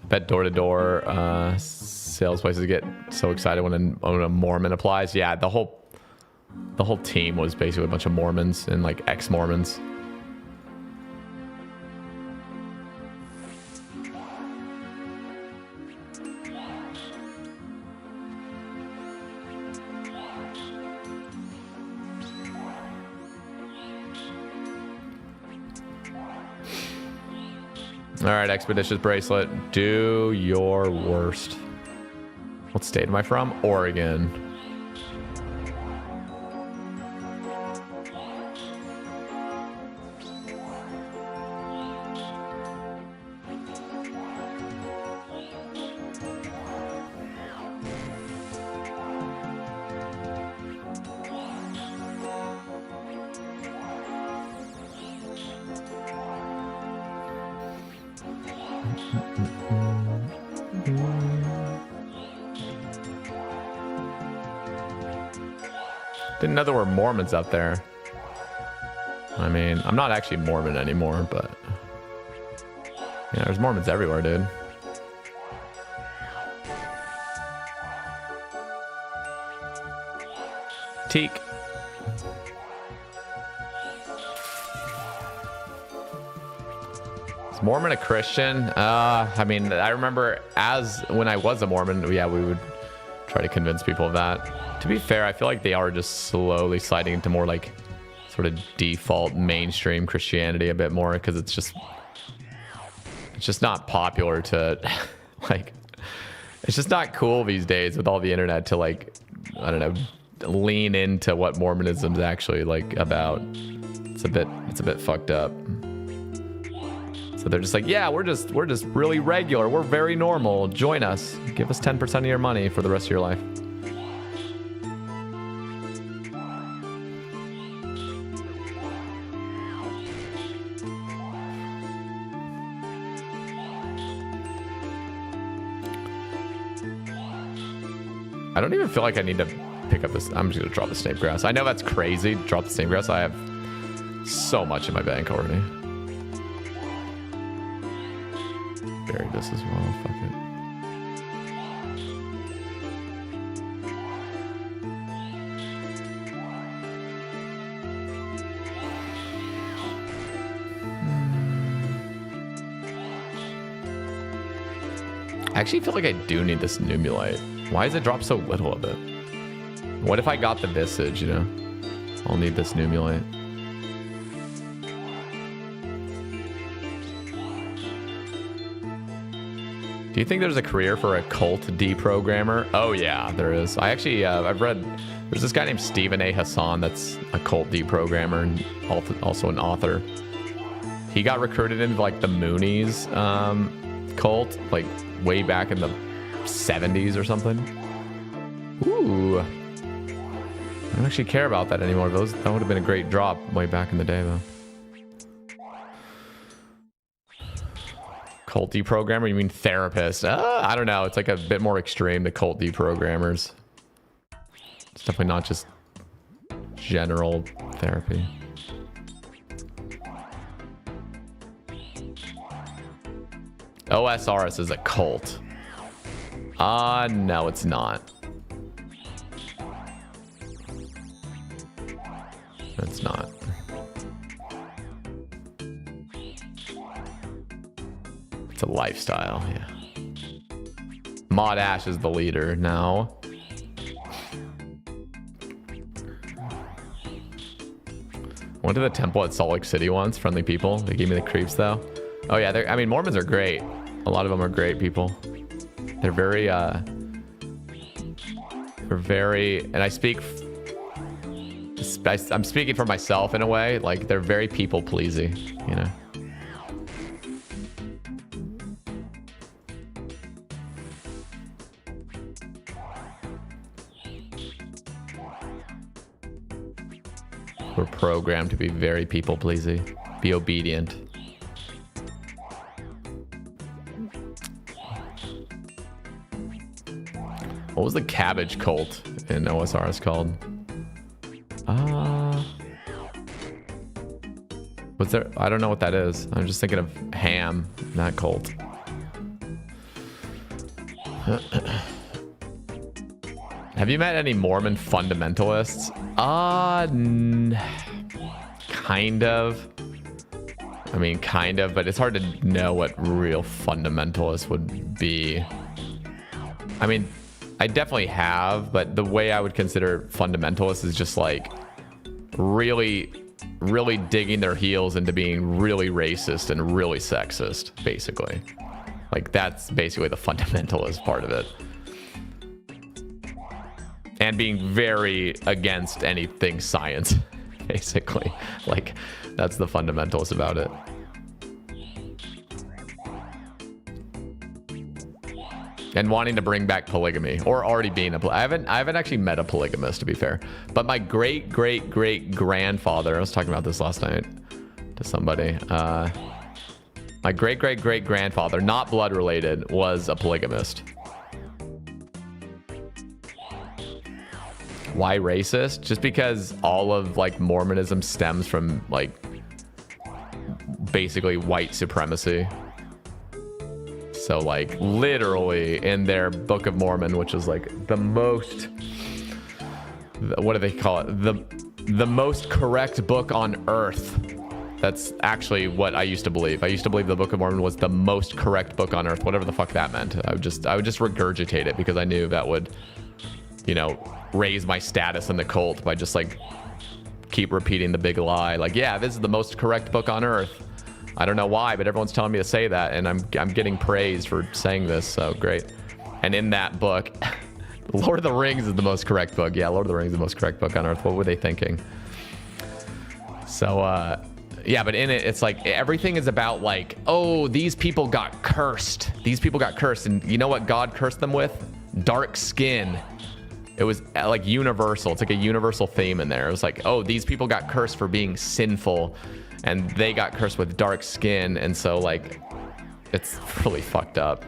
I bet door-to-door sales places get so excited when a Mormon applies. Yeah, the whole team was basically a bunch of Mormons and like ex-Mormons. All right, Expeditious Bracelet, do your worst. What state am I from? Oregon. Didn't know there were Mormons up there. I mean, I'm not actually Mormon anymore, but yeah, there's Mormons everywhere, dude. Teak. Is Mormon a Christian? I mean, I remember when I was a Mormon, yeah, we would try to convince people of that. To be fair, I feel like they are just slowly sliding into more like sort of default mainstream Christianity a bit more, because it's just not popular to like, it's just not cool these days with all the internet to like, I don't know, lean into what Mormonism is actually like about. It's a bit fucked up. So they're just like, yeah, we're just really regular. We're very normal. Join us. Give us 10% of your money for the rest of your life. I don't even feel like I need to pick up this. I'm just gonna drop the snake grass. I know that's crazy. Drop the snake grass. I have so much in my bank already. Bury this as well. Fuck it. I actually feel like I do need this Numulite. Why does it drop so little of it? What if I got the Visage, you know? I'll need this Numulite. Do you think there's a career for a cult deprogrammer? Oh yeah, there is. I actually, I've read, there's this guy named Stephen A. Hassan that's a cult deprogrammer and also an author. He got recruited into like the Moonies cult, like way back in the 70s or something. Ooh. I don't actually care about that anymore. That would have been a great drop way back in the day, though. Cult deprogrammer? You mean therapist? I don't know. It's like a bit more extreme to cult deprogrammers. It's definitely not just general therapy. OSRS is a cult. No, it's not. It's not. It's a lifestyle, yeah. Mod Ash is the leader now. Went to the temple at Salt Lake City once. Friendly people. They gave me the creeps though. Oh yeah, I mean Mormons are great. A lot of them are great people. They're very and I speak, I'm speaking for myself in a way, like they're very people pleasing, you know. We're programmed to be very people pleasing, be obedient. What was the cabbage cult in OSRS called? Was there? I don't know what that is. I'm just thinking of ham, not cult. Have you met any Mormon fundamentalists? Kind of. I mean, kind of, but it's hard to know what real fundamentalists would be. I mean, I definitely have, but the way I would consider fundamentalists is just like really digging their heels into being really racist and really sexist, basically. Like that's basically the fundamentalist part of it. And being very against anything science, basically. Like that's the fundamentalist about it. And wanting to bring back polygamy, or already being I haven't actually met a polygamist, to be fair. But my great grandfather, I was talking about this last night to somebody. My great grandfather, not blood related, was a polygamist. Why racist? Just because all of like Mormonism stems from like basically white supremacy. So like literally in their Book of Mormon, which is like the most, what do they call it? The most correct book on earth. That's actually what I used to believe. I used to believe the Book of Mormon was the most correct book on earth, whatever the fuck that meant. I would just regurgitate it because I knew that would, you know, raise my status in the cult by just like keep repeating the big lie. Like, yeah, this is the most correct book on earth. I don't know why, but everyone's telling me to say that, and I'm getting praised for saying this, so great. And in that book, Lord of the Rings is the most correct book. Yeah, Lord of the Rings is the most correct book on earth. What were they thinking? So, yeah, but in it, it's like everything is about like, oh, these people got cursed. These people got cursed. And you know what God cursed them with? Dark skin. It was like universal. It's like a universal theme in there. It was like, oh, these people got cursed for being sinful and they got cursed with dark skin. And so like, it's really fucked up.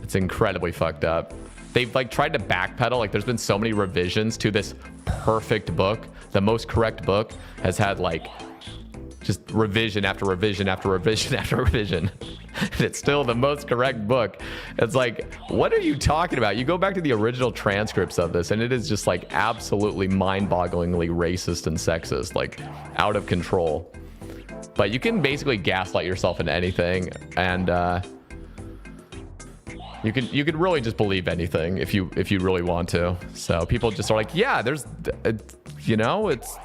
It's incredibly fucked up. They've like tried to backpedal. Like there's been so many revisions to this perfect book. The most correct book has had like just revision after revision after revision after revision. And it's still the most correct book. It's like, what are you talking about? You go back to the original transcripts of this and it is just like absolutely mind-bogglingly racist and sexist, like out of control. But you can basically gaslight yourself into anything, and you can really just believe anything if you really want to. So people just are like, yeah, there's, you know, it's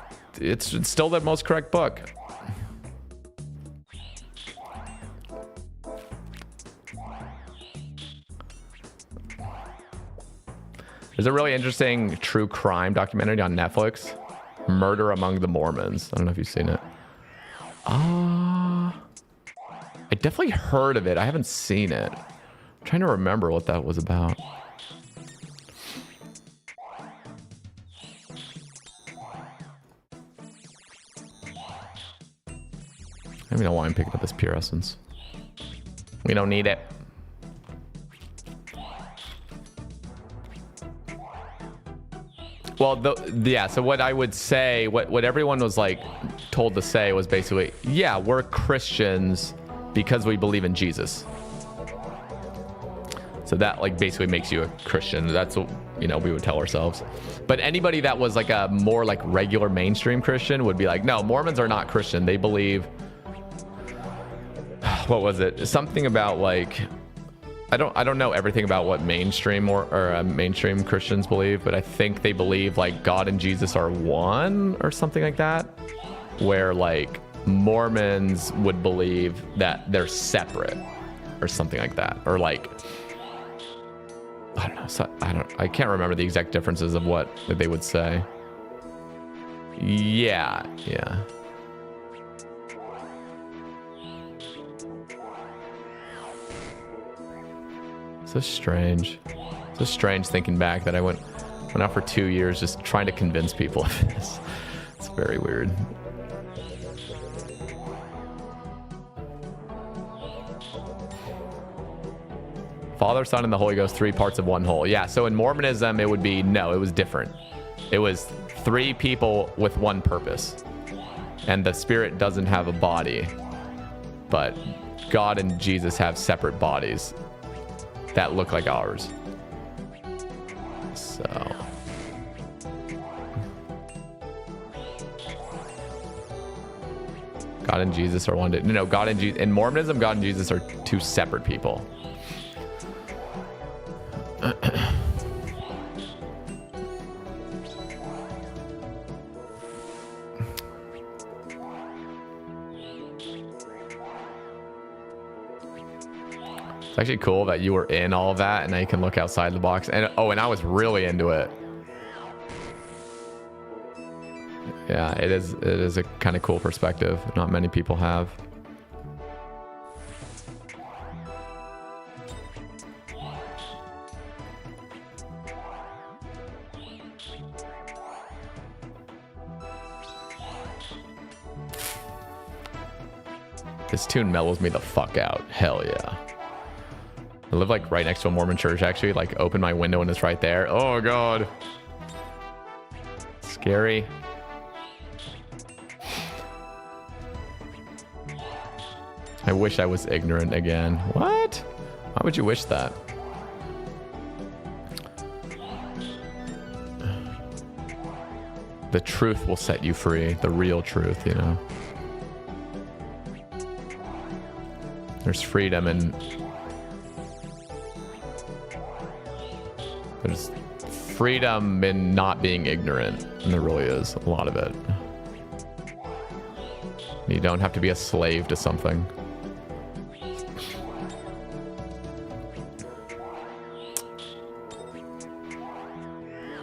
still the most correct book. There's a really interesting true crime documentary on Netflix, Murder Among the Mormons. I don't know if you've seen it. I definitely heard of it. I haven't seen it. I'm trying to remember what that was about. I don't know why I'm picking up this pure essence. We don't need it. Well, yeah, so what I would say, what everyone was like told to say was basically, yeah, we're Christians because we believe in Jesus. So that like basically makes you a Christian. That's what, you know, we would tell ourselves. But anybody that was like a more like regular mainstream Christian would be like, no, Mormons are not Christian. They believe, what was it? Something about like, I don't know everything about what mainstream or mainstream Christians believe, but I think they believe like God and Jesus are one or something like that, where like Mormons would believe that they're separate or something like that, or like I don't know. So I can't remember the exact differences of what they would say. Yeah. So strange. So strange thinking back that I went out for 2 years just trying to convince people of this. It's very weird. Father, Son, and the Holy Ghost, 3 parts of one whole. Yeah, so in Mormonism, it would be, no, it was different. It was 3 people with one purpose. And the Spirit doesn't have a body, but God and Jesus have separate bodies that look like ours. So God and Jesus are one. No, God and Jesus in Mormonism, God and Jesus are 2 separate people. It's actually cool that you were in all of that and now you can look outside the box. And and I was really into it. Yeah, it is a kind of cool perspective. Not many people have. This tune mellows me the fuck out. Hell yeah. I live like right next to a Mormon church, actually. Like open my window and it's right there. Oh God. Scary. I wish I was ignorant again. What? Why would you wish that? The truth will set you free. The real truth, you know. There's freedom and there's freedom in not being ignorant, and there really is a lot of it. You don't have to be a slave to something.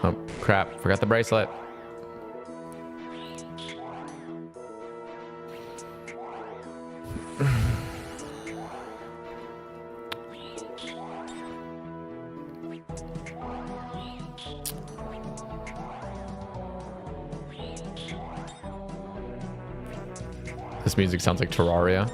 Oh crap, forgot the bracelet. This music sounds like Terraria.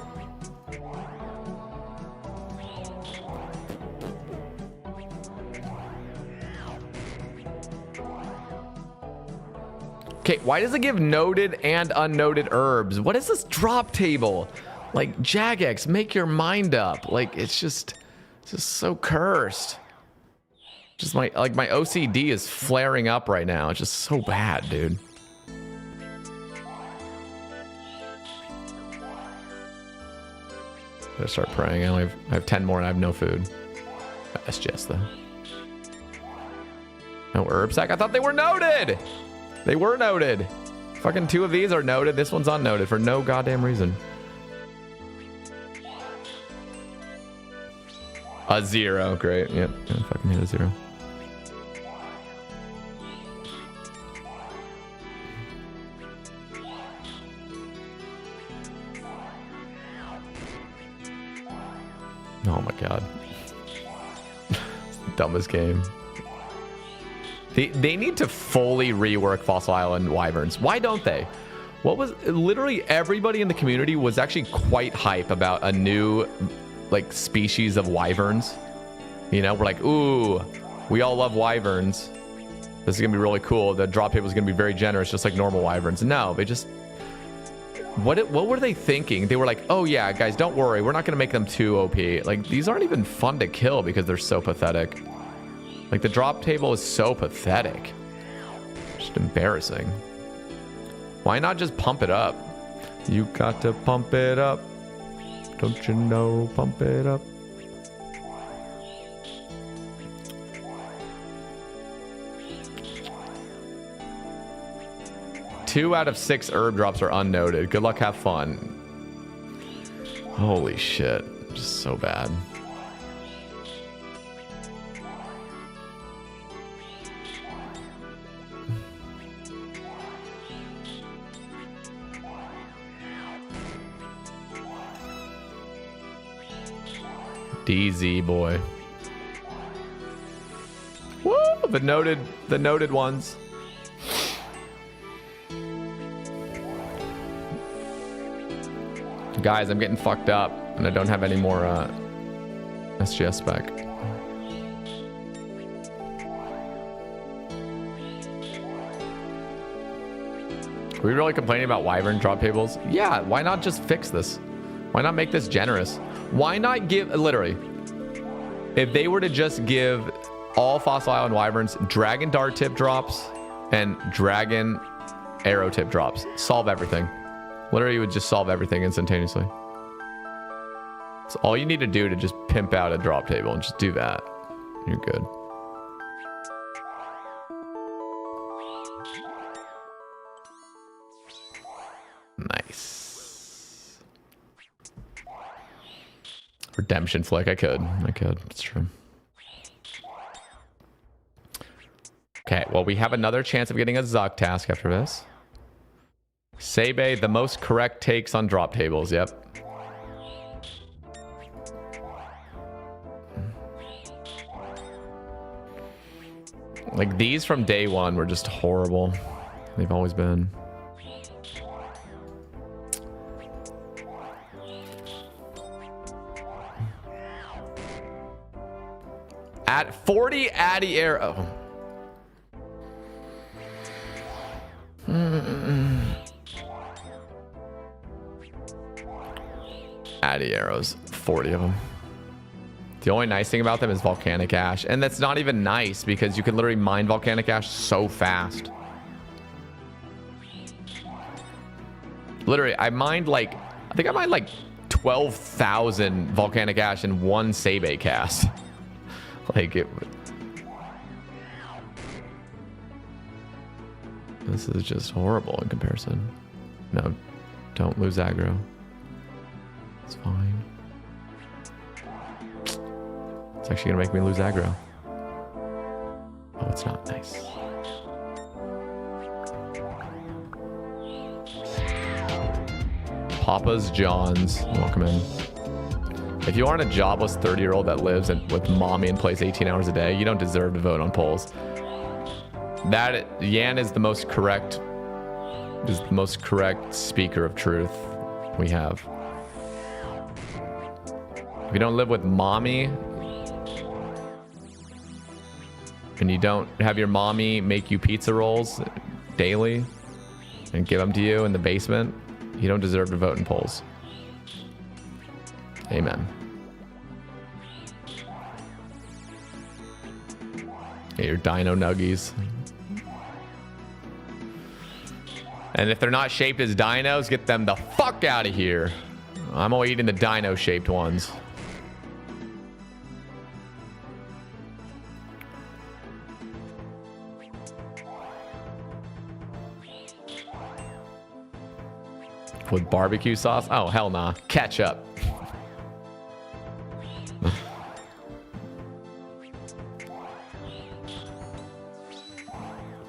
Okay, why does it give noted and unnoted herbs? What is this drop table? Like, Jagex, make your mind up. Like, it's just so cursed. Just my OCD is flaring up right now. It's just so bad, dude. Gotta start praying. I have 10 more and I have no food. SGS though. No herb sack? I thought they were noted! They were noted. Fucking 2 of these are noted. This one's unnoted for no goddamn reason. A 0. Great. Yep. I fucking hit a 0. Oh my god. It's the dumbest game. They need to fully rework Fossil Island Wyverns. Why don't they? What was literally everybody in the community was actually quite hype about a new like species of wyverns. You know, we're like, ooh, we all love wyverns. This is gonna be really cool. The drop table is gonna be very generous, just like normal wyverns. No, they just what were they thinking? They were like, oh yeah, guys, don't worry, we're not gonna make them too OP. Like, these aren't even fun to kill because they're so pathetic. Like, the drop table is so pathetic. Just embarrassing. Why not just pump it up? You got to pump it up. Don't you know? Pump it up. Two out of 6 herb drops are unnoted. Good luck, have fun. Holy shit. Just so bad. DZ boy. Woo! The noted ones. Guys, I'm getting fucked up and I don't have any more SGS spec. Are we really complaining about wyvern drop tables? Yeah, why not just fix this? Why not make this generous? Why not give, literally, if they were to just give all Fossil Island wyverns dragon dart tip drops and dragon arrow tip drops, solve everything. Literally, you would just solve everything instantaneously. It's all you need to do to just pimp out a drop table and just do that. You're good. Nice. Redemption flick. I could. It's true. Okay, well, we have another chance of getting a Zuck task after this. Sebe, the most correct takes on drop tables. Yep. Like, these from day one were just horrible. They've always been. At 40 Addy arrow. Addy arrows, 40 of them. The only nice thing about them is volcanic ash, and that's not even nice because you can literally mine volcanic ash so fast. Literally, I think I mined like 12,000 volcanic ash in one Sebe cast. Like, this is just horrible in comparison. No, don't lose aggro. It's fine. It's actually gonna make me lose aggro. Oh, it's not. Nice. Papa's John's. Welcome in. If you aren't a jobless 30-year-old that lives with mommy and plays 18 hours a day, you don't deserve to vote on polls. Yan is the most correct speaker of truth we have. If you don't live with mommy, and you don't have your mommy make you pizza rolls daily and give them to you in the basement, you don't deserve to vote in polls. Amen. Get your dino nuggies. And if they're not shaped as dinos, get them the fuck out of here. I'm only eating the dino shaped ones. With barbecue sauce? Oh, hell nah. Ketchup.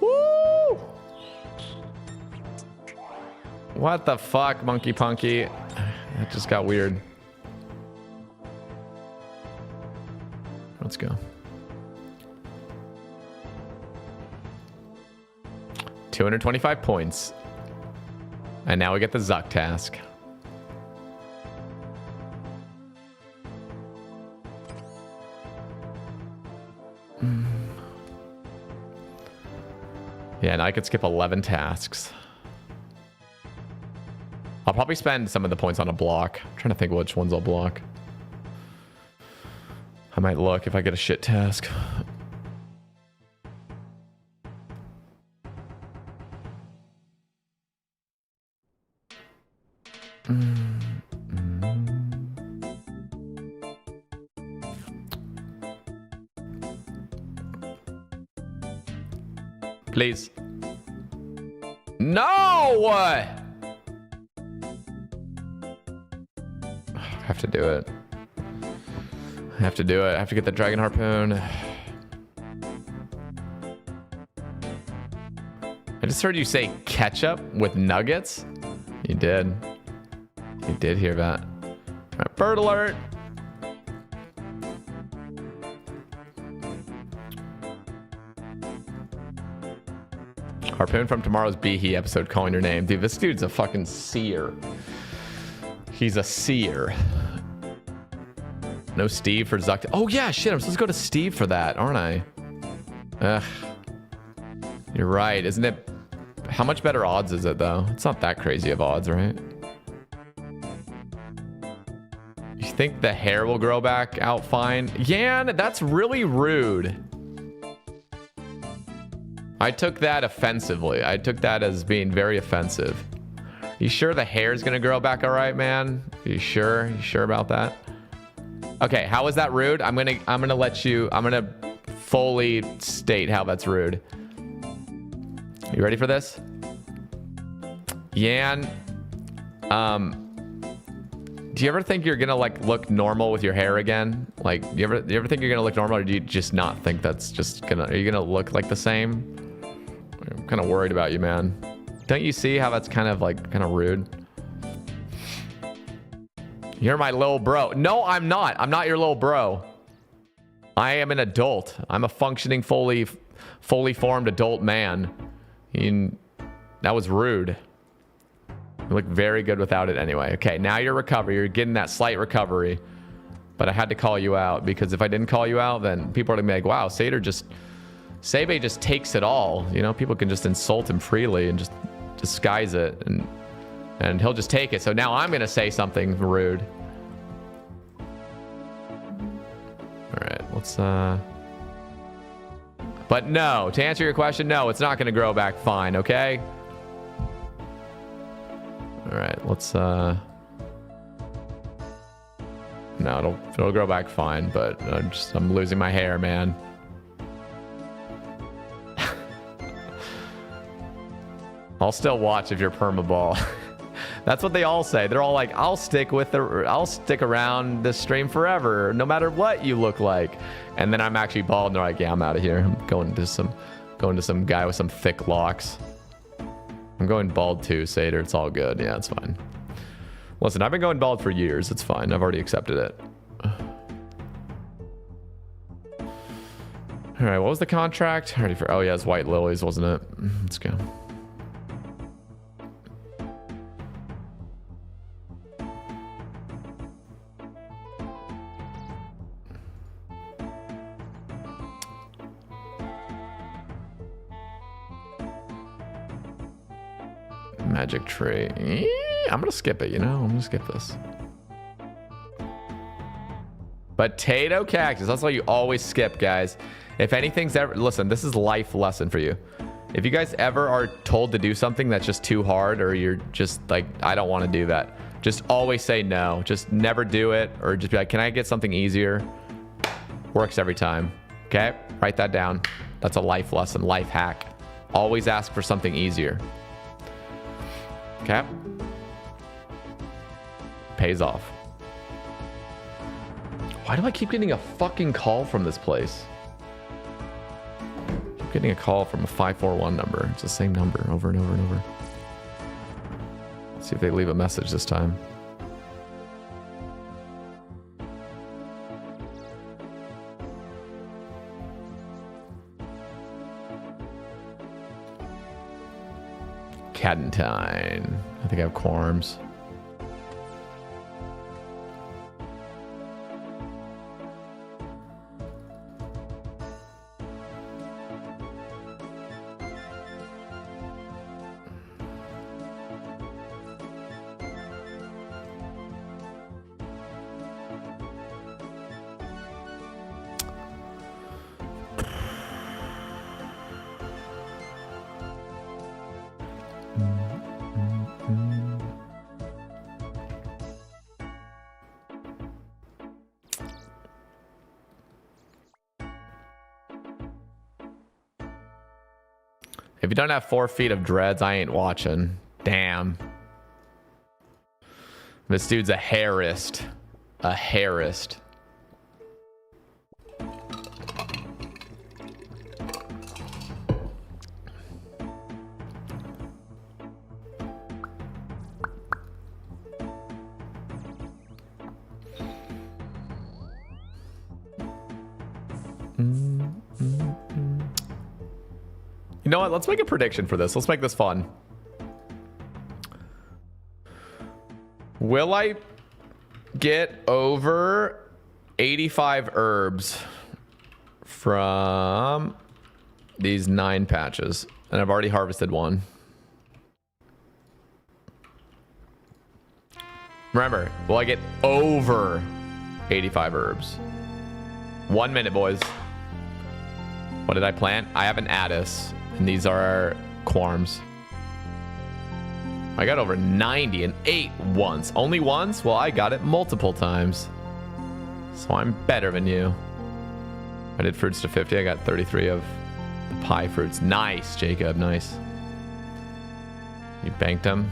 Woo! What the fuck, Monkey Punky? That just got weird. Let's go. 225 points. And now we get the Zuck task. Yeah, and I could skip 11 tasks. I'll probably spend some of the points on a block. I'm trying to think which ones I'll block. I might look if I get a shit task. Please. No! I have to do it. I have to do it. I have to get the dragon harpoon. I just heard you say ketchup with nuggets. You did. You did hear that. All right, bird alert. Harpoon from tomorrow's Behe episode calling your name. Dude, this dude's a fucking seer. He's a seer. No Steve for Zuck. Oh yeah, shit, I'm supposed to go to Steve for that, aren't I? Ugh. You're right, isn't it? How much better odds is it though? It's not that crazy of odds, right? You think the hair will grow back out fine? Yan, that's really rude. I took that offensively. I took that as being very offensive. You sure the hair's gonna grow back all right, man? You sure? You sure about that? Okay, how is that rude? I'm gonna let you. I'm gonna fully state how that's rude. You ready for this? Yan, do you ever think you're gonna like look normal with your hair again? Like, do you ever think you're gonna look normal, or do you just not think that's just gonna? Are you gonna look like the same? I'm kind of worried about you, man. Don't you see how that's kind of rude? You're my little bro. No, I'm not. I'm not your little bro. I am an adult. I'm a functioning, fully formed adult man. That was rude. You look very good without it anyway. Okay, now you're recovered. You're getting that slight recovery. But I had to call you out, because if I didn't call you out, then people are gonna be like, wow, Seder Sebe just takes it all. You know, people can just insult him freely and just disguise it, and he'll just take it. So now I'm gonna say something rude. All right, let's but no, to answer your question, no, it's not gonna grow back fine, okay? All right, let's no, it'll grow back fine, but I'm losing my hair, man. I'll still watch if you're permaball. That's what they all say. They're all like, I'll stick around this stream forever, no matter what you look like. And then I'm actually bald, and they're like, yeah, I'm out of here. I'm going to some guy with some thick locks. I'm going bald too, Seder. It's all good. Yeah, it's fine. Listen, I've been going bald for years. It's fine. I've already accepted it. All right, what was the contract? Oh yeah, it's White Lilies, wasn't it? Let's go. Magic tree. I'm gonna skip it, you know? I'm gonna skip this. Potato cactus. That's why you always skip, guys. If anything's ever... Listen, this is life lesson for you. If you guys ever are told to do something that's just too hard, or you're just like, I don't want to do that, just always say no. Just never do it, or just be like, can I get something easier? Works every time. Okay? Write that down. That's a life lesson, life hack. Always ask for something easier. Okay? Pays off. Why do I keep getting a fucking call from this place? I'm getting a call from a 541 number. It's the same number over and over and over. Let's see if they leave a message this time. Cadentine. I think I have Quorms. If you don't have 4 feet of dreads, I ain't watching. Damn. This dude's a hairist. A hairist. You know what? Let's make a prediction for this. Let's make this fun. Will I get over 85 herbs from these 9 patches? And I've already harvested 1. Remember, will I get over 85 herbs? 1 minute, boys. What did I plant? I have an Addis. And these are Quorms. I got over 90 and 8 once. Only once? Well, I got it multiple times. So I'm better than you. I did fruits to 50. I got 33 of the pie fruits. Nice, Jacob. Nice. You banked them.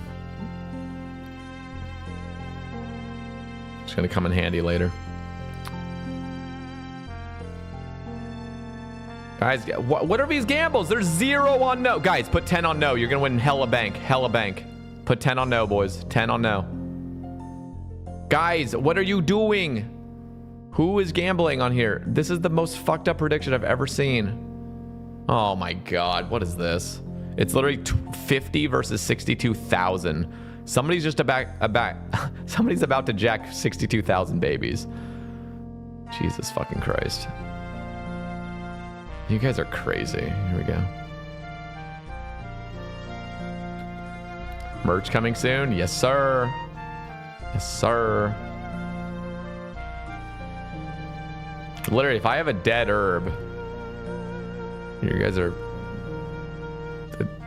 It's going to come in handy later. Guys, what are these gambles? There's 0 on no. Guys, put 10 on no. You're going to win hella bank. Hella bank. Put 10 on no, boys. 10 on no. Guys, what are you doing? Who is gambling on here? This is the most fucked up prediction I've ever seen. Oh my god. What is this? It's literally 50 versus 62,000. Somebody's just somebody's about to jack 62,000 babies. Jesus fucking Christ. You guys are crazy. Here we go. Merch coming soon? Yes, sir. Yes, sir. Literally, if I have a dead herb, you guys are...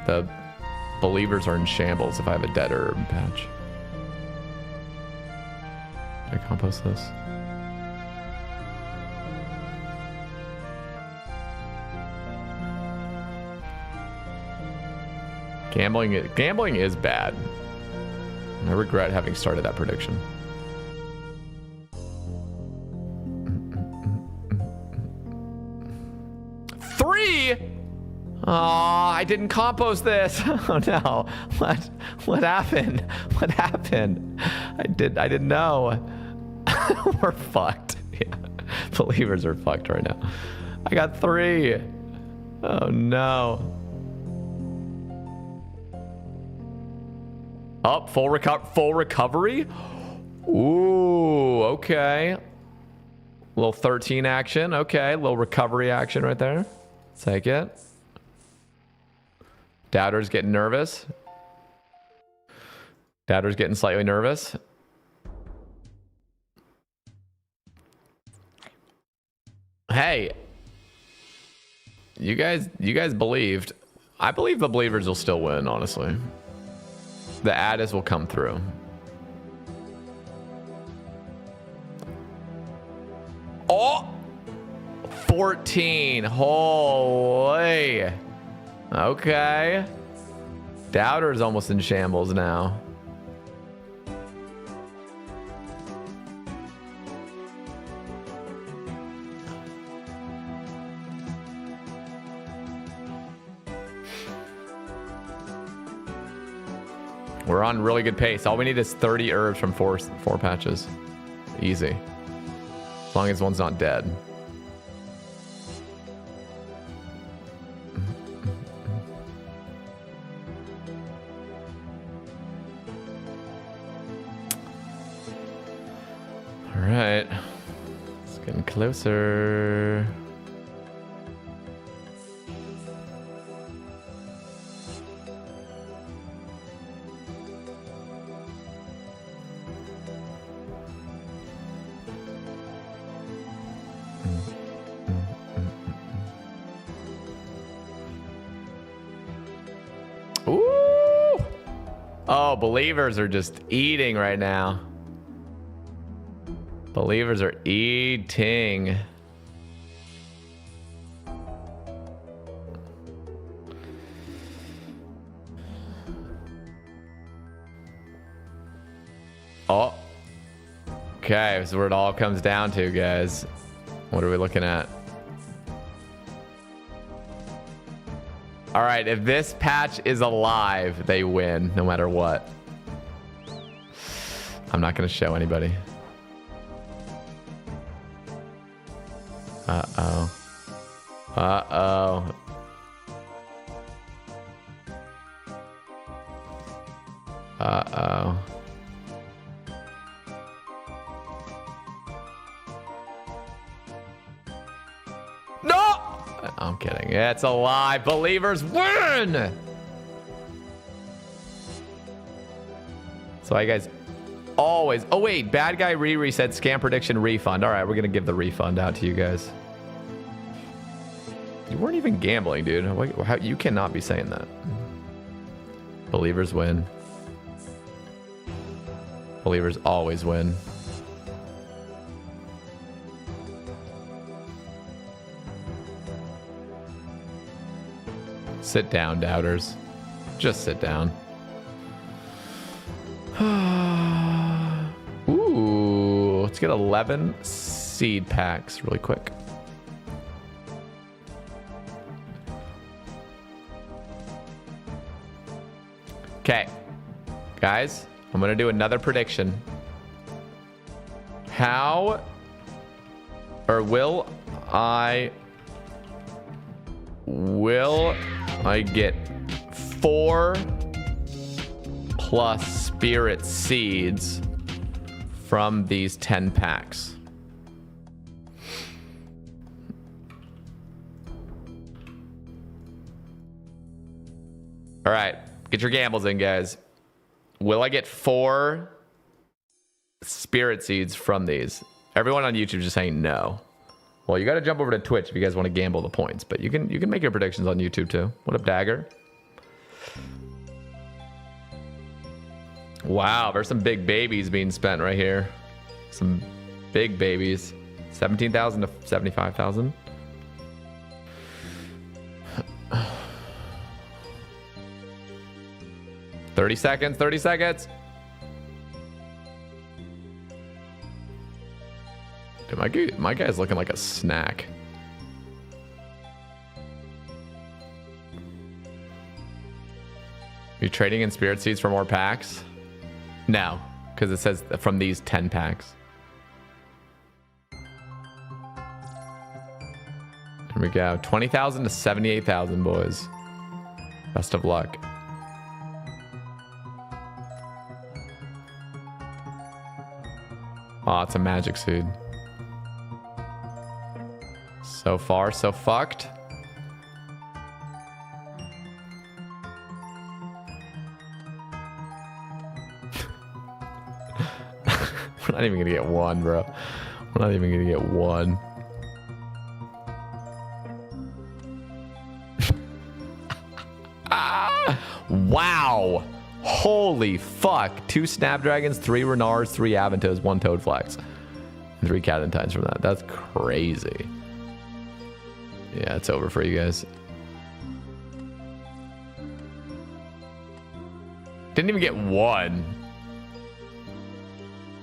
The believers are in shambles if I have a dead herb patch. Did I compost this? Gambling is bad. I regret having started that prediction. Three! Oh, I didn't compost this. Oh no. What happened? What happened? I didn't know. We're fucked. Yeah. Believers are fucked right now. I got 3. Oh no. Up, full recovery. Ooh, okay. Little 13 action. Okay, little recovery action right there. Take it. Doubter's getting nervous. Doubter's getting slightly nervous. Hey, you guys believed. I believe the believers will still win, honestly. The Addis will come through. Oh! 14. Holy. Okay. Doubter is almost in shambles now. We're on really good pace. All we need is 30 herbs from four patches. Easy. As long as one's not dead. All right. It's getting closer. Oh, believers are just eating right now. Believers are eating. Oh. Okay, this is where it all comes down to, guys. What are we looking at? All right, if this patch is alive, they win no matter what. I'm not going to show anybody. Uh-oh. Uh-oh. Uh-oh. No! I'm kidding. It's alive. Believers win! So you guys always... Oh, wait. Bad guy Riri said scam prediction refund. All right, we're going to give the refund out to you guys. You weren't even gambling, dude. You cannot be saying that. Believers win. Believers always win. Sit down, doubters. Just sit down. Ooh, let's get 11 seed packs really quick. Okay, guys, I'm gonna do another prediction. How or will I get 4 plus spirit seeds from these 10 packs? All right, get your gambles in, guys. Will I get 4 spirit seeds from these? Everyone on YouTube is just saying no. Well, you got to jump over to Twitch if you guys want to gamble the points, but you can make your predictions on YouTube too. What up, Dagger? Wow, there's some big babies being spent right here. Some big babies. 17,000 to 75,000. $30 seconds, 30 seconds. Dude, my guy's looking like a snack. You trading in spirit seeds for more packs? No, because it says from these 10 packs. Here we go. 20,000 to 78,000, boys. Best of luck. Oh, it's a magic seed. So far, so fucked. not even gonna get one, bro. We're not even gonna get one. Wow. Holy fuck. 2 Snapdragons, 3 Renars, 3 Aventos, 1 Toadflax. And 3 Catentines from that. That's crazy. Yeah, it's over for you guys. Didn't even get one.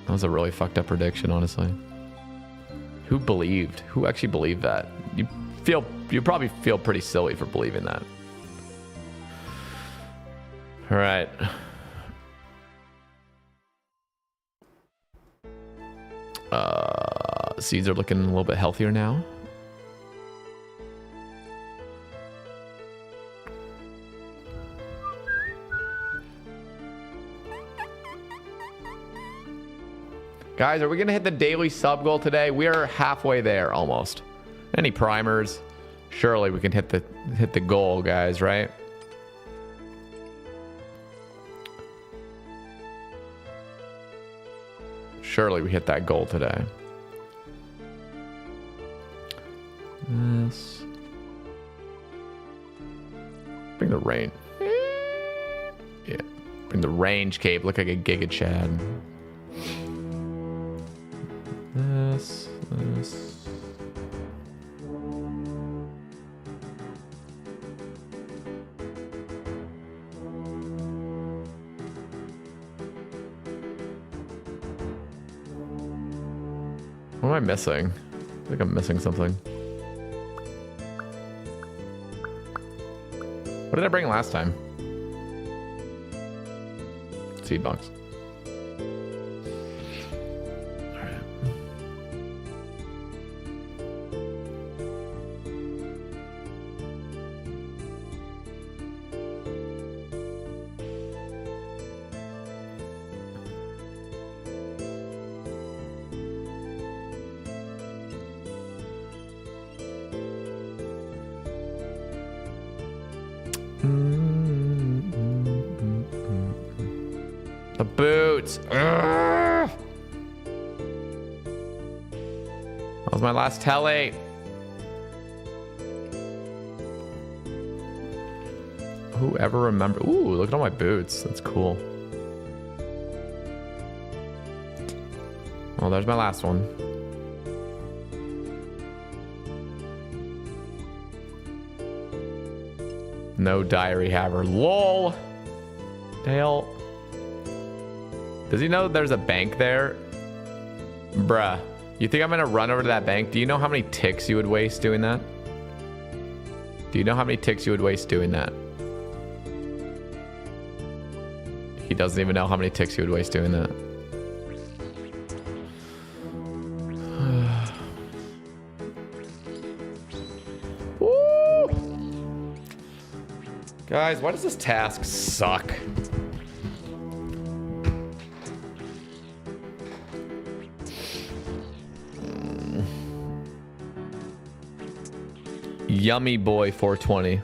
That was a really fucked up prediction, honestly. Who believed? Who actually believed that? You probably feel pretty silly for believing that. All right. Seeds are looking a little bit healthier now. Guys, are we gonna hit the daily sub goal today? We are halfway there almost. Any primers? Surely we can hit the goal, guys, right? Surely we hit that goal today. Yes. Bring the range. Yeah. Bring the range cape. Look like a Giga Chad. This. What am I missing? I think I'm missing something. What did I bring last time? Seed box. The boots. Urgh. That was my last telly. Whoever remember? Ooh, look at all my boots. That's cool. Well, there's my last one. No diary haver. LOL. Dale. Does he know there's a bank there? Bruh. You think I'm gonna run over to that bank? Do you know how many ticks you would waste doing that? Do you know how many ticks you would waste doing that? He doesn't even know how many ticks he would waste doing that. Woo! Guys, why does this task suck? Yummy boy 420.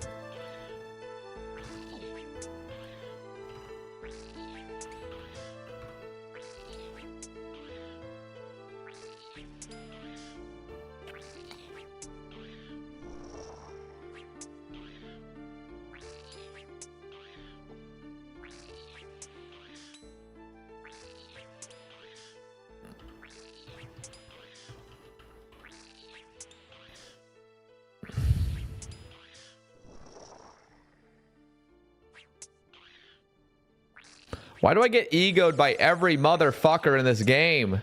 Why do I get egoed by every motherfucker in this game?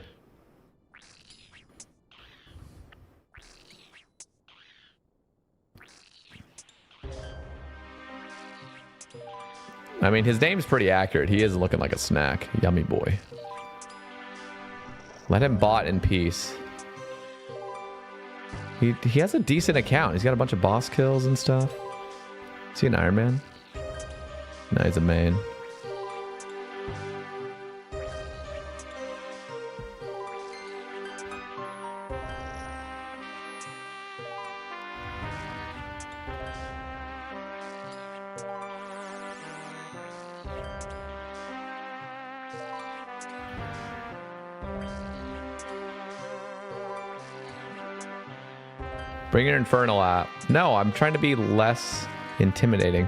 I mean, his name's pretty accurate. He is looking like a snack. Yummy boy. Let him bot in peace. He has a decent account. He's got a bunch of boss kills and stuff. Is he an Iron Man? No, he's a main. Bring your Infernal out. No, I'm trying to be less intimidating.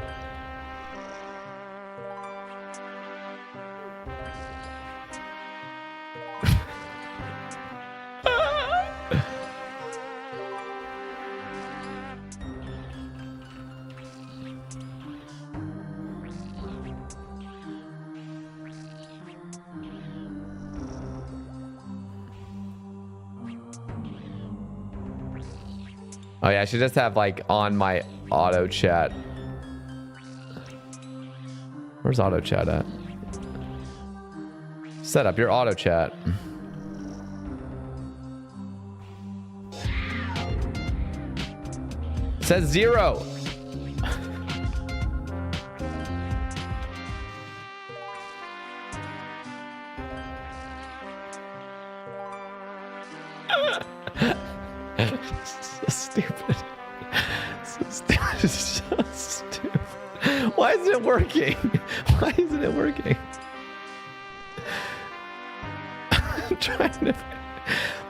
Oh yeah, I should just have like on my auto chat. Where's auto chat at? Set up your auto chat. It says 0. Stupid. So stupid. It's so stupid. Why isn't it working? Why isn't it working? I'm trying to...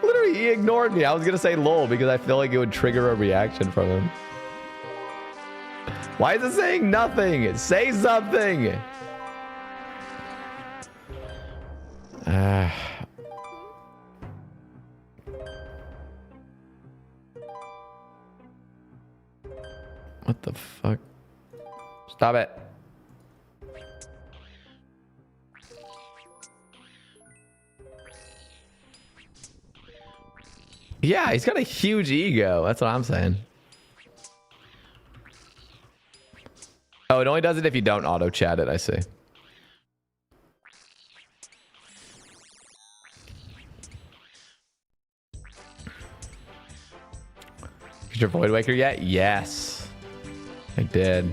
Literally, he ignored me. I was going to say lol because I feel like it would trigger a reaction from him. Why is it saying nothing? Say something. What the fuck? Stop it. Yeah, he's got a huge ego. That's what I'm saying. Oh, it only does it if you don't auto chat it, I see. Did your Void Waker yet? Yes. I did.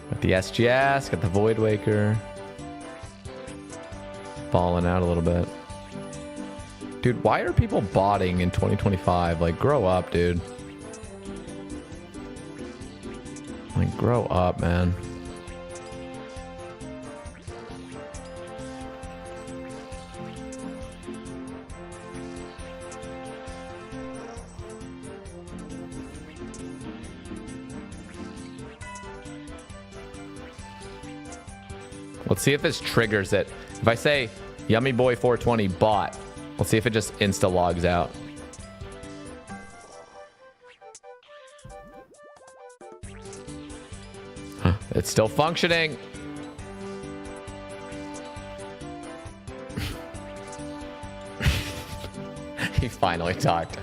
Got the SGS, got the Void Waker. Falling out a little bit. Dude, why are people botting in 2025? Like, grow up, dude. Like, grow up, man. Let's see if this triggers it. If I say Yummy Boy 420 bot, let's see if it just insta logs out. Huh, it's still functioning. He finally talked.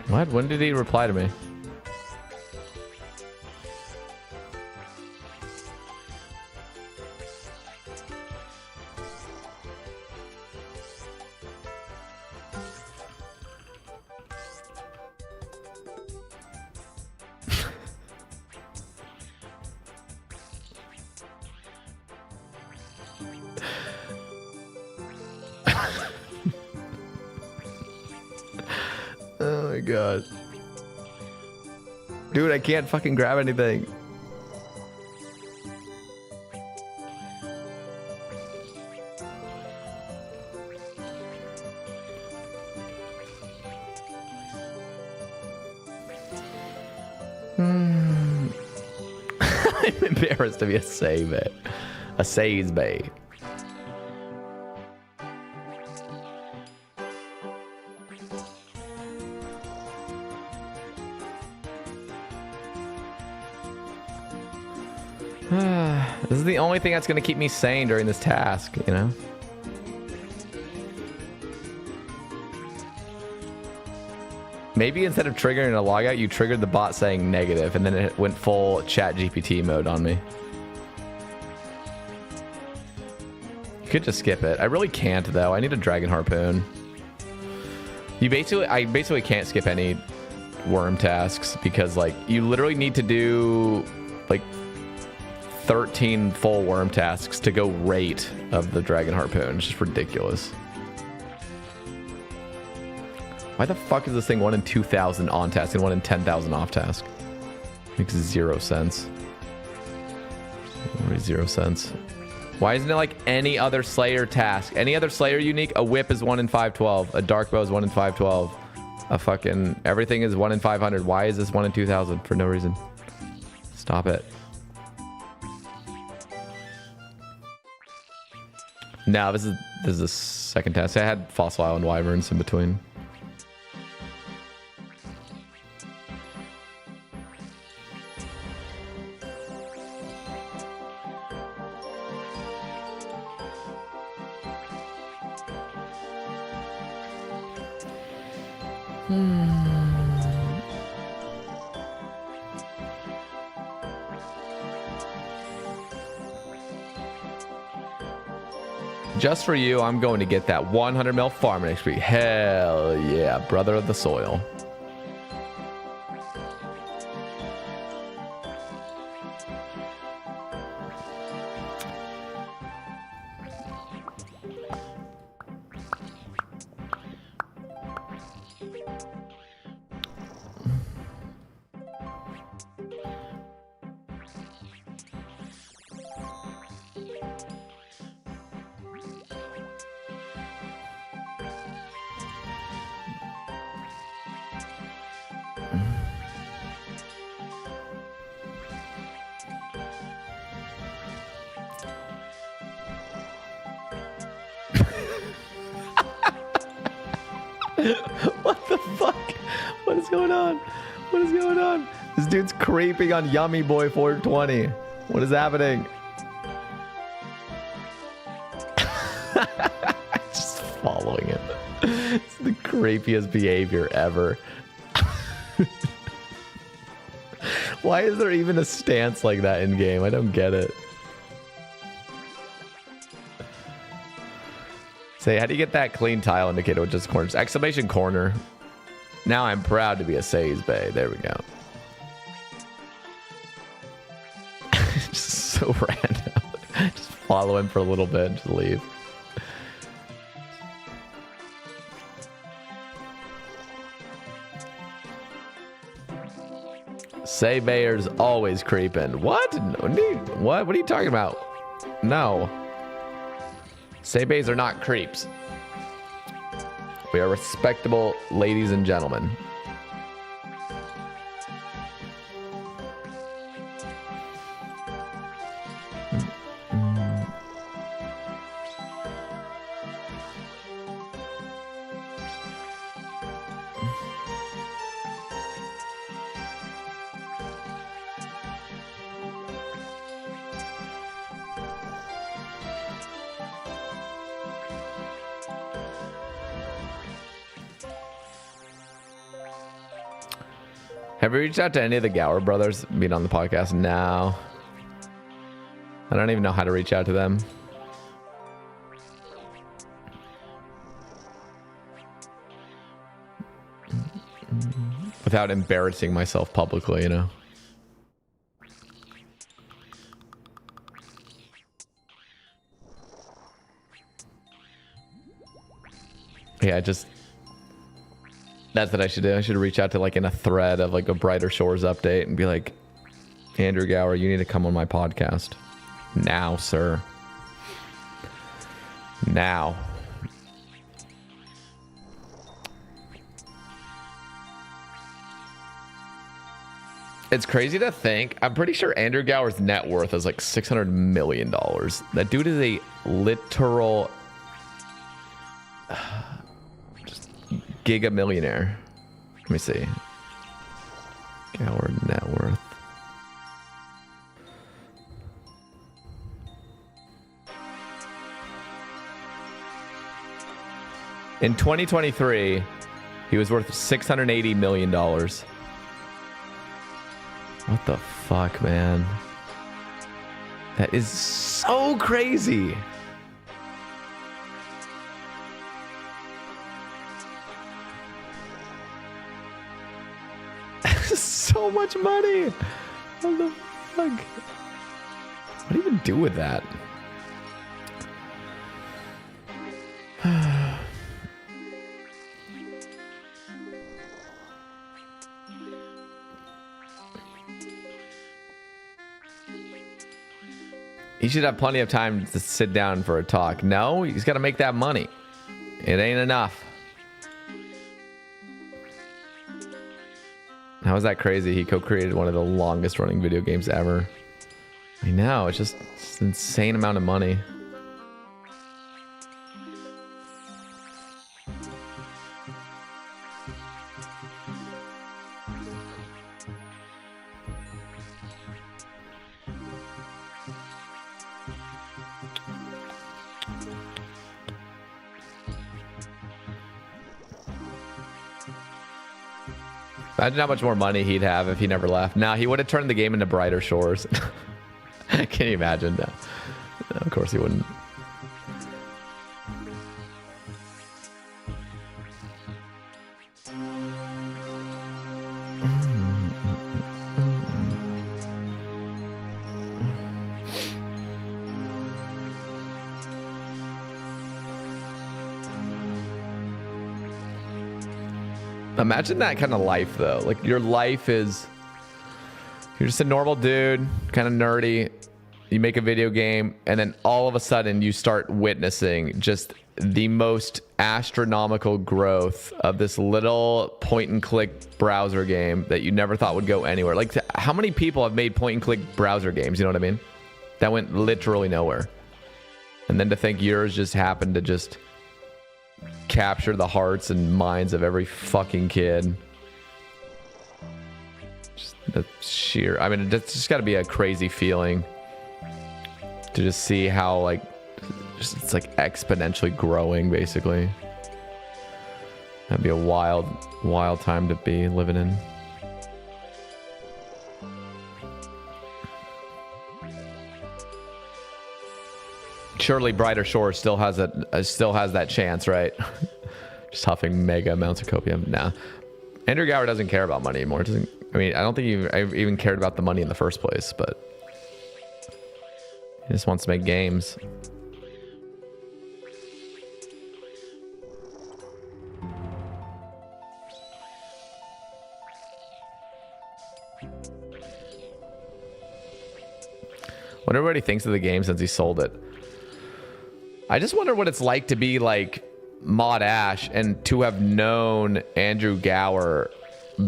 What? When did he reply to me? Oh my god. Dude, I can't fucking grab anything. I'm embarrassed to be a save it. A saves bay. This is the only thing that's going to keep me sane during this task, you know? Maybe instead of triggering a logout, you triggered the bot saying negative, and then it went full chat GPT mode on me. You could just skip it. I really can't, though. I need a Dragon Harpoon. I basically can't skip any worm tasks because, like, you literally need to do, like, 13 full worm tasks to go rate of the Dragon Harpoon. It's just ridiculous. Why the fuck is this thing 1 in 2,000 on task and 1 in 10,000 off task? Makes 0 sense. Really 0 sense. Why isn't it like any other Slayer task? Any other Slayer unique? A whip is 1 in 512. A dark bow is 1 in 512. A fucking everything is 1 in 500. Why is this 1 in 2,000 for no reason? Stop it. No, this is the second task. I had Fossil Island Wyverns in between. Just for you, I'm going to get that 100 mil farming XP. Hell yeah, brother of the soil. What the fuck? What is going on? What is going on? This dude's creeping on Yummy Boy 420. What is happening? Just following it. It's the creepiest behavior ever. Why is there even a stance like that in game? I don't get it. Say, how do you get that clean tile indicator with just corners? Exclamation corner. Now I'm proud to be a Says Bay. There we go. Just so random. Just follow him for a little bit and just leave. Say Bayer's always creeping. What? What? What are you talking about? No. Saybays are not creeps. We are respectable ladies and gentlemen. Have you reached out to any of the Gower brothers being on the podcast? No. I don't even know how to reach out to them. Without embarrassing myself publicly, you know? Yeah, just... That's what I should do. I should reach out to like in a thread of like a Brighter Shores update and be like, Andrew Gower, you need to come on my podcast. Now, sir. Now. It's crazy to think. I'm pretty sure Andrew Gower's net worth is like $600 million. That dude is a literal... Giga millionaire. Let me see. Gower net worth. In 2023, he was worth $680 million. What the fuck, man? That is so crazy. So much money. What the fuck? What do you even do with that? he should have plenty of time to sit down for a talk. No, he's got to make that money. It ain't enough. How is that crazy? He co-created one of the longest running video games ever. I know, it's just an insane amount of money. Imagine how much more money he'd have if he never left. Now he would have turned the game into Brighter Shores. Can you imagine? No, of course he wouldn't. Imagine that kind of life, though. Like, your life is... You're just a normal dude, kind of nerdy. You make a video game, and then all of a sudden you start witnessing just the most astronomical growth of this little point-and-click browser game that you never thought would go anywhere. Like, how many people have made point-and-click browser games, you know what I mean? That went literally nowhere. And then to think yours just happened to just... capture the hearts and minds of every fucking kid. Just the sheer... I mean, it's just got to be a crazy feeling to just see how, like, just, it's like exponentially growing, basically. That'd be a wild, wild time to be living in. Surely Brighter Shore still has that chance, right? Just huffing mega amounts of copium. Nah, Andrew Gower doesn't care about money anymore. Doesn't. I mean, I don't think I even cared about the money in the first place, but he just wants to make games. What everybody thinks of the game since he sold it. I just wonder what it's like to be like Mod Ash and to have known Andrew Gower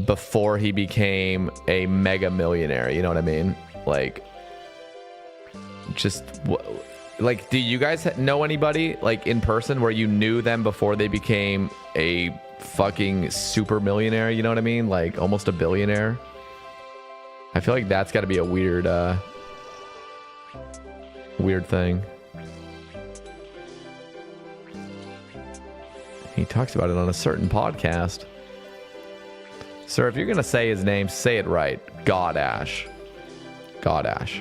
before he became a mega millionaire. You know what I mean? Like, just like, do you guys know anybody like in person where you knew them before they became a fucking super millionaire? You know what I mean? Like almost a billionaire. I feel like that's got to be a weird, weird thing. He talks about it on a certain podcast. Sir, if you're going to say his name, say it right. God Ash. God Ash.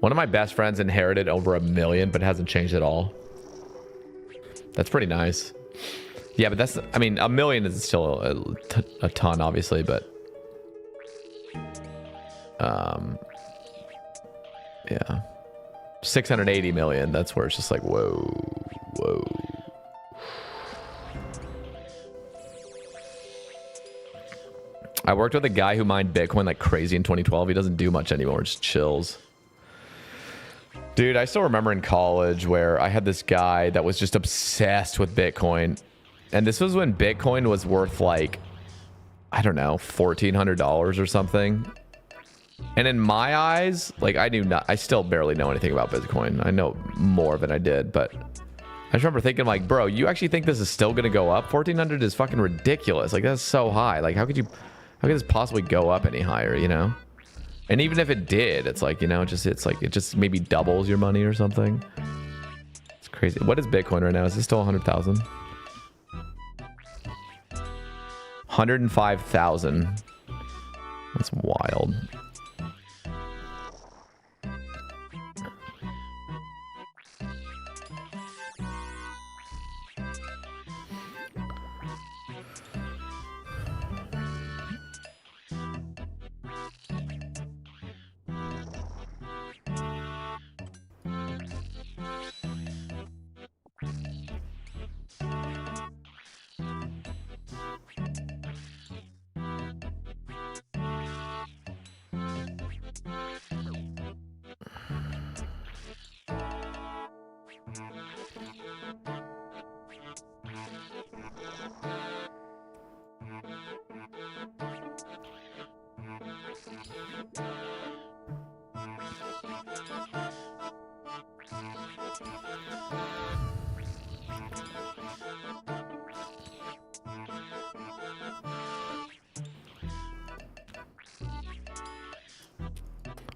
One of my best friends inherited over $1 million, but hasn't changed at all. That's pretty nice. Yeah, but that's, I mean, $1 million is still a ton, obviously, but... yeah. 680 million, that's where it's just like, whoa, whoa. I worked with a guy who mined Bitcoin like crazy in 2012. He doesn't do much anymore, just chills. Dude, I still remember in college where I had this guy that was just obsessed with Bitcoin. And this was when Bitcoin was worth like, I don't know, $1,400 or something. And in my eyes, like I still barely know anything about Bitcoin. I know more than I did, but I just remember thinking like, bro, you actually think this is still going to go up? 1,400 is fucking ridiculous. Like that's so high. Like how could this possibly go up any higher, you know? And even if it did, it's like, you know, it just maybe doubles your money or something. It's crazy. What is Bitcoin right now? Is it still 100,000? 105,000. That's wild.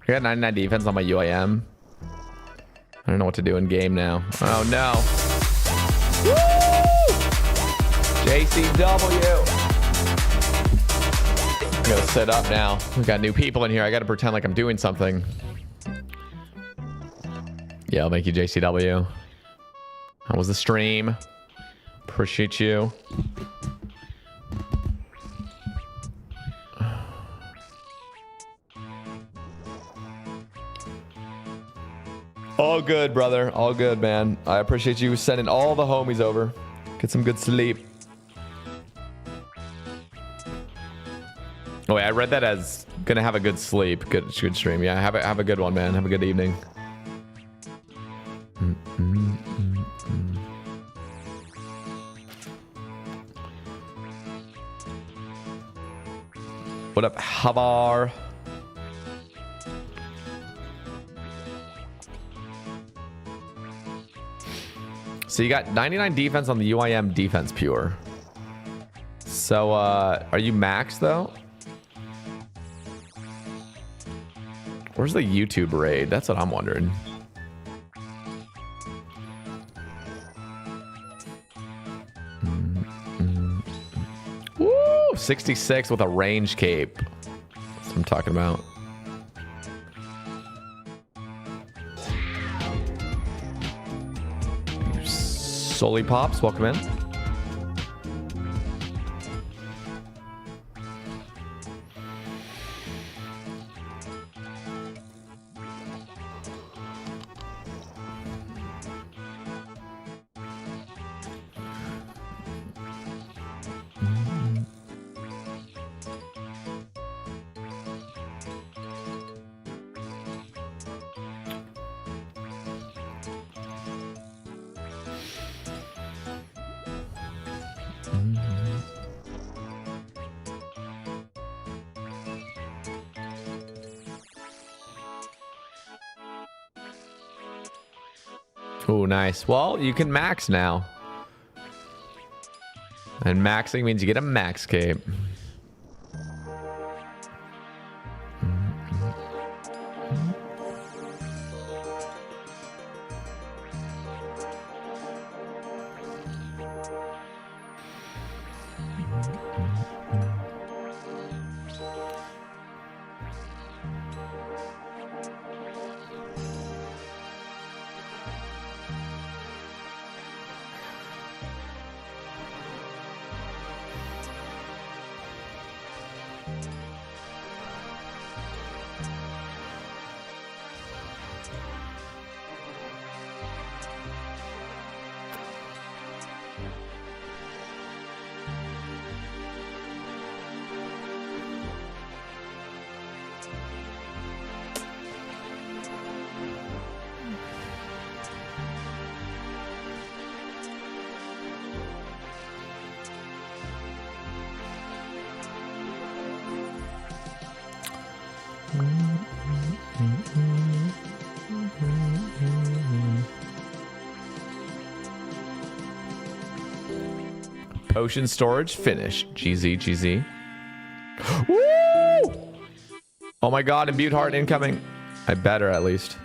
I got 99 defense on my UIM. I don't know what to do in game now. Oh no. Woo! JCW. I'm gonna sit up now. We got new people in here. I gotta pretend like I'm doing something. Yeah, I'll make you JCW. How was the stream? Appreciate you. All good, brother. All good, man. I appreciate you sending all the homies over. Get some good sleep. Oh, wait, I read that as gonna have a good sleep. Good stream. Yeah, have a good one, man. Have a good evening. What up, Havar? So you got 99 defense on the UIM defense pure. So are you max though? Where's the YouTube raid? That's what I'm wondering. Woo! 66 with a range cape. That's what I'm talking about. Soli Pops, welcome in. Oh, nice. Well, you can max now. And maxing means you get a max cape. Potion storage finished. GZ, GZ. Woo! Oh my god, imbued heart incoming. I better at least.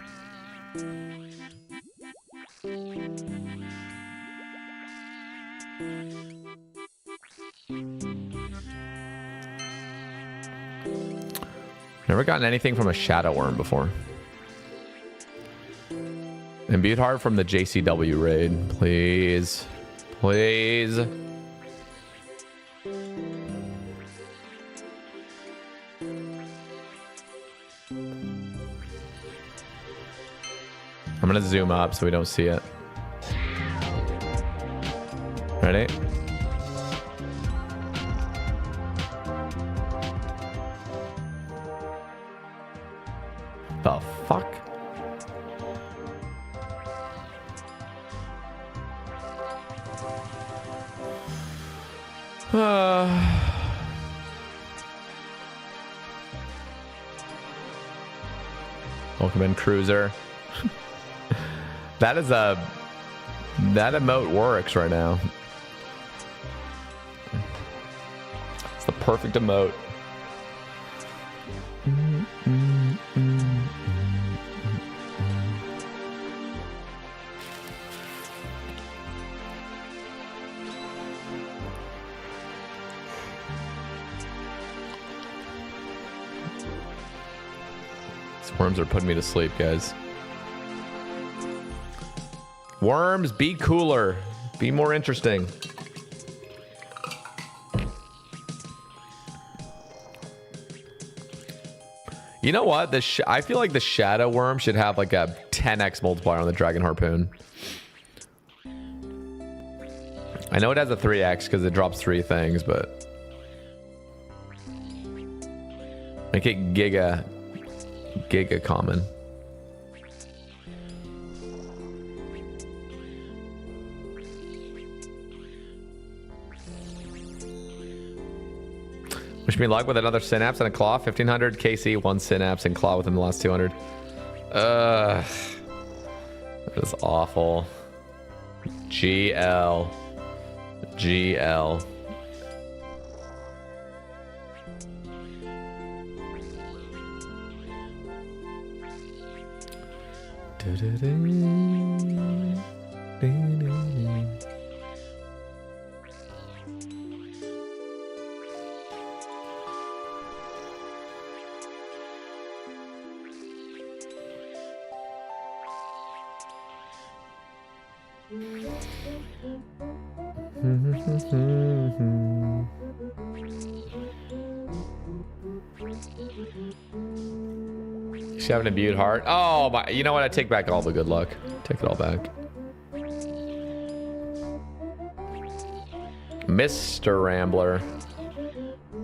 Never gotten anything from a shadow worm before. Imbued heart from the JCW raid. Please. Please. I'm gonna zoom up so we don't see it. Ready? The fuck? Welcome in, Cruiser. That emote works right now. It's the perfect emote. These worms are putting me to sleep, guys. Worms, be cooler. Be more interesting. You know what? I feel like the shadow worm should have like a 10x multiplier on the dragon harpoon. I know it has a 3x because it drops 3 things, but make it giga common. Wish me luck with another synapse and a claw. 1500 KC, 1 synapse and claw within the last 200. That is awful. GL. She's having a beaut heart. Oh my! You know what? I take back all the good luck. Take it all back. Mr. Rambler.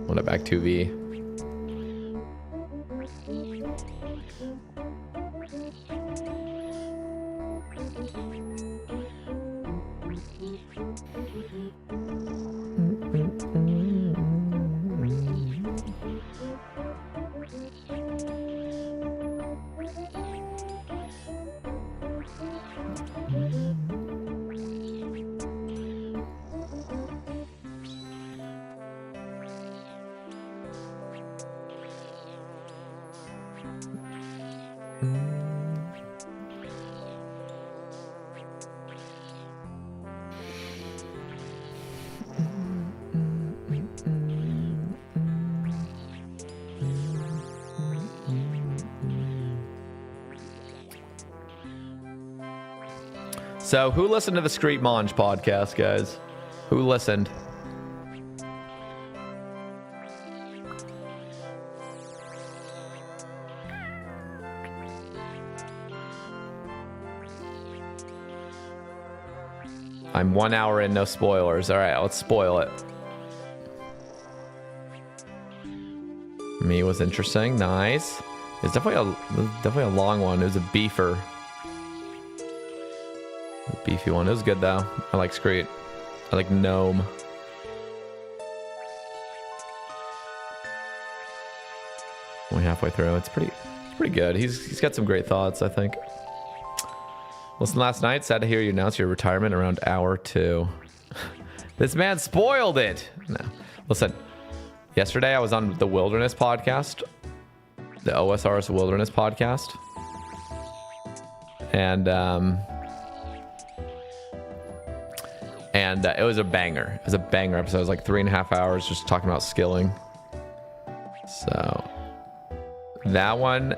Want it back 2V. So, who listened to the Street Mange podcast, guys? Who listened? I'm 1 hour in, no spoilers. All right, let's spoil it. Me was interesting. Nice. It's definitely a long one. It was a beefer. Beefy one. It was good though. I like Screet. I like Gnome. Only halfway through. It's pretty good. He's got some great thoughts, I think. Listen, last night, sad to hear you announce your retirement around hour 2. This man spoiled it. No. Listen, yesterday I was on the Wilderness podcast, the OSR's Wilderness podcast, and it was a banger. It was a banger episode. It was like 3.5 hours just talking about skilling. So that one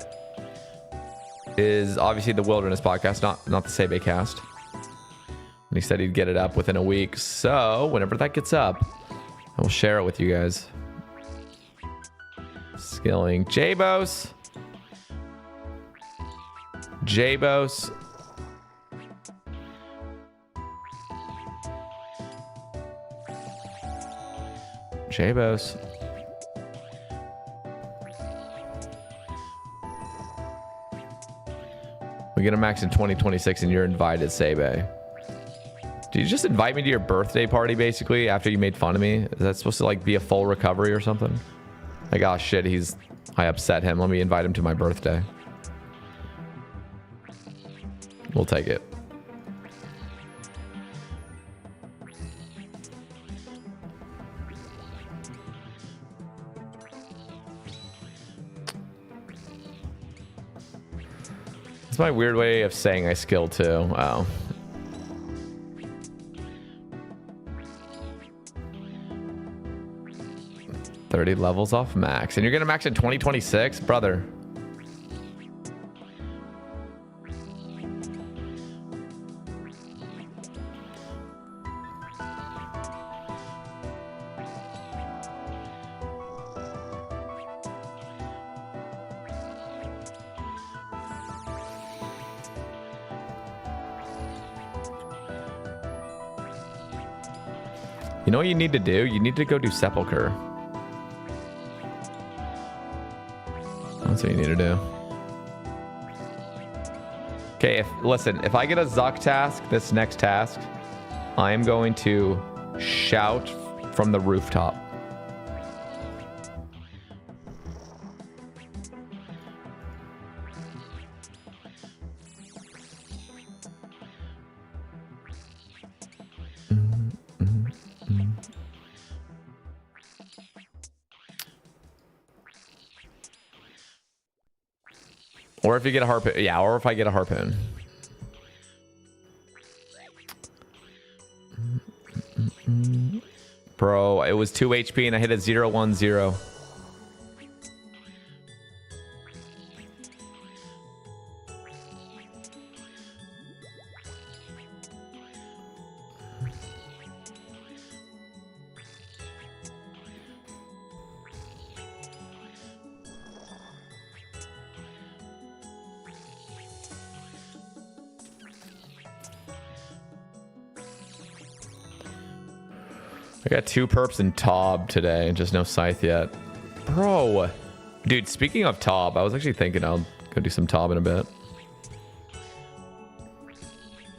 is obviously the Wilderness podcast, not the Sebe cast. And he said he'd get it up within a week. So whenever that gets up, I will share it with you guys. Skilling. Jabos. Jabos. Jabos. We get a max in 2026 and you're invited, Sebe. Did you just invite me to your birthday party basically after you made fun of me? Is that supposed to like be a full recovery or something? Like, oh shit, I upset him. Let me invite him to my birthday. We'll take it. It's my weird way of saying I skill too. Wow. $30 levels off max. And you're gonna max in 2026? Brother. You know what you need to do? You need to go do Sepulcher. That's what you need to do. Okay, listen, if I get a Zuck task, this next task, I am going to shout from the rooftop. Or if you get a harpoon. Yeah, or if I get a harpoon. Bro, it was 2 HP and I hit a 0-1-0. I got 2 perps and Tob today, just no scythe yet. Bro. Dude, speaking of Tob, I was actually thinking I'll go do some Tob in a bit.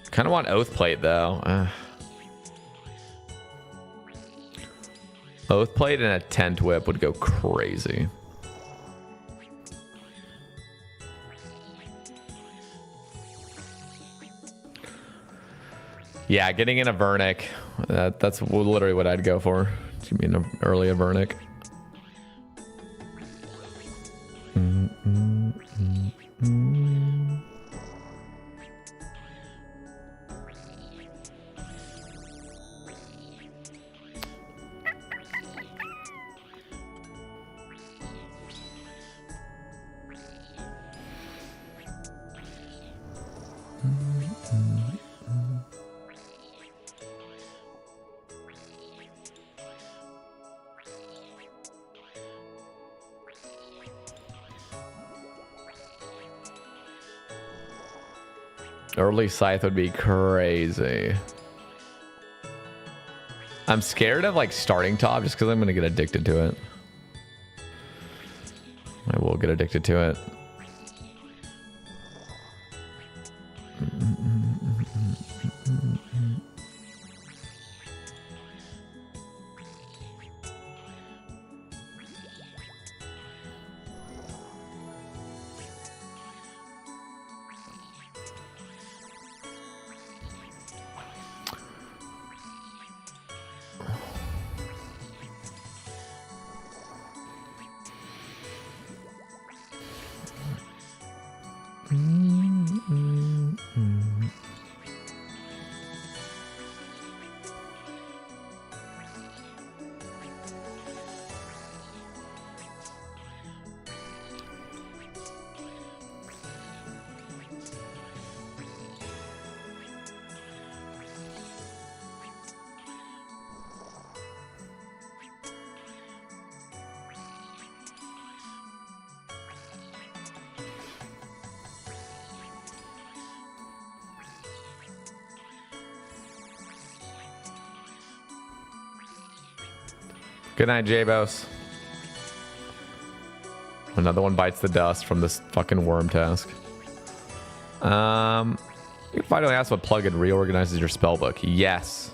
Kind of want Oath Plate, though. Oath Plate and a Tent Whip would go crazy. Yeah, getting in a Vernic. That's literally what I'd go for. Give me an early Vernic. Early scythe would be crazy. I'm scared of like starting top just because I'm gonna get addicted to it. I will get addicted to it. Good night, J-Bos. Another one bites the dust from this fucking worm task. You can finally ask what plugin reorganizes your spellbook. Yes.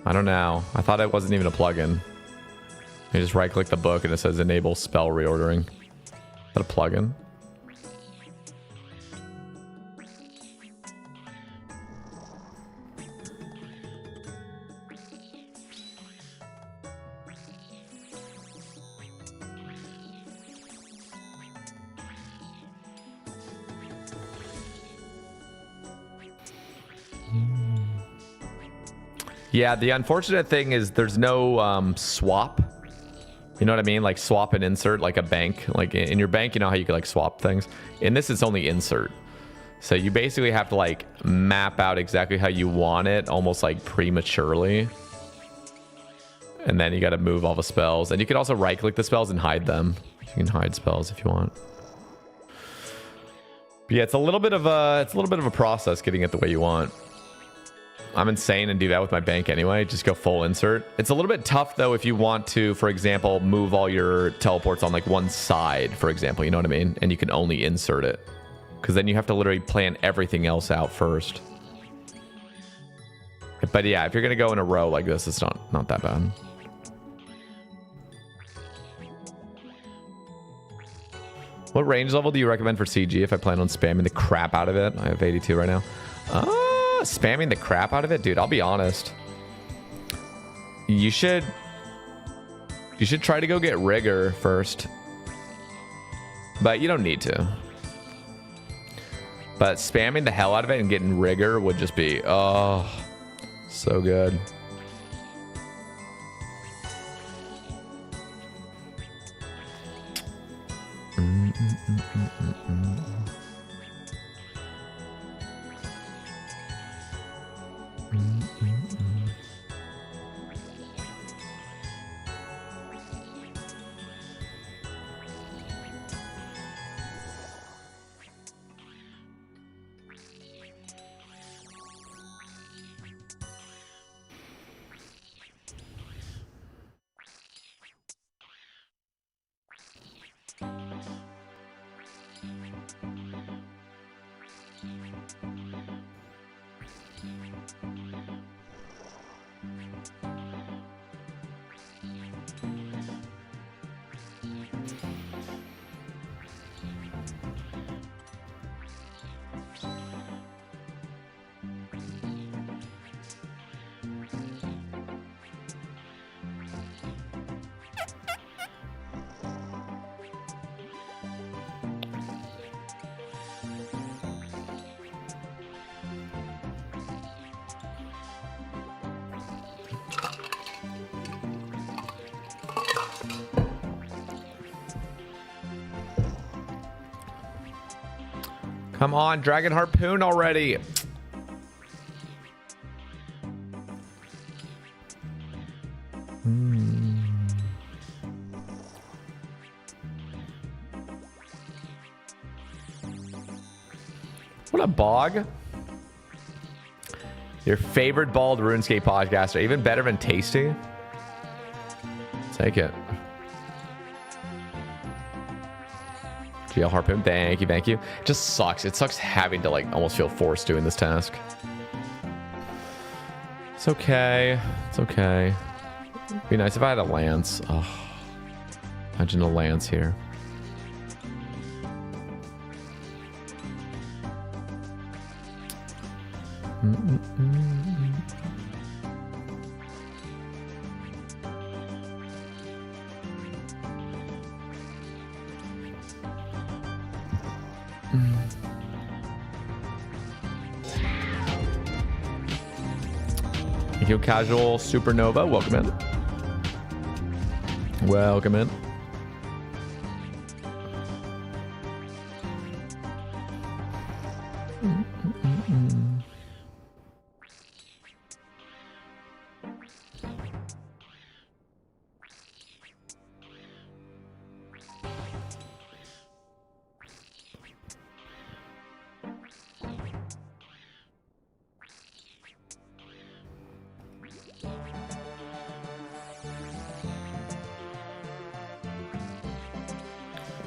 I don't know. I thought it wasn't even a plugin. You just right-click the book and it says enable spell reordering. Is that a plugin? Yeah, the unfortunate thing is there's no swap. You know what I mean? Like swap and insert, like a bank. Like in your bank, you know how you can like swap things? In this, it's only insert. So you basically have to like map out exactly how you want it, almost like prematurely. And then you got to move all the spells. And you can also right click the spells and hide them. You can hide spells if you want. But yeah, it's a little bit of a process getting it the way you want. I'm insane and do that with my bank anyway. Just go full insert. It's a little bit tough though if you want to, for example, move all your teleports on like one side, for example, you know what I mean? And you can only insert it. Because then you have to literally plan everything else out first. But yeah, if you're going to go in a row like this, it's not that bad. What range level do you recommend for CG if I plan on spamming the crap out of it? I have 82 right now. Spamming the crap out of it? Dude, I'll be honest. You should try to go get rigor first. But you don't need to. But spamming the hell out of it and getting rigor would just be, oh, so good. Come on, Dragon Harpoon already. What a bog. Your favorite bald RuneScape podcaster, even better than Tasty? Take it. GL Harpoon, thank you, thank you. It just sucks. It sucks having to like almost feel forced doing this task. It's okay. It's okay. It'd be nice if I had a lance. Oh, imagine a lance here. Thank you, Casual Supernova. Welcome in. Welcome in.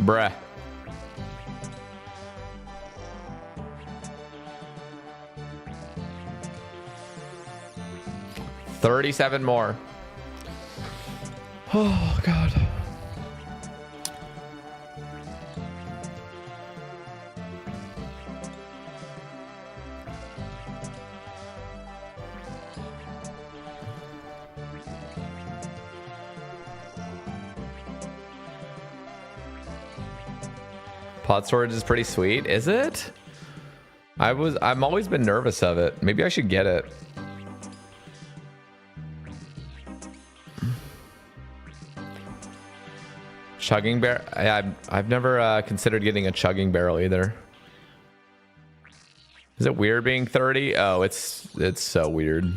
Bruh. $37 more. Oh, God. Pod storage is pretty sweet, is it? I'm always been nervous of it. Maybe I should get it. chugging barrel. I've never considered getting a chugging barrel either. Is it weird being 30? Oh, it's so weird.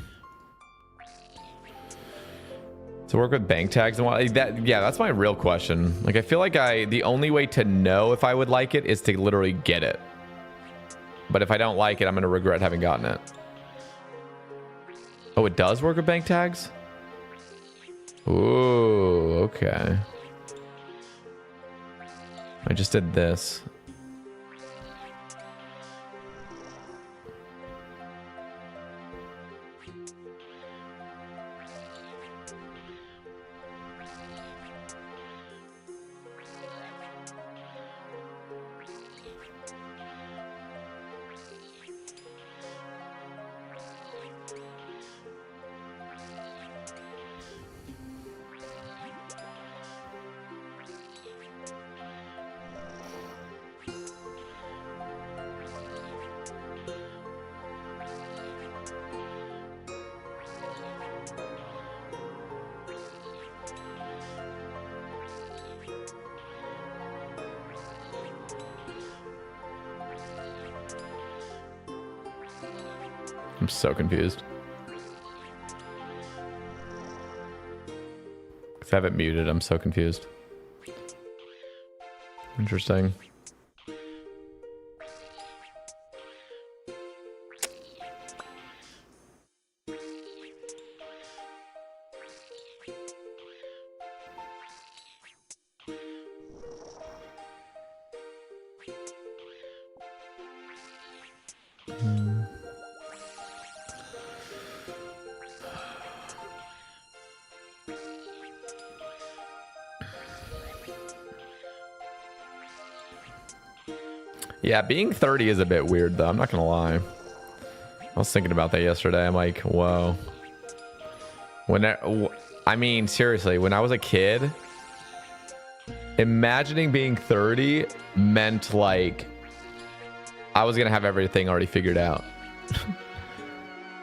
To work with bank tags and what? Yeah, that's my real question. Like, I feel like the only way to know if I would like it is to literally get it. But if I don't like it, I'm gonna regret having gotten it. Oh, it does work with bank tags? Ooh, okay. I just did this. I'm so confused. If I have it muted, I'm so confused. Interesting. Yeah, being 30 is a bit weird, though. I'm not gonna lie. I was thinking about that yesterday. I'm like, whoa. I mean, seriously, when I was a kid, imagining being 30 meant like I was gonna have everything already figured out.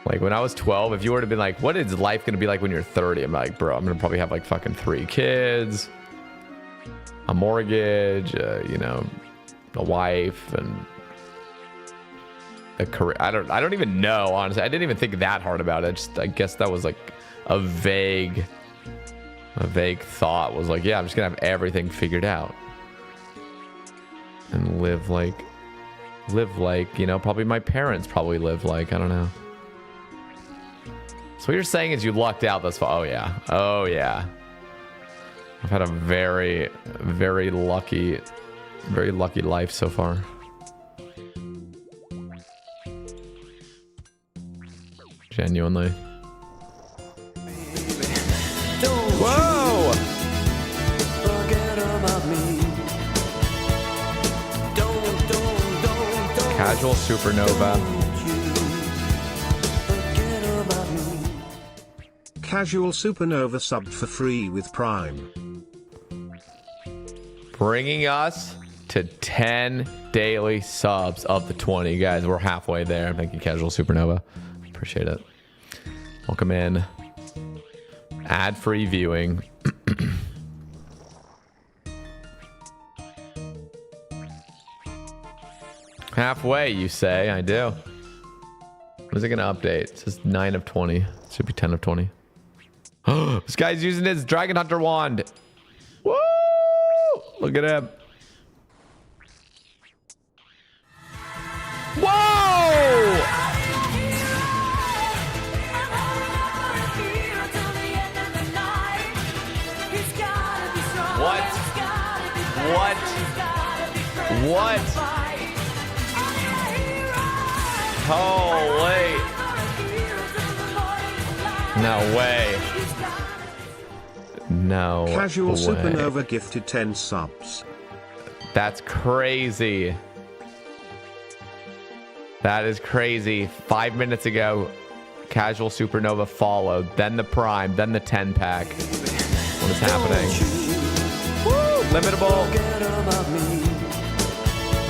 Like when I was 12, if you were to be like, what is life gonna be like when you're 30? I'm like, bro, I'm gonna probably have like fucking 3 kids, a mortgage, you know, a wife, and a career. I don't even know, honestly. I didn't even think that hard about it. I guess that was like a vague thought. Was like, yeah, I'm just gonna have everything figured out and live like, you know, probably my parents probably live like, I don't know. So what you're saying is you lucked out thus far. Oh yeah. I've had a very lucky life so far. Genuinely. Whoa! Casual supernova. Casual supernova subbed for free with Prime. Bringing us to 10 daily subs of the 20. Guys, we're halfway there. Thank you, Casual Supernova. Appreciate it. Welcome in. Ad-free viewing. Halfway, you say? I do. When is it going to update? It says 9 of 20. It should be 10 of 20. This guy's using his Dragon Hunter wand. Woo! Look at him. Whoa! What? Holy. No way. No Casual way. Supernova gifted 10 subs. That's crazy. That is crazy. 5 minutes ago, Casual Supernova followed, then the Prime, then the 10 pack. What is happening? Woo! Limitable.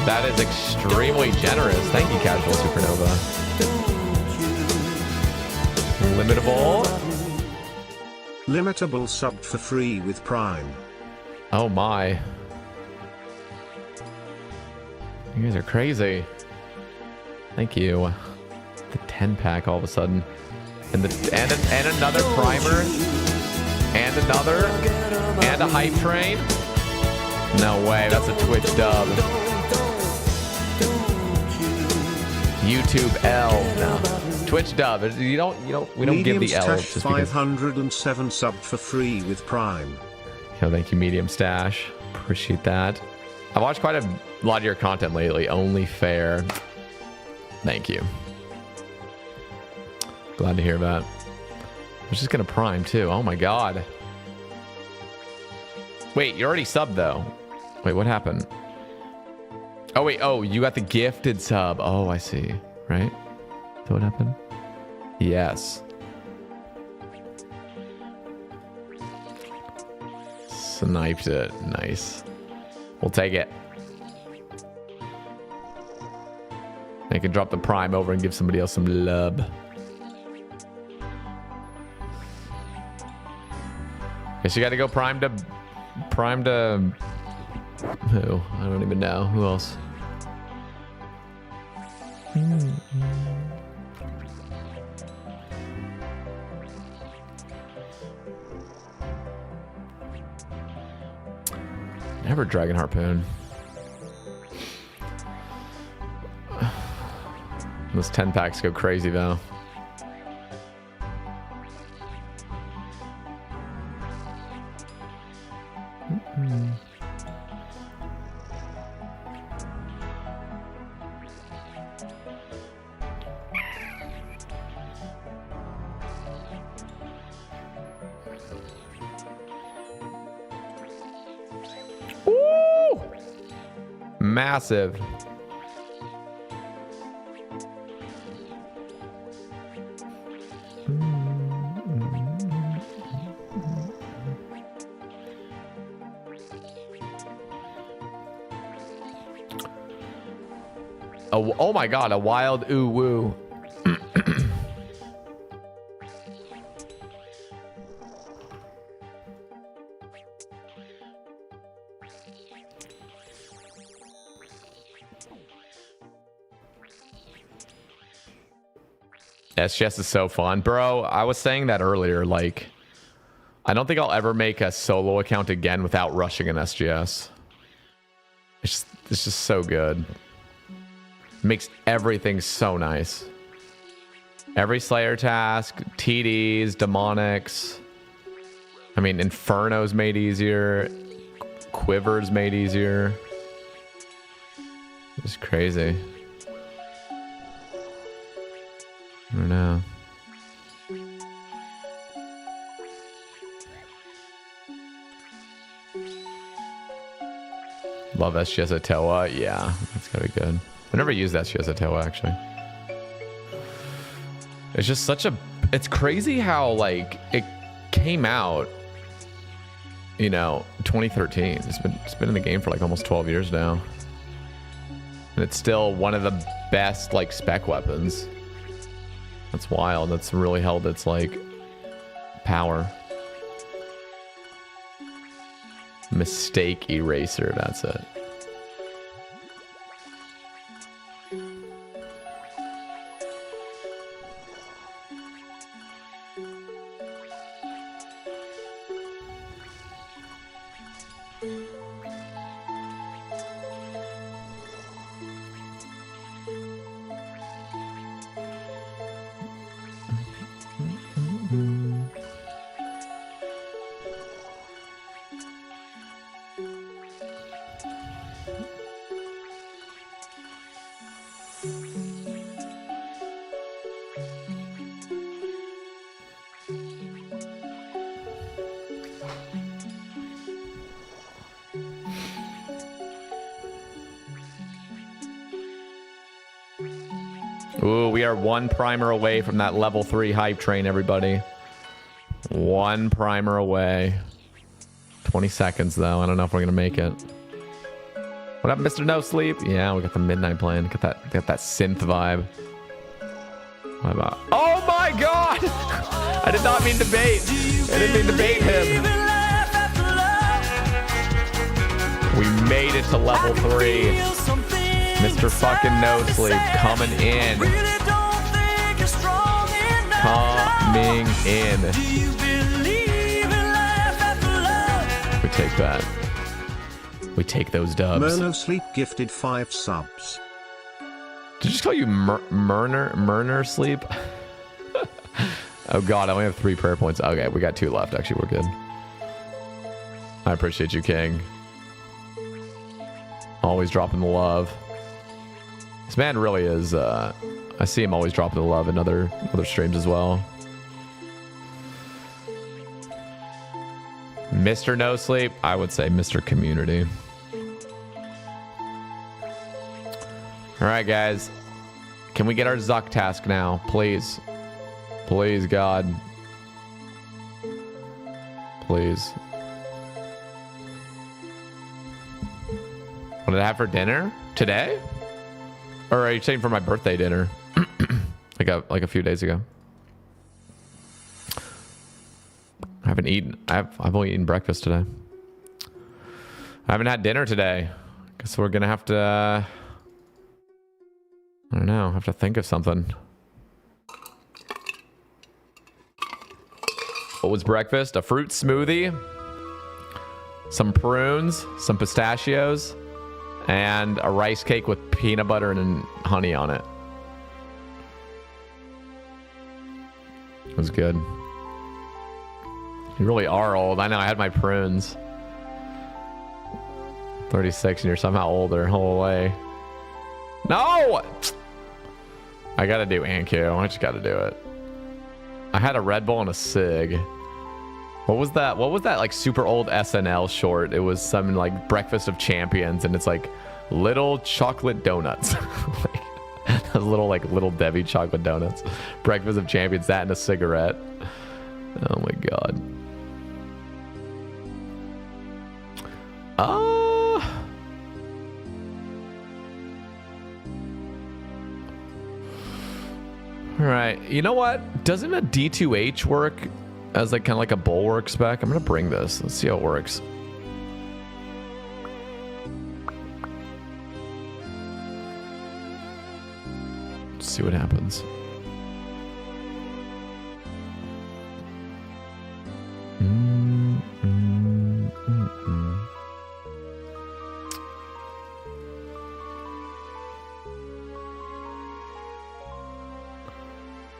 That is extremely generous. Thank you, Casual Supernova. Limitable. Limitable subbed for free with Prime. Oh my. You guys are crazy. Thank you. The 10 pack all of a sudden. And another primer. And another. And a hype train. No way, that's a Twitch dub. YouTube L. No. Twitch dub. We don't give the L. Medium's Tash 507 subbed for free with Prime. Yo, thank you, Medium Stash. Appreciate that. I watched quite a lot of your content lately. Only fair. Thank you. Glad to hear that. I was just gonna Prime too. Oh my god. Wait, you already subbed though. Wait, what happened? Oh wait, oh, you got the gifted sub. Oh, I see. Right? Is that what happened? Yes. Sniped it. Nice. We'll take it. I can drop the Prime over and give somebody else some love. Guess you gotta go Prime to who? I don't even know. Who else? Never Dragon Harpoon. Those 10 packs go crazy though. Ooh! Massive. Oh my god, a wild ooh woo. SGS is so fun. Bro, I was saying that earlier, like, I don't think I'll ever make a solo account again without rushing an SGS. It's just so good. Makes everything so nice. Every Slayer task, TDs, demonics. I mean, Inferno's made easier. Quiver's made easier. It's crazy. I don't know. Love SGS Toa. Yeah, that's gotta be good. I never used SGS Toa actually. It's just such a. It's crazy how like it came out. You know, 2013. It's been in the game for like almost 12 years now, and it's still one of the best like spec weapons. That's wild. That's really held its like power. Mistake eraser. That's it. Ooh, we are one primer away from that level 3 hype train, everybody. One primer away. 20 seconds, though. I don't know if we're going to make it. What up, Mr. No Sleep? Yeah, we got the midnight plan. Got that synth vibe. What about... Oh my god! I did not mean to bait. I didn't mean to bait him. We made it to level 3. Mr. fucking No Sleep coming in. Coming in. We take that. We take those dubs. Merno Sleep gifted 5 subs. Did I just call you Murner Sleep? Oh god, I only have 3 prayer points. Okay, we got 2 left. Actually, we're good. I appreciate you, King. Always dropping the love. This man really is, I see him always dropping the love in other streams as well. Mr. No Sleep? I would say Mr. Community. Alright, guys. Can we get our Zuck task now? Please. Please, God. Please. What did I have for dinner? Today? Or are you saying for my birthday dinner? like a few days ago. I haven't eaten. I've only eaten breakfast today. I haven't had dinner today. Guess we're gonna have to I don't know, have to think of something. What was breakfast? A fruit smoothie, some prunes, some pistachios, and a rice cake with peanut butter and honey on it. It was good. You really are old. I know, I had my prunes. 36 and you're somehow older. Whole way. No! I gotta do Anku. I just gotta do it. I had a Red Bull and a cig. What was that? What was that like super old SNL short? It was some like Breakfast of Champions, and it's like little chocolate donuts. Like, those little Debbie chocolate donuts. Breakfast of Champions, that and a cigarette. Oh my god. All right, you know what? Doesn't a D2H work as like kind of like a bulwark spec? I'm gonna bring this. Let's see how it works. Let's see what happens.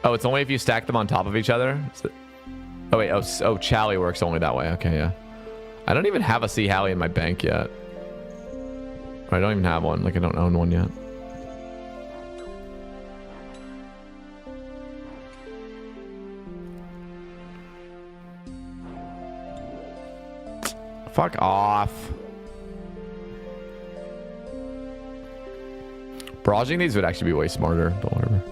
Oh, it's only if you stack them on top of each other? Oh, wait. Oh, Chally works only that way. Okay, yeah. I don't even have a Sea Hallie in my bank yet. I don't even have one. Like, I don't own one yet. Fuck off. Barraging these would actually be way smarter, but whatever.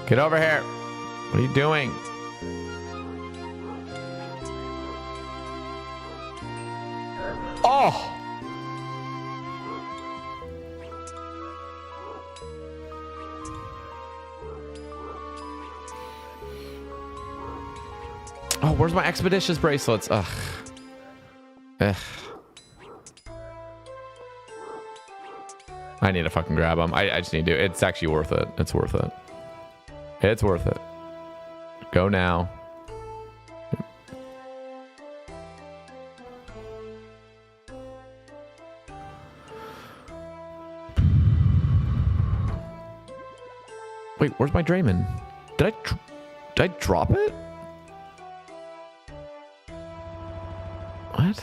Get over here. What are you doing? Oh! Oh, where's my expeditious bracelets? Ugh. Ugh. I need to fucking grab them. I just need to. It's actually worth it. It's worth it. It's worth it. Go now. Wait, where's my Draymond? Did I drop it? What?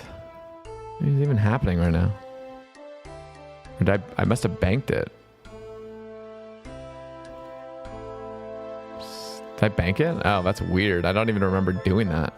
What is even happening right now? Or did I must have banked it. Did I bank it? Oh, that's weird. I don't even remember doing that.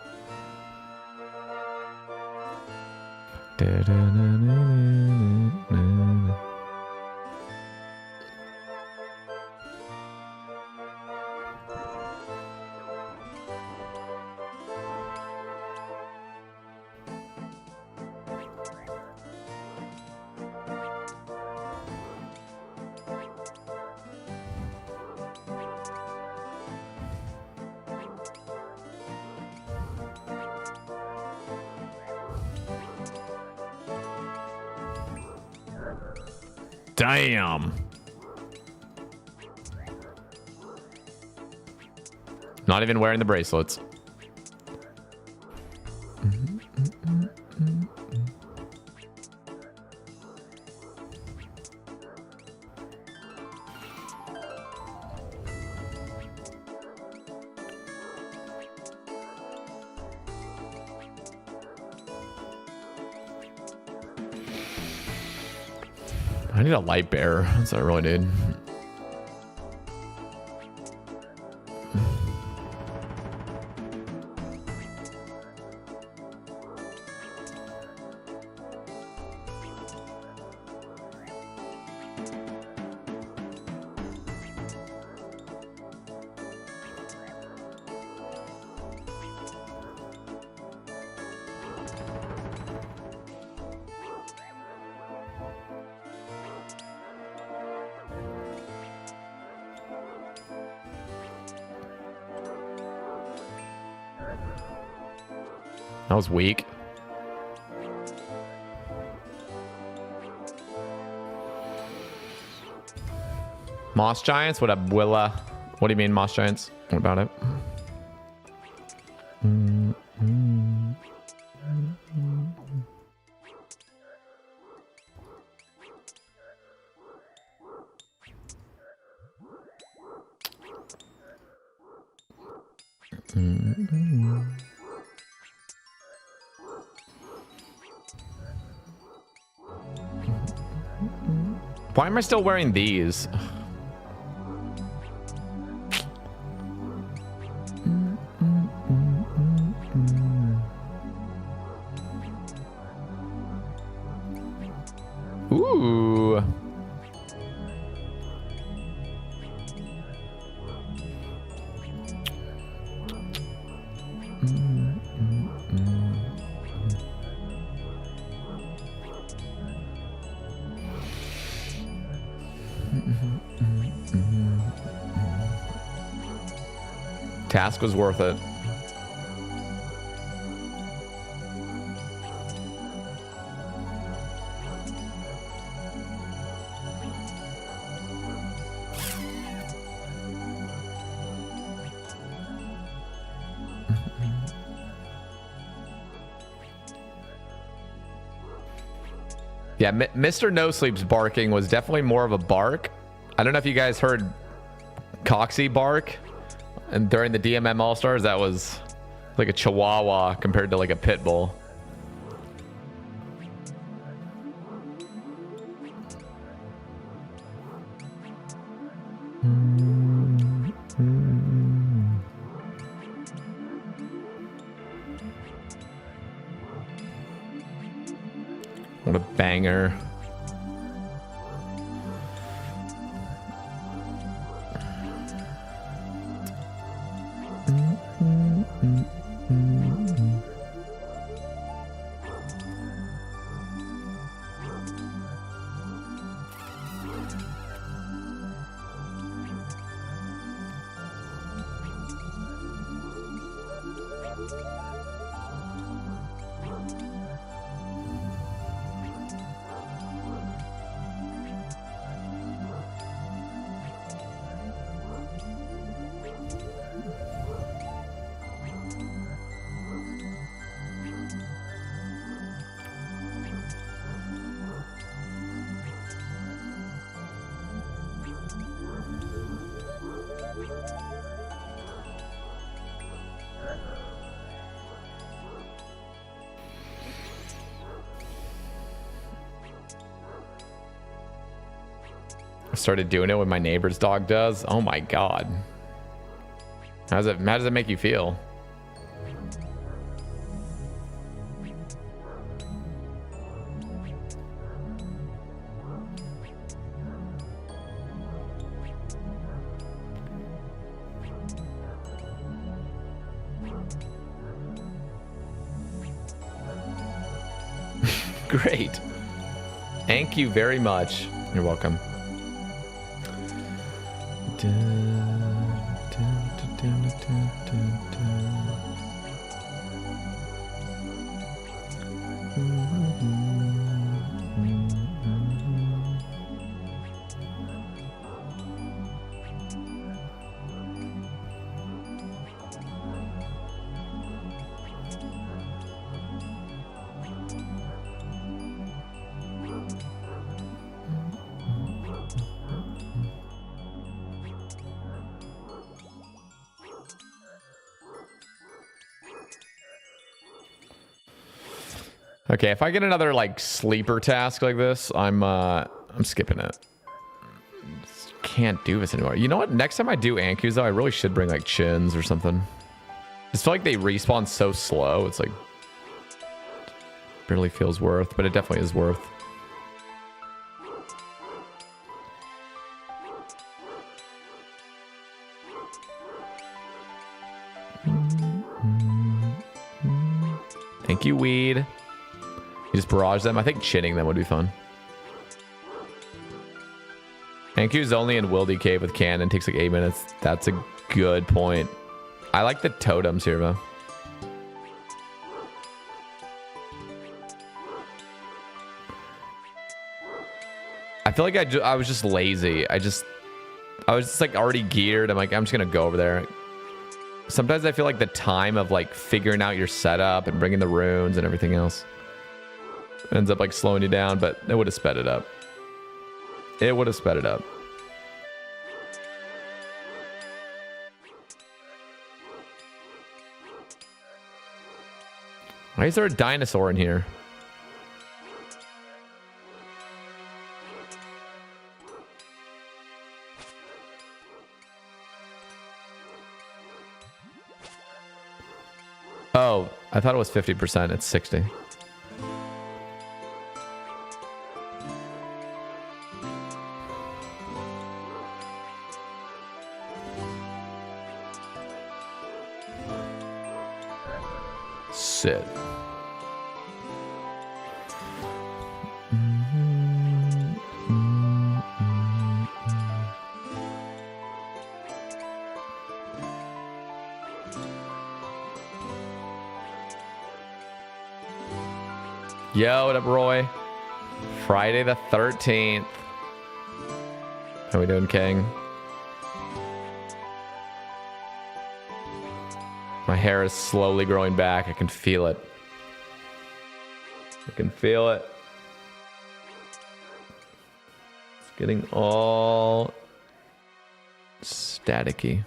Damn. Not even wearing the bracelets. I need a light bearer. That's what I really need. That was weak. Moss Giants? What up, Willa? What do you mean, Moss Giants? What about it? Why am I still wearing these? Ooh. Task was worth it. Yeah, Mr. No Sleep's barking was definitely more of a bark. I don't know if you guys heard Coxie bark, and during the DMM All-Stars, that was like a chihuahua compared to like a pit bull. What a banger. Started doing it when my neighbor's dog does. Oh my god. How does it make you feel? Great. Thank you very much. You're welcome. Okay, if I get another like sleeper task like this, I'm skipping it. Just can't do this anymore. You know what? Next time I do Ankus though, I really should bring like chins or something. I just feel like they respawn so slow. It's like barely feels worth, but it definitely is worth. Thank you, weed. You just barrage them. I think chinning them would be fun. Anku's only in Wildy Cave with cannon. Takes like 8 minutes. That's a good point. I like the totems here, though. I feel like I was just lazy. I was just like already geared. I'm like, I'm just going to go over there. Sometimes I feel like the time of like figuring out your setup and bringing the runes and everything else ends up like slowing you down, but it would have sped it up. It would have sped it up. Why is there a dinosaur in here? Oh, I thought it was 50%. It's 60. Sit. Yo, what up, Roy? Friday the 13th. How we doing, King? My hair is slowly growing back. I can feel it. I can feel it. It's getting all staticky.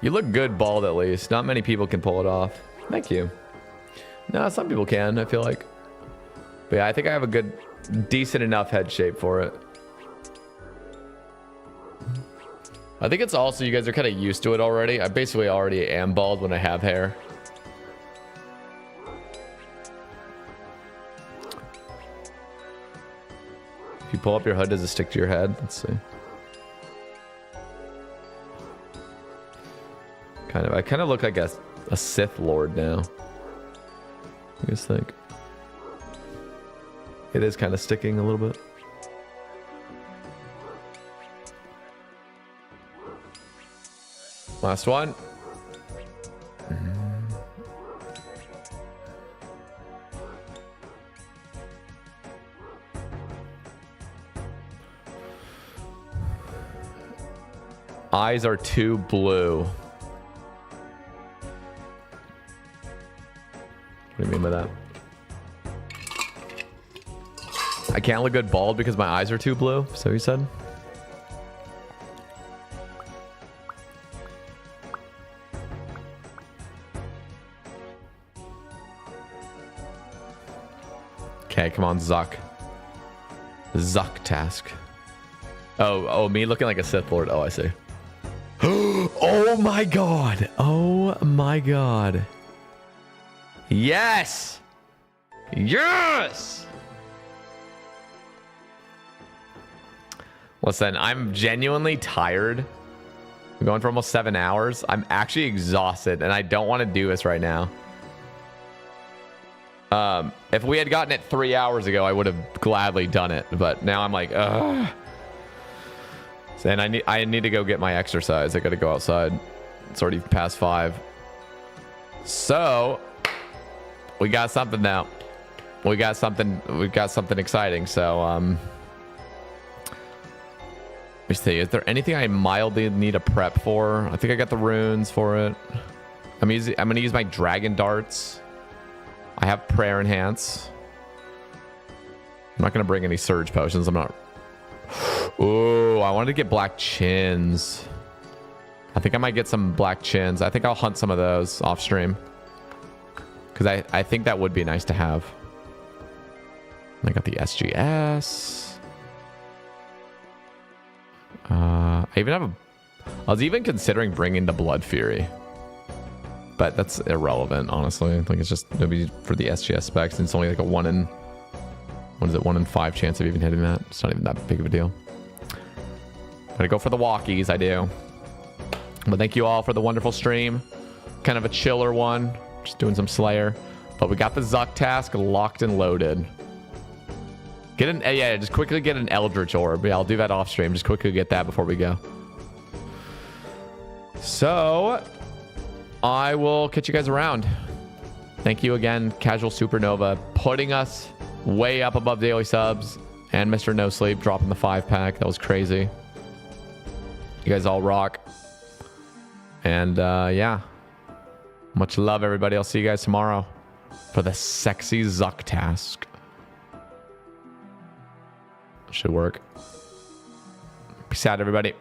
You look good bald, at least. Not many people can pull it off. Thank you. No, some people can, I feel like. But yeah, I think I have a good, decent enough head shape for it. I think it's also, you guys are kind of used to it already. I basically already am bald when I have hair. If you pull up your hood, does it stick to your head? Let's see. I kind of look like a Sith Lord now. I just think it is kind of sticking a little bit. Last one. Eyes are too blue. What do you mean by that? I can't look good bald because my eyes are too blue, so you said? Okay, come on, Zuck. Zuck task. Oh, me looking like a Sith Lord. Oh, I see. Oh my god. Oh my god. Yes! Yes! Listen, I'm genuinely tired. I'm going for almost 7 hours. I'm actually exhausted, and I don't want to do this right now. If we had gotten it 3 hours ago, I would have gladly done it, but now I'm like, ugh. And I need to go get my exercise. I gotta go outside. It's already past 5. So we got something now. we got something exciting. So let me see. Is there anything I mildly need a prep for? I think I got the runes for it. I'm gonna use my dragon darts. I have prayer enhance. I'm not gonna bring any surge potions. I'm not. Ooh, I wanted to get black chins. I think I might get some black chins. I think I'll hunt some of those off stream. Because I think that would be nice to have. I got the SGS. I even have a... I was even considering bringing the Blood Fury. But that's irrelevant, honestly. I think it's just maybe for the SGS specs. And it's only like a 1 in... What is it? 1 in 5 chance of even hitting that. It's not even that big of a deal. Gotta go for the walkies, I do. But thank you all for the wonderful stream. Kind of a chiller one. Just doing some Slayer. But we got the Zuck task locked and loaded. Get an... Yeah, just quickly get an Eldritch Orb. Yeah, I'll do that off stream. Just quickly get that before we go. So, I will catch you guys around. Thank you again, Casual Supernova, putting us way up above daily subs. And Mr. No Sleep dropping the 5-pack. That was crazy. You guys all rock. And yeah. Much love, everybody. I'll see you guys tomorrow for the sexy Zuck task. Should work. Peace out, everybody.